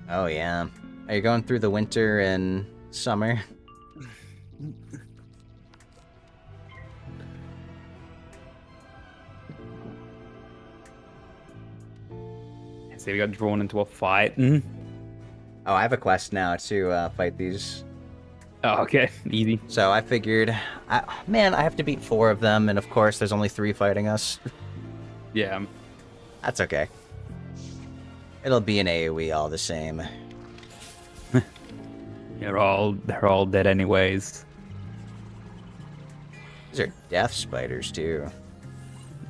Oh yeah. Are you going through the winter and summer? See, we got drawn into a fight. Oh, I have a quest now to fight these. Oh, okay. Easy. So I figured, man, I have to beat 4 of them, and of course there's only 3 fighting us. Yeah. That's okay. It'll be an AoE all the same. They're all dead anyways. These are death spiders too.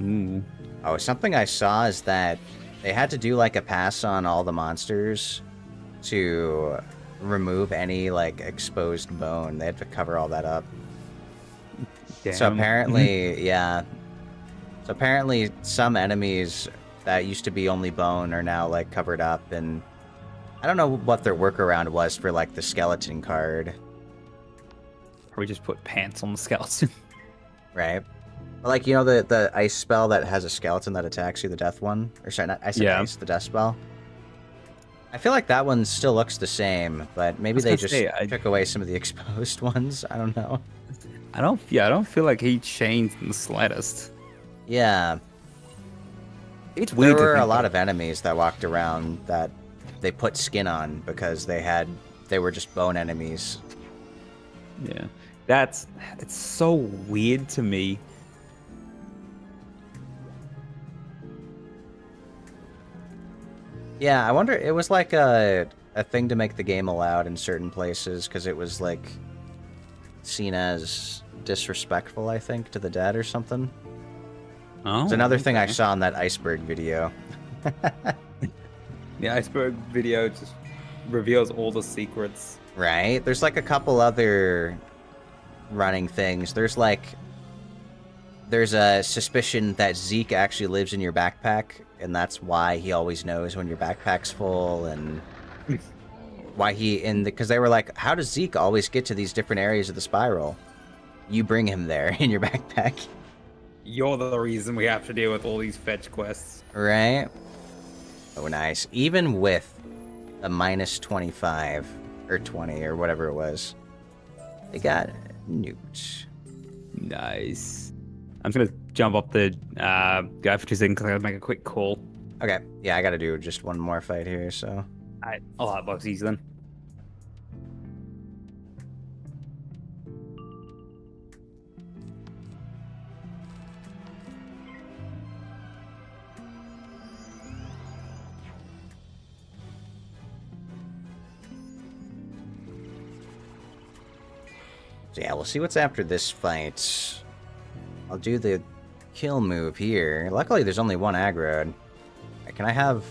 Ooh. Oh, something I saw is that they had to do like a pass on all the monsters to remove any like exposed bone. They had to cover all that up. Damn. So apparently, yeah. So apparently some enemies that used to be only bone are now like covered up, and I don't know what their workaround was for like the skeleton card, Probably just put pants on the skeleton. right? But like, you know, the ice spell that has a skeleton that attacks you, the death one? Or sorry, not, I said Yeah. ice, the death spell. I feel like that one still looks the same, but maybe was they gonna just say, took away some of the exposed ones. I don't know. I don't feel like he changed in the slightest. Yeah. It's There weird to were a think lot that- of enemies that walked around that they put skin on because they were just bone enemies. Yeah, it's so weird to me. Yeah, I wonder, it was like a thing to make the game allowed in certain places because it was like seen as disrespectful, I think, to the dead or something. Oh, It's another thing I okay. saw in that iceberg video. The iceberg video just reveals all the secrets. Right? There's like a couple other running things. There's a suspicion that Zeke actually lives in your backpack, and that's why he always knows when your backpack's full, and why because they were like, how does Zeke always get to these different areas of the spiral? You bring him there in your backpack. You're the reason we have to deal with all these fetch quests. Right? Oh, nice. Even with a minus 25 or 20 or whatever it was, they got nuked. Nice. I'm just gonna jump up the guy for 2 seconds because I gotta make a quick call. Okay, yeah, I gotta do just one more fight here, so. Alright, I'll hotbox these then. So yeah, we'll see what's after this fight. I'll do the kill move here. Luckily, there's only one aggro. Can I have...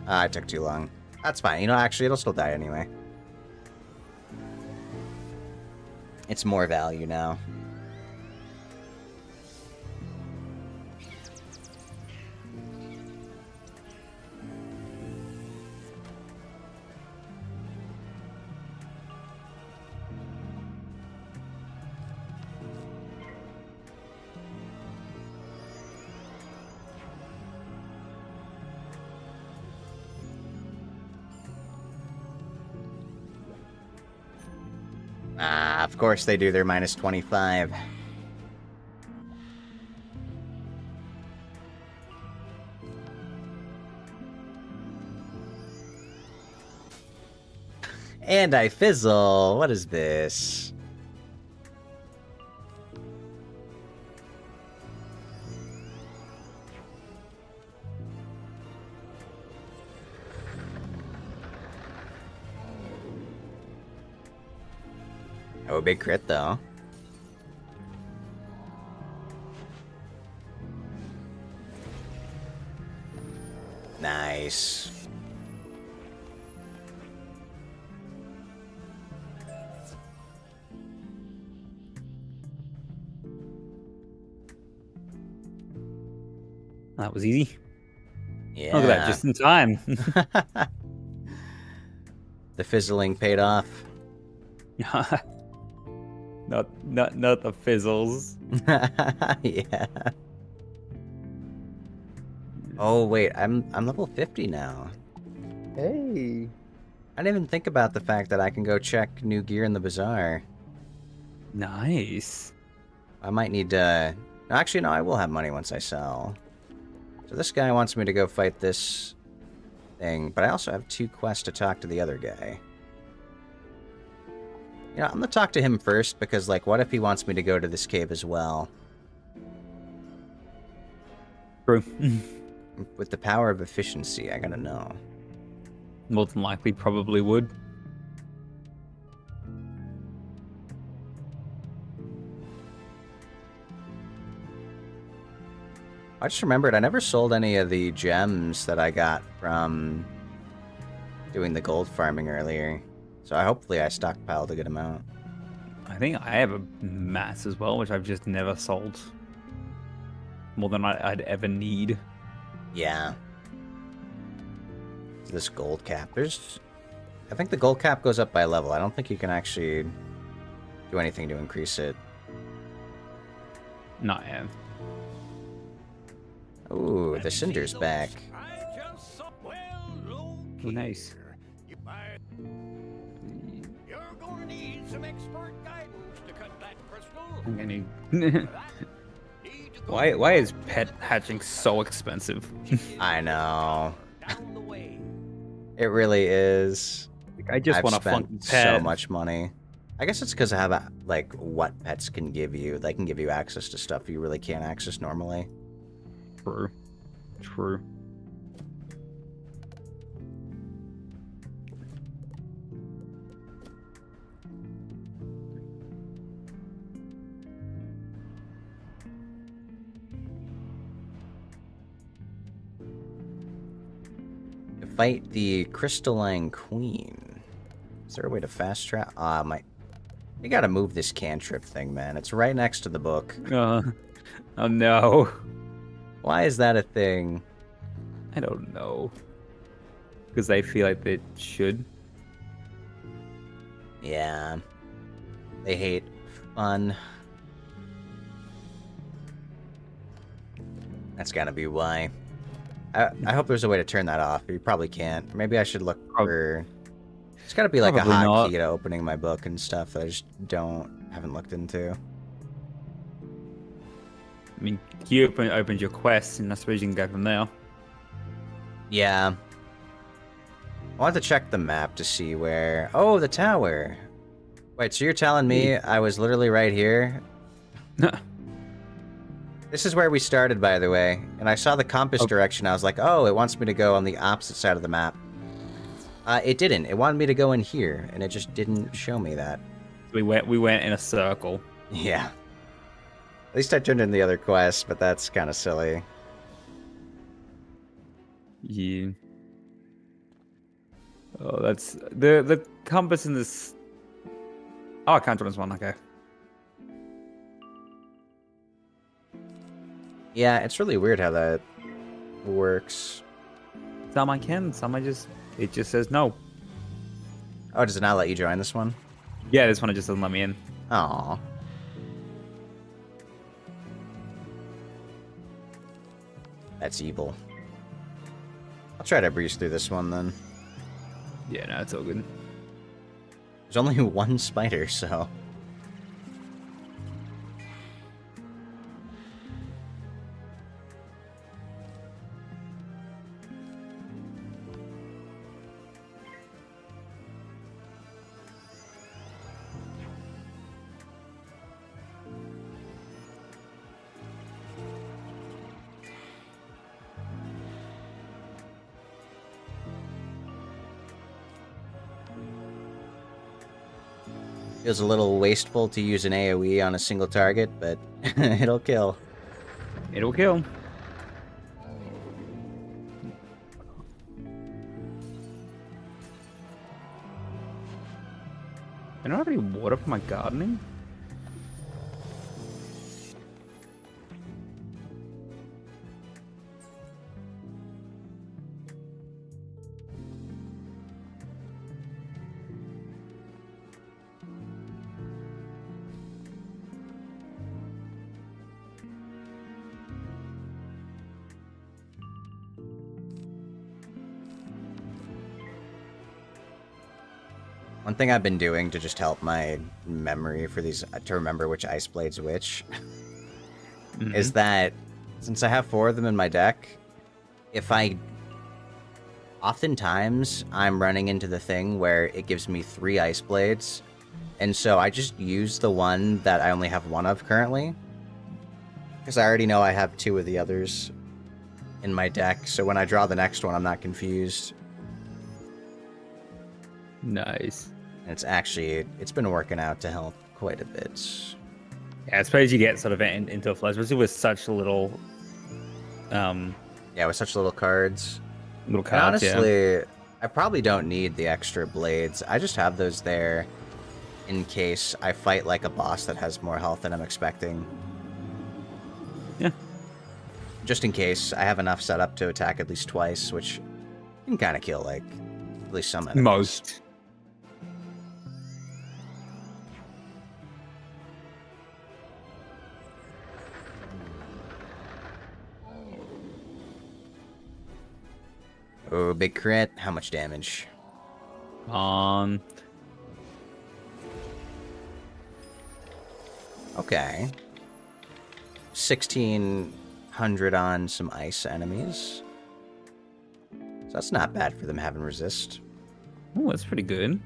Ah, it took too long. That's fine. You know, actually, it'll still die anyway. It's more value now. Ah, of course they do their minus 25. And I fizzle. What is this? Oh, big crit though. Nice. That was easy. Yeah. Look at that, just in time. The fizzling paid off. not the fizzles. Yeah. Oh wait, I'm level 50 now. Hey. I didn't even think about the fact that I can go check new gear in the bazaar. Nice. I might need to... Actually, no, I will have money once I sell. So this guy wants me to go fight this thing, but I also have 2 quests to talk to the other guy. You know, I'm gonna talk to him first, because, like, what if he wants me to go to this cave as well? True. With the power of efficiency, I gotta know. More than likely, probably would. I just remembered I never sold any of the gems that I got from doing the gold farming earlier. So hopefully I stockpiled a good amount. I think I have a mass as well, which I've just never sold. More than I'd ever need. Yeah. This gold cap. I think the gold cap goes up by level. I don't think you can actually do anything to increase it. Not yeah. Ooh, the Cinder's back. I just saw. Well, look Oh, nice. here. You're going to need some expert guidance to cut that crystal. I'm gonna need... Need to go Why is pet hatching so expensive? I know. down the way. It really is. I just I've want a spent funky pet. so much money. I guess it's because I have like what pets can give you. They can give you access to stuff you really can't access normally. True. True. To fight the Crystalline Queen. Is there a way to fast travel? You gotta move this cantrip thing, man. It's right next to the book. Oh no. Why is that a thing? I don't know. Because they feel like they should. Yeah. They hate fun. That's gotta be why. I hope there's a way to turn that off. You probably can't. Maybe I should look for... It's gotta be like a Probably not. hotkey to opening my book and stuff that I just haven't looked into. I mean, you opened your quest, and I suppose you can go from there. Yeah. I wanted to check the map to see where... Oh, the tower! Wait, so you're telling me I was literally right here? This is where we started, by the way. And I saw the compass direction. I was like, oh, it wants me to go on the opposite side of the map. It didn't. It wanted me to go in here, and it just didn't show me that. We went in a circle. Yeah. At least I turned in the other quest, but that's kind of silly. Yeah. Oh, that's the compass in this. Oh, I can't do this one. Okay. Yeah, it's really weird how that works. Some I can. Some it just says no. Oh, does it not let you join this one? Yeah, this one just doesn't let me in. Aw. That's evil. I'll try to breeze through this one then. Yeah, no, it's all good. There's only one spider, so... Feels a little wasteful to use an AoE on a single target, but it'll kill. It'll kill. I don't have any water for my gardening. One thing I've been doing to just help my memory for these, to remember which Ice Blade's which, is that since I have 4 of them in my deck, oftentimes I'm running into the thing where it gives me 3 Ice Blades, and so I just use the one that I only have 1 of currently, because I already know I have 2 of the others in my deck, so when I draw the next one, I'm not confused. Nice. And it's been working out to help quite a bit. Yeah, I suppose you get sort of into a flow, especially with such little, Yeah, with such little cards. little And cards. honestly, I probably don't need the extra blades. I just have those there in case I fight like a boss that has more health than I'm expecting. Yeah. Just in case I have enough set up to attack at least twice, which can kind of kill like at least some enemies. Most. Oh, big crit. How much damage? Okay. 1,600 on some ice enemies. So that's not bad for them having resist. Oh, that's pretty good.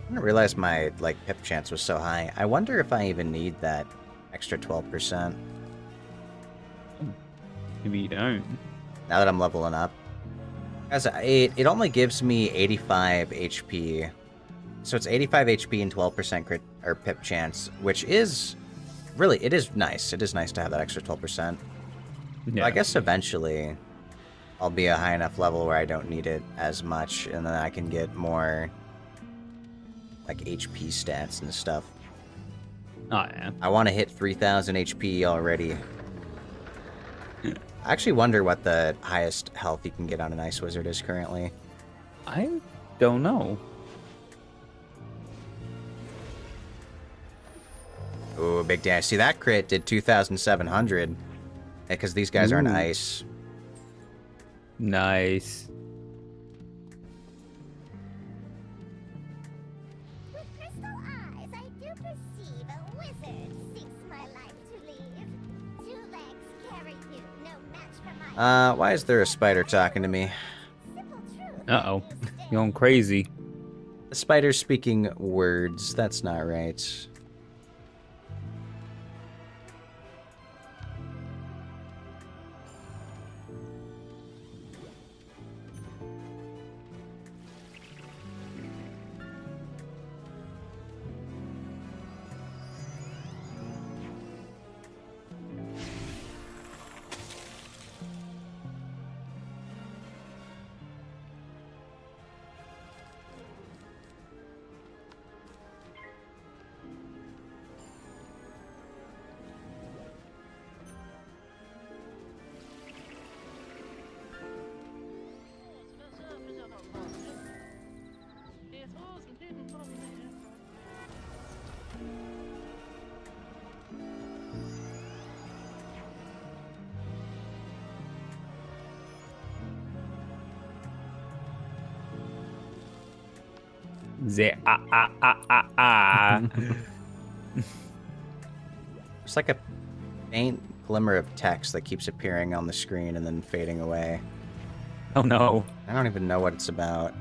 I didn't realize my pip chance was so high. I wonder if I even need that extra 12%. Maybe you don't. Now that I'm leveling up. As it only gives me 85 HP. So it's 85 HP and 12% crit or pip chance, which is really, it is nice. It is nice to have that extra 12%. Yeah. I guess eventually I'll be a high enough level where I don't need it as much, and then I can get more HP stats and stuff. Oh, yeah. I want to hit 3,000 HP already. I actually wonder what the highest health you can get on an Ice Wizard is currently. I don't know. Ooh, big dash. See, that crit did 2,700. Because these guys are on ice. Nice. With crystal eyes, I do perceive a wizard seeks my life to leave. 2 legs carry you, no match for my... Why is there a spider talking to me? simple truth. Uh-oh. You're going crazy. The spider's speaking words. That's not right. It's like a faint glimmer of text that keeps appearing on the screen and then fading away. Oh no. I don't even know what it's about.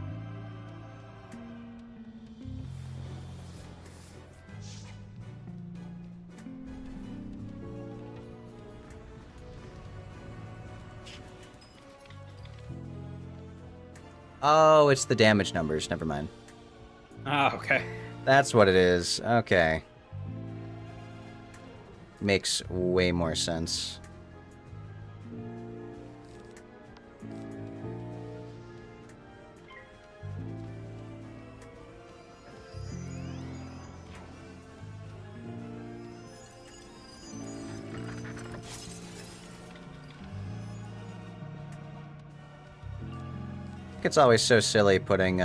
Oh, it's the damage numbers. Never mind. Ah, okay. That's what it is. Okay. Makes way more sense. It's always so silly putting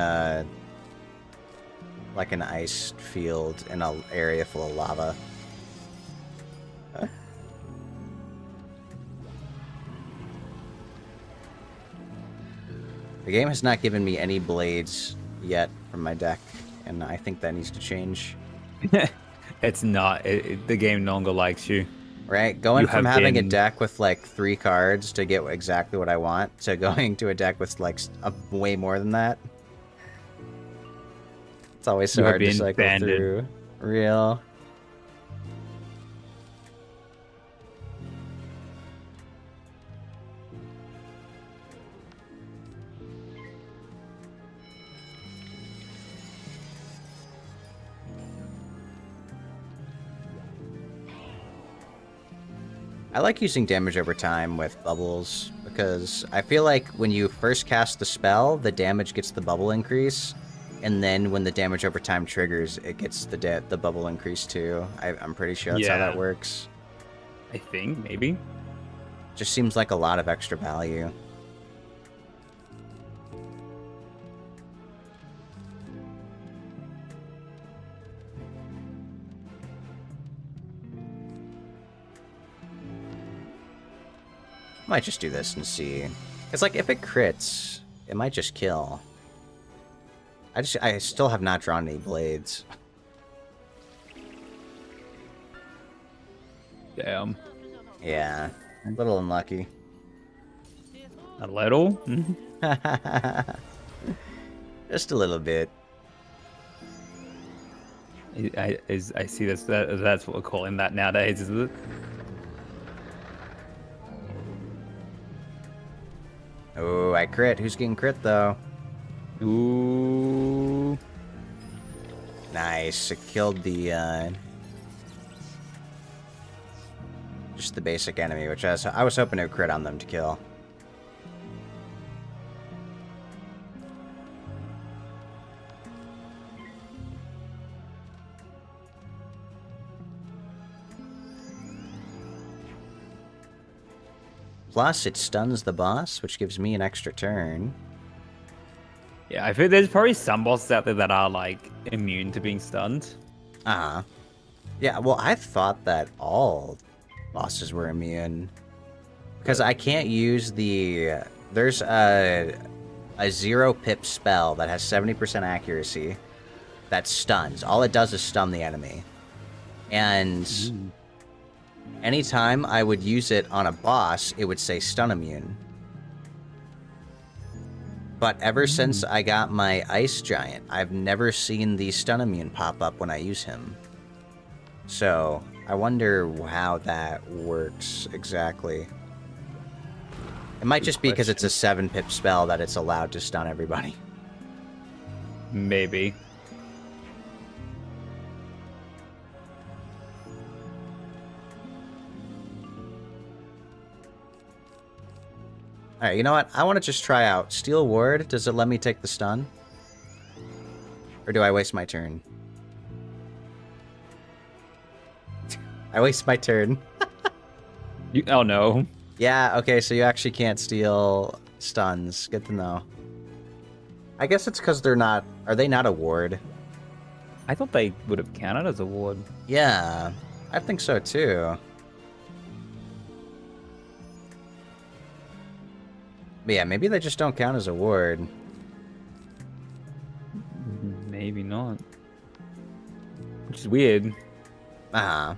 like an ice field in an area full of lava. The game has not given me any blades yet from my deck, and I think that needs to change. It's not. The game no longer likes you. Right? Going You from have having a been- deck with like 3 cards to get exactly what I want to going to a deck with like way more than that. It's always so You have hard to been cycle banded. through. Real. I like using damage over time with bubbles, because I feel like when you first cast the spell, the damage gets the bubble increase, and then when the damage over time triggers, it gets the bubble increase too. I'm pretty sure that's how that works. I think, maybe. Just seems like a lot of extra value. Might just do this and see. It's like, if it crits, it might just kill. I still have not drawn any blades. Damn. Yeah, a little unlucky. A little? Just a little bit. I see this. That's what we're calling that nowadays, isn't it? Oh, I crit. Who's getting crit, though? Ooh. Nice. It killed the, just the basic enemy, which I was hoping to crit on them to kill. Plus, it stuns the boss, which gives me an extra turn. Yeah, I think there's probably some bosses out there that are, like, immune to being stunned. Uh-huh. Yeah, well, I thought that all bosses were immune. Because I can't use the... There's a 0 pip spell that has 70% accuracy that stuns. All it does is stun the enemy. And... anytime I would use it on a boss, it would say stun immune. But ever since I got my Ice Giant, I've never seen the stun immune pop up when I use him. So, I wonder how that works exactly. It might just be because it's a 7 pip spell that it's allowed to stun everybody. Maybe. Alright, you know what? I want to just try out. Steel Ward, does it let me take the stun? Or do I waste my turn? I waste my turn. Oh no. Yeah, okay, so you actually can't steal stuns. Good to know. I guess it's because they're not... Are they not a ward? I thought they would have counted as a ward. Yeah, I think so too. But yeah, maybe they just don't count as a ward. Maybe not. Which is weird. Uh-huh.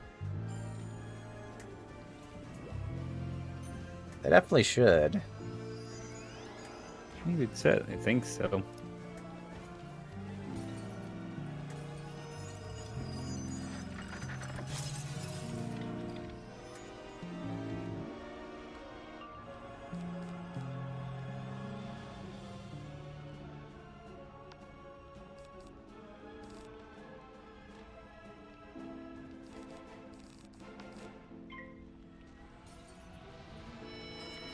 They definitely should. You would certainly think so.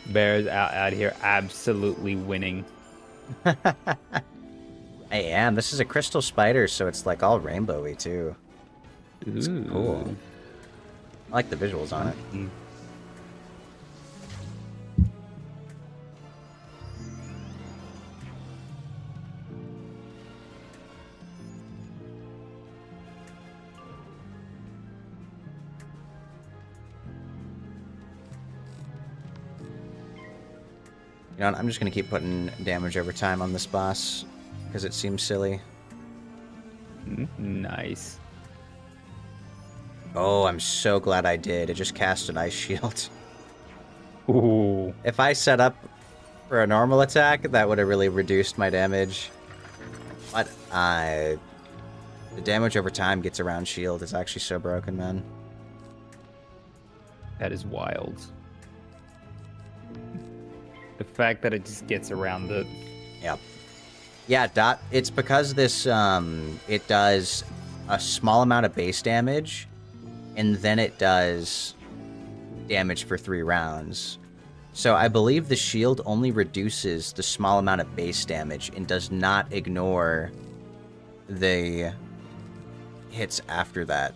Bears out here absolutely winning. I am. This is a crystal spider, so it's like all rainbowy too. It's cool. I like the visuals on it. You know what, I'm just gonna keep putting damage over time on this boss, because it seems silly. Nice. Oh, I'm so glad I did. It just cast an ice shield. Ooh. If I set up for a normal attack, that would have really reduced my damage. But, the damage over time gets around shield. It's actually so broken, man. That is wild. The fact that it just gets around it. Yep. Yeah, it's because this, it does a small amount of base damage, and then it does damage for 3 rounds. So I believe the shield only reduces the small amount of base damage and does not ignore the hits after that.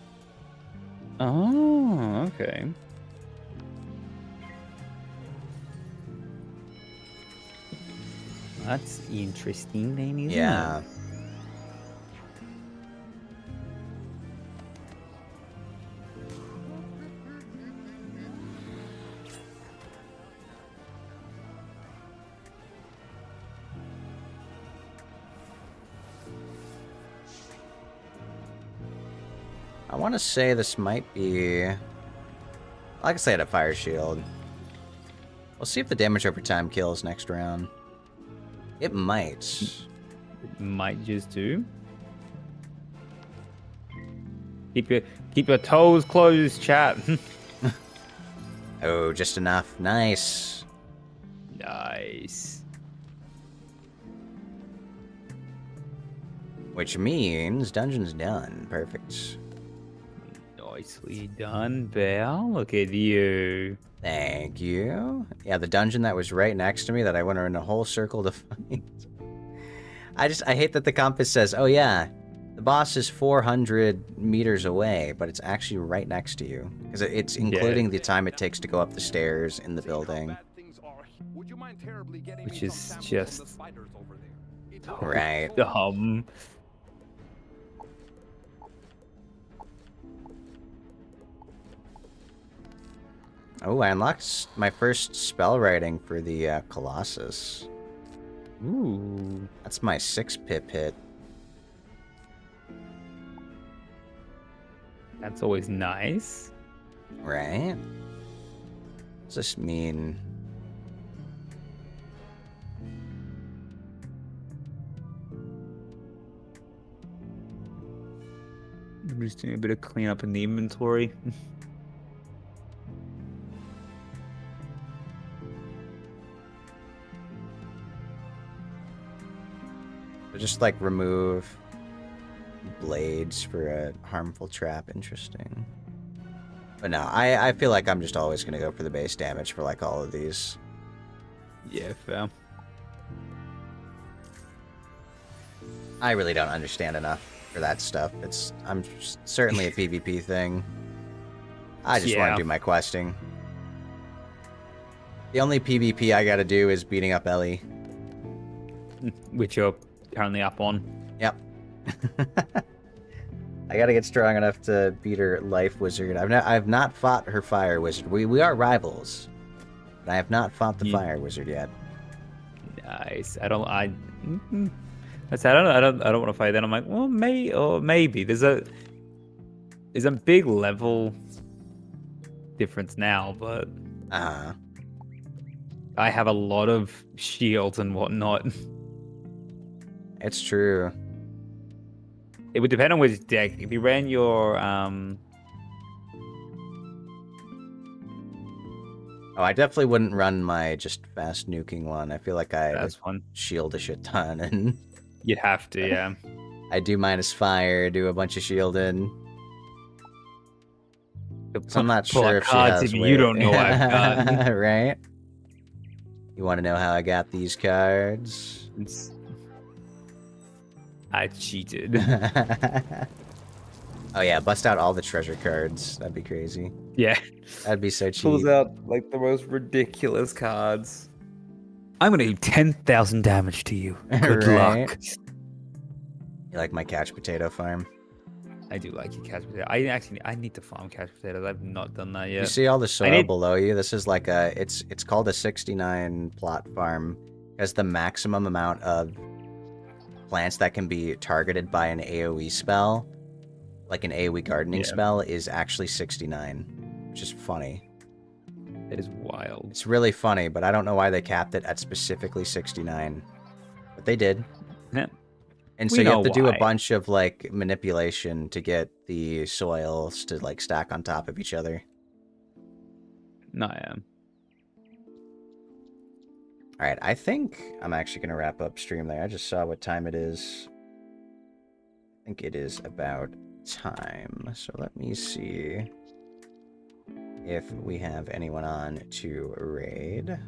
Oh, okay. That's interesting, then, isn't Yeah. it? I want to say this might be... Like I said, I had a fire shield. We'll see if the damage over time kills next round. It might. It might just do. Keep your toes closed, chat. Oh, just enough. Nice. Nice. Which means dungeon's done. Perfect. Nicely done, Belle. Look at you. Thank you. Yeah, the dungeon that was right next to me that I went around a whole circle to find. I hate that the compass says, oh yeah, the boss is 400 meters away, but it's actually right next to you. Because it's including the time it takes to go up the stairs in the building. Which is just... Right. Dumb. Oh, I unlocked my first spell writing for the Colossus. Ooh. That's my 6-pip hit. That's always nice. Right? What's this mean? I'm just doing a bit of cleanup in the inventory. Just like remove blades for a harmful trap. Interesting. But no, I feel like I'm just always going to go for the base damage for like all of these. Yeah, fair. I really don't understand enough for that stuff. I'm certainly a PvP thing. I just want to do my questing. The only PvP I gotta do is beating up Ellie. Which you're currently up on. Yep. I gotta get strong enough to beat her life wizard. I've not fought her fire wizard. We are rivals, but I have not fought the fire wizard yet. Nice. I don't want to fight that. I'm like, well, maybe there's a big level difference now, but I have a lot of shields and whatnot. It's true. It would depend on which deck. If you ran your Oh, I definitely wouldn't run my just fast nuking one. I feel like I shield a shit ton and you'd have to, yeah. I do minus fire, do a bunch of shielding. So I'm not sure if she has you don't know I've got. Right? You want to know how I got these cards? I cheated. Oh yeah, bust out all the treasure cards. That'd be crazy. Yeah. That'd be so cheap. Pulls out like the most ridiculous cards. I'm gonna do 10,000 damage to you. Good luck. You like my catch potato farm? I do like your catch potato. I need to farm catch potatoes. I've not done that yet. You see all the soil below you? This is like it's called a 69 plot farm. It has the maximum amount of plants that can be targeted by an AoE spell, like an AoE gardening spell, is actually 69, which is funny. It is wild. It's really funny, but I don't know why they capped it at specifically 69, but they did. Yeah. And so you have to do a bunch of like manipulation to get the soils to like stack on top of each other. No, I am. All right, I think I'm actually going to wrap up stream there. I just saw what time it is. I think it is about time. So let me see. if we have anyone on to raid.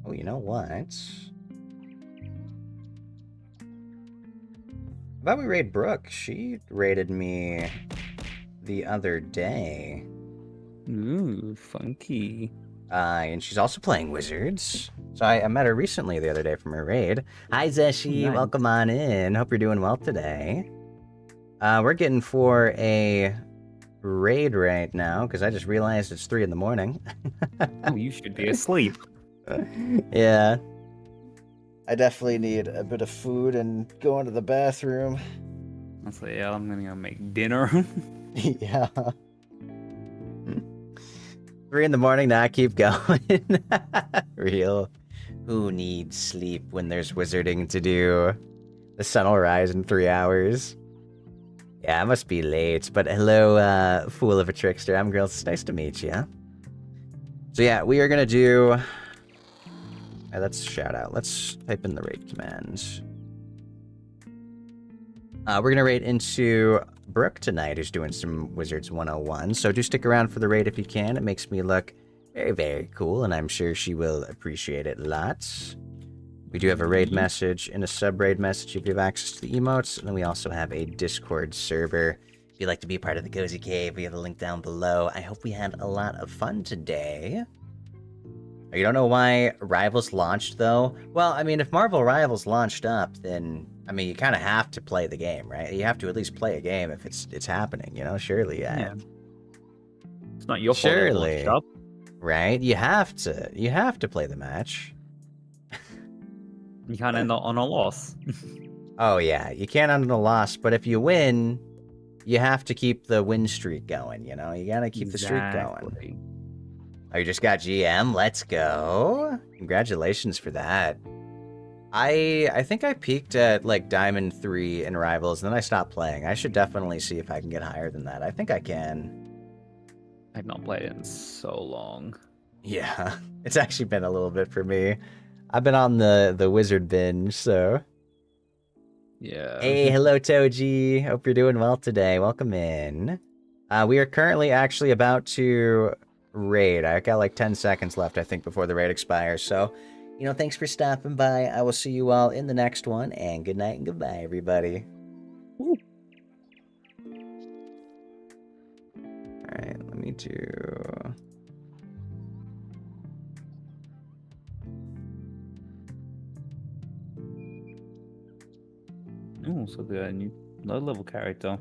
Oh, you know what? How about we raid Brooke? She raided me the other day. Ooh, funky. And she's also playing Wizards. So I met her recently the other day from her raid. Hi, Zeshi. Nice. Welcome on in. Hope you're doing well today. We're getting for a raid right now, because I just realized it's 3 in the morning. Oh, you should be asleep. Yeah. I definitely need a bit of food and go into the bathroom. I was like, yeah, I'm gonna go make dinner. Yeah. 3 in the morning, now keep going. Real. Who needs sleep when there's wizarding to do? The sun will rise in 3 hours. Yeah, I must be late, but hello, fool of a trickster. I'm Grills. It's nice to meet you. So yeah, we are gonna do... let's shout out. Let's type in the raid commands. We're gonna raid into Brooke tonight, who's doing some Wizards 101. So do stick around for the raid if you can. It makes me look very, very cool, and I'm sure she will appreciate it lots. We do have a raid message and a sub-raid message if you have access to the emotes, and then we also have a Discord server. If you'd like to be a part of the Cozy Cave, we have a link down below. I hope we had a lot of fun today. You don't know why Rivals launched, though? Well, I mean, if Marvel Rivals launched up, then, I mean, you kind of have to play the game, right? You have to at least play a game if it's happening, you know? Surely, yeah. It's not your fault. Surely, right? You have to play the match. You can't end on a loss. Oh, yeah, you can't end on a loss, but if you win, you have to keep the win streak going, you know? You gotta keep the streak going. Oh, you just got GM? Let's go. Congratulations for that. I think I peaked at, like, Diamond 3 in Rivals, and then I stopped playing. I should definitely see if I can get higher than that. I think I can. I've not played it in so long. Yeah, it's actually been a little bit for me. I've been on the Wizard binge, so... Yeah. Hey, hello, Toji. Hope you're doing well today. Welcome in. We are currently actually about to... raid. I got like 10 seconds left, I think, before the raid expires. So, you know, thanks for stopping by. I will see you all in the next one, and good night and goodbye, everybody. Alright, let me do... Oh, so the new low-level character.